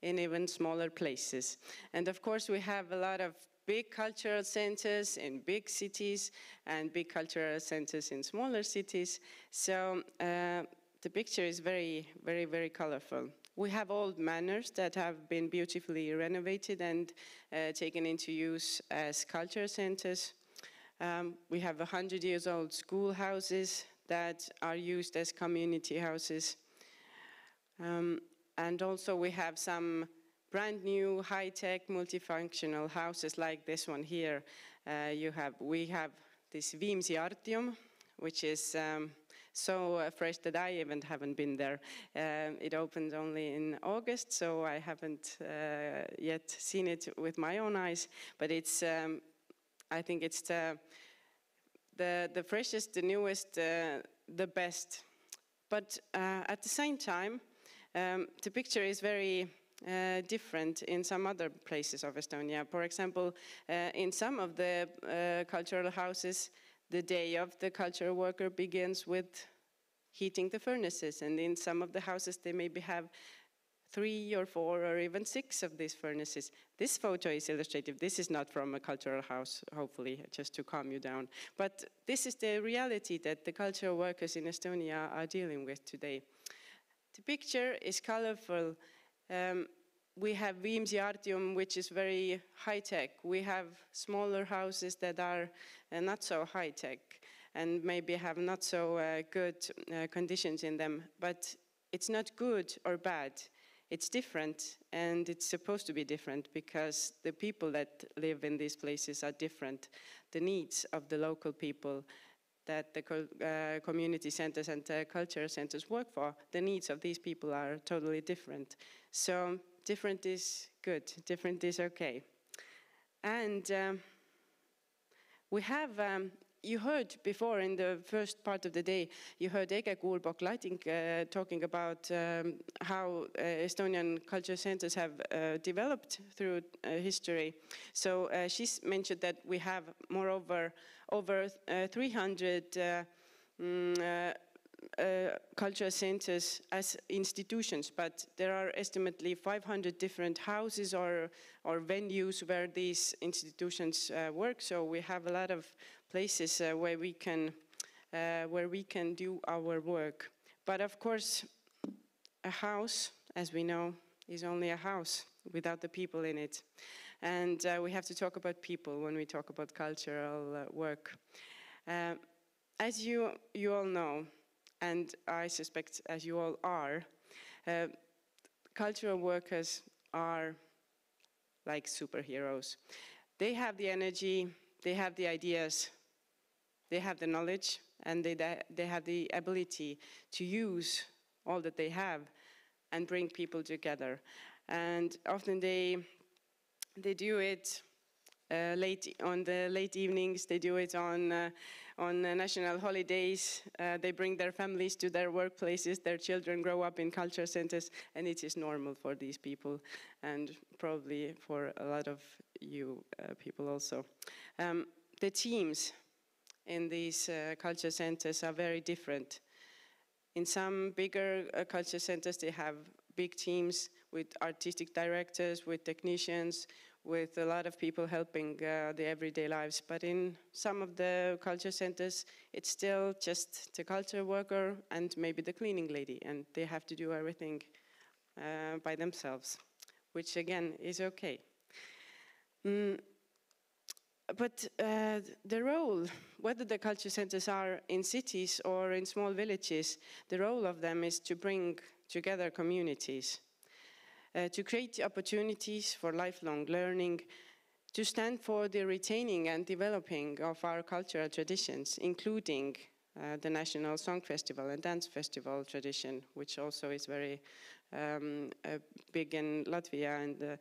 in even smaller places. And of course, we have a lot of big cultural centers in big cities and big cultural centers in smaller cities. So the picture is very, very, very colorful. We have old manors that have been beautifully renovated and taken into use as culture centers. We have 100-year-old schoolhouses that are used as community houses. And also we have some brand new high-tech multifunctional houses like this one here. We have this Viimsi Artium, which is so fresh that I even haven't been there. It opened only in August, so I haven't yet seen it with my own eyes. But it's, I think it's the freshest, the newest, the best. But at the same time, the picture is very different in some other places of Estonia. For example, in some of the cultural houses, the day of the cultural worker begins with heating the furnaces. And in some of the houses, they maybe have 3 or 4 or even 6 of these furnaces. This photo is illustrative. This is not from a cultural house, hopefully, just to calm you down. But this is the reality that the cultural workers in Estonia are dealing with today. The picture is colorful. We have Viimsi Artium, which is very high-tech. We have smaller houses that are not so high-tech and maybe have not so good conditions in them. But it's not good or bad. It's different, and it's supposed to be different because the people that live in these places are different. The needs of the local people that the community centers and cultural centers work for, the needs of these people are totally different. So different is good, different is okay. And we have, you heard before in the first part of the day, you heard Ege Kuulbok-Lading talking about how Estonian culture centers have developed through history. So she's mentioned that we have moreover over 300 cultural centers as institutions, but there are estimately 500 different houses or venues where these institutions work. So we have a lot of places where we can do our work. But of course, a house, as we know, is only a house without the people in it. And we have to talk about people when we talk about cultural work. As you all know, and I suspect as you all are, cultural workers are like superheroes. They have the energy, they have the ideas, they have the knowledge, and they have the ability to use all that they have and bring people together. And often they do it on the late evenings, they do it on national holidays, they bring their families to their workplaces, their children grow up in culture centers, and it is normal for these people, and probably for a lot of you people also. The teams in these culture centers are very different. In some bigger culture centers, they have big teams with artistic directors, with technicians, with a lot of people helping the everyday lives. But in some of the culture centers, it's still just the culture worker and maybe the cleaning lady, and they have to do everything by themselves, which again is okay. But the role, whether the culture centers are in cities or in small villages, the role of them is to bring together communities, to create opportunities for lifelong learning, to stand for the retaining and developing of our cultural traditions, including the National Song Festival and Dance Festival tradition, which also is very big in Latvia, and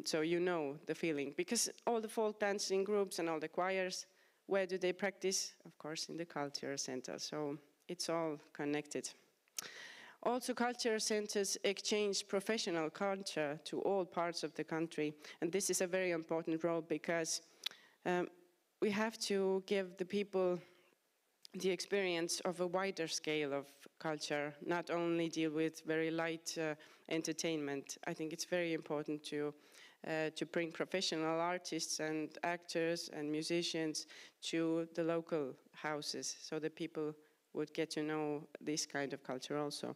So you know the feeling. Because all the folk dancing groups and all the choirs, where do they practice? Of course, in the culture center. So it's all connected. Also, culture centers exchange professional culture to all parts of the country. And this is a very important role because we have to give the people the experience of a wider scale of culture, not only deal with very light entertainment. I think it's very important to bring professional artists and actors and musicians to the local houses so that people would get to know this kind of culture also.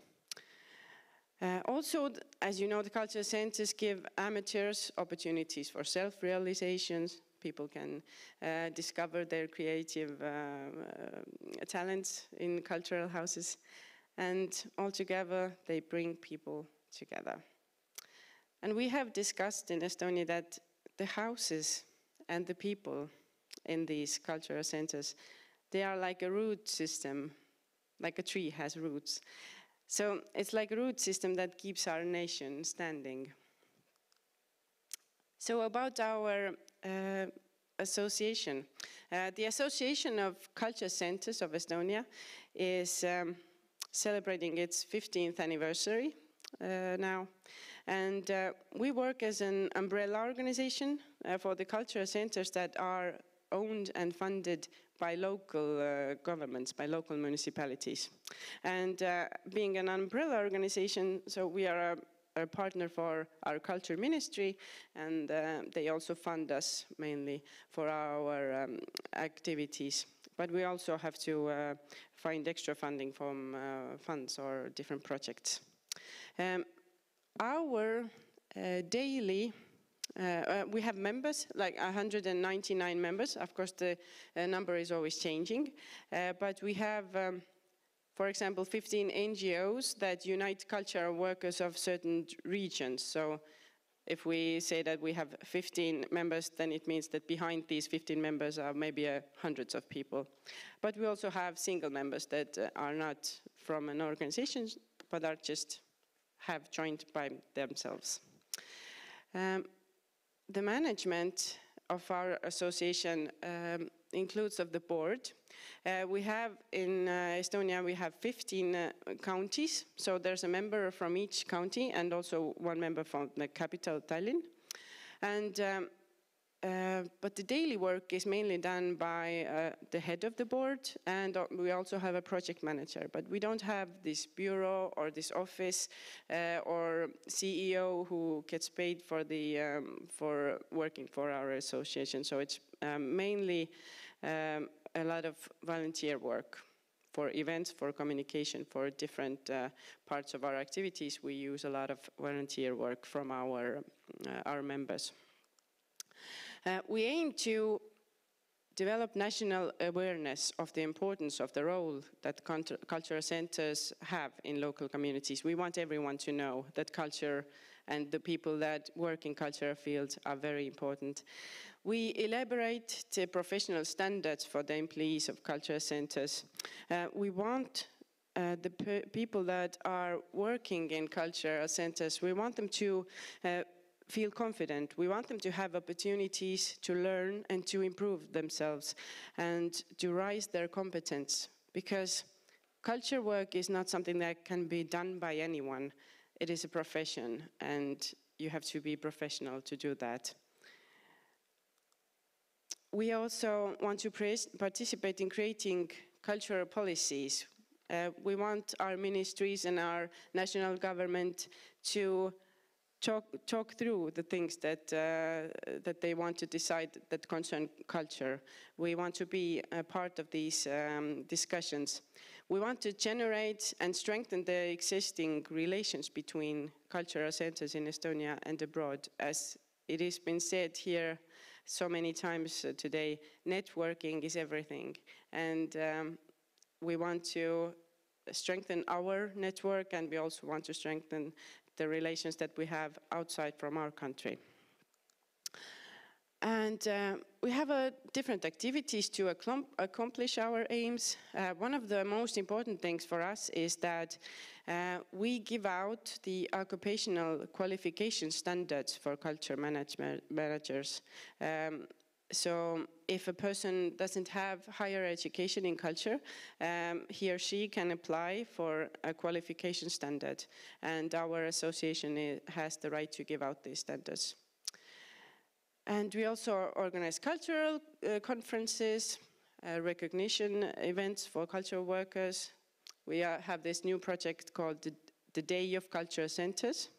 Also, as you know, the culture centers give amateurs opportunities for self-realizations. People can discover their creative talents in cultural houses. And altogether, they bring people together. And we have discussed in Estonia that the houses and the people in these cultural centers, they are like a root system, like a tree has roots. So it's like a root system that keeps our nation standing. So about our association. The Association of Culture Centers of Estonia is celebrating its 15th anniversary now. And we work as an umbrella organization for the cultural centers that are owned and funded by local governments, by local municipalities. And being an umbrella organization, so we are a partner for our culture ministry, and they also fund us mainly for our activities. But we also have to find extra funding from funds or different projects. Our daily we have members, like 199 members. Of course, the number is always changing. But we have, for example, 15 NGOs that unite cultural workers of certain regions. So if we say that we have 15 members, then it means that behind these 15 members are maybe hundreds of people. But we also have single members that are not from an organization, but are just have joined by themselves. The management of our association includes of the board. We have in Estonia, we have 15 counties. So there's a member from each county and also one member from the capital, Tallinn. And but the daily work is mainly done by the head of the board, and we also have a project manager. But we don't have this bureau or this office or CEO who gets paid for the for working for our association. So it's mainly a lot of volunteer work for events, for communication, for different parts of our activities. We use a lot of volunteer work from our members. We aim to develop national awareness of the importance of the role that cultural centers have in local communities. We want everyone to know that culture and the people that work in cultural fields are very important. We elaborate the professional standards for the employees of cultural centers. We want the people that are working in cultural centers, we want them to feel confident. We want them to have opportunities to learn and to improve themselves and to rise their competence, because culture work is not something that can be done by anyone. It is a profession and you have to be professional to do that. We also want to participate in creating cultural policies. We want our ministries and our national government to talk through the things that they want to decide that concern culture. We want to be a part of these discussions. We want to generate and strengthen the existing relations between cultural centers in Estonia and abroad. As it has been said here so many times today, networking is everything. And we want to strengthen our network, and we also want to strengthen the relations that we have outside from our country. And we have different activities to accomplish our aims. One of the most important things for us is that we give out the occupational qualification standards for culture managers. So if a person doesn't have higher education in culture, he or she can apply for a qualification standard. And our association has the right to give out these standards. And we also organize cultural conferences, recognition events for cultural workers. We have this new project called the Day of Cultural Centers.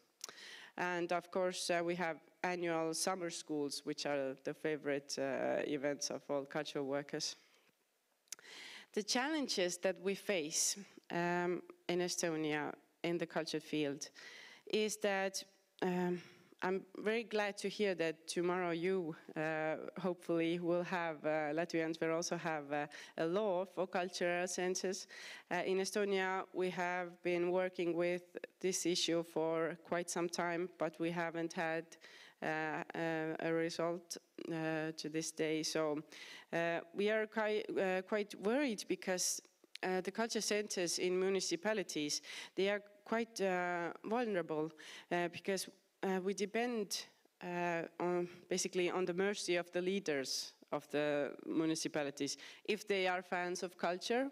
And of course, we have annual summer schools, which are the favorite events of all cultural workers. The challenges that we face in Estonia in the culture field is that I'm very glad to hear that tomorrow you hopefully will have, Latvians will also have a law for cultural centers. In Estonia, we have been working with this issue for quite some time, but we haven't had a result to this day. So we are quite worried because the culture centers in municipalities, they are quite vulnerable because we depend basically on the mercy of the leaders of the municipalities. If they are fans of culture,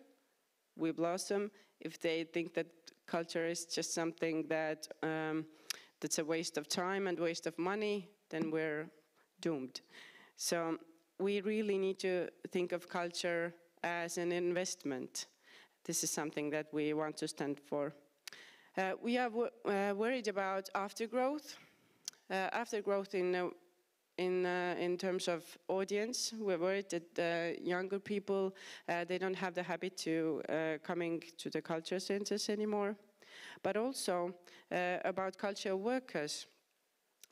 we blossom. If they think that culture is just something that that's a waste of time and waste of money, then we're doomed. So we really need to think of culture as an investment. This is something that we want to stand for. We are worried about aftergrowth. Aftergrowth in terms of audience. We're worried that younger people, they don't have the habit to coming to the culture centers anymore. But also about cultural workers,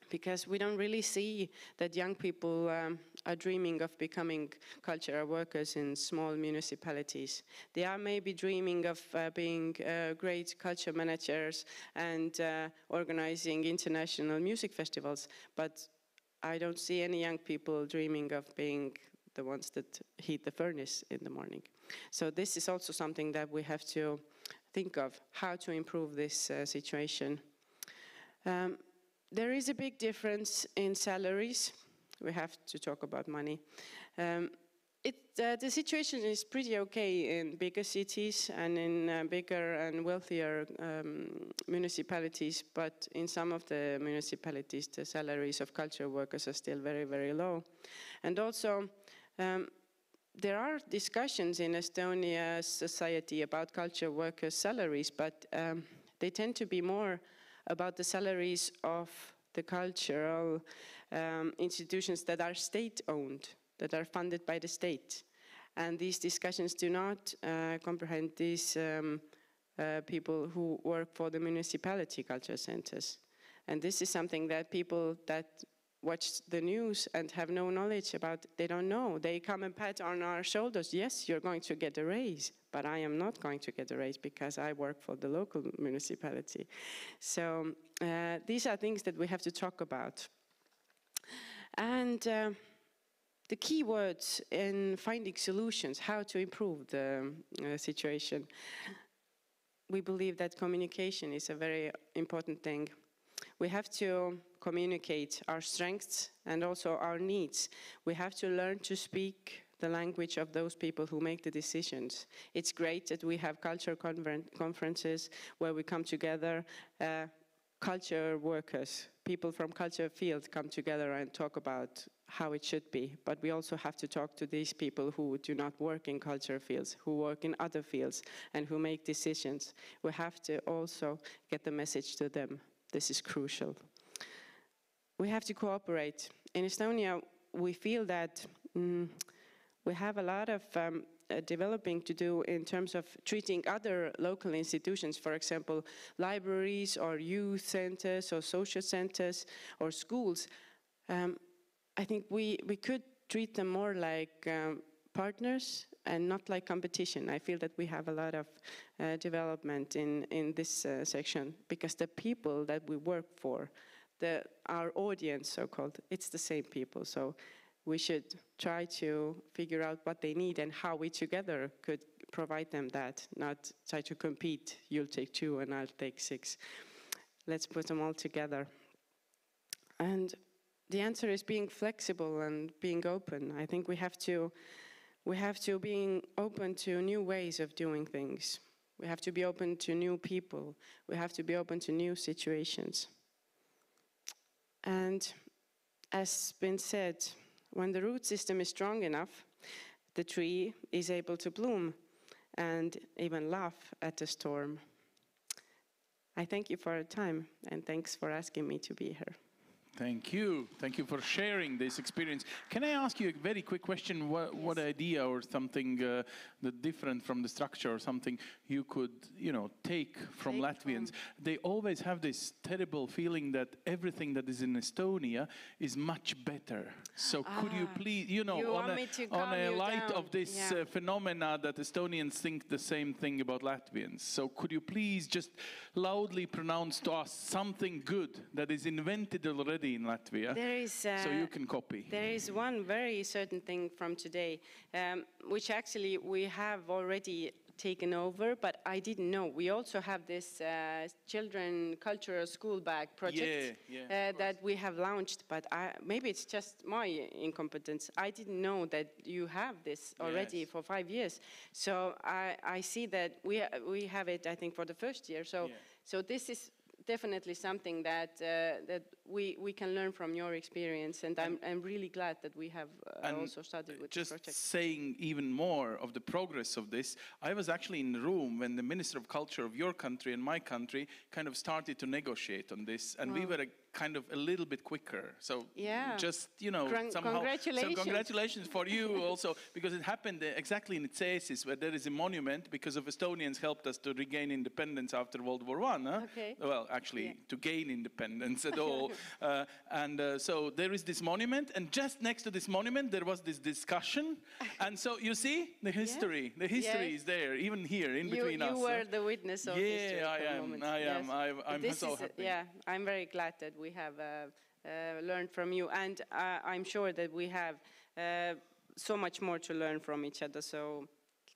because we don't really see that young people are dreaming of becoming cultural workers in small municipalities. They are maybe dreaming of being great culture managers and organizing international music festivals, but I don't see any young people dreaming of being the ones that heat the furnace in the morning. So this is also something that we have to think of, how to improve this situation. There is a big difference in salaries. We have to talk about money. The situation is pretty okay in bigger cities and in bigger and wealthier municipalities, but in some of the municipalities, the salaries of cultural workers are still very, very low. And also, there are discussions in Estonia's society about cultural workers' salaries, but they tend to be more about the salaries of the cultural institutions that are state-owned, that are funded by the state. And these discussions do not comprehend these people who work for the municipality culture centers. And this is something that people that watch the news and have no knowledge about, they don't know. They come and pat on our shoulders. Yes, you're going to get a raise, but I am not going to get a raise because I work for the local municipality. So these are things that we have to talk about. And the key words in finding solutions, how to improve the situation. We believe that communication is a very important thing. We have to communicate our strengths and also our needs. We have to learn to speak the language of those people who make the decisions. It's great that we have culture conferences where we come together, culture workers, people from culture field come together and talk about how it should be. But we also have to talk to these people who do not work in culture fields, who work in other fields and who make decisions. We have to also get the message to them. This is crucial. We have to cooperate. In Estonia, we feel that we have a lot of developing to do in terms of treating other local institutions, for example, libraries or youth centers or social centers or schools. I think we could treat them more like partners and not like competition. I feel that we have a lot of development in this section because the people that we work for, our audience, so-called, it's the same people. So we should try to figure out what they need and how we together could provide them that, not try to compete. You'll take 2 and I'll take 6. Let's put them all together. And the answer is being flexible and being open. I think we have to be open to new ways of doing things. We have to be open to new people. We have to be open to new situations. And as been said, when the root system is strong enough, the tree is able to bloom and even laugh at the storm. I thank you for your time, and thanks for asking me to be here. Thank you. Thank you for sharing this experience. Can I ask you a very quick question? What idea or something that different from the structure or something you could, take from Latvians? They always have this terrible feeling that everything that is in Estonia is much better. So could you please, on a light of this phenomena that Estonians think the same thing about Latvians. So could you please just loudly pronounce to us something good that is invented already in Latvia, so you can copy? There is one very certain thing from today, which actually we have already taken over, but I didn't know. We also have this children cultural school bag project that we have launched, but maybe it's just my incompetence. I didn't know that you have this already for 5 years. So I see that we have it, I think, for the first year. So this is definitely something that we can learn from your experience, and I'm really glad that we have also started with this project. Just saying even more of the progress of this, I was actually in the room when the Minister of Culture of your country and my country kind of started to negotiate on this, and we were kind of a little bit quicker. So just, somehow. Congratulations. So congratulations for you also, because it happened exactly in Cesis, where there is a monument because of Estonians helped us to regain independence after World War I. Huh? Okay. Well, actually, to gain independence at all. So there is this monument, and just next to this monument, there was this discussion. And so you see, the history is there, even here, in between us. You were the witness of this moment. I am. I'm so happy. Yeah, I'm very glad that we have learned from you, and I'm sure that we have so much more to learn from each other. So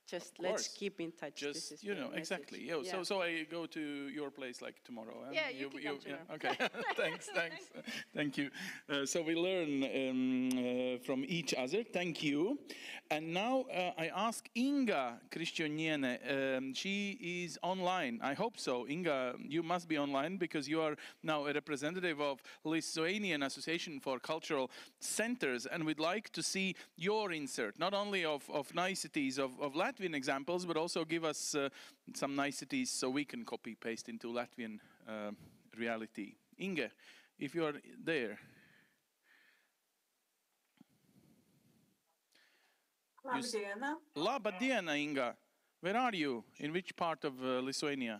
just let's keep in touch. Just, exactly. So I go to your place like tomorrow. Yeah, you can come tomorrow. Okay, thanks. Thank you. So we learn from each other. Thank you. And now I ask Inga Kristioniene. She is online. I hope so. Inga, you must be online because you are now a representative of Lithuanian Association for Cultural Centers, and we'd like to see your insert, not only of niceties of Latvian examples, but also give us some niceties so we can copy-paste into Latvian reality. Inge, if you are there. Labdiena. Labdiena, Inga. Where are you? In which part of Lithuania?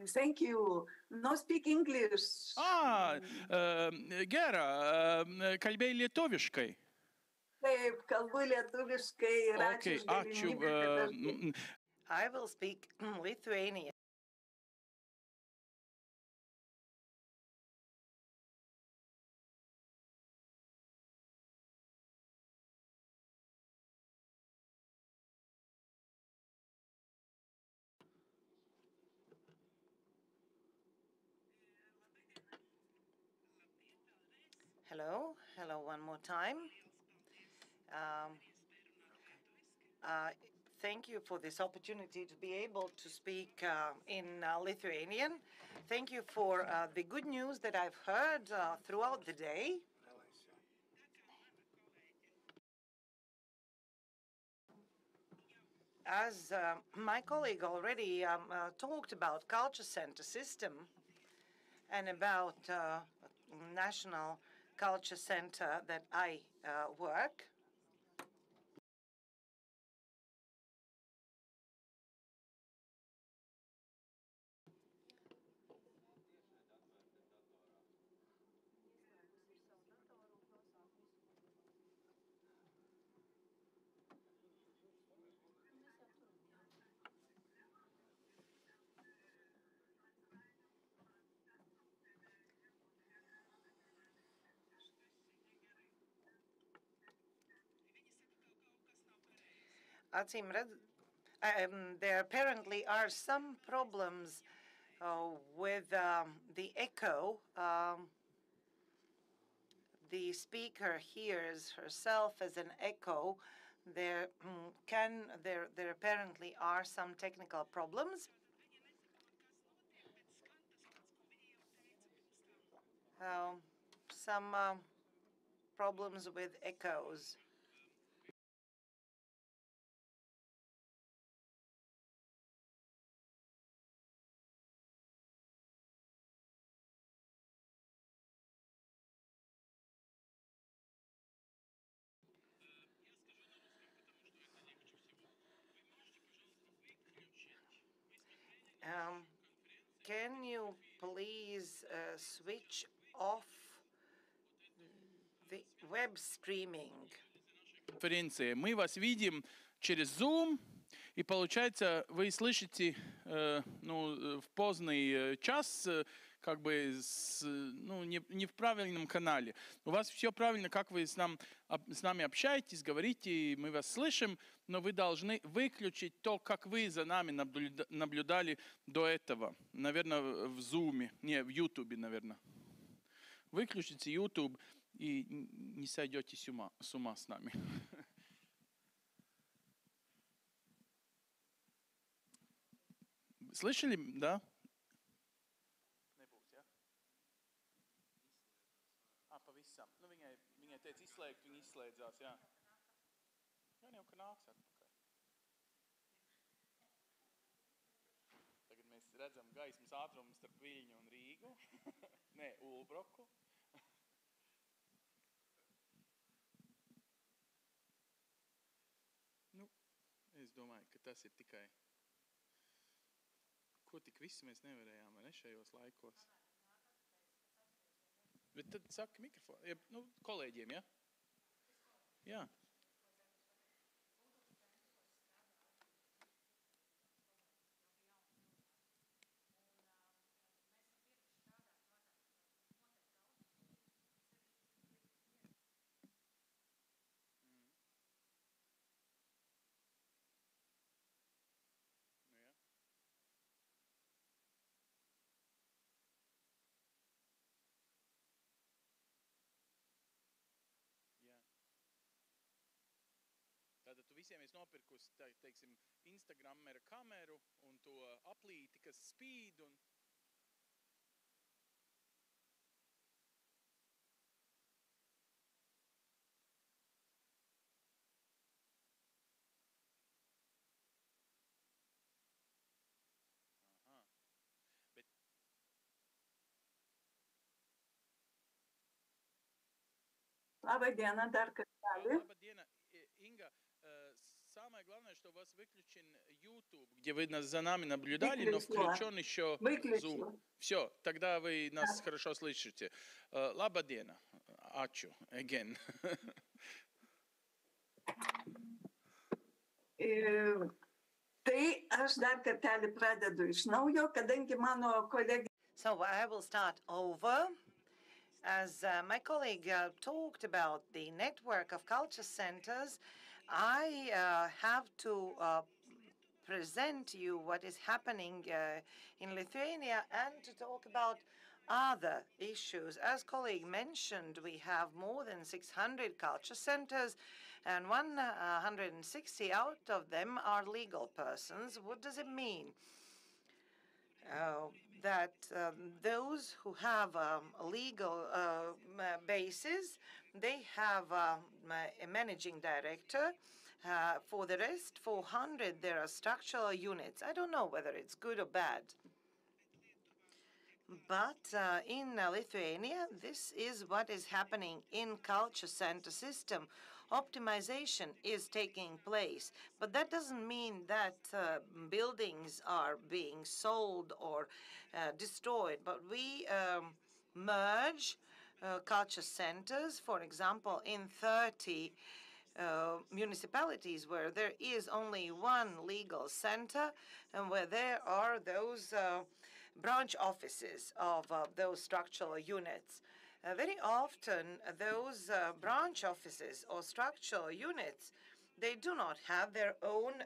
Thank you. No speak English. Gera, kalbėjai lietuviškai. Taip, kalbu lietuviškai ir ačiū už galimybę. I will speak Lithuanian. Hello one more time. Thank you for this opportunity to be able to speak in Lithuanian. Thank you for the good news that I've heard throughout the day. As my colleague already talked about culture center system and about national culture center that I work. there apparently are some problems with the echo. The speaker hears herself as an echo. There apparently are some technical problems. Some problems with echoes. Can you please switch off the web streaming? Конференции. Мы вас видим через Zoom, и получается, вы слышите в поздний час, как бы не в правильном канале. У вас все правильно, как вы с нами общаетесь, говорите, мы вас слышим, но вы должны выключить то, как вы за нами наблюдали до этого. Наверное, в Zoom, не, в YouTube, наверное. Выключите YouTube и не сойдете с ума с нами. Слышали, да? Nebūs, ja? Pavisam. Viņai teica izslēgt, viņa izslēdzās, jā. Jā, jau, ka nāks atpakaļ. Tagad mēs redzam gaismas ātrumu starp Viļņu un Rīgu. Nē, Ulbroku. Es domāju, ka tas ir tikai, ko tik visu mēs nevarējām, vai ne, šajos laikos. Bet tad saka mikrofonu, kolēģiem, ja? Jā. Tātad tu visiem esi nopirkusi, teiksim, Instagramera kameru un to aplīti, kas spīd un... Aha. Bet... Labadiena, dar kartelį. Labadiena, Inga. Самое главное, что у вас выключен YouTube, где вы нас за нами наблюдали, но включен еще Zoom. Все, тогда вы нас хорошо слышите. Labadiena. Ačiū. Again. Tai aš dar kartelį pradedu iš naujo, kadangi mano kolegė... So I will start over. As my colleague talked about the network of culture centers, I have to present you what is happening in Lithuania and to talk about other issues. As colleague mentioned, we have more than 600 culture centers, and 160 out of them are legal persons. What does it mean? That those who have a legal basis, they have a managing director. For the rest, 400, there are structural units. I don't know whether it's good or bad. But in Lithuania, this is what is happening in culture center system. Optimization is taking place, but that doesn't mean that buildings are being sold or destroyed. But we merge culture centers, for example, in 30 municipalities where there is only one legal center and where there are those branch offices of those structural units. Very often, those branch offices or structural units, they do not have their own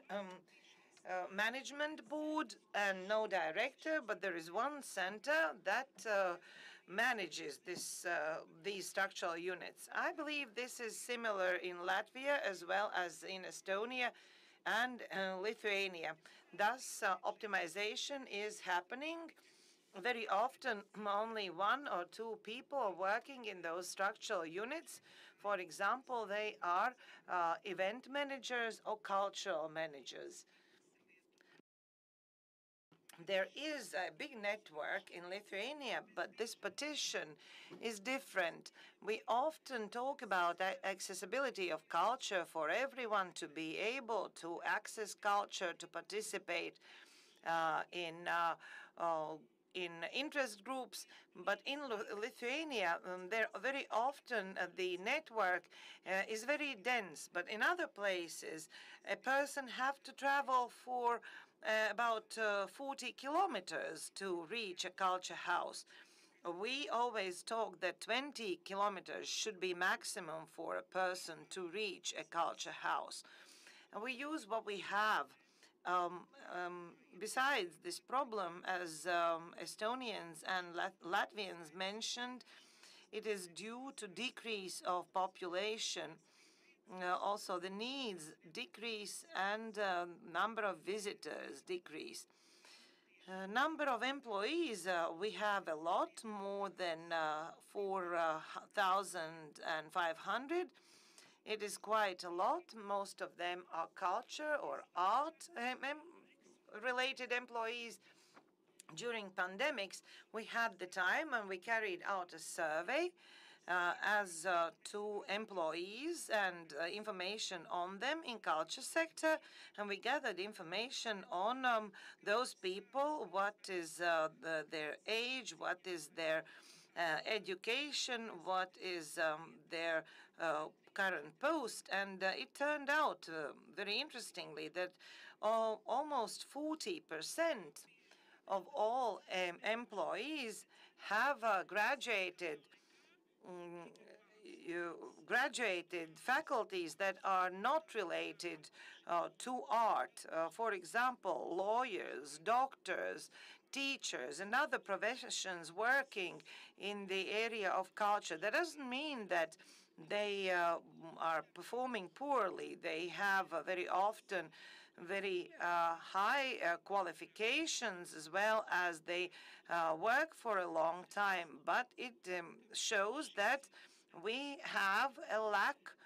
management board and no director, but there is one center that manages these structural units. I believe this is similar in Latvia as well as in Estonia and Lithuania. Thus, optimization is happening. Very often, only one or two people are working in those structural units. For example, they are event managers or cultural managers. There is a big network in Lithuania, but this petition is different. We often talk about accessibility of culture for everyone to be able to access culture, to participate in interest groups, but in Lithuania, there very often the network is very dense. But in other places, a person have to travel for about 40 kilometers to reach a culture house. We always talk that 20 kilometers should be maximum for a person to reach a culture house. And we use what we have. Besides this problem, as Estonians and Latvians mentioned, it is due to decrease of population. Also, the needs decrease and number of visitors decrease. Number of employees, we have a lot more than 4,500. It is quite a lot. Most of them are culture or art related employees. During pandemics, we had the time and we carried out a survey as to employees and information on them in culture sector, and we gathered information on those people, what is their age, what is their education, what is their current post, and it turned out very interestingly that almost 40% of all employees have graduated faculties that are not related to art. For example, lawyers, doctors, teachers, and other professions working in the area of culture. That doesn't mean that they are performing poorly. They have very often very high qualifications as well as they work for a long time. But it shows that we have a lack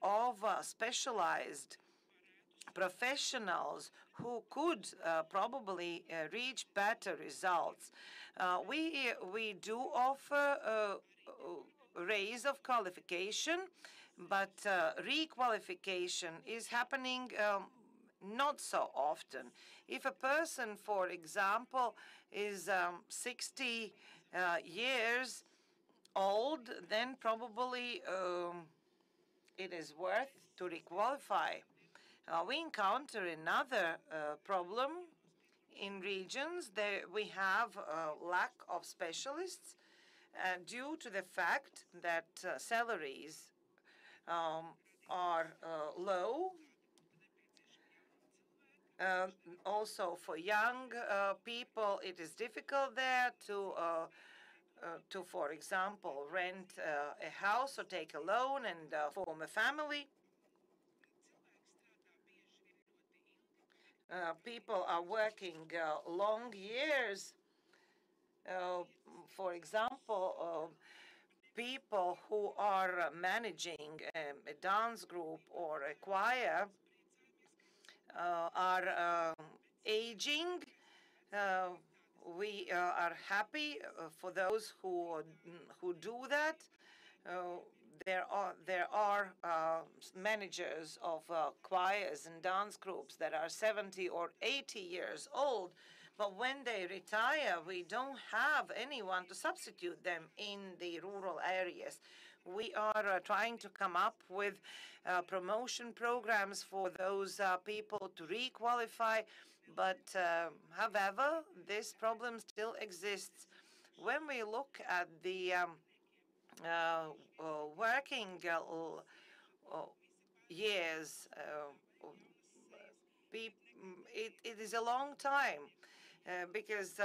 of specialized professionals who could probably reach better results. We do offer a raise of qualification, but requalification is happening not so often. If a person, for example, is 60 years old, then probably it is worth to requalify. We encounter another problem in regions. We have a lack of specialists due to the fact that salaries are low. Also, for young people, it is difficult there to, for example, rent a house or take a loan and form a family. People are working long years. For example, people who are managing a dance group or a choir are aging. We are happy for those who do that. There are managers of choirs and dance groups that are 70 or 80 years old, but when they retire, we don't have anyone to substitute them in the rural areas. We are trying to come up with promotion programs for those people to requalify, but however, this problem still exists. When we look at the working years. It is a long time because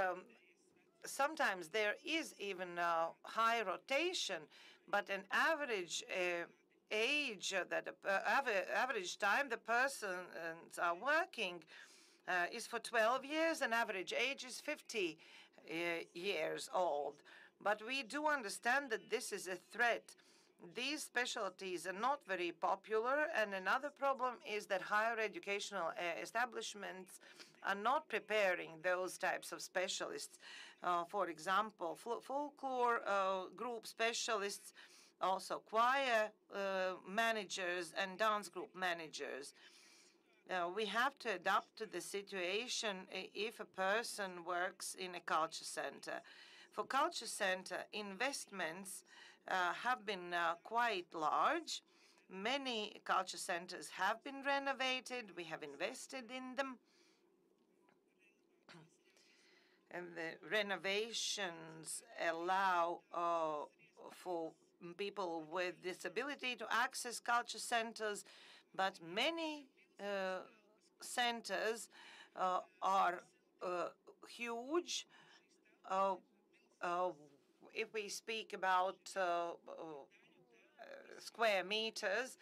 sometimes there is even high rotation, but an average age that average time the persons are working is for 12 years, and average age is 50 years old. But we do understand that this is a threat. These specialties are not very popular, and another problem is that higher educational establishments are not preparing those types of specialists. For example, folklore group specialists, also choir managers and dance group managers. We have to adapt to the situation if a person works in a culture center. For culture center, investments have been quite large. Many culture centers have been renovated. We have invested in them. And the renovations allow for people with disability to access culture centers, but many centers are huge. If we speak about square meters,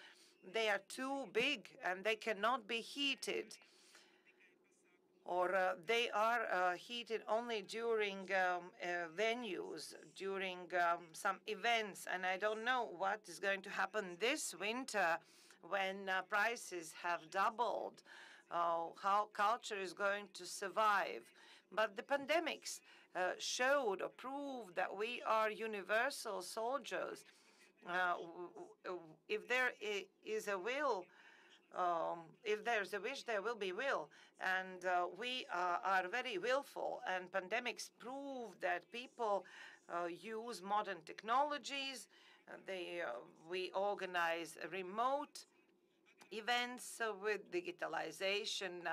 they are too big and they cannot be heated, or they are heated only during venues, during some events. And I don't know what is going to happen this winter when prices have doubled, how culture is going to survive. But the pandemics showed or proved that we are universal soldiers. If there is a will, if there's a wish, there will be will. And we are very willful. And pandemics prove that people use modern technologies. We organize remote events with digitalization.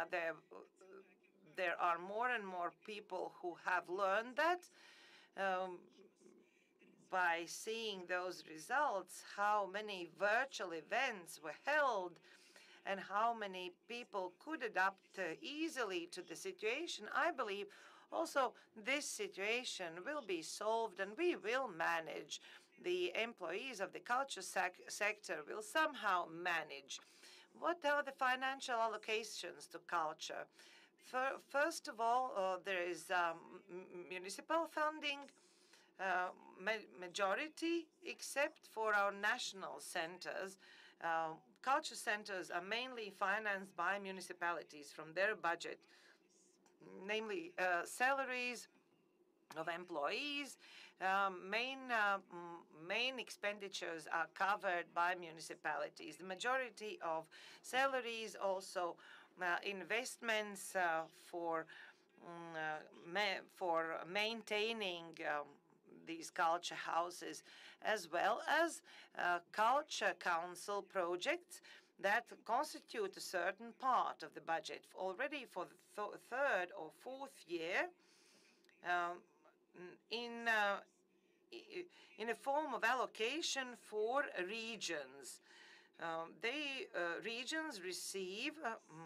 There are more and more people who have learned that. By seeing those results, how many virtual events were held, and how many people could adapt easily to the situation, I believe also this situation will be solved and we will manage. The employees of the culture sector will somehow manage. What are the financial allocations to culture? First of all, there is municipal funding, majority, except for our national centers. Culture centers are mainly financed by municipalities from their budget, namely salaries of employees. Main expenditures are covered by municipalities. The majority of salaries, also investments for maintaining these culture houses, as well as culture council projects that constitute a certain part of the budget. Already for the third or fourth year, in a form of allocation for regions. Regions receive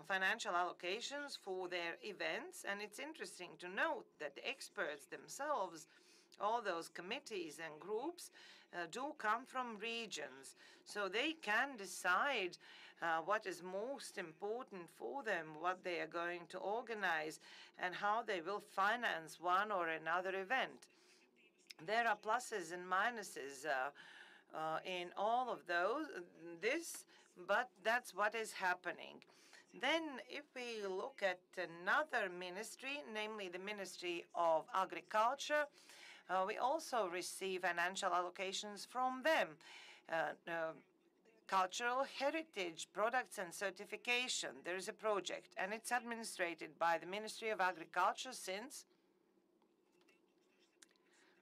financial allocations for their events, and it's interesting to note that the experts themselves, all those committees and groups, do come from regions, so they can decide what is most important for them, what they are going to organize, and how they will finance one or another event. There are pluses and minuses in all of this, but that's what is happening. Then if we look at another ministry, namely the Ministry of Agriculture, we also receive financial allocations from them. Cultural heritage products and certification. There is a project, and it's administrated by the Ministry of Agriculture since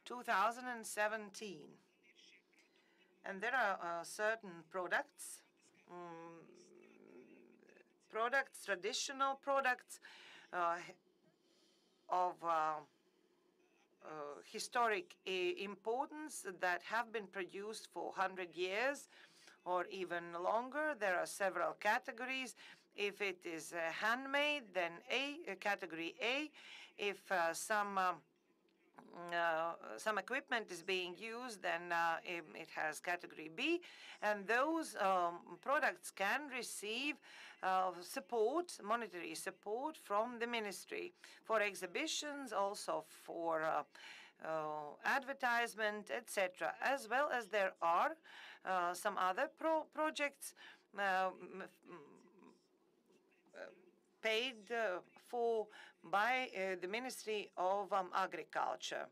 2017. And there are certain products, traditional products of historic importance that have been produced for 100 years or even longer. There are several categories. If it is handmade, then category A. If some equipment is being used, then it has category B, and those products can receive support, monetary support from the ministry for exhibitions, also for advertisement, etc. As well as there are some other projects paid for by the Ministry of Agriculture.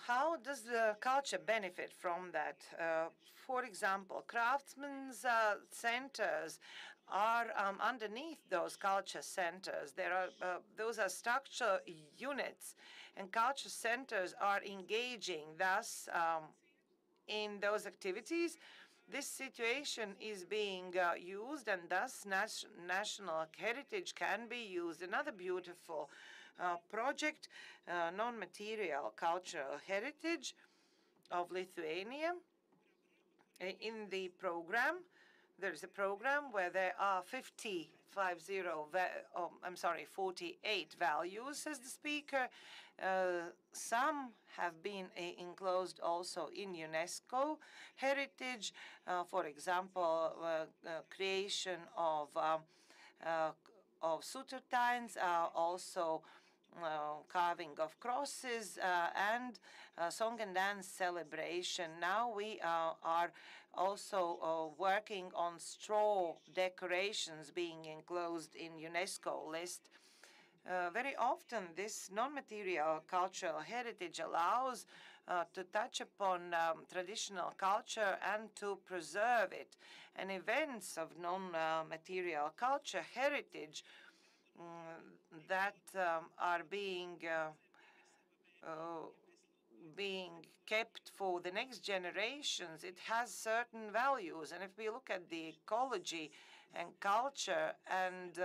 How does the culture benefit from that? For example, craftsmen's centers are underneath those culture centers. Those are structure units, and culture centers are engaging thus in those activities. This situation is being used, and thus national heritage can be used. Another beautiful project, non-material cultural heritage of Lithuania. In the program, there is a program where there are 48 values, says the speaker. Some have been enclosed also in UNESCO heritage, for example, creation of suturtines, also carving of crosses, and song and dance celebration. Now we are also working on straw decorations being enclosed in UNESCO list. Very often this non-material cultural heritage allows to touch upon traditional culture and to preserve it. And events of non-material culture heritage that are being kept for the next generations, it has certain values. And if we look at the ecology and culture and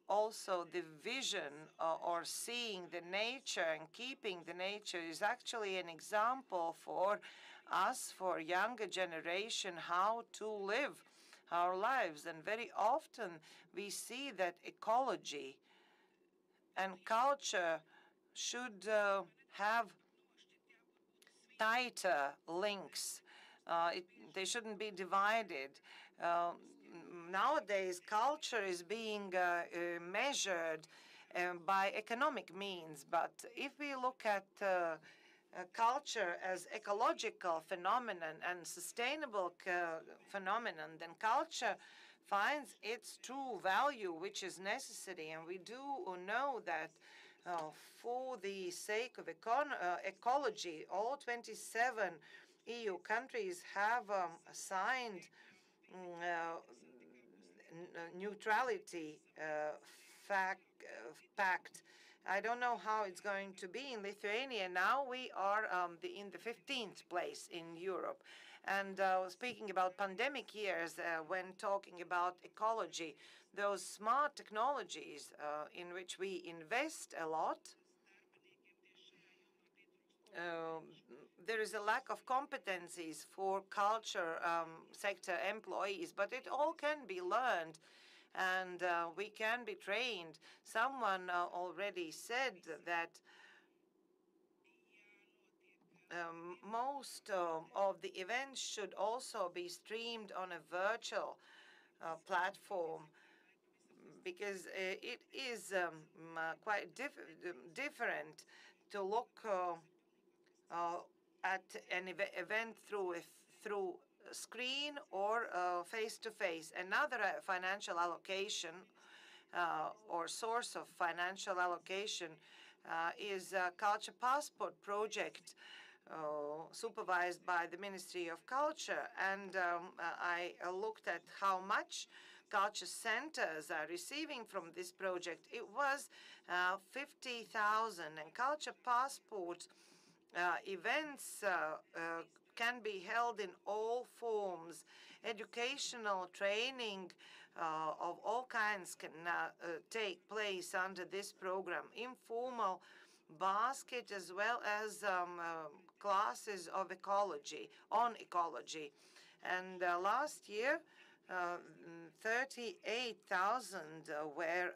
also the vision or seeing the nature and keeping the nature is actually an example for us, for younger generation, how to live our lives. And very often we see that ecology and culture should have tighter links. They shouldn't be divided. Nowadays, culture is being measured by economic means, but if we look at culture as ecological phenomenon and sustainable phenomenon, then culture finds its true value, which is necessary. And we do know that for the sake of ecology, all 27 EU countries have signed neutrality pact. I don't know how it's going to be in Lithuania. Now we are in the 15th place in Europe. And speaking about pandemic years, when talking about ecology, those smart technologies in which we invest a lot, there is a lack of competencies for culture sector employees, but it all can be learned, and we can be trained. Someone already said that most of the events should also be streamed on a virtual platform, because it is quite different to look at an event through a screen or face-to-face. Another financial allocation or source of financial allocation is a Culture Passport project supervised by the Ministry of Culture. And I looked at how much culture centers are receiving from this project. It was 50,000, and Culture Passport events can be held in all forms. Educational training of all kinds can take place under this program. Informal basket, as well as classes of ecology, on ecology. And last year, 38,000 were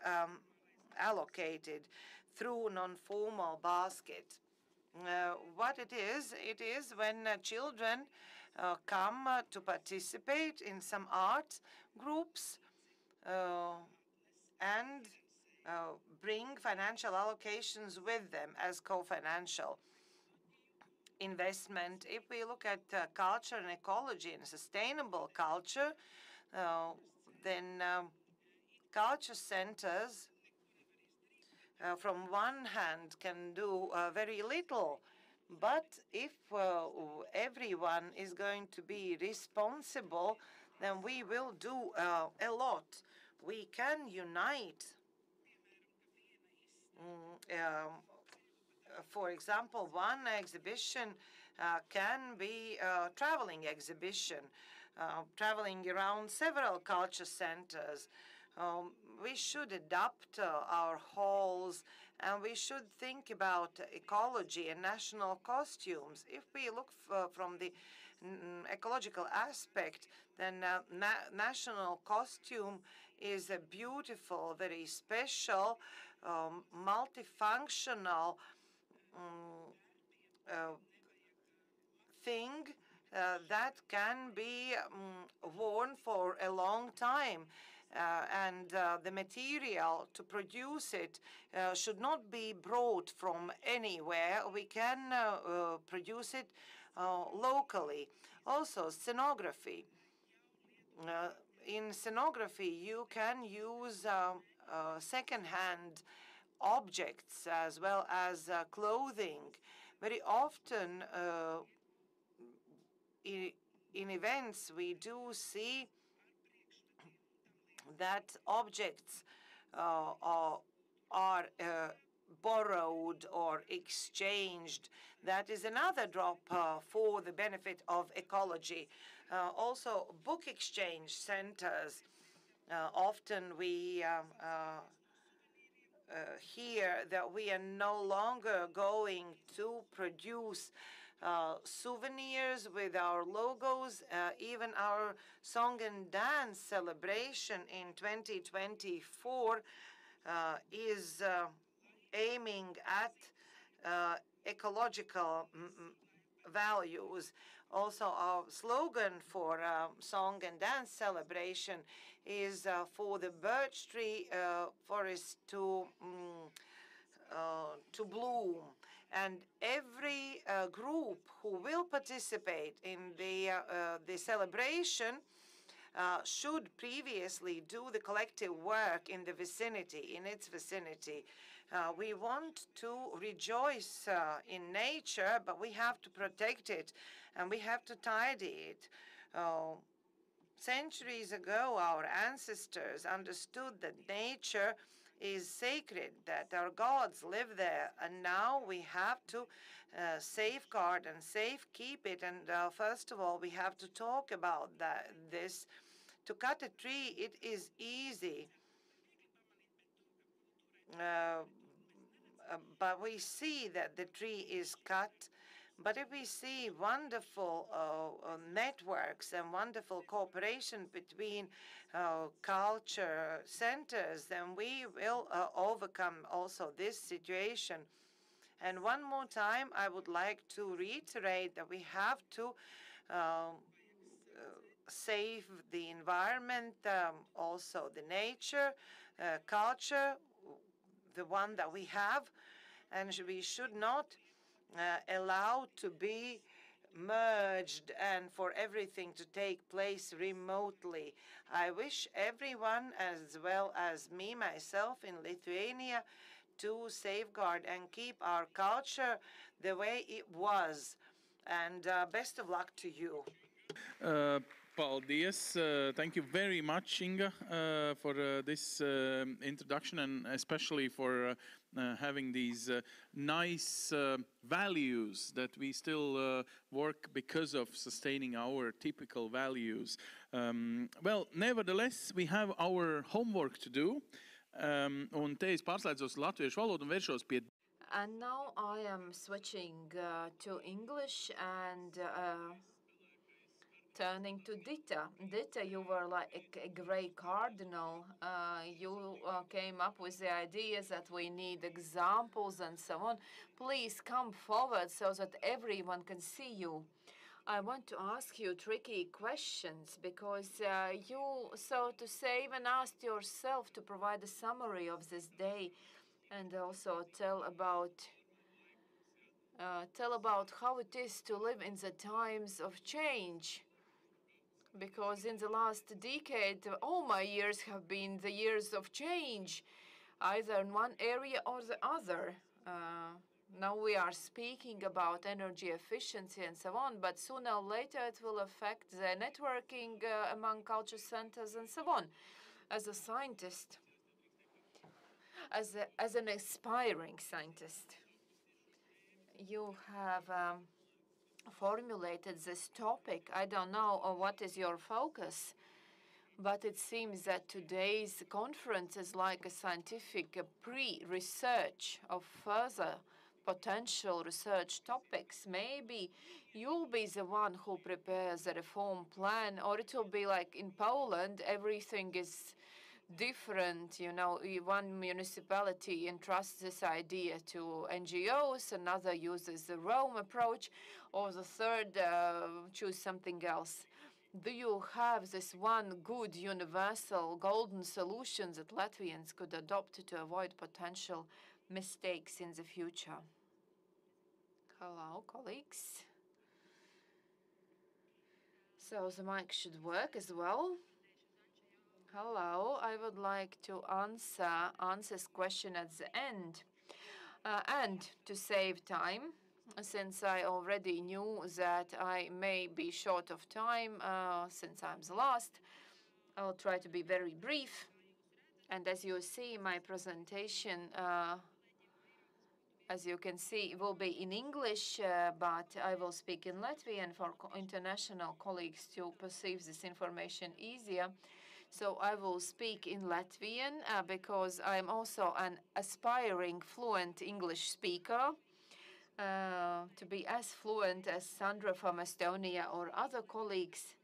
allocated through non-formal basket. What it is when children come to participate in some art groups and bring financial allocations with them as co-financial investment. If we look at culture and ecology and sustainable culture, then culture centers from one hand can do very little, but if everyone is going to be responsible, then we will do a lot. We can unite. For example, one exhibition can be a traveling exhibition, traveling around several culture centers. We should adapt our halls, and we should think about ecology and national costumes. If we look from the ecological aspect, then national costume is a beautiful, very special, multifunctional thing that can be worn for a long time. And the material to produce it should not be brought from anywhere. We can produce it locally. Also, scenography. In scenography, you can use second-hand objects as well as clothing. Very often in events, we do see that objects are borrowed or exchanged. That is another drop for the benefit of ecology. Also, book exchange centers. Often we hear that we are no longer going to produce souvenirs with our logos. Even our song and dance celebration in 2024 is aiming at ecological values. Also, our slogan for song and dance celebration is for the birch tree forest to bloom. And every group who will participate in the celebration should previously do the collective work in the vicinity, in its vicinity. We want to rejoice in nature, but we have to protect it and we have to tidy it. Centuries ago, our ancestors understood that nature is sacred, that our gods live there, and now we have to safeguard and safekeep it. And first of all, we have to talk about this. To cut a tree, it is easy. But we see that the tree is cut. But if we see wonderful networks and wonderful cooperation between culture centers, then we will overcome also this situation. And one more time, I would like to reiterate that we have to save the environment, also the nature, culture, the one that we have, and we should not allow to be merged and for everything to take place remotely. I wish everyone, as well as me, myself, in Lithuania, to safeguard and keep our culture the way it was. And best of luck to you. Paldies. Thank you very much, Inga, for this introduction, and especially for having these nice values that we still work because of sustaining our typical values. Well, nevertheless, we have our homework to do. Un te es pārslēdzos latviešu valodu un vēršos pie And now I am switching to English and turning to Dita. Dita, you were like a gray cardinal. You came up with the ideas that we need examples and so on. Please come forward so that everyone can see you. I want to ask you tricky questions because you, so to say, even asked yourself to provide a summary of this day and also tell about how it is to live in the times of change. Because in the last decade, all my years have been the years of change, either in one area or the other. Now we are speaking about energy efficiency and so on, but sooner or later it will affect the networking among culture centers and so on. As a scientist, as an aspiring scientist, you have formulated this topic. I don't know what is your focus, but it seems that today's conference is like a scientific pre-research of further potential research topics. Maybe you'll be the one who prepares a reform plan, or it will be like in Poland, everything is different. You know, one municipality entrusts this idea to NGOs, another uses the Rome approach, or the third choose something else. Do you have this one good universal golden solution that Latvians could adopt to avoid potential mistakes in the future? Hello, colleagues. So the mic should work as well. Hello, I would like to answer this question at the end. And to save time, since I already knew that I may be short of time, since I'm the last, I'll try to be very brief. And as you see, my presentation, as you can see, will be in English, but I will speak in Latvian for international colleagues to perceive this information easier. So I will speak in Latvian because I'm also an aspiring fluent English speaker. To be as fluent as Sandra from Estonia or other colleagues,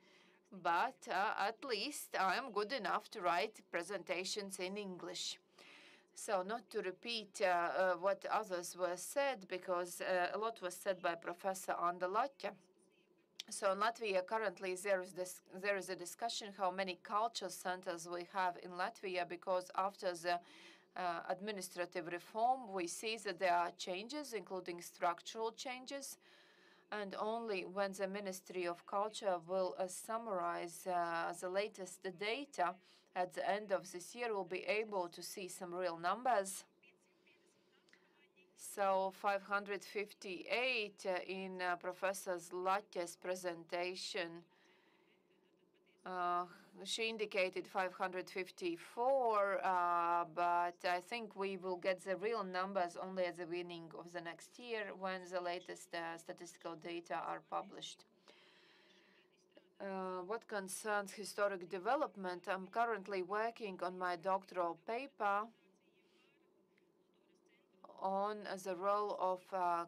but at least I'm good enough to write presentations in English. So not to repeat what others were said, because a lot was said by Professor Andalaķa. So in Latvia currently there is a discussion how many culture centers we have in Latvia, because after the administrative reform we see that there are changes, including structural changes, and only when the Ministry of Culture will summarize the latest data at the end of this year, we'll be able to see some real numbers. So 558 in Professor Laķa's presentation. She indicated 554, but I think we will get the real numbers only at the beginning of the next year when the latest statistical data are published. What concerns historic development, I'm currently working on my doctoral paper on the role of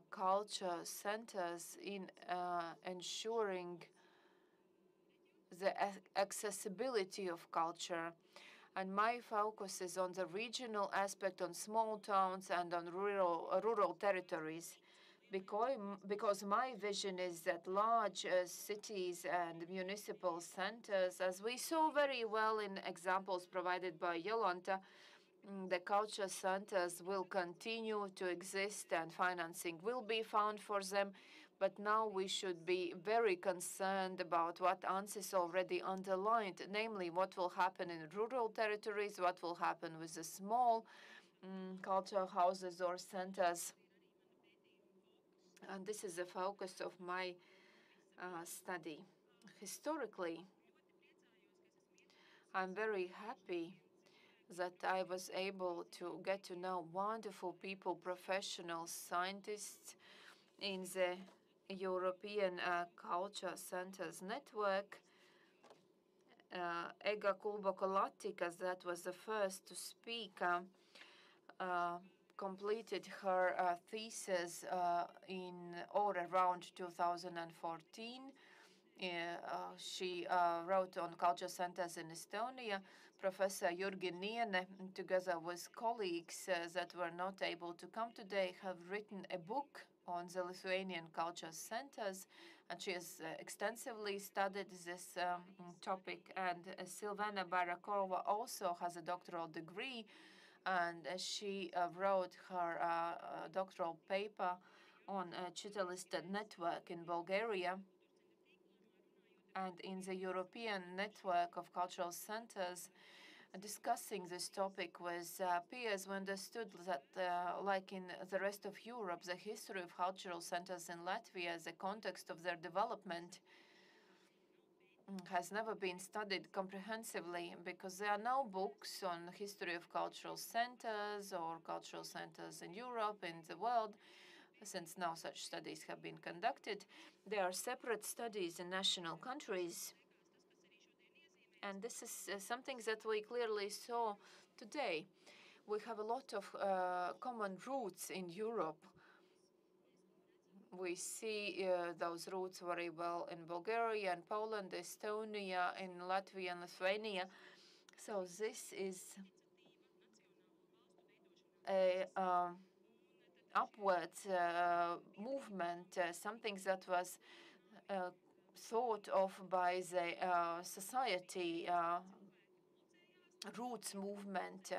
culture centers in ensuring the accessibility of culture. And my focus is on the regional aspect, on small towns and on rural territories, because my vision is that large cities and municipal centers, as we saw very well in examples provided by Jolanta, the culture centers will continue to exist and financing will be found for them. But now we should be very concerned about what Ansis already underlined, namely what will happen in rural territories, what will happen with the small culture houses or centers. And this is the focus of my study. Historically, I'm very happy that I was able to get to know wonderful people, professionals, scientists in the European Culture Centers Network. Ega Kulbokolatikas, that was the first to speak, completed her thesis in or around 2014. She wrote on culture centers in Estonia. Professor Jürgen Niene, together with colleagues that were not able to come today, have written a book on the Lithuanian culture centers, and she has extensively studied this topic. And Silvana Barakova also has a doctoral degree, and she wrote her doctoral paper on a Chittalist network in Bulgaria. And in the European network of cultural centers, discussing this topic with peers, we understood that, like in the rest of Europe, the history of cultural centers in Latvia, the context of their development, has never been studied comprehensively because there are no books on the history of cultural centers or cultural centers in Europe, in the world, since no such studies have been conducted. There are separate studies in national countries. And this is something that we clearly saw today. We have a lot of common roots in Europe. We see those roots very well in Bulgaria and Poland, Estonia, in Latvia and Lithuania. So this is a upwards movement, something that was thought of by the society roots movement.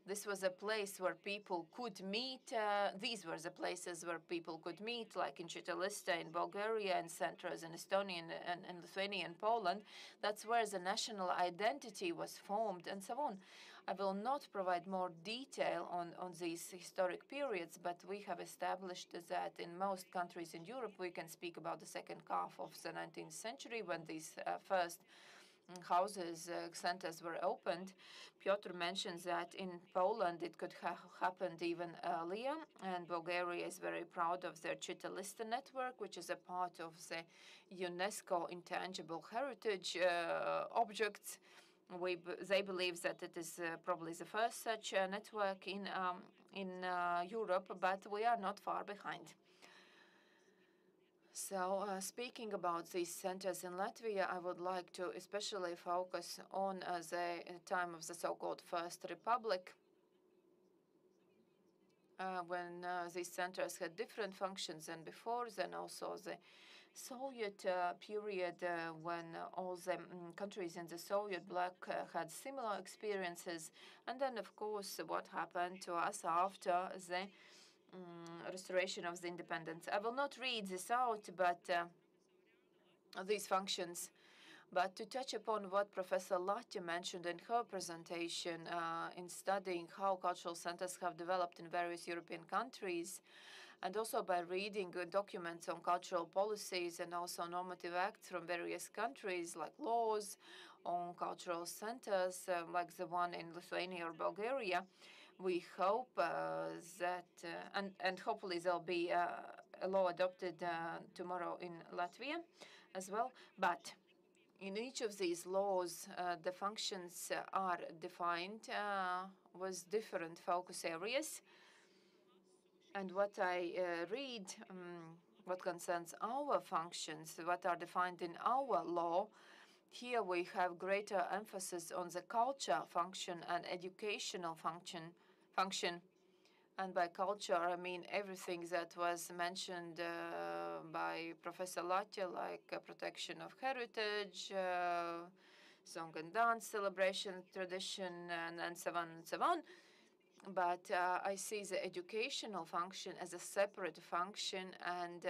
This was a place where people could meet. These were the places where people could meet, like in Chittalista in Bulgaria and centers in Estonia and Lithuania and Poland. That's where the national identity was formed and so on. I will not provide more detail on these historic periods, but we have established that in most countries in Europe, we can speak about the second half of the 19th century when these first houses, centers were opened. Piotr mentions that in Poland it could have happened even earlier, and Bulgaria is very proud of their Chittalista network, which is a part of the UNESCO intangible heritage objects. They believe that it is probably the first such network in Europe, but we are not far behind. So, speaking about these centers in Latvia, I would like to especially focus on the time of the so-called First Republic, when these centers had different functions than before, then also the Soviet period, when all the countries in the Soviet bloc had similar experiences, and then, of course, what happened to us after the restoration of the independence. I will not read this out, but these functions. But to touch upon what Professor Latja mentioned in her presentation, in studying how cultural centers have developed in various European countries, and also by reading documents on cultural policies and also normative acts from various countries, like laws on cultural centers, like the one in Lithuania or Bulgaria, we hope that, and hopefully there'll be a law adopted tomorrow in Latvia as well. But in each of these laws, the functions are defined with different focus areas. And what I read, what concerns our functions, what are defined in our law, here we have greater emphasis on the culture function and educational function. And by culture, I mean everything that was mentioned by Professor Latja, like protection of heritage, song and dance celebration, tradition, and so on and so on. But I see the educational function as a separate function, and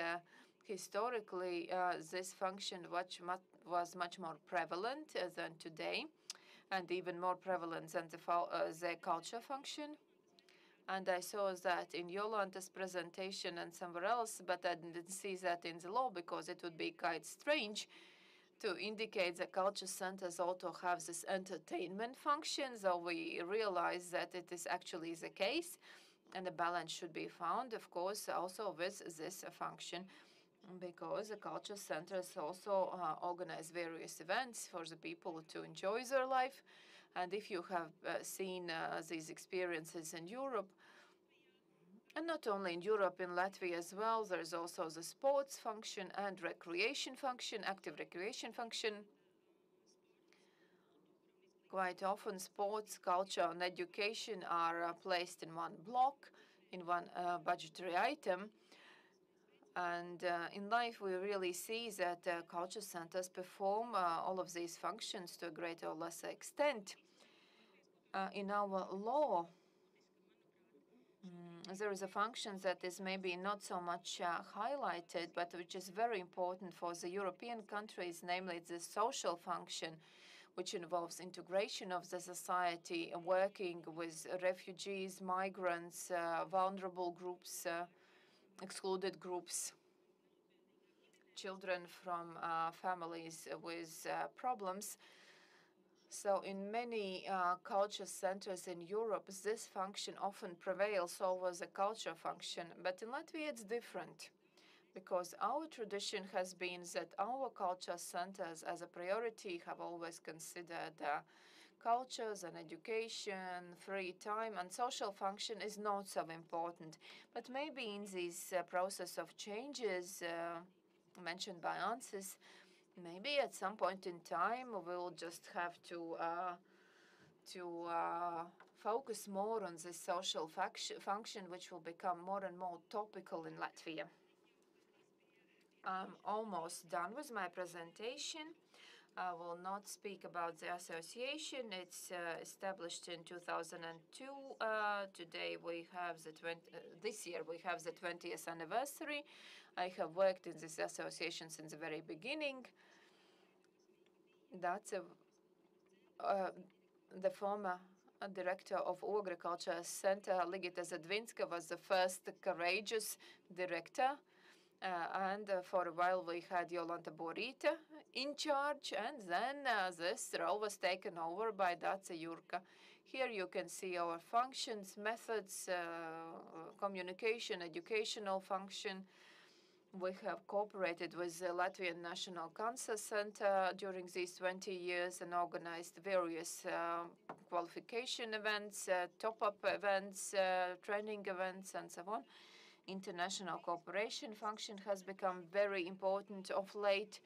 historically, this function was much more prevalent than today, and even more prevalent than the culture function. And I saw that in Jolanta's presentation and somewhere else, but I didn't see that in the law because it would be quite strange to indicate that culture centers also have this entertainment function, so we realize that it is actually the case, and a balance should be found, of course, also with this function, because the culture centers also organize various events for the people to enjoy their life. And if you have seen these experiences in Europe, And not only in Europe, in Latvia as well, there's also the sports function and recreation function, active recreation function. Quite often, sports, culture, and education are placed in one block, in one budgetary item. And in life, we really see that culture centers perform all of these functions to a greater or lesser extent. In our law, there is a function that is maybe not so much highlighted, but which is very important for the European countries, namely the social function, which involves integration of the society, working with refugees, migrants, vulnerable groups, excluded groups, children from families with problems. So in many culture centers in Europe, this function often prevails over the culture function. But in Latvia, it's different, because our tradition has been that our culture centers as a priority have always considered cultures and education, free time, and social function is not so important. But maybe in this process of changes mentioned by Ansis, maybe at some point in time we'll just have to focus more on this social function, which will become more and more topical in Latvia. I'm almost done with my presentation. I will not speak about the association. It's established in 2002. Today we have this year we have the 20th anniversary. I have worked in this association since the very beginning. That's the former director of Agriculture Center, Ligita Zadvinska, was the first courageous director. And for a while we had Jolanta Borita in charge, and then this role was taken over by Dace Jurka. Here you can see our functions, methods, communication, educational function. We have cooperated with the Latvian National Cancer Center during these 20 years and organized various qualification events, top-up events, training events, and so on. International cooperation function has become very important of late,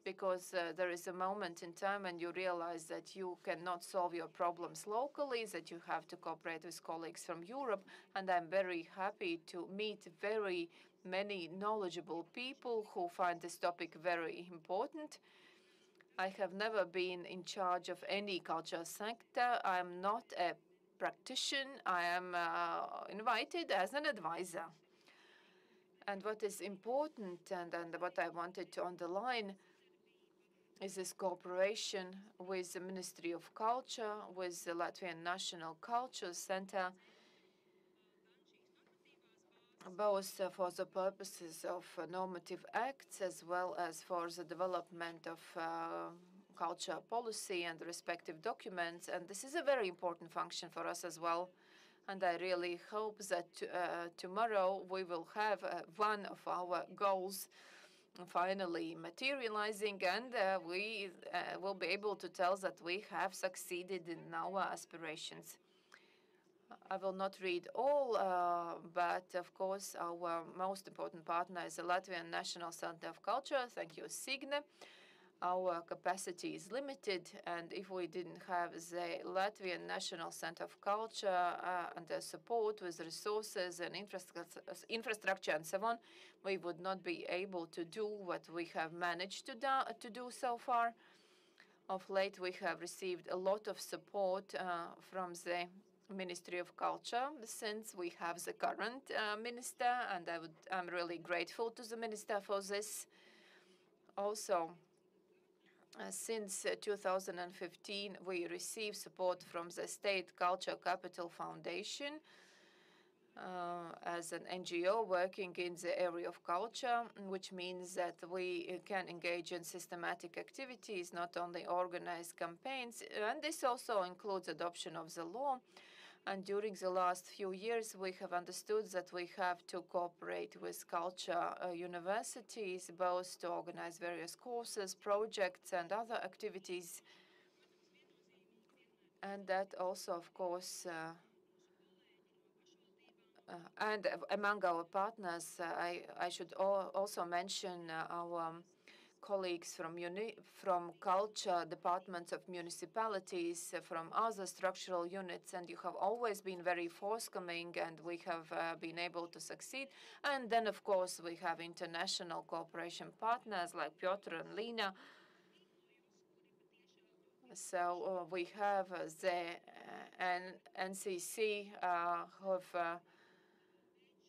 because there is a moment in time when you realize that you cannot solve your problems locally, that you have to cooperate with colleagues from Europe. And I'm very happy to meet very many knowledgeable people who find this topic very important. I have never been in charge of any culture sector. I am not a practitioner. I am invited as an advisor. And what is important, and what I wanted to underline, is this cooperation with the Ministry of Culture, with the Latvian National Culture Center, both for the purposes of normative acts as well as for the development of culture policy and respective documents. And this is a very important function for us as well. And I really hope that tomorrow we will have one of our goals finally materializing, and we will be able to tell that we have succeeded in our aspirations. I will not read all, but of course our most important partner is the Latvian National Center of Culture. Thank you, Signe. Our capacity is limited, and if we didn't have the Latvian National Center of Culture and the support with resources and infrastructure and so on, we would not be able to do what we have managed to do so far. Of late, we have received a lot of support from the Ministry of Culture, since we have the current minister, and I'm really grateful to the minister for this. Also, since 2015, we receive support from the State Culture Capital Foundation as an NGO working in the area of culture, which means that we can engage in systematic activities, not only organize campaigns, and this also includes adoption of the law. And during the last few years, we have understood that we have to cooperate with culture universities, both to organize various courses, projects, and other activities. And that also, of course, And among our partners, I should also mention our colleagues from culture departments of municipalities, from other structural units, and you have always been very forthcoming, and we have been able to succeed. And then, of course, we have international cooperation partners like Piotr and Lina. So we have the NCC who have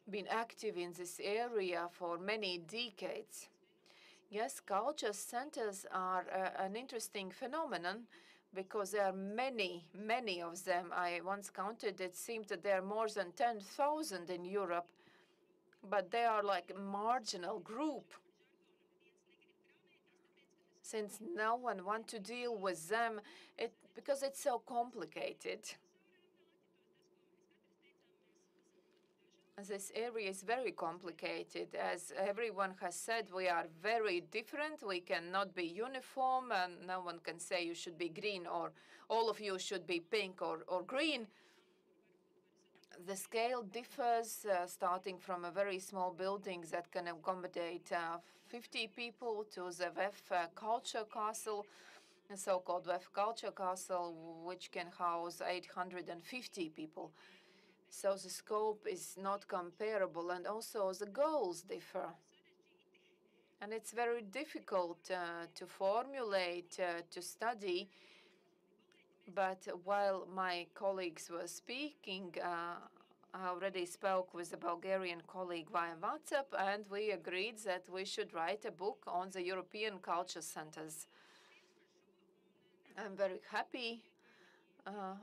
been active in this area for many decades. Yes, culture centers are an interesting phenomenon because there are many, many of them. I once counted, it seemed that there are more than 10,000 in Europe, but they are like a marginal group. Since no one wants to deal with them, because it's so complicated. This area is very complicated. As everyone has said, we are very different. We cannot be uniform, and no one can say you should be green or all of you should be pink or green. The scale differs, starting from a very small building that can accommodate 50 people to the WEF Culture Castle, the so-called WEF Culture Castle, which can house 850 people. So the scope is not comparable, and also the goals differ. And it's very difficult to formulate, to study. But while my colleagues were speaking, I already spoke with a Bulgarian colleague via WhatsApp, and we agreed that we should write a book on the European culture centers. I'm very happy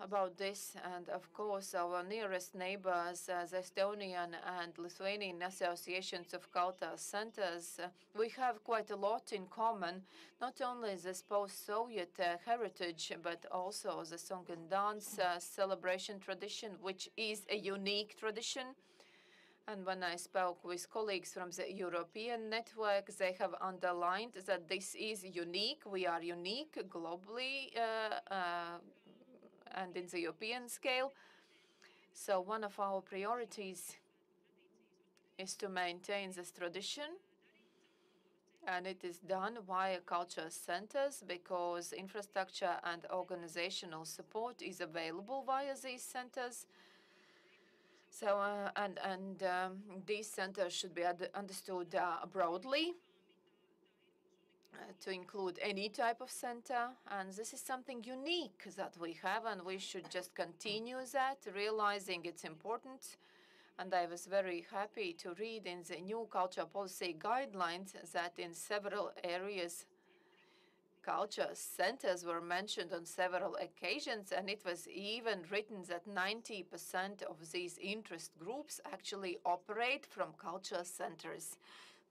about this, and of course our nearest neighbors, the Estonian and Lithuanian associations of culture centers, we have quite a lot in common, not only this post-Soviet heritage, but also the song and dance celebration tradition, which is a unique tradition. And when I spoke with colleagues from the European network, they have underlined that this is unique. We are unique globally and in the European scale. So one of our priorities is to maintain this tradition. And it is done via culture centers because infrastructure and organizational support is available via these centers. So, these centers should be understood broadly to include any type of center. And this is something unique that we have, and we should just continue that, realizing its importance. And I was very happy to read in the new culture policy guidelines that in several areas, culture centers were mentioned on several occasions, and it was even written that 90% of these interest groups actually operate from culture centers.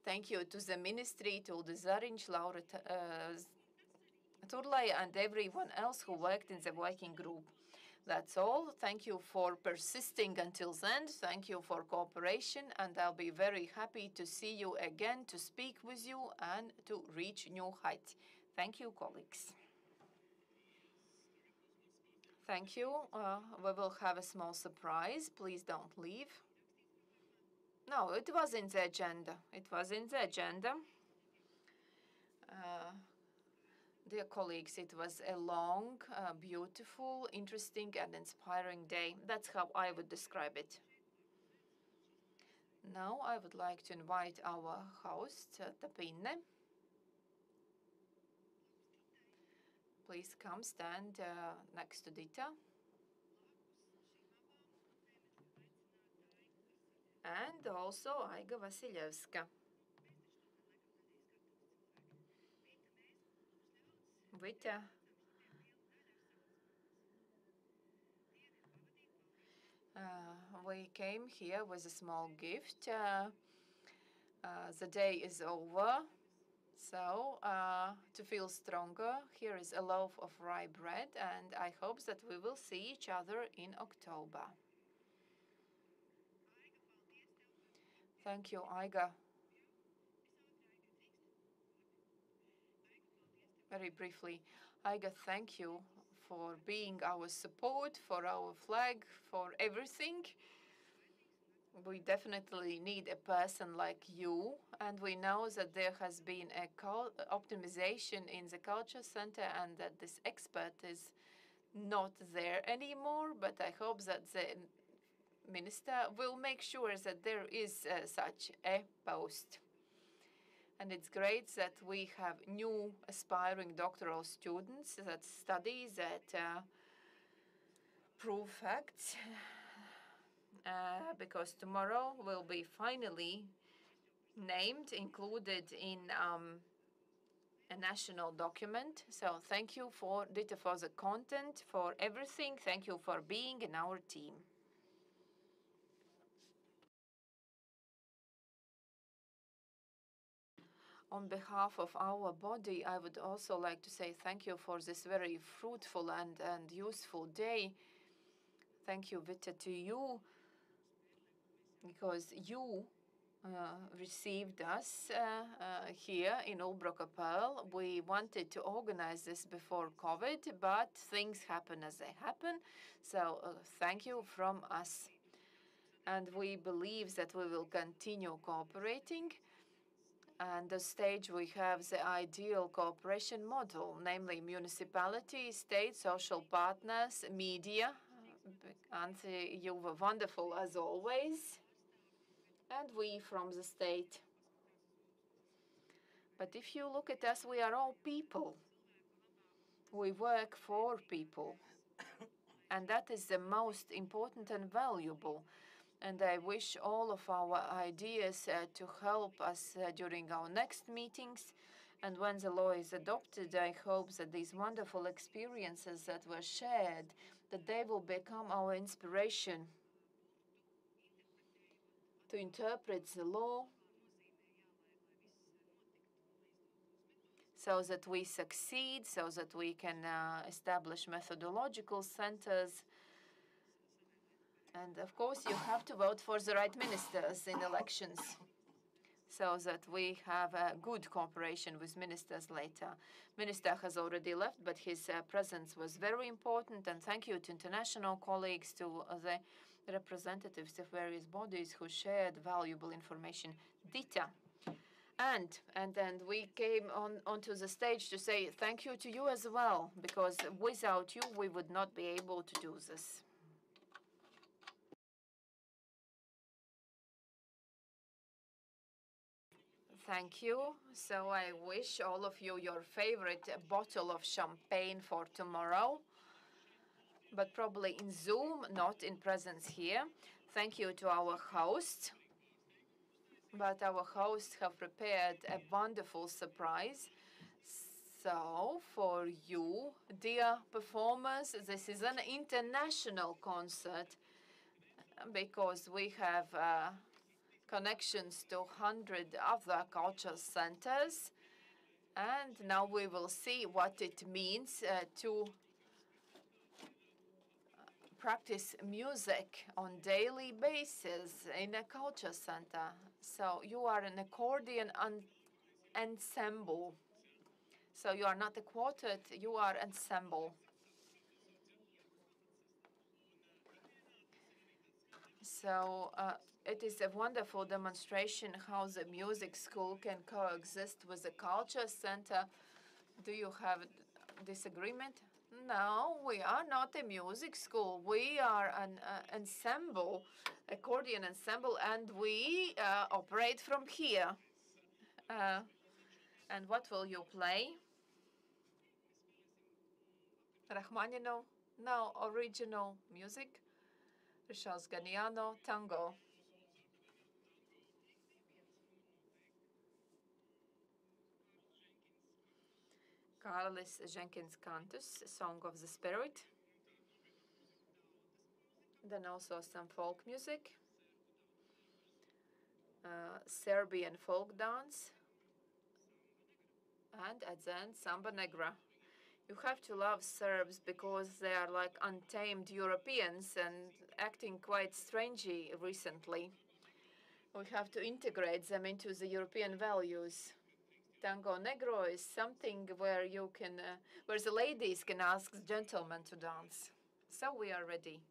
Thank you to the ministry, to Uldis Zariņš, Laura Turlai, and everyone else who worked in the working group. That's all. Thank you for persisting until the end. Thank you for cooperation, and I'll be very happy to see you again, to speak with you, and to reach new heights. Thank you, colleagues. Thank you. We will have a small surprise. Please don't leave. No, it was in the agenda. It was in the agenda. Dear colleagues, it was a long, beautiful, interesting, and inspiring day. That's how I would describe it. Now I would like to invite our host, Tapine. Please come stand next to Dita. And also Aiga Vasiljevska. Vita. We came here with a small gift. The day is over. So, to feel stronger, here is a loaf of rye bread, and I hope that we will see each other in October. Thank you, Aiga. Very briefly, Aiga, thank you for being our support, for our flag, for everything. we definitely need a person like you, and we know that there has been a optimization in the culture center and that this expert is not there anymore, but I hope that the minister will make sure that there is such a post. And it's great that we have new aspiring doctoral students that study, that prove facts, because tomorrow will be finally named, included in a national document. So thank you for Dita for the content, for everything. Thank you for being in our team. On behalf of our body, I would also like to say thank you for this very fruitful and useful day. Thank you, Vita, to you, because you received us here in Ulbroka Pearl. We wanted to organize this before COVID, but things happen as they happen. So thank you from us. And we believe that we will continue cooperating. And the stage we have the ideal cooperation model, namely municipality, state, social partners, media. Antti, you were wonderful as always. And we from the state. But if you look at us, we are all people. We work for people. And that is the most important and valuable. And I wish all of our ideas to help us during our next meetings. And when the law is adopted, I hope that these wonderful experiences that were shared, that they will become our inspiration to interpret the law so that we succeed, so that we can establish methodological centers. And of course, you have to vote for the right ministers in elections so that we have a good cooperation with ministers later. Minister has already left, but his presence was very important. And thank you to international colleagues, to the representatives of various bodies who shared valuable information. Dita. And then we came onto the stage to say thank you to you as well, because without you, we would not be able to do this. Thank you. So I wish all of you your favorite bottle of champagne for tomorrow, but probably in Zoom, not in presence here. Thank you to our hosts. But our hosts have prepared a wonderful surprise. So, for you, dear performers, this is an international concert because we have connections to 100 other culture centers. And now we will see what it means to practice music on daily basis in a culture center. So you are an accordion ensemble. So you are not a quartet, you are ensemble. So it is a wonderful demonstration how the music school can coexist with the culture center. Do you have disagreement? No, we are not a music school. We are an ensemble, accordion ensemble, and we operate from here. And what will you play? Rachmaninoff? No, original music. Charles Ganiano, tango. Carlos Jenkins Cantus, Song of the Spirit. Then also some folk music. Serbian folk dance. And at the end, Samba Negra. You have to love Serbs because they are like untamed Europeans and acting quite strangely recently. We have to integrate them into the European values. Tango Negro is something where you can, where the ladies can ask the gentlemen to dance. So we are ready.